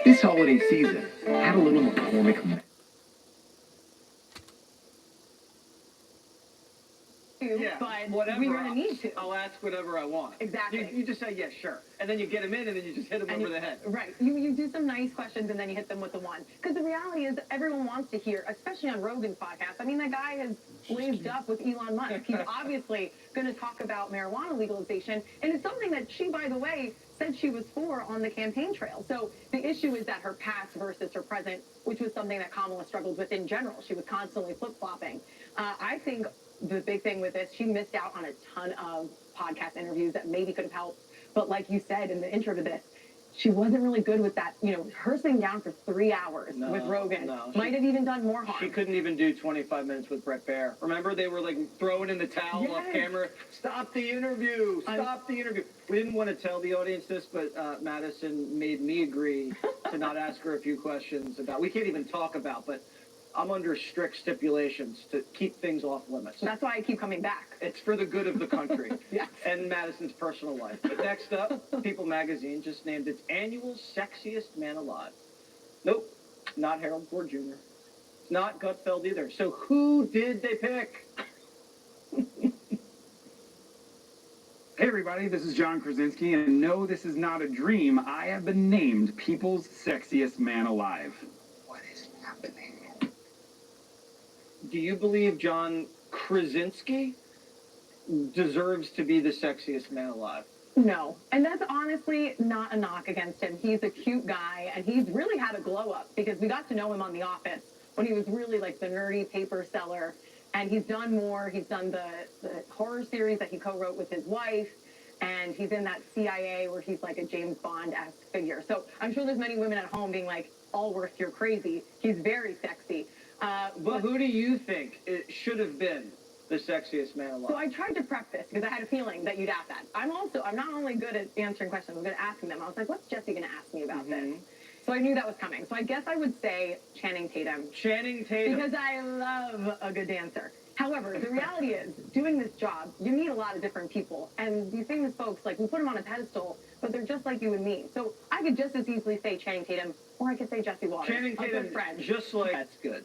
This holiday season, have a little McCormick. Yeah, but whatever. we're going to need to. I'll ask whatever I want. Exactly. You just say, yes, sure. And then you get them in, and then you just hit them over the head. Right. You do some nice questions, and then you hit them with the one. Because the reality is everyone wants to hear, especially on Rogan's podcast. I mean, that guy has blazed up with Elon Musk. He's obviously going to talk about marijuana legalization. And it's something that she, by the way, said she was for on the campaign trail. So the issue is that her past versus her present, which was something that Kamala struggled with in general. She was constantly flip-flopping. I think the big thing with this, she missed out on a ton of podcast interviews that maybe could have helped. But like you said in the intro to this, she wasn't really good with that. You know, her sitting down for 3 hours with Rogan might have even done more harm. She couldn't even do 25 minutes with Brett Baer. Remember, they were like throwing in the towel off camera. Stop the interview. Stop the interview. We didn't want to tell the audience this, but Madison made me agree to not ask her a few questions about. We can't even talk about, but I'm under strict stipulations to keep things off limits. That's why I keep coming back. It's for the good of the country. Yes. And Madison's personal life. But next up, People magazine just named its annual sexiest man alive. Nope, not Harold Ford Jr. It's not Gutfeld either. So who did they pick? Hey everybody, this is John Krasinski, and no, this is not a dream. I have been named People's Sexiest Man Alive. What is happening? Do you believe John Krasinski deserves to be the sexiest man alive? No. And that's honestly not a knock against him. He's a cute guy, and he's really had a glow up because we got to know him on The Office when he was really like the nerdy paper seller. And he's done more. He's done the horror series that he co-wrote with his wife. And he's in that CIA where he's like a James Bond-esque figure. So I'm sure there's many women at home being like, Allworth, you're crazy. He's very sexy. But who do you think it should have been the sexiest man alive? So I tried to prep this because I had a feeling that you'd ask that. I'm not only good at answering questions, I'm good at asking them. I was like, what's Jesse going to ask me about this? So I knew that was coming. So I guess I would say Channing Tatum. Channing Tatum. Because I love a good dancer. However, the reality is, doing this job, you meet a lot of different people. And these famous folks, like, we put them on a pedestal, but they're just like you and me. So I could just as easily say Channing Tatum, or I could say Jesse Waters. Channing Tatum, a good friend. just like... That's good.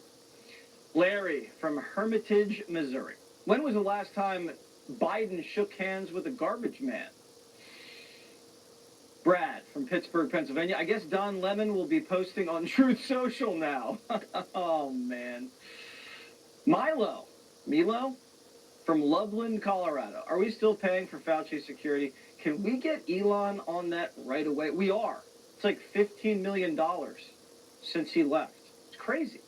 Larry from Hermitage, Missouri. When was the last time Biden shook hands with a garbage man? Brad from Pittsburgh, Pennsylvania. I guess Don Lemon will be posting on Truth Social now. Oh, man. Milo from Loveland, Colorado. Are we still paying for Fauci's security? Can we get Elon on that right away? We are. It's like $15 million since he left. It's crazy.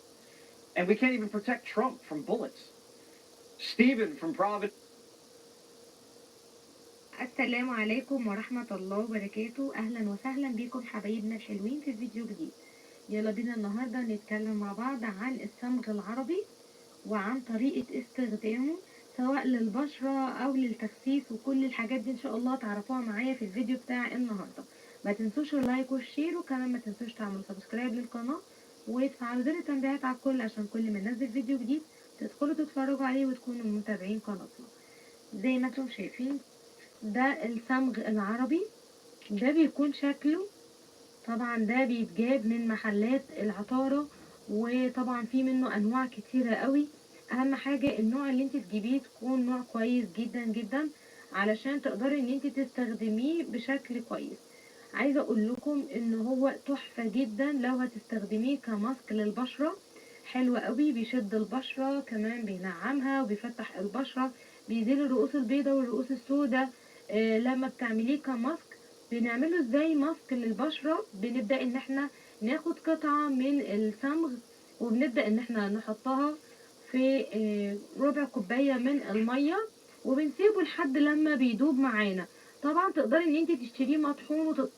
And we can't even protect Trump from bullets. Stephen from Providence. السلام عليكم ورحمة الله وبركاته. أهلا وسهلا بكم حبايبنا الحلوين في فيديو جديد. يلا بينا النهاردة نتكلم مع بعض عن الصمغ العربي وعن طريقة استخدامه سواء للبشرة أو للتخسيس، وكل الحاجات دي إن شاء الله تعرفوها معايا في الفيديو بتاع النهاردة. ما تنسوش اللايك والشير، وكمان ما تنسوش تعملوا سبسكرايب للقناة وتفعلوا زر التنبيهات على الكل عشان كل ما ننزل فيديو جديد تدخلوا تتفرجوا عليه وتكونوا متابعين قناتنا. زي ما انتم شايفين ده الصمغ العربي، ده بيكون شكله طبعا ده بيتجاب من محلات العطارة، وطبعا في منه انواع كتيرة قوي. اهم حاجة النوع اللي انت تجيبيه تكون نوع كويس جدا جدا علشان تقدري ان انت تستخدميه بشكل كويس. عايزة اقول لكم ان هو تحفة جدا لو هتستخدميه كماسك للبشرة، حلو قوي، بيشد البشرة، كمان بينعمها وبيفتح البشرة، بيزيل الرؤوس البيضاء والرؤوس السوداء. لما بتعمليه كماسك بنعمله ازاي ماسك للبشرة؟ بنبدأ ان احنا ناخد قطعة من الصمغ وبنبدأ ان احنا نحطها في ربع كوباية من المية وبنسيبه لحد لما بيدوب معانا. طبعا تقدري ان انت تشتريه مطحون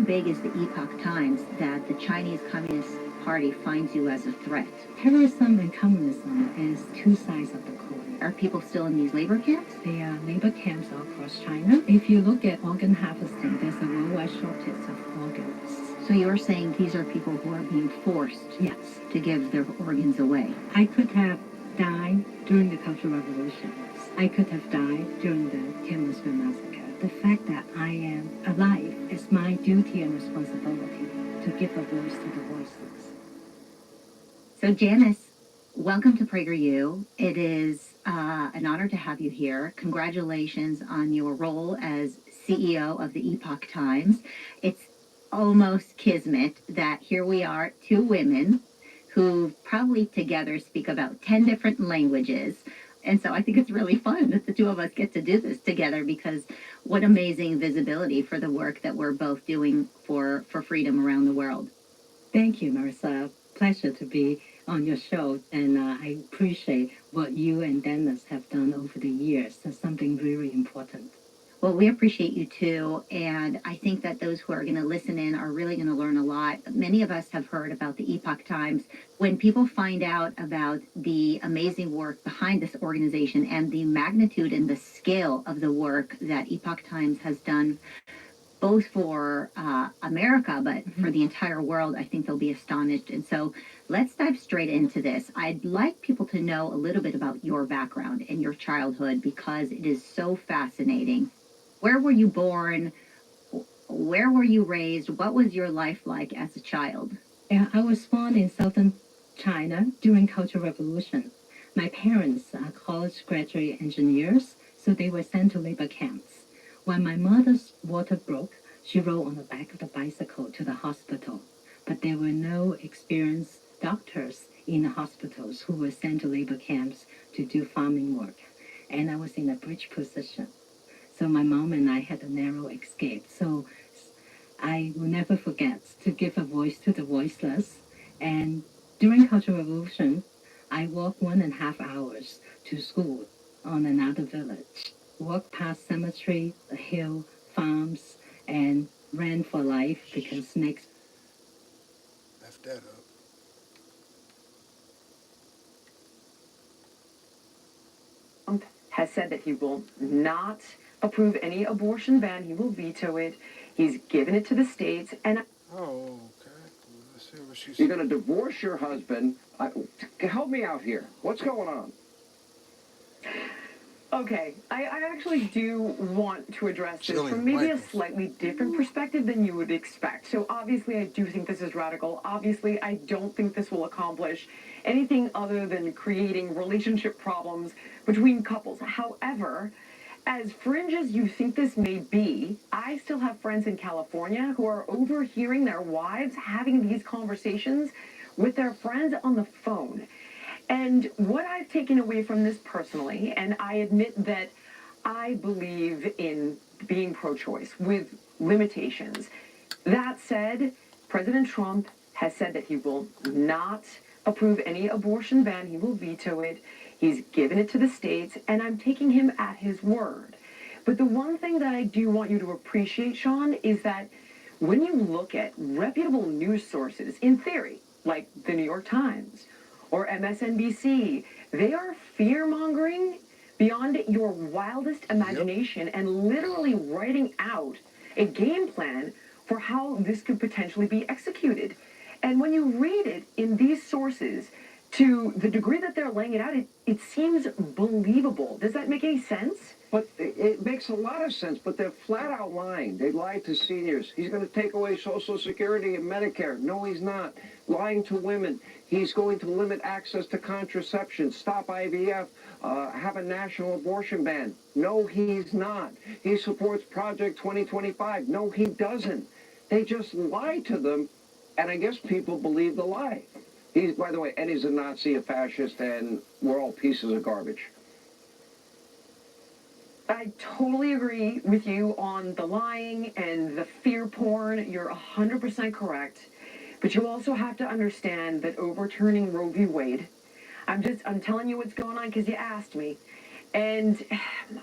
big is the Epoch Times that the Chinese Communist Party finds you as a threat? Terrorism and communism is two sides of the coin. Are people still in these labor camps? There are labor camps all across China. If you look at organ harvesting, there's a worldwide shortage of organs. So you're saying these are people who are being forced Yes. to give their organs away? I could have died during the Cultural Revolution. I could have died during the Tiananmen Massacre. The fact that I am alive is my duty and responsibility to give a voice to the voiceless. So Janice, welcome to PragerU. It is an honor to have you here. Congratulations on your role as CEO of the Epoch Times. It's almost kismet that here we are, two women who probably together speak about 10 different languages. And so I think it's really fun that the two of us get to do this together, because what amazing visibility for the work that we're both doing for freedom around the world. Thank you, Marissa. Pleasure to be on your show, and I appreciate what you and Dennis have done over the years. That's something very important. Well, we appreciate you too, and I think that those who are going to listen in are really going to learn a lot. Many of us have heard about the Epoch Times. When people find out about the amazing work behind this organization and the magnitude and the scale of the work that Epoch Times has done, both for America, but for the entire world, I think they'll be astonished. And so let's dive straight into this. I'd like people to know a little bit about your background and your childhood, because it is so fascinating. Where were you born? Where were you raised? What was your life like as a child? Yeah, I was born in southern China during Cultural Revolution. My parents are college graduate engineers, so they were sent to labor camps. When my mother's water broke, she rode on the back of the bicycle to the hospital. But there were no experienced doctors in the hospitals who were sent to labor camps to do farming work. And I was in a bridge position. So my mom and I had a narrow escape. So I will never forget to give a voice to the voiceless. And during Cultural Revolution, I walked 1.5 hours to school on another village. Walked past cemetery, a hill, farms, and ran for life because snakes. Left that up. Has said that he will not approve any abortion ban. He will veto it. He's given it to the states. And Oh, okay. Let's see what she said. You're going to divorce your husband. Help me out here. What's going on? okay, I actually do want to address this Chilling from maybe a Michaels. slightly different perspective than you would expect. So obviously I do think this is radical. Obviously I don't think this will accomplish anything other than creating relationship problems between couples. However, as fringe as you think this may be, I still have friends in California who are overhearing their wives having these conversations with their friends on the phone. And what I've taken away from this personally, and I admit that I believe in being pro-choice with limitations. That said, President Trump has said that he will not approve any abortion ban. He will veto it. He's given it to the states, and I'm taking him at his word. But the one thing that I do want you to appreciate, Sean, is that when you look at reputable news sources, in theory, like the New York Times or MSNBC, they are fear-mongering beyond your wildest imagination and literally writing out a game plan for how this could potentially be executed. And when you read it in these sources, to the degree that they're laying it out, it seems believable. Does that make any sense? But it makes a lot of sense, but they're flat out lying. They lied to seniors. He's going to take away Social Security and Medicare. No, he's not. Lying to women. He's going to limit access to contraception, stop IVF, have a national abortion ban. No, he's not. He supports Project 2025. No, he doesn't. They just lie to them, and I guess people believe the lie. He's, by the way, Eddie's a Nazi, a fascist, and we're all pieces of garbage. I totally agree with you on the lying and the fear porn. You're 100% correct. But you also have to understand that overturning Roe v. Wade, I'm telling you what's going on because you asked me, and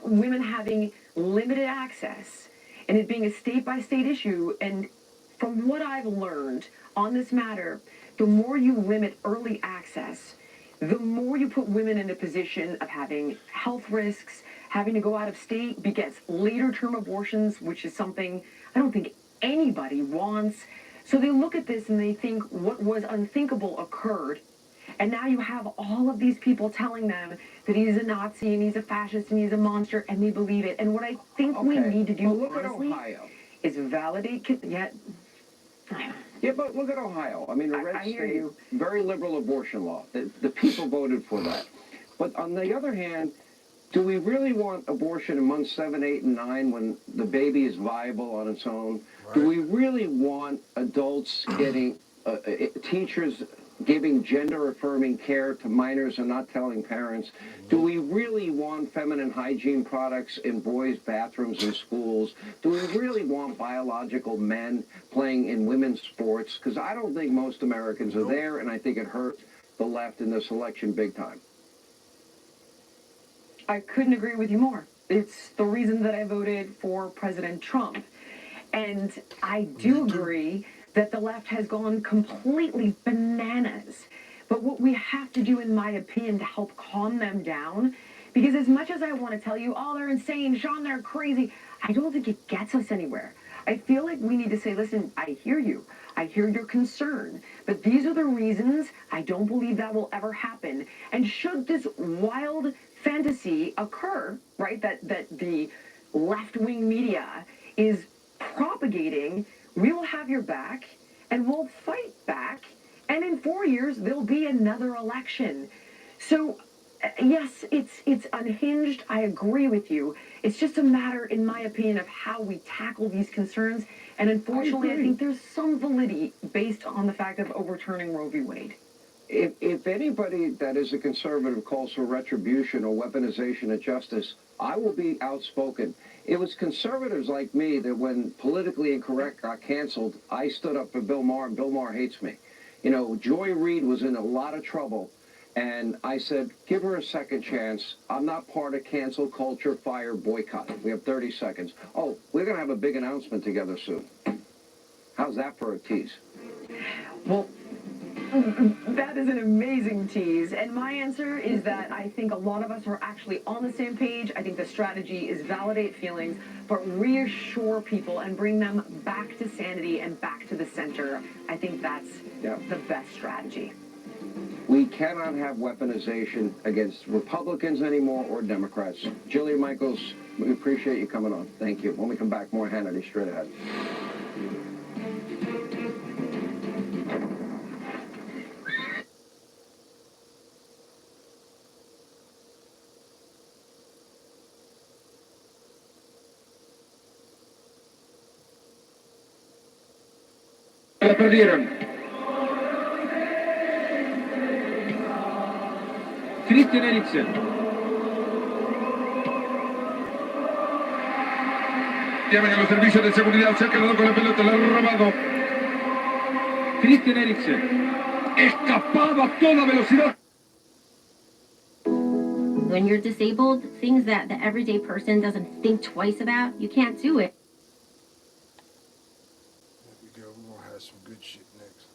women having limited access, and it being a state-by-state issue, and from what I've learned on this matter, the more you limit early access, the more you put women in a position of having health risks, having to go out of state, begets later term abortions, which is something I don't think anybody wants. So they look at this and they think what was unthinkable occurred. And now you have all of these people telling them that he's a Nazi and he's a fascist and he's a monster, and they believe it. And what I think we need to do, well, look honestly, at Ohio. is validate. Yeah, but look at Ohio. I mean, a red state, very liberal abortion law. The people voted for that. But on the other hand, do we really want abortion in months 7, 8, and 9 when the baby is viable on its own? Right. Do we really want adults getting, teachers giving gender-affirming care to minors and not telling parents? Do we really want feminine hygiene products in boys' bathrooms in schools? Do we really want biological men playing in women's sports? Because I don't think most Americans are there, and I think it hurt the left in this election big time. I couldn't agree with you more. It's the reason that I voted for President Trump. And I do agree that the left has gone completely bananas. But what we have to do, in my opinion, to help calm them down, because as much as I want to tell you, oh, they're insane, Sean, they're crazy, I don't think it gets us anywhere. I feel like we need to say, listen, I hear you. I hear your concern, but these are the reasons I don't believe that will ever happen. And should this wild fantasy occur, right, that the left-wing media is propagating, we will have your back, and we'll fight back, and in 4 years, there'll be another election. So, yes, it's unhinged. I agree with you. It's just a matter, in my opinion, of how we tackle these concerns, and unfortunately, I think there's some validity based on the fact of overturning Roe v. Wade. If anybody that is a conservative calls for retribution or weaponization of justice, I will be outspoken. It was conservatives like me that when Politically Incorrect got canceled, I stood up for Bill Maher, and Bill Maher hates me. You know, Joy Reid was in a lot of trouble, and I said, give her a second chance. I'm not part of cancel culture, fire, boycott. We have 30 seconds. Oh, we're going to have a big announcement together soon. How's that for a tease? Well, that is an amazing tease, and my answer is that I think a lot of us are actually on the same page. I think the strategy is validate feelings, but reassure people and bring them back to sanity and back to the center. I think that's the best strategy. We cannot have weaponization against Republicans anymore or Democrats. Jillian Michaels, we appreciate you coming on. Thank you. When we come back, more Hannity straight ahead. La perdieron. Christian Eriksen. Llaman a los servicios de seguridad, se ha quedado con la pelota, la ha robado. Christian Eriksen. Escapado a toda velocidad. When you're disabled, things that the everyday person doesn't think twice about, you can't do it. There we go. We're going to have some good shit next.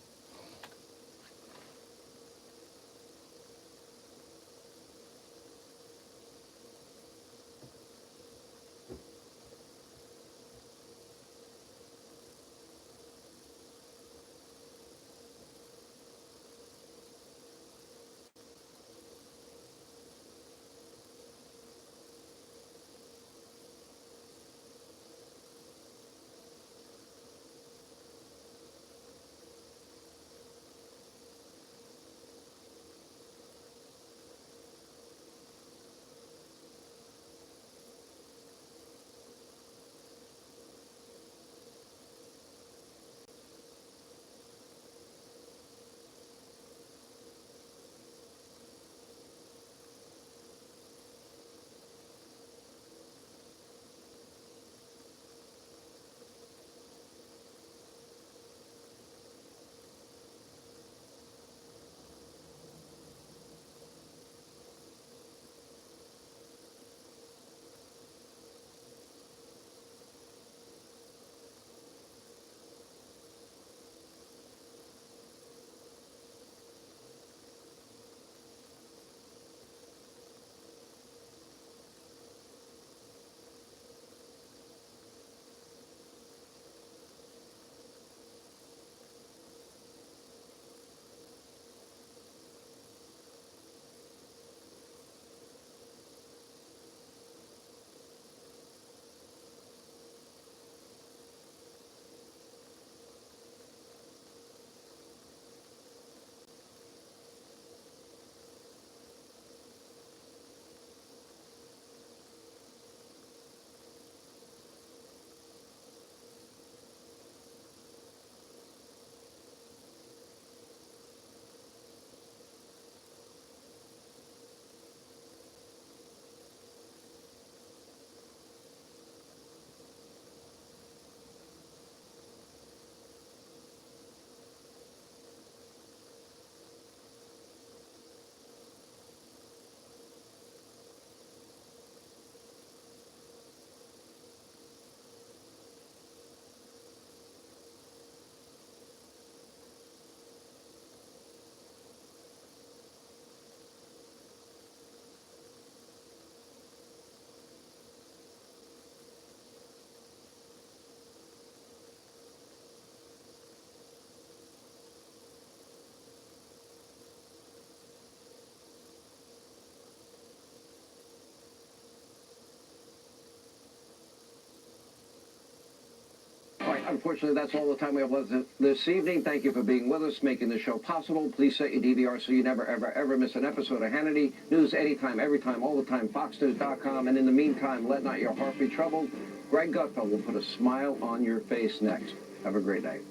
Unfortunately, that's all the time we have left this evening. Thank you for being with us, making the show possible. Please set your DVR so you never, ever, ever miss an episode of Hannity. News anytime, every time, all the time, foxnews.com. And in the meantime, let not your heart be troubled. Greg Gutfeld will put a smile on your face next. Have a great night.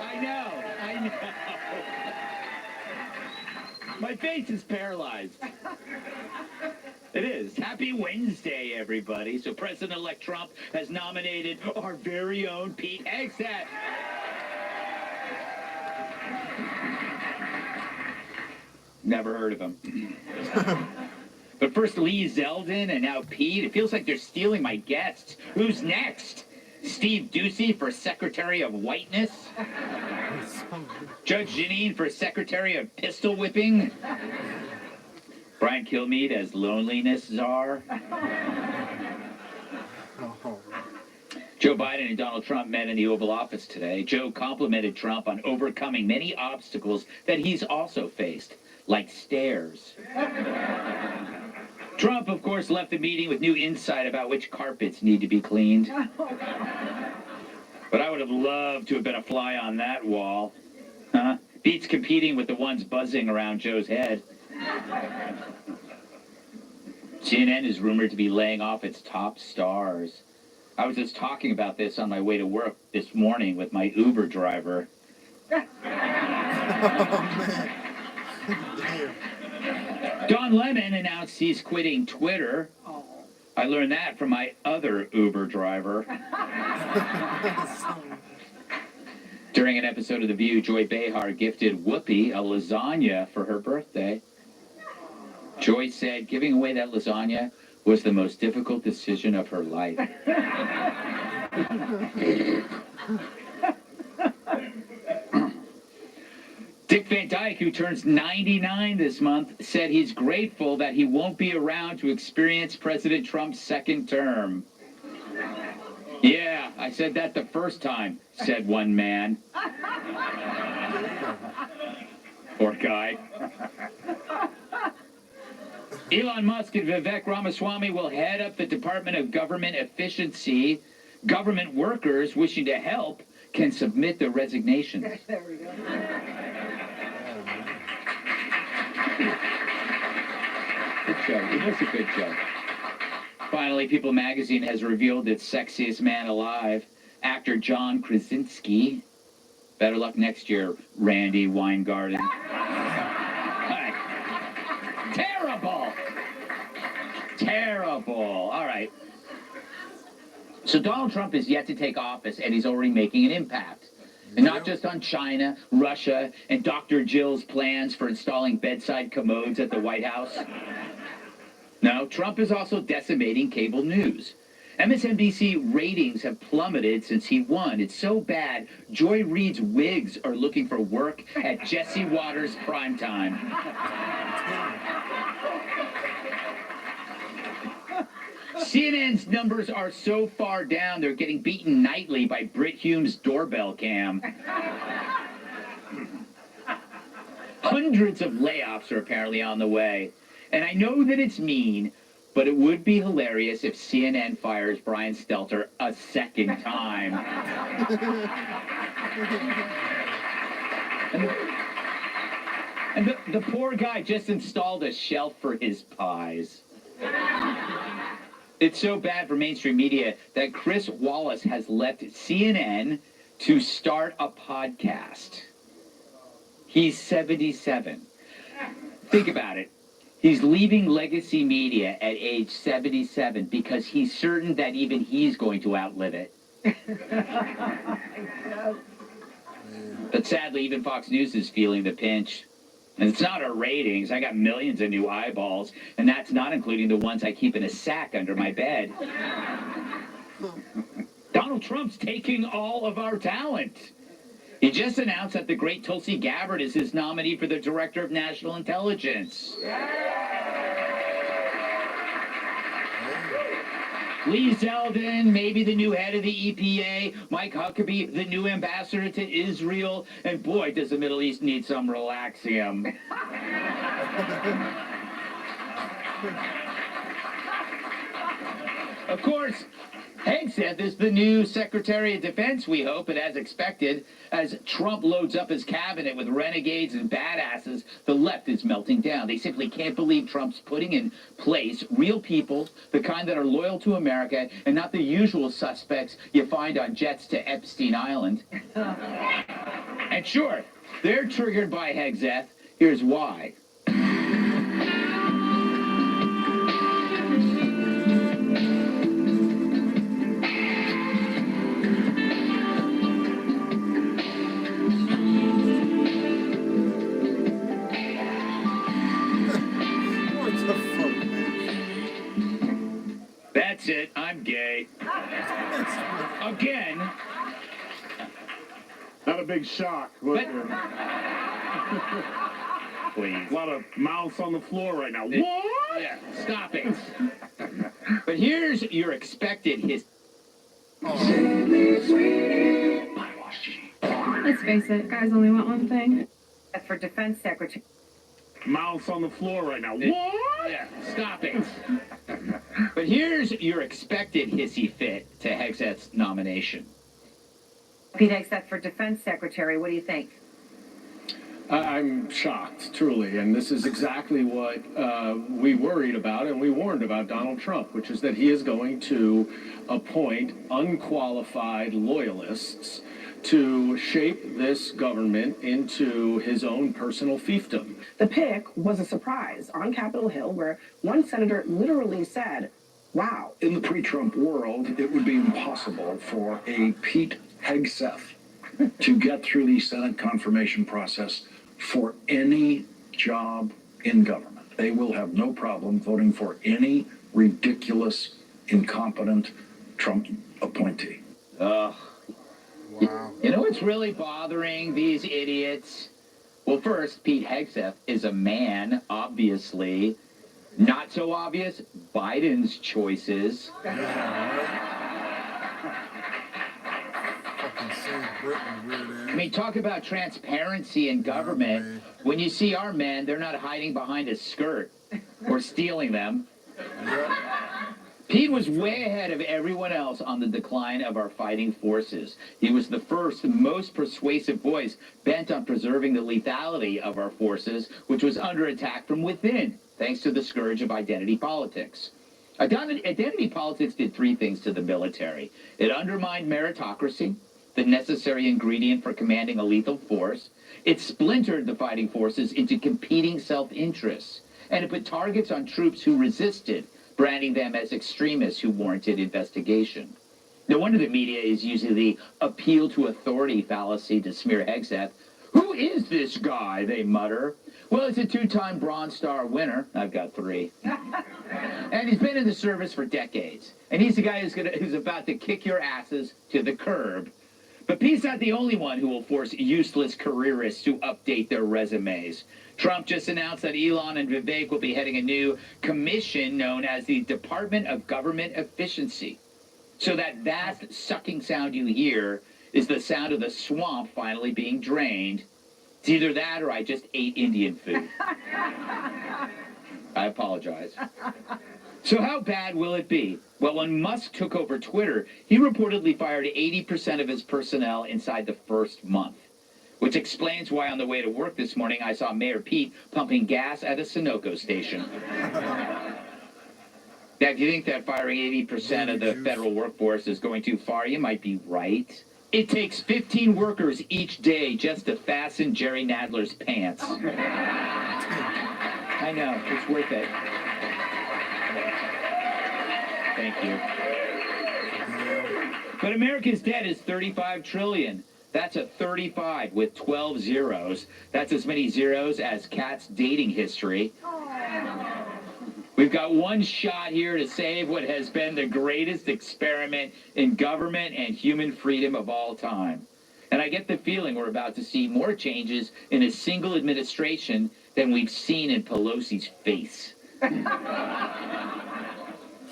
I know. My face is paralyzed. It is. Happy Wednesday, everybody. So President-elect Trump has nominated our very own Pete Hegseth. Never heard of him. But first Lee Zeldin and now Pete. It feels like they're stealing my guests. Who's next? Steve Ducey for Secretary of Whiteness? Judge Jeanine for Secretary of Pistol Whipping? Brian Kilmeade as Loneliness Czar? Joe Biden and Donald Trump met in the Oval Office today. Joe complimented Trump on overcoming many obstacles that he's also faced, like stairs. Trump, of course, left the meeting with new insight about which carpets need to be cleaned. But I would have loved to have been a fly on that wall. Huh? Beats competing with the ones buzzing around Joe's head. CNN is rumored to be laying off its top stars. I was just talking about this on my way to work this morning with my Uber driver. Oh, man. Damn. Don Lemon announced he's quitting Twitter. I learned that from my other Uber driver. During an episode of The View, Joy Behar gifted Whoopi a lasagna for her birthday. Joy said giving away that lasagna was the most difficult decision of her life. Dick Van Dyke, who turns 99 this month, said he's grateful that he won't be around to experience President Trump's second term. Yeah, I said that the first time, said one man. Poor guy. Elon Musk and Vivek Ramaswamy will head up the Department of Government Efficiency. Government workers wishing to help can submit their resignations. There we go. Good show. It was a good show. Finally, People magazine has revealed its sexiest man alive, actor John Krasinski. Better luck next year, Randy Weingarten. Hi. Terrible! Terrible. All right. So Donald Trump is yet to take office, and he's already making an impact. And not just on China, Russia, and Dr. Jill's plans for installing bedside commodes at the White House. No, Trump is also decimating cable news. MSNBC ratings have plummeted since he won. It's so bad, Joy Reid's wigs are looking for work at Jesse Waters' primetime. CNN's numbers are so far down, they're getting beaten nightly by Brit Hume's doorbell cam. Hundreds of layoffs are apparently on the way. And I know that it's mean, but it would be hilarious if CNN fires Brian Stelter a second time. And the poor guy just installed a shelf for his pies. It's so bad for mainstream media that Chris Wallace has left CNN to start a podcast. He's 77. Think about it. He's leaving legacy media at age 77 because he's certain that even he's going to outlive it. But sadly, even Fox News is feeling the pinch. And it's not our ratings. I got millions of new eyeballs, and that's not including the ones I keep in a sack under my bed. Donald Trump's taking all of our talent. He just announced that the great Tulsi Gabbard is his nominee for the Director of National Intelligence. Lee Zeldin, maybe the new head of the EPA. Mike Huckabee, the new ambassador to Israel. And boy, does the Middle East need some relaxium. Of course, Hegseth is the new Secretary of Defense, we hope, and as expected, as Trump loads up his cabinet with renegades and badasses, the left is melting down. They simply can't believe Trump's putting in place real people, the kind that are loyal to America, and not the usual suspects you find on jets to Epstein Island. And sure, they're triggered by Hegseth. Here's why. That's it. I'm gay. Again. Not a big shock. But, please. A lot of mouths on the floor right now. What? Yeah, stop it. But here's your expected his. Let's face it, guys only want one thing. For Defense Secretary. Mouths on the floor right now. What? Yeah, stop it. But here's your expected hissy fit to Hegseth's nomination. Pete Hegseth for Defense Secretary. What do you think? I'm shocked, truly, and this is exactly what we worried about and we warned about Donald Trump, which is that he is going to appoint unqualified loyalists to shape this government into his own personal fiefdom. The pick was a surprise on Capitol Hill, where one senator literally said, wow. In the pre-Trump world, it would be impossible for a Pete Hegseth to get through the Senate confirmation process for any job in government. They will have no problem voting for any ridiculous, incompetent Trump appointee. Ugh. Wow. You know what's really bothering these idiots? Well, first, Pete Hegseth is a man, obviously. Not so obvious, Biden's choices. I mean, talk about transparency in government. When you see our men, they're not hiding behind a skirt or stealing them. Pete was way ahead of everyone else on the decline of our fighting forces. He was the first, most persuasive voice bent on preserving the lethality of our forces, which was under attack from within, thanks to the scourge of identity politics. Identity politics did three things to the military. It undermined meritocracy, the necessary ingredient for commanding a lethal force. It splintered the fighting forces into competing self-interests. And it put targets on troops who resisted, branding them as extremists who warranted investigation. No wonder the media is using the appeal to authority fallacy to smear Hegseth. Who is this guy, they mutter. Well, it's a two-time Bronze Star winner. I've got 3. And he's been in the service for decades. And he's the guy who's about to kick your asses to the curb. But Pete's not the only one who will force useless careerists to update their resumes. Trump just announced that Elon and Vivek will be heading a new commission known as the Department of Government Efficiency. So that vast sucking sound you hear is the sound of the swamp finally being drained. It's either that or I just ate Indian food. I apologize. So how bad will it be? Well, when Musk took over Twitter, he reportedly fired 80% of his personnel inside the first month. Which explains why on the way to work this morning I saw Mayor Pete pumping gas at a Sunoco station. Now, if you think that firing 80% of the federal workforce is going too far, you might be right. It takes 15 workers each day just to fasten Jerry Nadler's pants. I know, it's worth it. Thank you. But America's debt is $35 trillion. That's a 35 with 12 zeros. That's as many zeros as Kat's dating history. We've got one shot here to save what has been the greatest experiment in government and human freedom of all time. And I get the feeling we're about to see more changes in a single administration than we've seen in Pelosi's face. And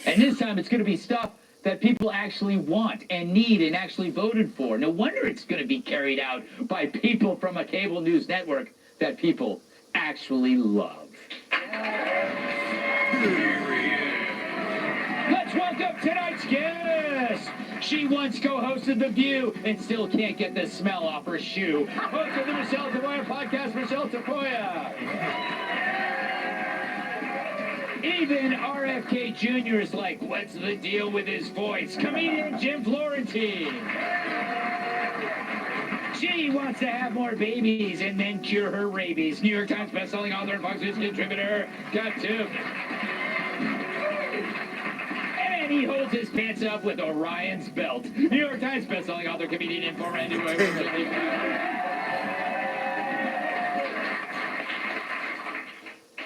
this time it's going to be stuff that people actually want and need and actually voted for. No wonder it's going to be carried out by people from a cable news network that people actually love. Let's welcome tonight's guest. She once co-hosted The View and still can't get the smell off her shoe. Host of the Michelle Tafoya podcast, Michelle Tafoya. Even RFK Jr. is like, what's the deal with his voice? Comedian Jim Florentine. She wants to have more babies and then cure her rabies. New York Times bestselling author and Fox News contributor, got two. And he holds his pants up with Orion's belt. New York Times bestselling author, comedian, and former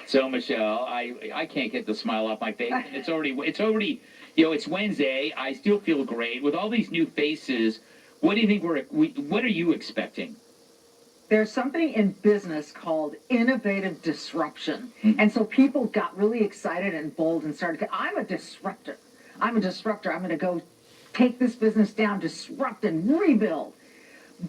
So, Michelle, I can't get the smile off my face. It's already, it's Wednesday. I still feel great. With all these new faces, what do you think what are you expecting? There's something in business called innovative disruption. And so people got really excited and bold and started, I'm a disruptor. I'm a disruptor. I'm going to go take this business down, disrupt and rebuild.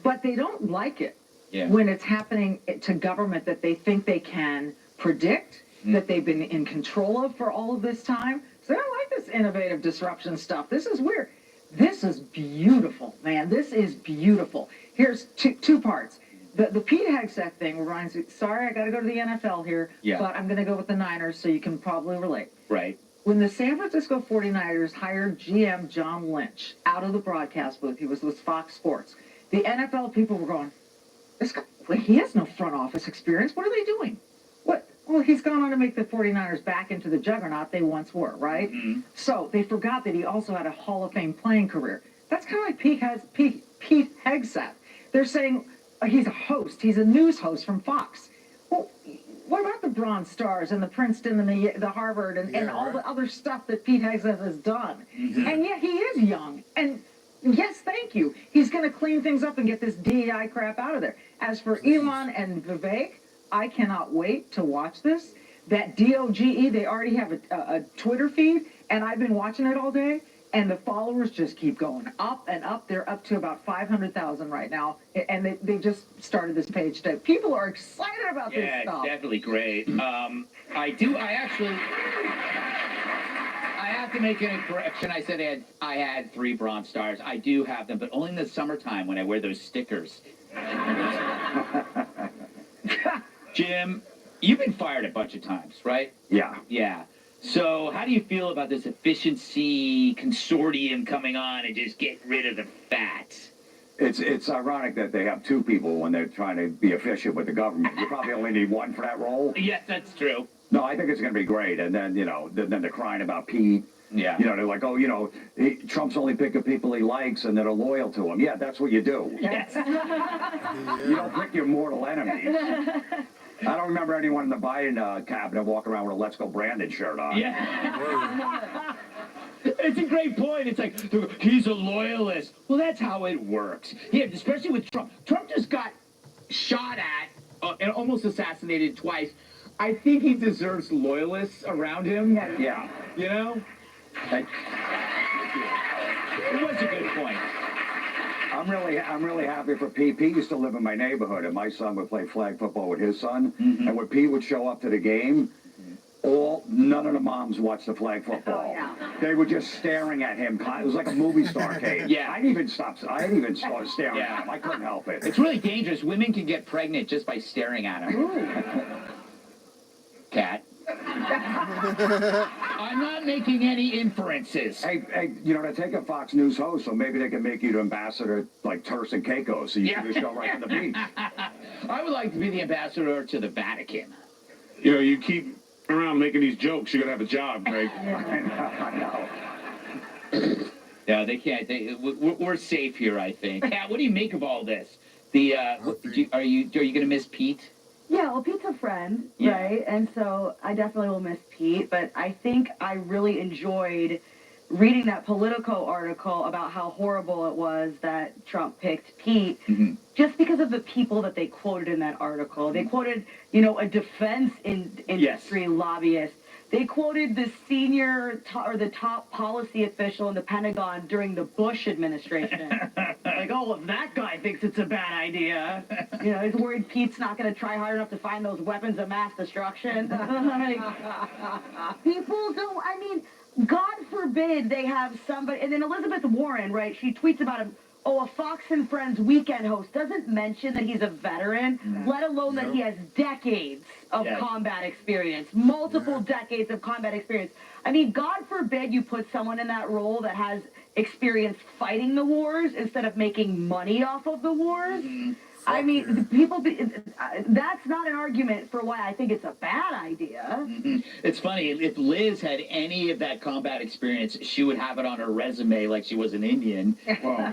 But they don't like it when it's happening to government that they think they can predict, that they've been in control of for all of this time. So they don't like this innovative disruption stuff. This is weird. This is beautiful, man. This is beautiful. Here's two parts. The Pete Hegseth thing reminds me, sorry, I got to go to the NFL here, but I'm going to go with the Niners so you can probably relate. Right. When the San Francisco 49ers hired GM John Lynch out of the broadcast booth, he was with Fox Sports, the NFL people were going, this guy, he has no front office experience. What are they doing? What? Well, he's gone on to make the 49ers back into the juggernaut they once were, right? So they forgot that he also had a Hall of Fame playing career. That's kind of like Pete Hegseth. They're saying he's a host. He's a news host from Fox. Well, what about the Bronze Stars and the Princeton and the Harvard and all the other stuff that Pete Hegseth has done? And yet he is young. And yes, thank you. He's going to clean things up and get this DEI crap out of there. As for Elon and Vivek, I cannot wait to watch this. That DOGE, they already have a Twitter feed, and I've been watching it all day, and the followers just keep going up and up. They're up to about 500,000 right now, and they just started this page today. People are excited about this stuff. Yeah, it's definitely great. I have to make a correction. I said I had 3 Bronze Stars. I do have them, but only in the summertime when I wear those stickers. Jim, you've been fired a bunch of times, right? Yeah. Yeah. So how do you feel about this efficiency consortium coming on and just get rid of the fat? It's ironic that they have 2 people when they're trying to be efficient with the government. You probably only need 1 for that role. Yes, that's true. No, I think it's going to be great. And then, then they're crying about Pete. Yeah. They're like, Trump's only picking people he likes and that are loyal to him. Yeah, that's what you do. Yes. You don't pick your mortal enemies. I don't remember anyone in the Biden cabinet walking around with a Let's Go Brandon shirt on. Yeah. It's a great point. It's like, he's a loyalist. Well, that's how it works. Yeah, especially with Trump. Trump just got shot at and almost assassinated twice. I think he deserves loyalists around him. Yeah. You know? It was a good point. I'm really happy for Pete. Pete used to live in my neighborhood, and my son would play flag football with his son. And when Pete would show up to the game, none of the moms watched the flag football. They were just staring at him. It was like a movie star cave. Yeah. I didn't even start staring at him. I couldn't help it. It's really dangerous. Women can get pregnant just by staring at him. Cat. I'm not making any inferences. Hey, they're taking Fox News host, so maybe they can make you the ambassador like Turks and Caicos, so you can just go right to the beach. I would like to be the ambassador to the Vatican. You keep around making these jokes, you're going to have a job, Greg. I know. No, they can't. We're safe here, I think. Kat, what do you make of all this? Are you going to miss Pete? Yeah, well, Pete's a friend, right? And so I definitely will miss Pete, but I think I really enjoyed reading that Politico article about how horrible it was that Trump picked Pete, just because of the people that they quoted in that article. They quoted, a defense industry lobbyist. They quoted the senior or the top policy official in the Pentagon during the Bush administration. Like, oh, well, that guy thinks it's a bad idea. He's worried Pete's not going to try hard enough to find those weapons of mass destruction. People don't, God forbid they have somebody, and then Elizabeth Warren, right, she tweets about him, a Fox and Friends weekend host, doesn't mention that he's a veteran, let alone that he has decades of combat experience, multiple decades of combat experience. God forbid you put someone in that role that has experience fighting the wars instead of making money off of the wars. That's not an argument for why I think it's a bad idea. It's funny, if Liz had any of that combat experience, she would have it on her resume like she was an Indian. Well,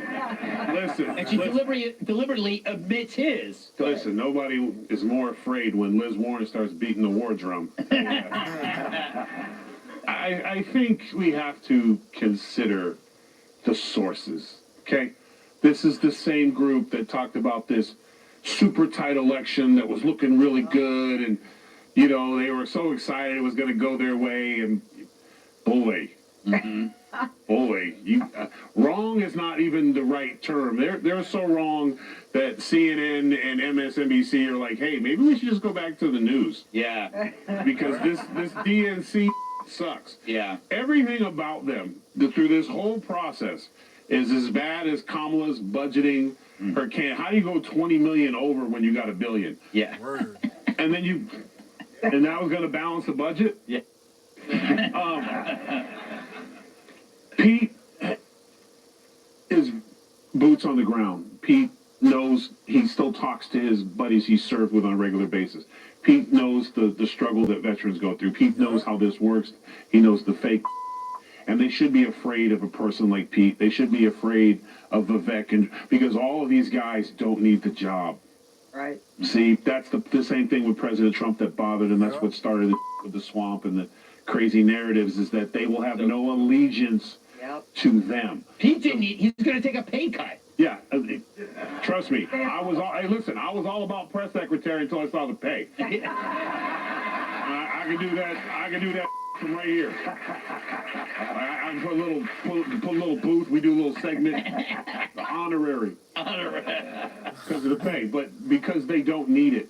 listen. And she deliberately admits his. Listen, nobody is more afraid when Liz Warren starts beating the war drum. I think we have to consider the sources, okay? This is the same group that talked about this super tight election that was looking really good, and, they were so excited it was going to go their way, and boy, wrong is not even the right term. They're so wrong that CNN and MSNBC are like, hey, maybe we should just go back to the news. Yeah. Because this DNC sucks. Yeah. Everything about them through this whole process is as bad as Kamala's budgeting. Her how do you go 20 million over when you got $1 billion? Yeah. And then and that was going to balance the budget? Yeah. Pete is boots on the ground. Pete knows, he still talks to his buddies he served with on a regular basis. Pete knows the struggle that veterans go through. Pete knows how this works. He knows the fake. And they should be afraid of a person like Pete. They should be afraid of Vivek, because all of these guys don't need the job. Right. See, that's the same thing with President Trump that bothered him. That's what started with the swamp and the crazy narratives, is that they will have no allegiance to them. Pete didn't need, he's going to take a pay cut. Yeah, trust me. I was all about press secretary until I saw the pay. I can do that. I can do that from right here. I can put a little booth. We do a little segment. The honorary. Because of the pay, but because they don't need it.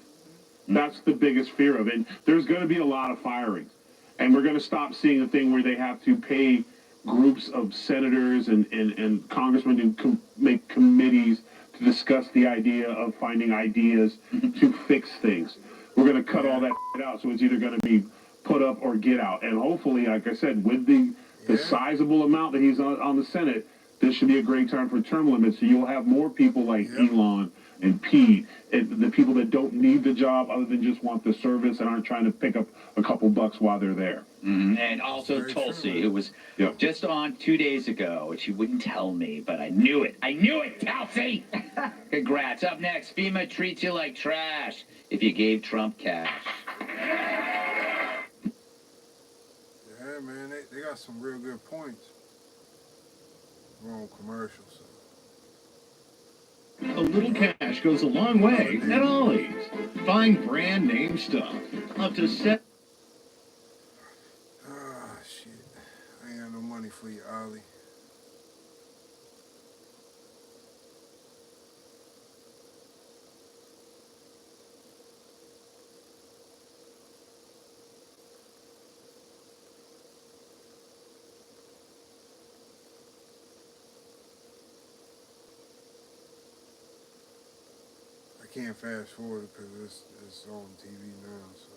That's the biggest fear of it. And there's going to be a lot of firings, and we're going to stop seeing the thing where they have to pay groups of senators and congressmen to make committees to discuss the idea of finding ideas to fix things. We're going to cut all that out, so it's either going to be put up or get out. And hopefully, like I said, with the sizable amount that he's on the Senate, this should be a great time for term limits, so you'll have more people like Elon and Pete, and the people that don't need the job other than just want the service and aren't trying to pick up a couple bucks while they're there. And also Tulsi, who was just on 2 days ago, and she wouldn't tell me, but I knew it. I knew it, Tulsi! Congrats. Up next, FEMA treats you like trash if you gave Trump cash. Yeah, man, they got some real good points. Wrong commercials. A little cash goes a long way at Ollie's. Find brand name stuff. Up to $7. Ah, shit. I ain't got no money for you, Ollie. I can't fast forward because it's on TV now, so.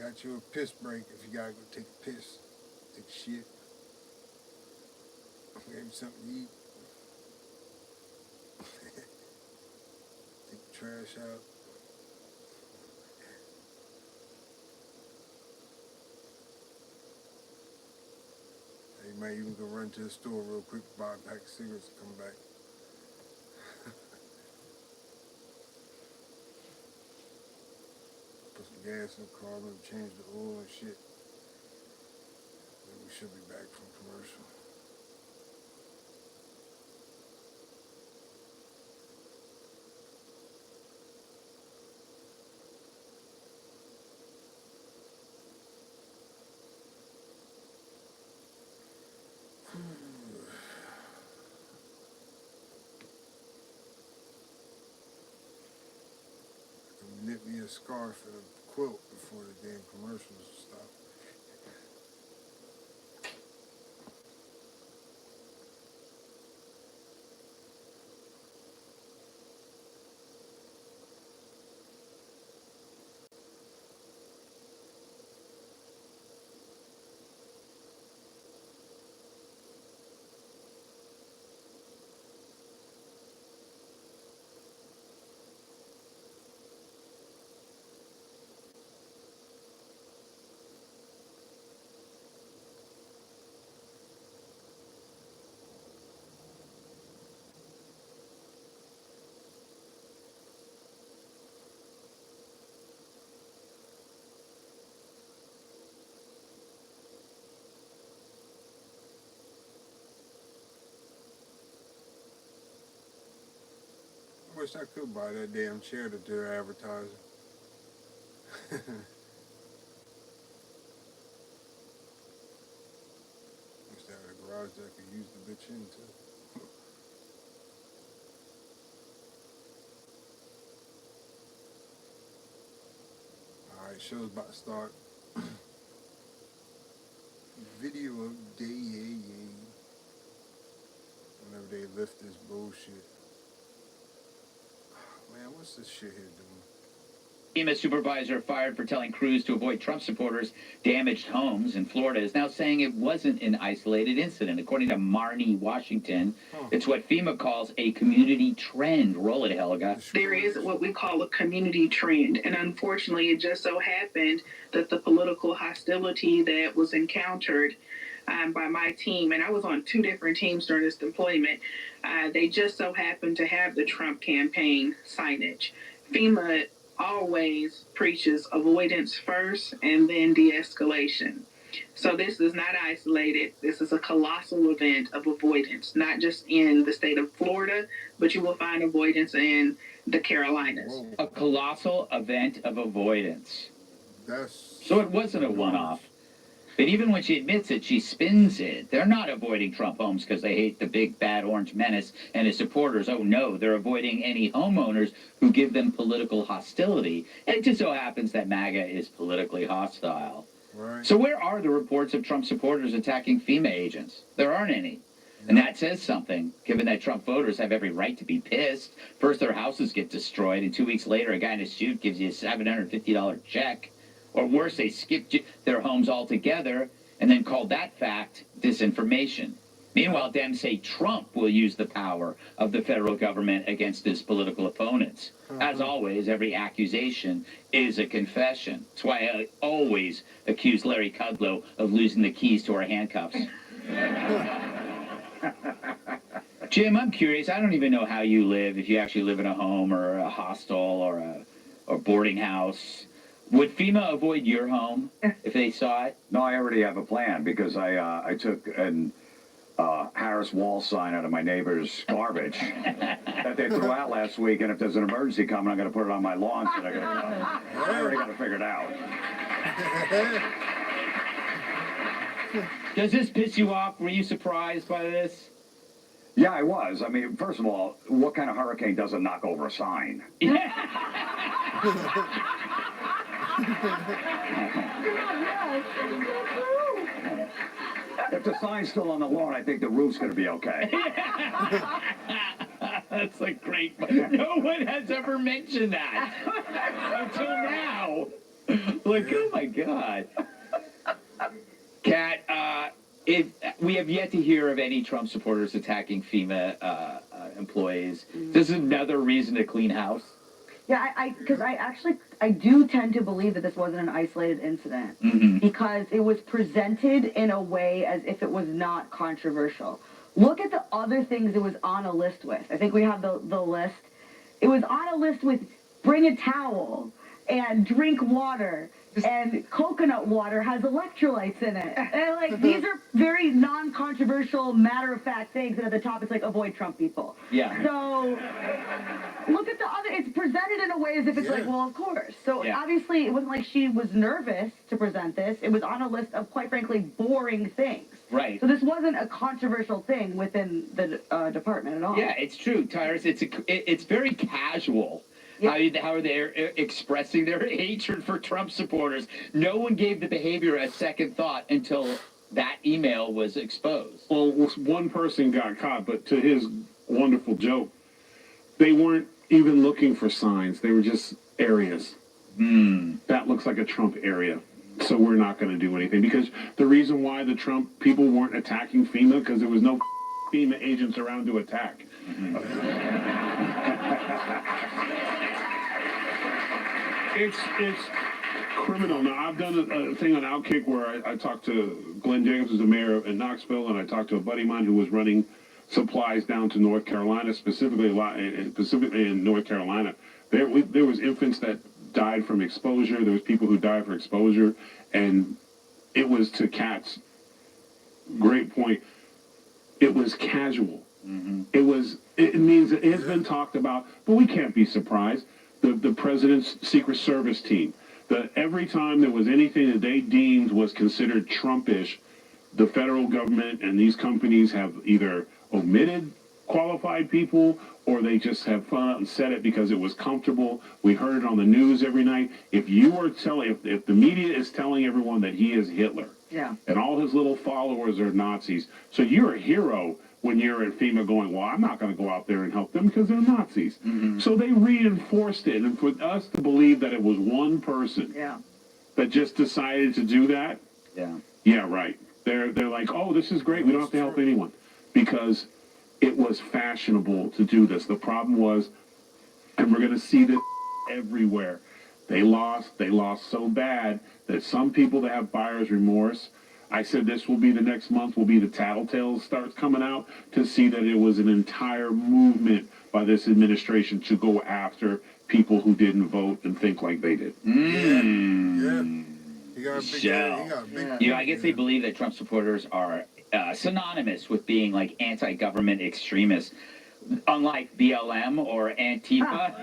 Got you a piss break if you gotta go take a piss, take a shit. Maybe something to eat. Take the trash out. You might even go run to the store real quick, buy a pack of cigarettes and come back. Put some gas in the car, maybe change the oil and shit. Then we should be back from commercial. Knit me a scarf and a quilt before the damn commercials stop. I wish I could buy that damn chair that they're advertising. Wish I had a garage that I could use the bitch into. Alright, show's about to start. Video of day, yay. Whenever they lift this bullshit. Man, what's this shit here doing? FEMA supervisor fired for telling crews to avoid Trump supporters' damaged homes in Florida is now saying it wasn't an isolated incident. According to Marnie Washington, it's what FEMA calls a community trend. Roll it, Helga. There is what we call a community trend, and unfortunately it just so happened that the political hostility that was encountered by my team, and I was on 2 different teams during this deployment, they just so happened to have the Trump campaign signage. FEMA always preaches avoidance first and then de-escalation. So this is not isolated. This is a colossal event of avoidance, not just in the state of Florida, but you will find avoidance in the Carolinas. A colossal event of avoidance. That's so it wasn't a one-off. But even when she admits it, she spins it. They're not avoiding Trump homes because they hate the big bad orange menace and his supporters. Oh no, they're avoiding any homeowners who give them political hostility. And it just so happens that MAGA is politically hostile. Right. So where are the reports of Trump supporters attacking FEMA agents? There aren't any. And that says something, given that Trump voters have every right to be pissed. First, their houses get destroyed, and 2 weeks later, a guy in a suit gives you a $750 check. Or worse, they skipped their homes altogether and then called that fact disinformation. Meanwhile, Dems say Trump will use the power of the federal government against his political opponents. As always, every accusation is a confession. That's why I always accuse Larry Kudlow of losing the keys to our handcuffs. Jim, I'm curious. I don't even know how you live, if you actually live in a home or a hostel or a boarding house. Would FEMA avoid your home if they saw it? No, I already have a plan because I took an Harris Wall sign out of my neighbor's garbage that they threw out last week, and if there's an emergency coming, I'm going to put it on my lawn. So I already got it figured out. Does this piss you off? Were you surprised by this? Yeah, I was. I mean, first of all, what kind of hurricane doesn't knock over a sign? If the sign's still on the lawn, I think the roof's going to be okay. That's a great one. No one has ever mentioned that until now. Like, oh my God. Kat, we have yet to hear of any Trump supporters attacking FEMA employees. This is another reason to clean house. Yeah, because I do tend to believe that this wasn't an isolated incident because it was presented in a way as if it was not controversial. Look at the other things it was on a list with. I think we have the list. It was on a list with bring a towel and drink water. And coconut water has electrolytes in it. And like these are very non-controversial, matter-of-fact things. And at the top, it's like avoid Trump people. Yeah. So look at the other. It's presented in a way as if it's like, well, of course. So obviously, it wasn't like she was nervous to present this. It was on a list of, quite frankly, boring things. Right. So this wasn't a controversial thing within the department at all. Yeah, it's true, Tyrus. It's very casual. How they're expressing their hatred for Trump supporters. No one gave the behavior a second thought until that email was exposed. Well, one person got caught, but to his wonderful joke, they weren't even looking for signs. They were just areas. That looks like a Trump area. So we're not going to do anything. Because the reason why the Trump people weren't attacking FEMA, because there was no FEMA agents around to attack. It's criminal. Now, I've done a thing on Outkick where I talked to Glenn Jacobs, who's the mayor in Knoxville, and I talked to a buddy of mine who was running supplies down to North Carolina, specifically in North Carolina. There was infants that died from exposure. There was people who died from exposure, and it was, to Kat's great point, it was casual. It means it has been talked about, but we can't be surprised. The president's Secret Service team, every time there was anything that they deemed was considered Trumpish, the federal government and these companies have either omitted qualified people or they just have gone out and said it because it was comfortable. We heard it on the news every night. If you are telling, if the media is telling everyone that he is Hitler, and all his little followers are Nazis, so you're a hero when you're at FEMA going, well, I'm not going to go out there and help them because they're Nazis. So they reinforced it. And for us to believe that it was one person that just decided to do that, yeah, right. They're like, oh, this is great. We don't have to help anyone. Because it was fashionable to do this. The problem was, and we're going to see this everywhere, they lost so bad that some people that have buyer's remorse, I said this will be the next month, will be the tattletales starts coming out to see that it was an entire movement by this administration to go after people who didn't vote and think like they did. I guess they believe that Trump supporters are synonymous with being like anti-government extremists, unlike BLM or Antifa.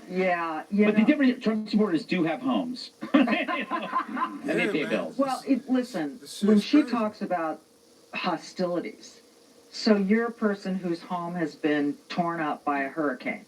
But the difference, Trump supporters do have homes. And they pay bills. Well, listen, when she talks about hostilities, so you're a person whose home has been torn up by a hurricane.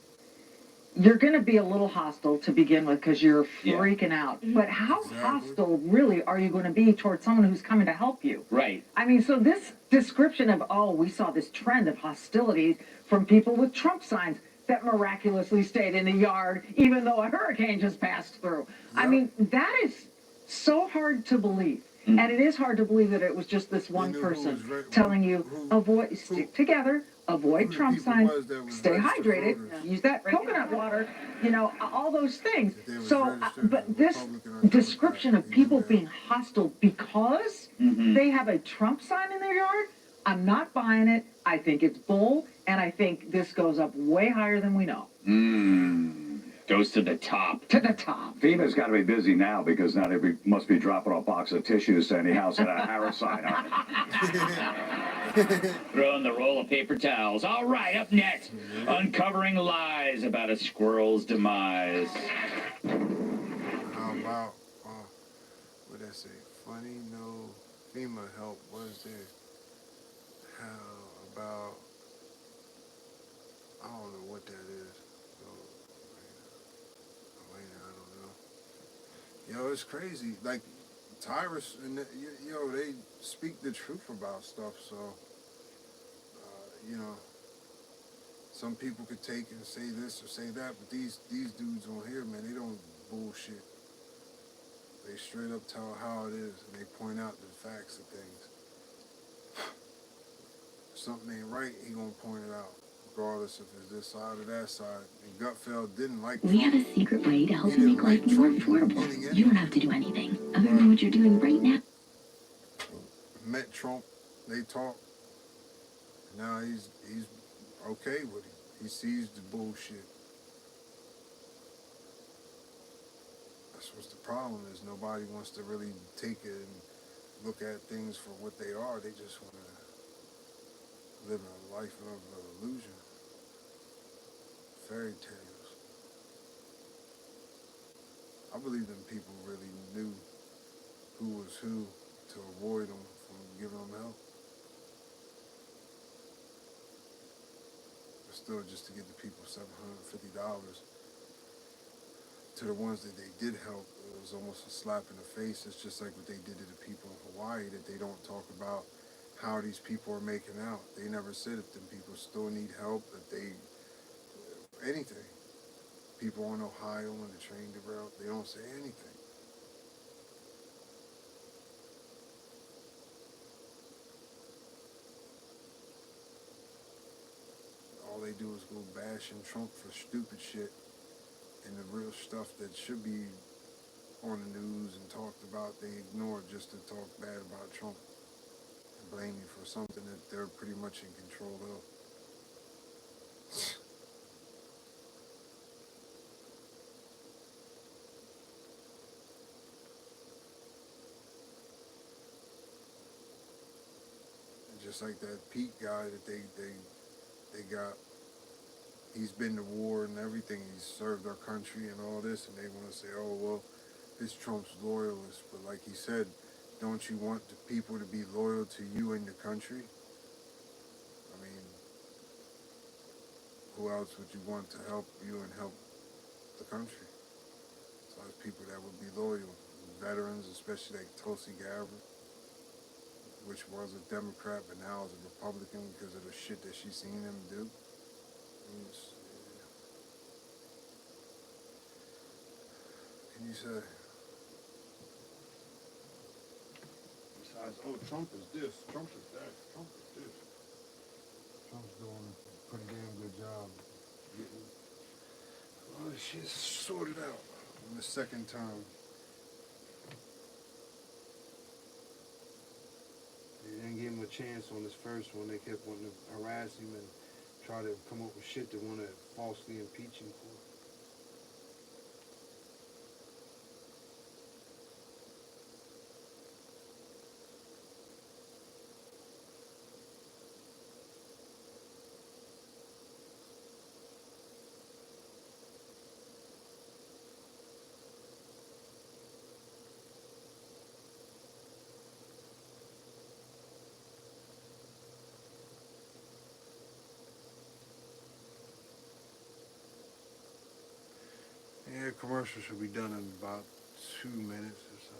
You're going to be a little hostile to begin with because you're freaking out. But how hostile really are you going to be towards someone who's coming to help you? Right. I mean, so this description of, oh, we saw this trend of hostilities from people with Trump signs that miraculously stayed in the yard even though a hurricane just passed through. I mean, that is so hard to believe. And it is hard to believe that it was just this one person telling you, avoid, stick together, avoid Trump signs, stay hydrated, use that coconut water, you know, all those things. So, but this description of people being hostile because they have a Trump sign in their yard, I'm not buying it. I think it's bull, and I think this goes up way higher than we know. Goes to the top. To the top. FEMA's got to be busy now because now they must be dropping a box of tissues to any house that a Harris sign on it. Throwing the roll of paper towels. All right, up next, uncovering lies about a squirrel's demise. How about, what did I say? Funny, no FEMA help was there. How about, I don't know what that is. Yo, it's crazy. Like, Tyrus and they speak the truth about stuff. So, some people could take and say this or say that, but these dudes on here, man, they don't bullshit. They straight up tell how it is, and they point out the facts of things. If something ain't right, he gonna point it out, regardless if it's this side or that side. And Gutfeld didn't like We Trump. have a secret way to help He you didn't make life like more Trump from the affordable. beginning You don't anyway. have to do anything other than what you're doing right now. Met Trump, they talked. Now he's okay with it. He sees the bullshit. That's what's the problem is. Nobody wants to really take it and look at things for what they are. They just want to live a life of illusion, fairy tales. I believe them people really knew who was who to avoid them from giving them help. But still, just to give the people $750 to the ones that they did help, it was almost a slap in the face. It's just like what they did to the people in Hawaii, that they don't talk about how these people are making out. They never said if them people still need help, that they, anything. People in Ohio when the train derailed, they don't say anything. All they do is go bashing Trump for stupid shit, and the real stuff that should be on the news and talked about, they ignore just to talk bad about Trump and blame you for something that they're pretty much in control of. And just like that Pete guy that they got, he's been to war and everything, he's served our country and all this, and they want to say, oh, well, it's Trump's loyalist. But like he said, don't you want the people to be loyal to you and your country? I mean, who else would you want to help you and help the country? So there's people that would be loyal. Veterans, especially like Tulsi Gabbard, which was a Democrat but now is a Republican because of the shit that she's seen them do. What can you say? Besides, oh, Trump is this, Trump is that, Trump is this. Trump's doing a pretty damn good job getting a lot of shit sorted out in the second term. They didn't give him a chance on his first one. They kept wanting to harass him and try to come up with shit they want to falsely impeach him for. Yeah, commercial should be done in about 2 minutes or so.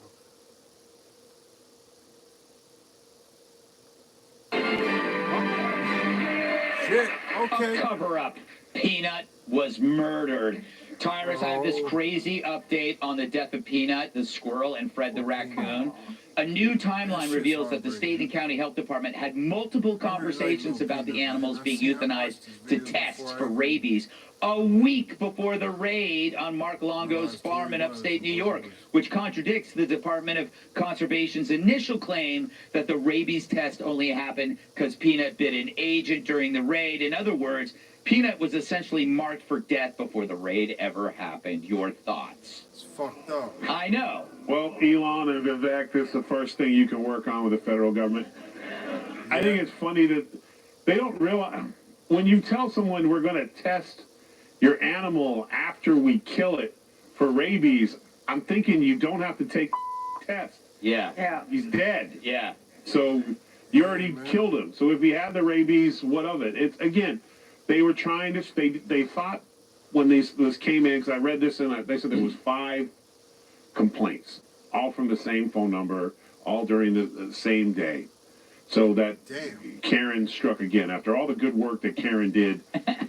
Shit, okay. A cover-up. Peanut was murdered. Tyrus, I have this crazy update on the death of Peanut, the squirrel, and Fred the raccoon. A new timeline reveals that the state and county health department had multiple conversations about the animals being euthanized to test for rabies a week before the raid on Mark Longo's farm in upstate New York, which contradicts the Department of Conservation's initial claim that the rabies test only happened because Peanut bit an agent during the raid. In other words, Peanut was essentially marked for death before the raid ever happened. Your thoughts? It's fucked up. I know. Well, Elon and Vivek, this is the first thing you can work on with the federal government. I think it's funny that they don't realize, when you tell someone we're going to test your animal after we kill it for rabies, I'm thinking you don't have to take the test. Yeah. He's dead. Yeah. So you already killed him. So if he had the rabies, what of it? It's, again, they were trying to, they thought when this came in, because I read this and they said there was 5 complaints, all from the same phone number, all during the same day. So that Karen struck again. After all the good work that Karen did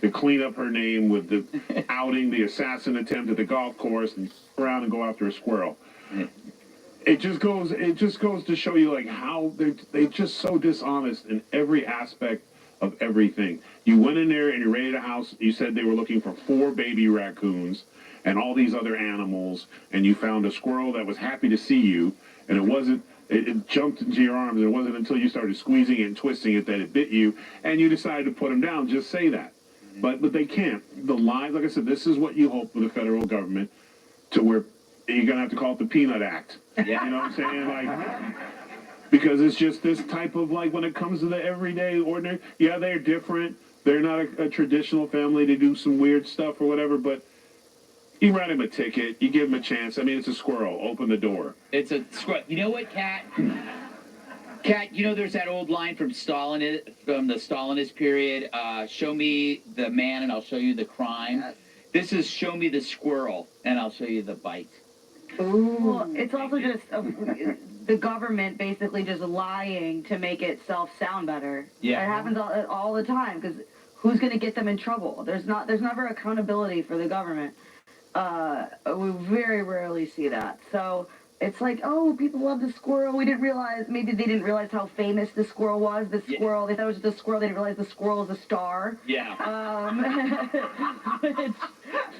to clean up her name with the outing, the assassin attempt at the golf course, and around and go after a squirrel. it just goes to show you like how they just so dishonest in every aspect of everything. You went in there and you raided a house. You said they were looking for 4 baby raccoons and all these other animals, and you found a squirrel that was happy to see you, and it jumped into your arms. It wasn't until you started squeezing it and twisting it that it bit you, and you decided to put him down. Just say that. But they can't. The lies, like I said, this is what you hope for the federal government, to where you're going to have to call it the Peanut Act. Yeah. You know what I'm saying? Like, because it's just this type of, like, when it comes to the everyday, ordinary, yeah, they're different. They're not a traditional family. They do some weird stuff or whatever, but you write him a ticket. You give him a chance. I mean, it's a squirrel. Open the door. It's a squirrel. You know what, Kat? Kat, you know there's that old line from the Stalinist period, show me the man and I'll show you the crime. This is show me the squirrel and I'll show you the bite. Well, it's also just the government basically just lying to make itself sound better. Yeah. It happens all the time because who's going to get them in trouble? There's never accountability for the government. We very rarely see that. So it's like, oh, people love the squirrel. Maybe they didn't realize how famous the squirrel was. The squirrel, they thought it was just a squirrel. They didn't realize the squirrel is a star. Yeah.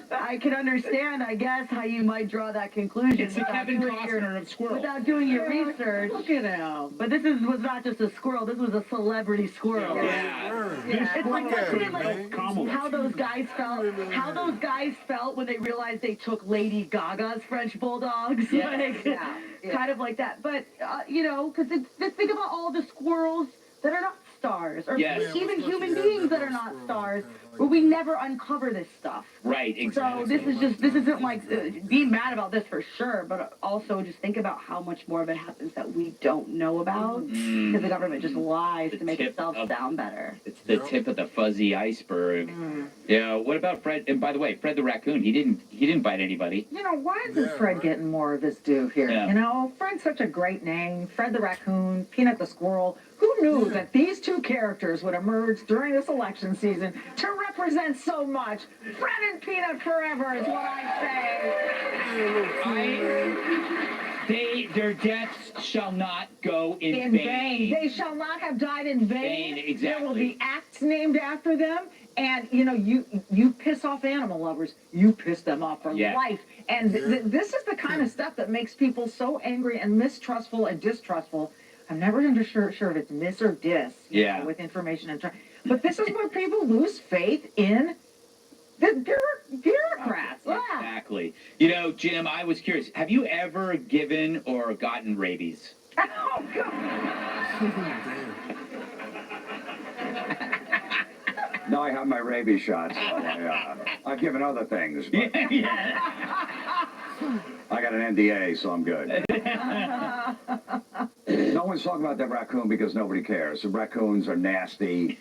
I can understand, I guess, how you might draw that conclusion. It's the Kevin Costner of squirrels. Without doing your research. Look at him. But this was not just a squirrel. This was a celebrity squirrel. Yeah. It's like how those guys felt. How those guys felt when they realized they took Lady Gaga's French bulldogs. Yeah. Kind of like that. But because just think about all the squirrels that are not stars, or even human beings that are not stars, where we never uncover this stuff. Right, exactly. So this isn't like being mad about this for sure, but also just think about how much more of it happens that we don't know about, because the government just lies to make itself sound better. It's the tip of the fuzzy iceberg. Yeah. What about Fred? And by the way, Fred the raccoon, he didn't bite anybody. Why isn't Fred getting more of his due here? Yeah. Fred's such a great name. Fred the raccoon, Peanut the squirrel. Who knew that these two characters would emerge during this election season to represent so much? Fred and Peanut forever is what I say. Their deaths shall not go in vain. They shall not have died in vain. Exactly. There will be acts named after them. And, you piss off animal lovers. You piss them off for life. And this is the kind of stuff that makes people so angry and mistrustful and distrustful. I'm never sure if it's miss or dis with information and but this is where people lose faith in the bureaucrats. Exactly. Jim, I was curious. Have you ever given or gotten rabies? Oh, God. No, I have my rabies shots. So I've given other things. But I got an NDA, so I'm good. No one's talking about that raccoon because nobody cares. The raccoons are nasty.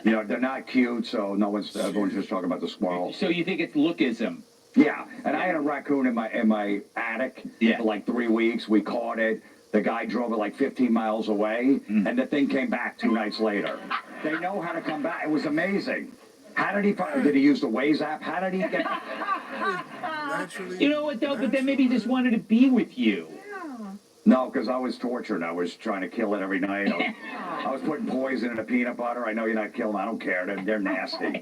They're not cute, so everyone's just talking about the squirrel. So you think it's lookism? Yeah, and I had a raccoon in my attic for like 3 weeks. We caught it. The guy drove it like 15 miles away, and the thing came back 2 nights later. They know how to come back. It was amazing. How did he use the Waze app? How did he get... You know what, though? But then maybe he just wanted to be with you. No, because I was tortured. I was trying to kill it every night. I was putting poison in the peanut butter. I know you're not killing them. I don't care. They're nasty.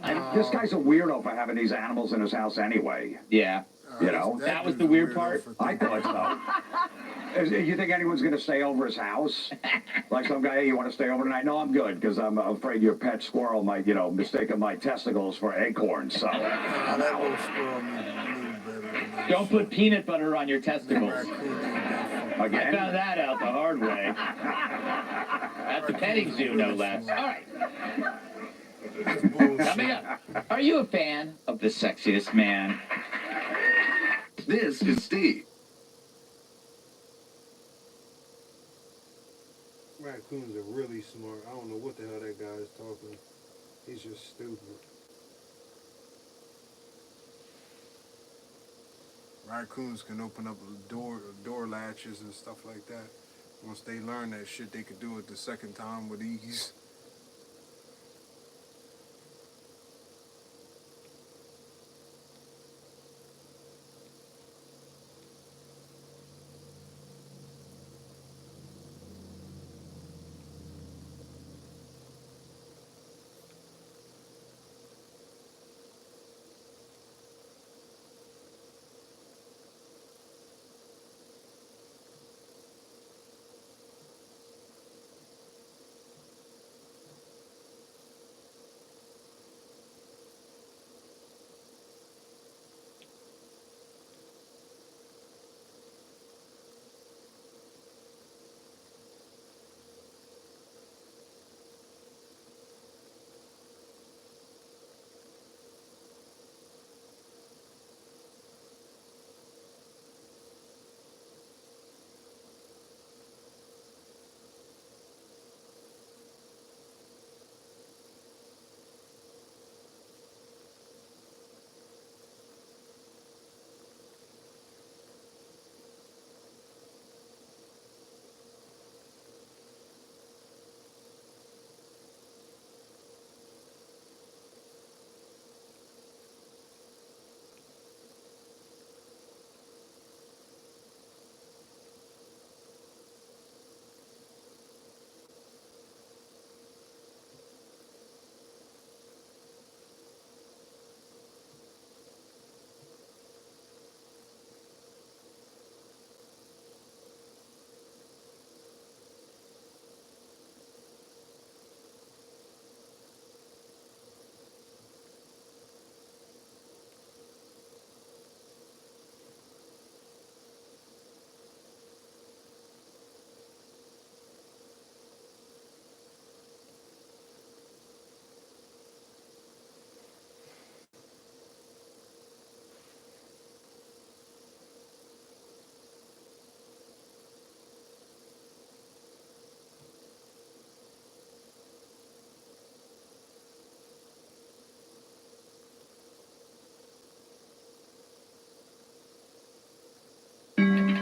And this guy's a weirdo for having these animals in his house anyway. Yeah. That was the weird part? I thought so. You think anyone's going to stay over his house? Like some guy, hey, you want to stay over tonight? No, I'm good, because I'm afraid your pet squirrel might, mistake my testicles for acorns. So. Don't put peanut butter on your testicles. Again? I found that out the hard way. At the petting zoo, no less. All right. Coming up, are you a fan of the sexiest man? This is Steve. Raccoons are really smart. I don't know what the hell that guy is talking. He's just stupid. Raccoons can open up door latches and stuff like that. Once they learn that shit, they could do it the second time with ease.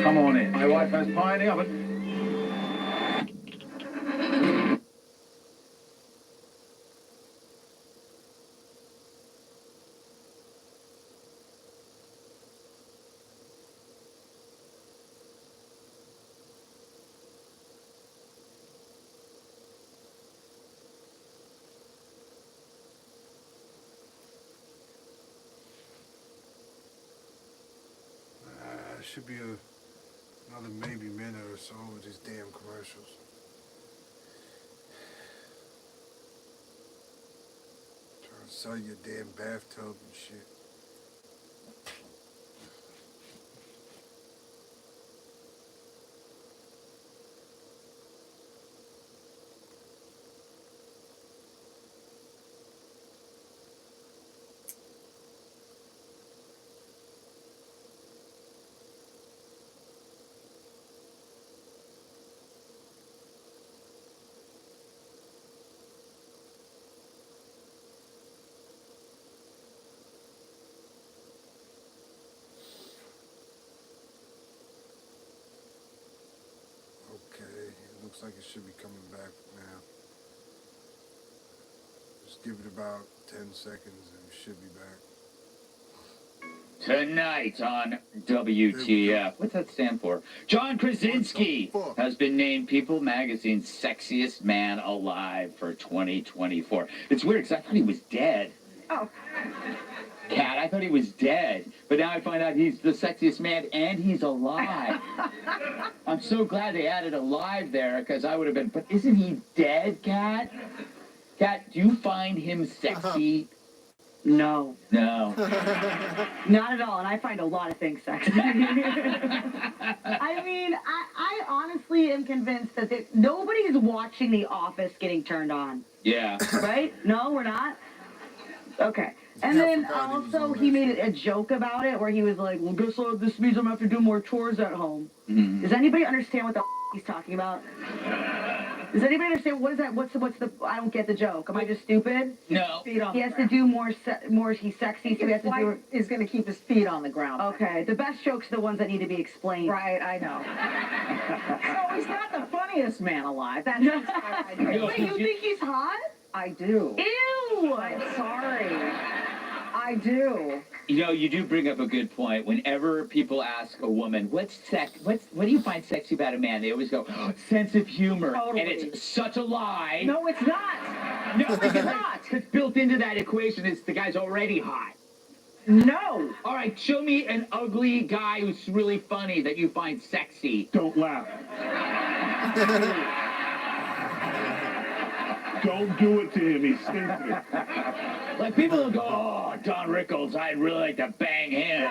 Come on in. My wife has pie in the oven. It should be another maybe minute or so with these damn commercials. Trying to sell you a damn bathtub and shit. Okay, it looks like it should be coming back now. Just give it about 10 seconds and it should be back. Tonight on WTF. What's that stand for? John Krasinski has been named People Magazine's sexiest man alive for 2024. It's weird because I thought he was dead. Oh. Cat, I thought he was dead. But now I find out he's the sexiest man and he's alive. I'm so glad they added alive there because I would have been, but isn't he dead, Cat? Cat, do you find him sexy? No. No. Not at all, and I find a lot of things sexy. I mean, I honestly am convinced that nobody's watching The Office getting turned on. Yeah. Right? No, we're not? Okay. And then also he made a joke about it where he was like, well, guess what? This means I'm going to have to do more chores at home. Mm-hmm. Does anybody understand what the he's talking about? Does anybody understand what is that? What's the? I don't get the joke. Am I just stupid? No. He has to do more. He's sexy, so he has to do. Is going to keep his feet on the ground. Okay, the best jokes are the ones that need to be explained. Right, I know. So he's not the funniest man alive. That's I do. Wait, you think he's hot? I do. Ew! I'm sorry. I do. You know, you do bring up a good point. Whenever people ask a woman, what do you find sexy about a man? They always go, oh, sense of humor. Totally. And it's such a lie. No, it's not. No, it's not. Because built into that equation is the guy's already hot. No. All right, show me an ugly guy who's really funny that you find sexy. Don't laugh. Don't do it to him. He's sensitive. Like, people will go, oh, Don Rickles, I'd really like to bang him.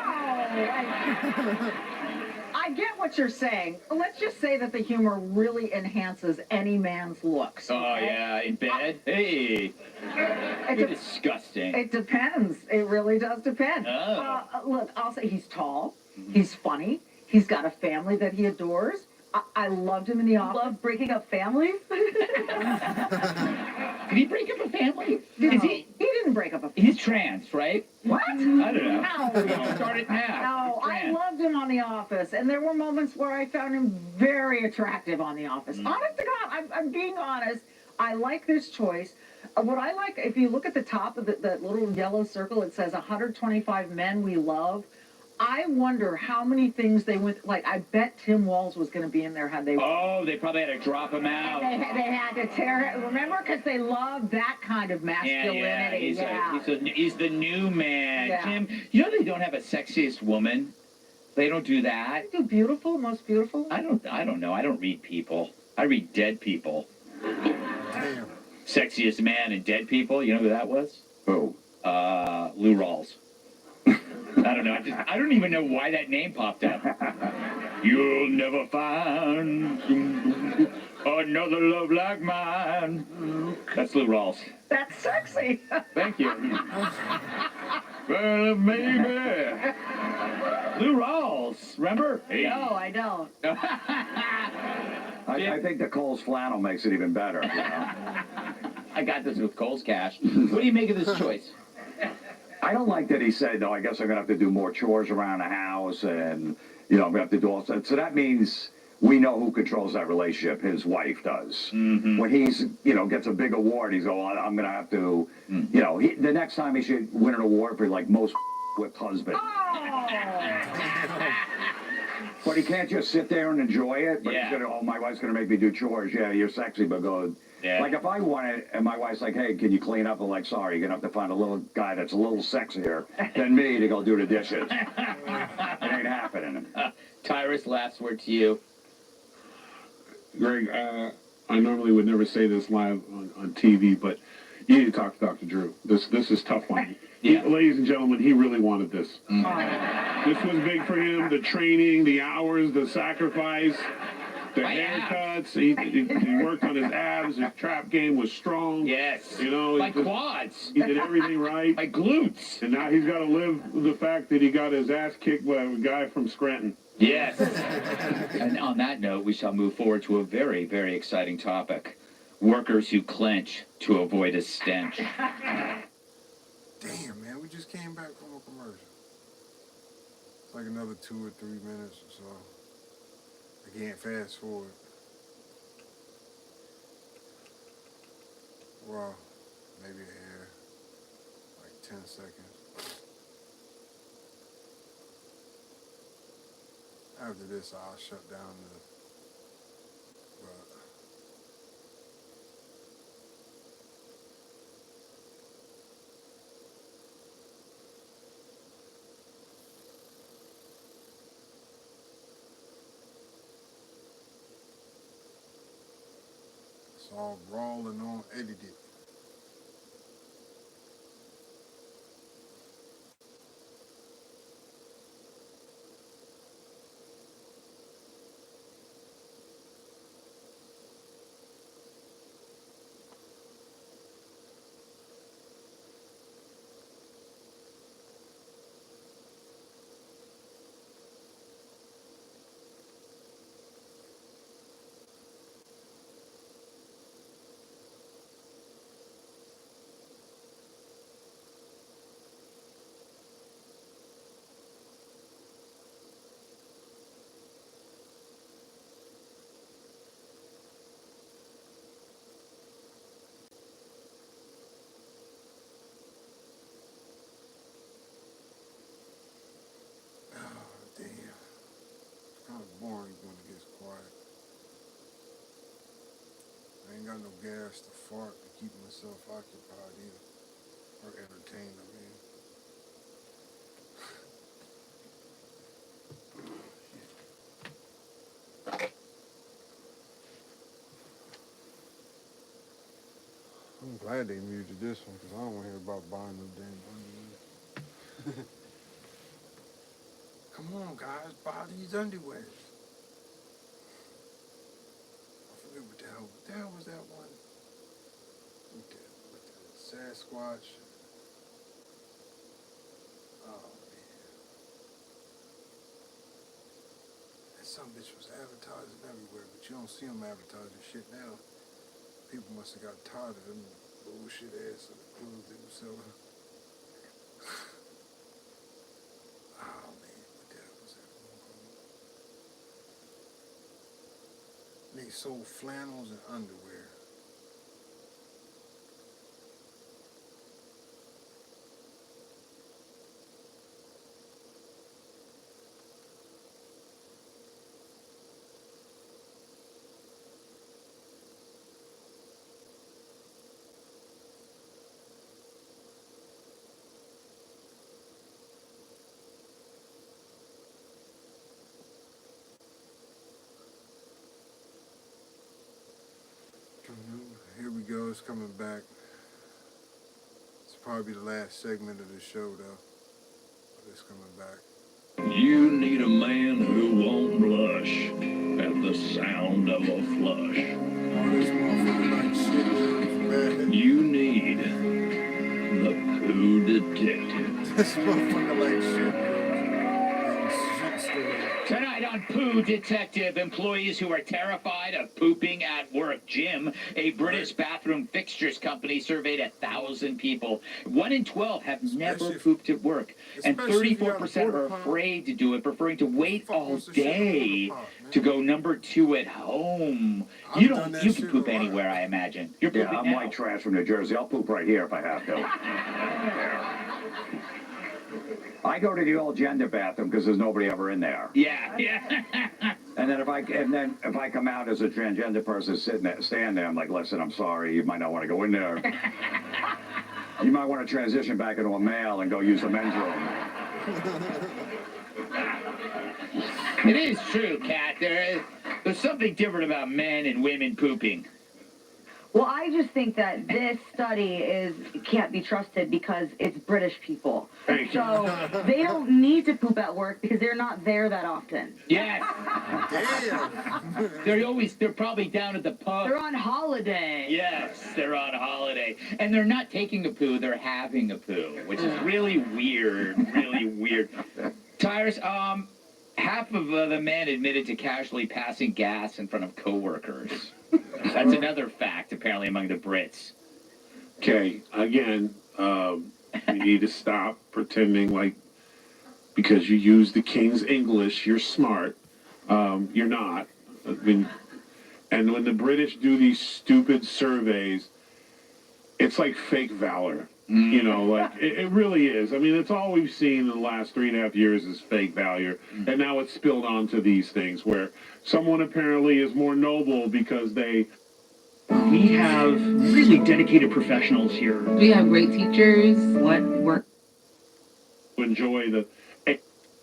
I get what you're saying. Let's just say that the humor really enhances any man's looks. Oh, yeah, in bed? Hey, you're disgusting. It depends. It really does depend. Oh. Look, I'll say he's tall. He's funny. He's got a family that he adores. I loved him in The Office. Love breaking up families. Did he break up a family? No, he didn't break up a family. He's trans, right? What? I don't know. No. Start it now. No, I loved him on The Office, and there were moments where I found him very attractive on The Office. Honest to God, I'm being honest. I like this choice. What I like, if you look at the top of that little yellow circle, it says 125 men we love. I wonder how many things they went, like, I bet Tim Walz was going to be in there had they... Oh, they probably had to drop him out. They had to tear it, remember? Because they love that kind of masculinity. He's the new man. Yeah. Tim, you know they don't have a sexiest woman? They don't do that. They do beautiful, most beautiful? I don't know. I don't read people. I read dead people. Damn. Sexiest man and dead people, you know who that was? Who? Lou Rawls. I don't know. I don't even know why that name popped up. You'll never find another love like mine. That's Lou Rawls. That's sexy. Thank you. Well, maybe. Lou Rawls, remember? Hey. No, I don't. I think the Cole's flannel makes it even better. You know? I got this with Cole's cash. What do you make of this choice? I don't like that he said, no, I guess I'm going to have to do more chores around the house and You know, we have to do all that. So that means we know who controls that relationship. His wife does. When he's, you know, gets a big award, he's going, I'm going to have to, you know, the next time he should win an award for like most whipped husband. But he can't just sit there and enjoy it. But he's going to, oh, my wife's going to make me do chores. Yeah, you're sexy, but go. Like if I want it and my wife's like, hey, can you clean up? I'm like, sorry, you're going to have to find a little guy that's a little sexier than me to go do the dishes. It ain't happening. Tyrus, last word to you. Greg, I normally would never say this live on TV, but you need to talk to Dr. Drew. This is tough on you. Ladies and gentlemen, he really wanted this. This was big for him. The training, the hours, the sacrifice, the haircuts. He worked on his abs. His trap game was strong. Yes. You know, my quads. He did everything right. My glutes. And now he's got to live with the fact that he got his ass kicked by a guy from Scranton. Yes. And on that note, we shall move forward to a very, very exciting topic. Workers who clench to avoid a stench. Damn, man, we just came back from a commercial. It's like another 2 or 3 minutes or so. I can't fast forward. Well, maybe a hair. Like 10 seconds. After this, I'll shut down the... It's all raw and unedited. Boring when it gets quiet. I ain't got no gas to fart to keep myself occupied either. Or entertained, I mean. I'm glad they muted this one because I don't want to hear about buying no damn underwear. Come on, guys, buy these underwears. I forget what the hell was that one? With the Sasquatch. Oh, man. And some bitch was advertising everywhere, but you don't see them advertising shit now. People must have got tired of them bullshit ass of the clothes they were selling. Oh, man, what the hell was that one called? They sold flannels and underwear. Here we go, it's coming back. It's probably the last segment of the show though. But it's coming back. You need a man who won't blush at the sound of a flush. Oh, this motherfucker like shit, man. You need the poo detective. This motherfucker like shit, man. Tonight on Poo Detective. Employees who are terrified of pooping at work. Jim, a British bathroom fixtures company, surveyed 1,000 people. 1 in 12 have never pooped at work. And 34% are afraid to do it, preferring to wait all day to go number 2 at home. You can poop anywhere, I imagine. You're pooping I'm now. white trash from New Jersey. I'll poop right here if I have to. I go to the all-gender bathroom because there's nobody ever in there. Yeah. And then if I come out as a transgender person stand there, I'm like, listen, I'm sorry, you might not want to go in there. You might want to transition back into a male and go use the men's room. It is true, Kat. There's something different about men and women pooping. Well, I just think that this study can't be trusted because it's British people. So they don't need to poop at work because they're not there that often. Yes. Damn. They're probably down at the pub. They're on holiday. Yes, they're on holiday. And they're not taking a poo, they're having a poo, which is really weird, really weird. Tyrus, half of the men admitted to casually passing gas in front of coworkers. That's another fact, apparently, among the Brits. Okay, again, you need to stop pretending like because you use the King's English, you're smart. You're not. And when the British do these stupid surveys, it's like fake valor. You know, like it really is. I mean, it's all we've seen in the last 3.5 years is fake valor, and now it's spilled onto these things where someone apparently is more noble because they. We have really dedicated professionals here. We have great teachers. What work? Enjoy the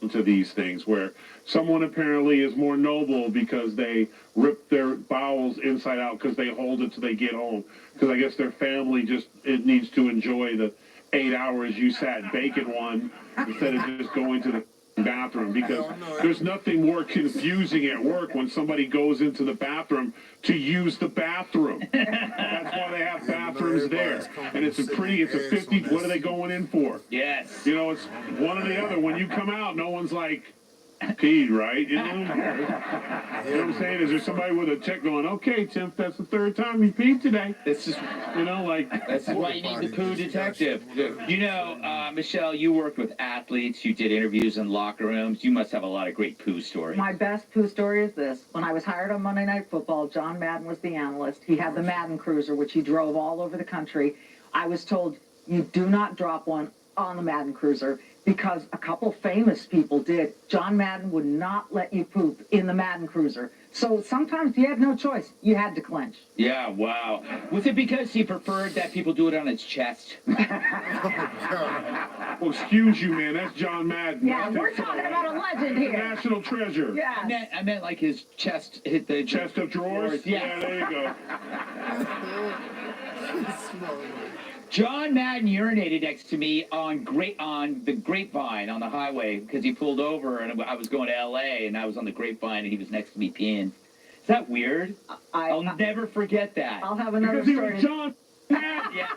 into these things where someone apparently is more noble because they rip their bowels inside out because they hold it till they get home because I guess their family it needs to enjoy the 8 hours you sat baking one instead of just going to the bathroom because there's nothing more confusing at work when somebody goes into the bathroom to use the bathroom. That's why they have bathrooms there. And it's a 50, what are they going in for? Yes. You know, it's one or the other. When you come out, no one's like, peed, right? You know what I'm saying? Is there somebody with a check going, okay, Tim, that's the 3rd time you peed today. This is, you know, like. This is why you need the Poo Detective. You know, Michelle, you worked with athletes. You did interviews in locker rooms. You must have a lot of great poo stories. My best poo story is this. When I was hired on Monday Night Football, John Madden was the analyst. He had the Madden Cruiser, which he drove all over the country. I was told, you do not drop one on the Madden Cruiser because a couple famous people did. John Madden would not let you poop in the Madden Cruiser. So sometimes you had no choice. You had to clench. Yeah, wow. Was it because he preferred that people do it on his chest? Well, excuse you, man. That's John Madden. Yeah, we're talking about a legend here. National treasure. Yeah. I meant like his chest hit the chest of drawers. Yeah, there you go. John Madden urinated next to me on the Grapevine on the highway because he pulled over and I was going to L.A. and I was on the Grapevine and he was next to me peeing. Is that weird? I'll never forget that. I'll have another because story. He was John Madden. Yeah.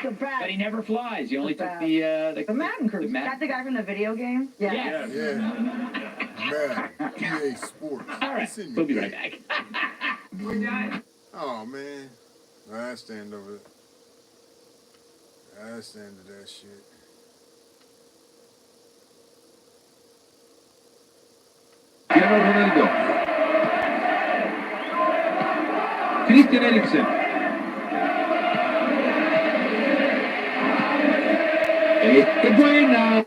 The best. But he never flies. He only took the the Madden Cruiser. That's the guy from the video game? Yeah. Yeah. Man, EA Sports. All right, we'll be right back. We're done. Oh, man. I stand over it. I stand to that shit. Cristiano Ronaldo. Christian Eriksen. ¡Qué buena!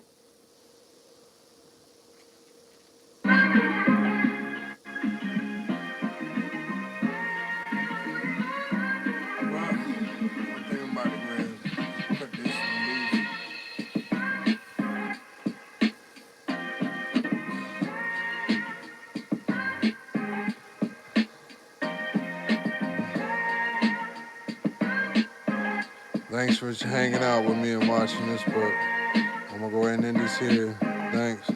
Thanks for hanging out with me and watching this, but I'm gonna go ahead and end this here. Thanks.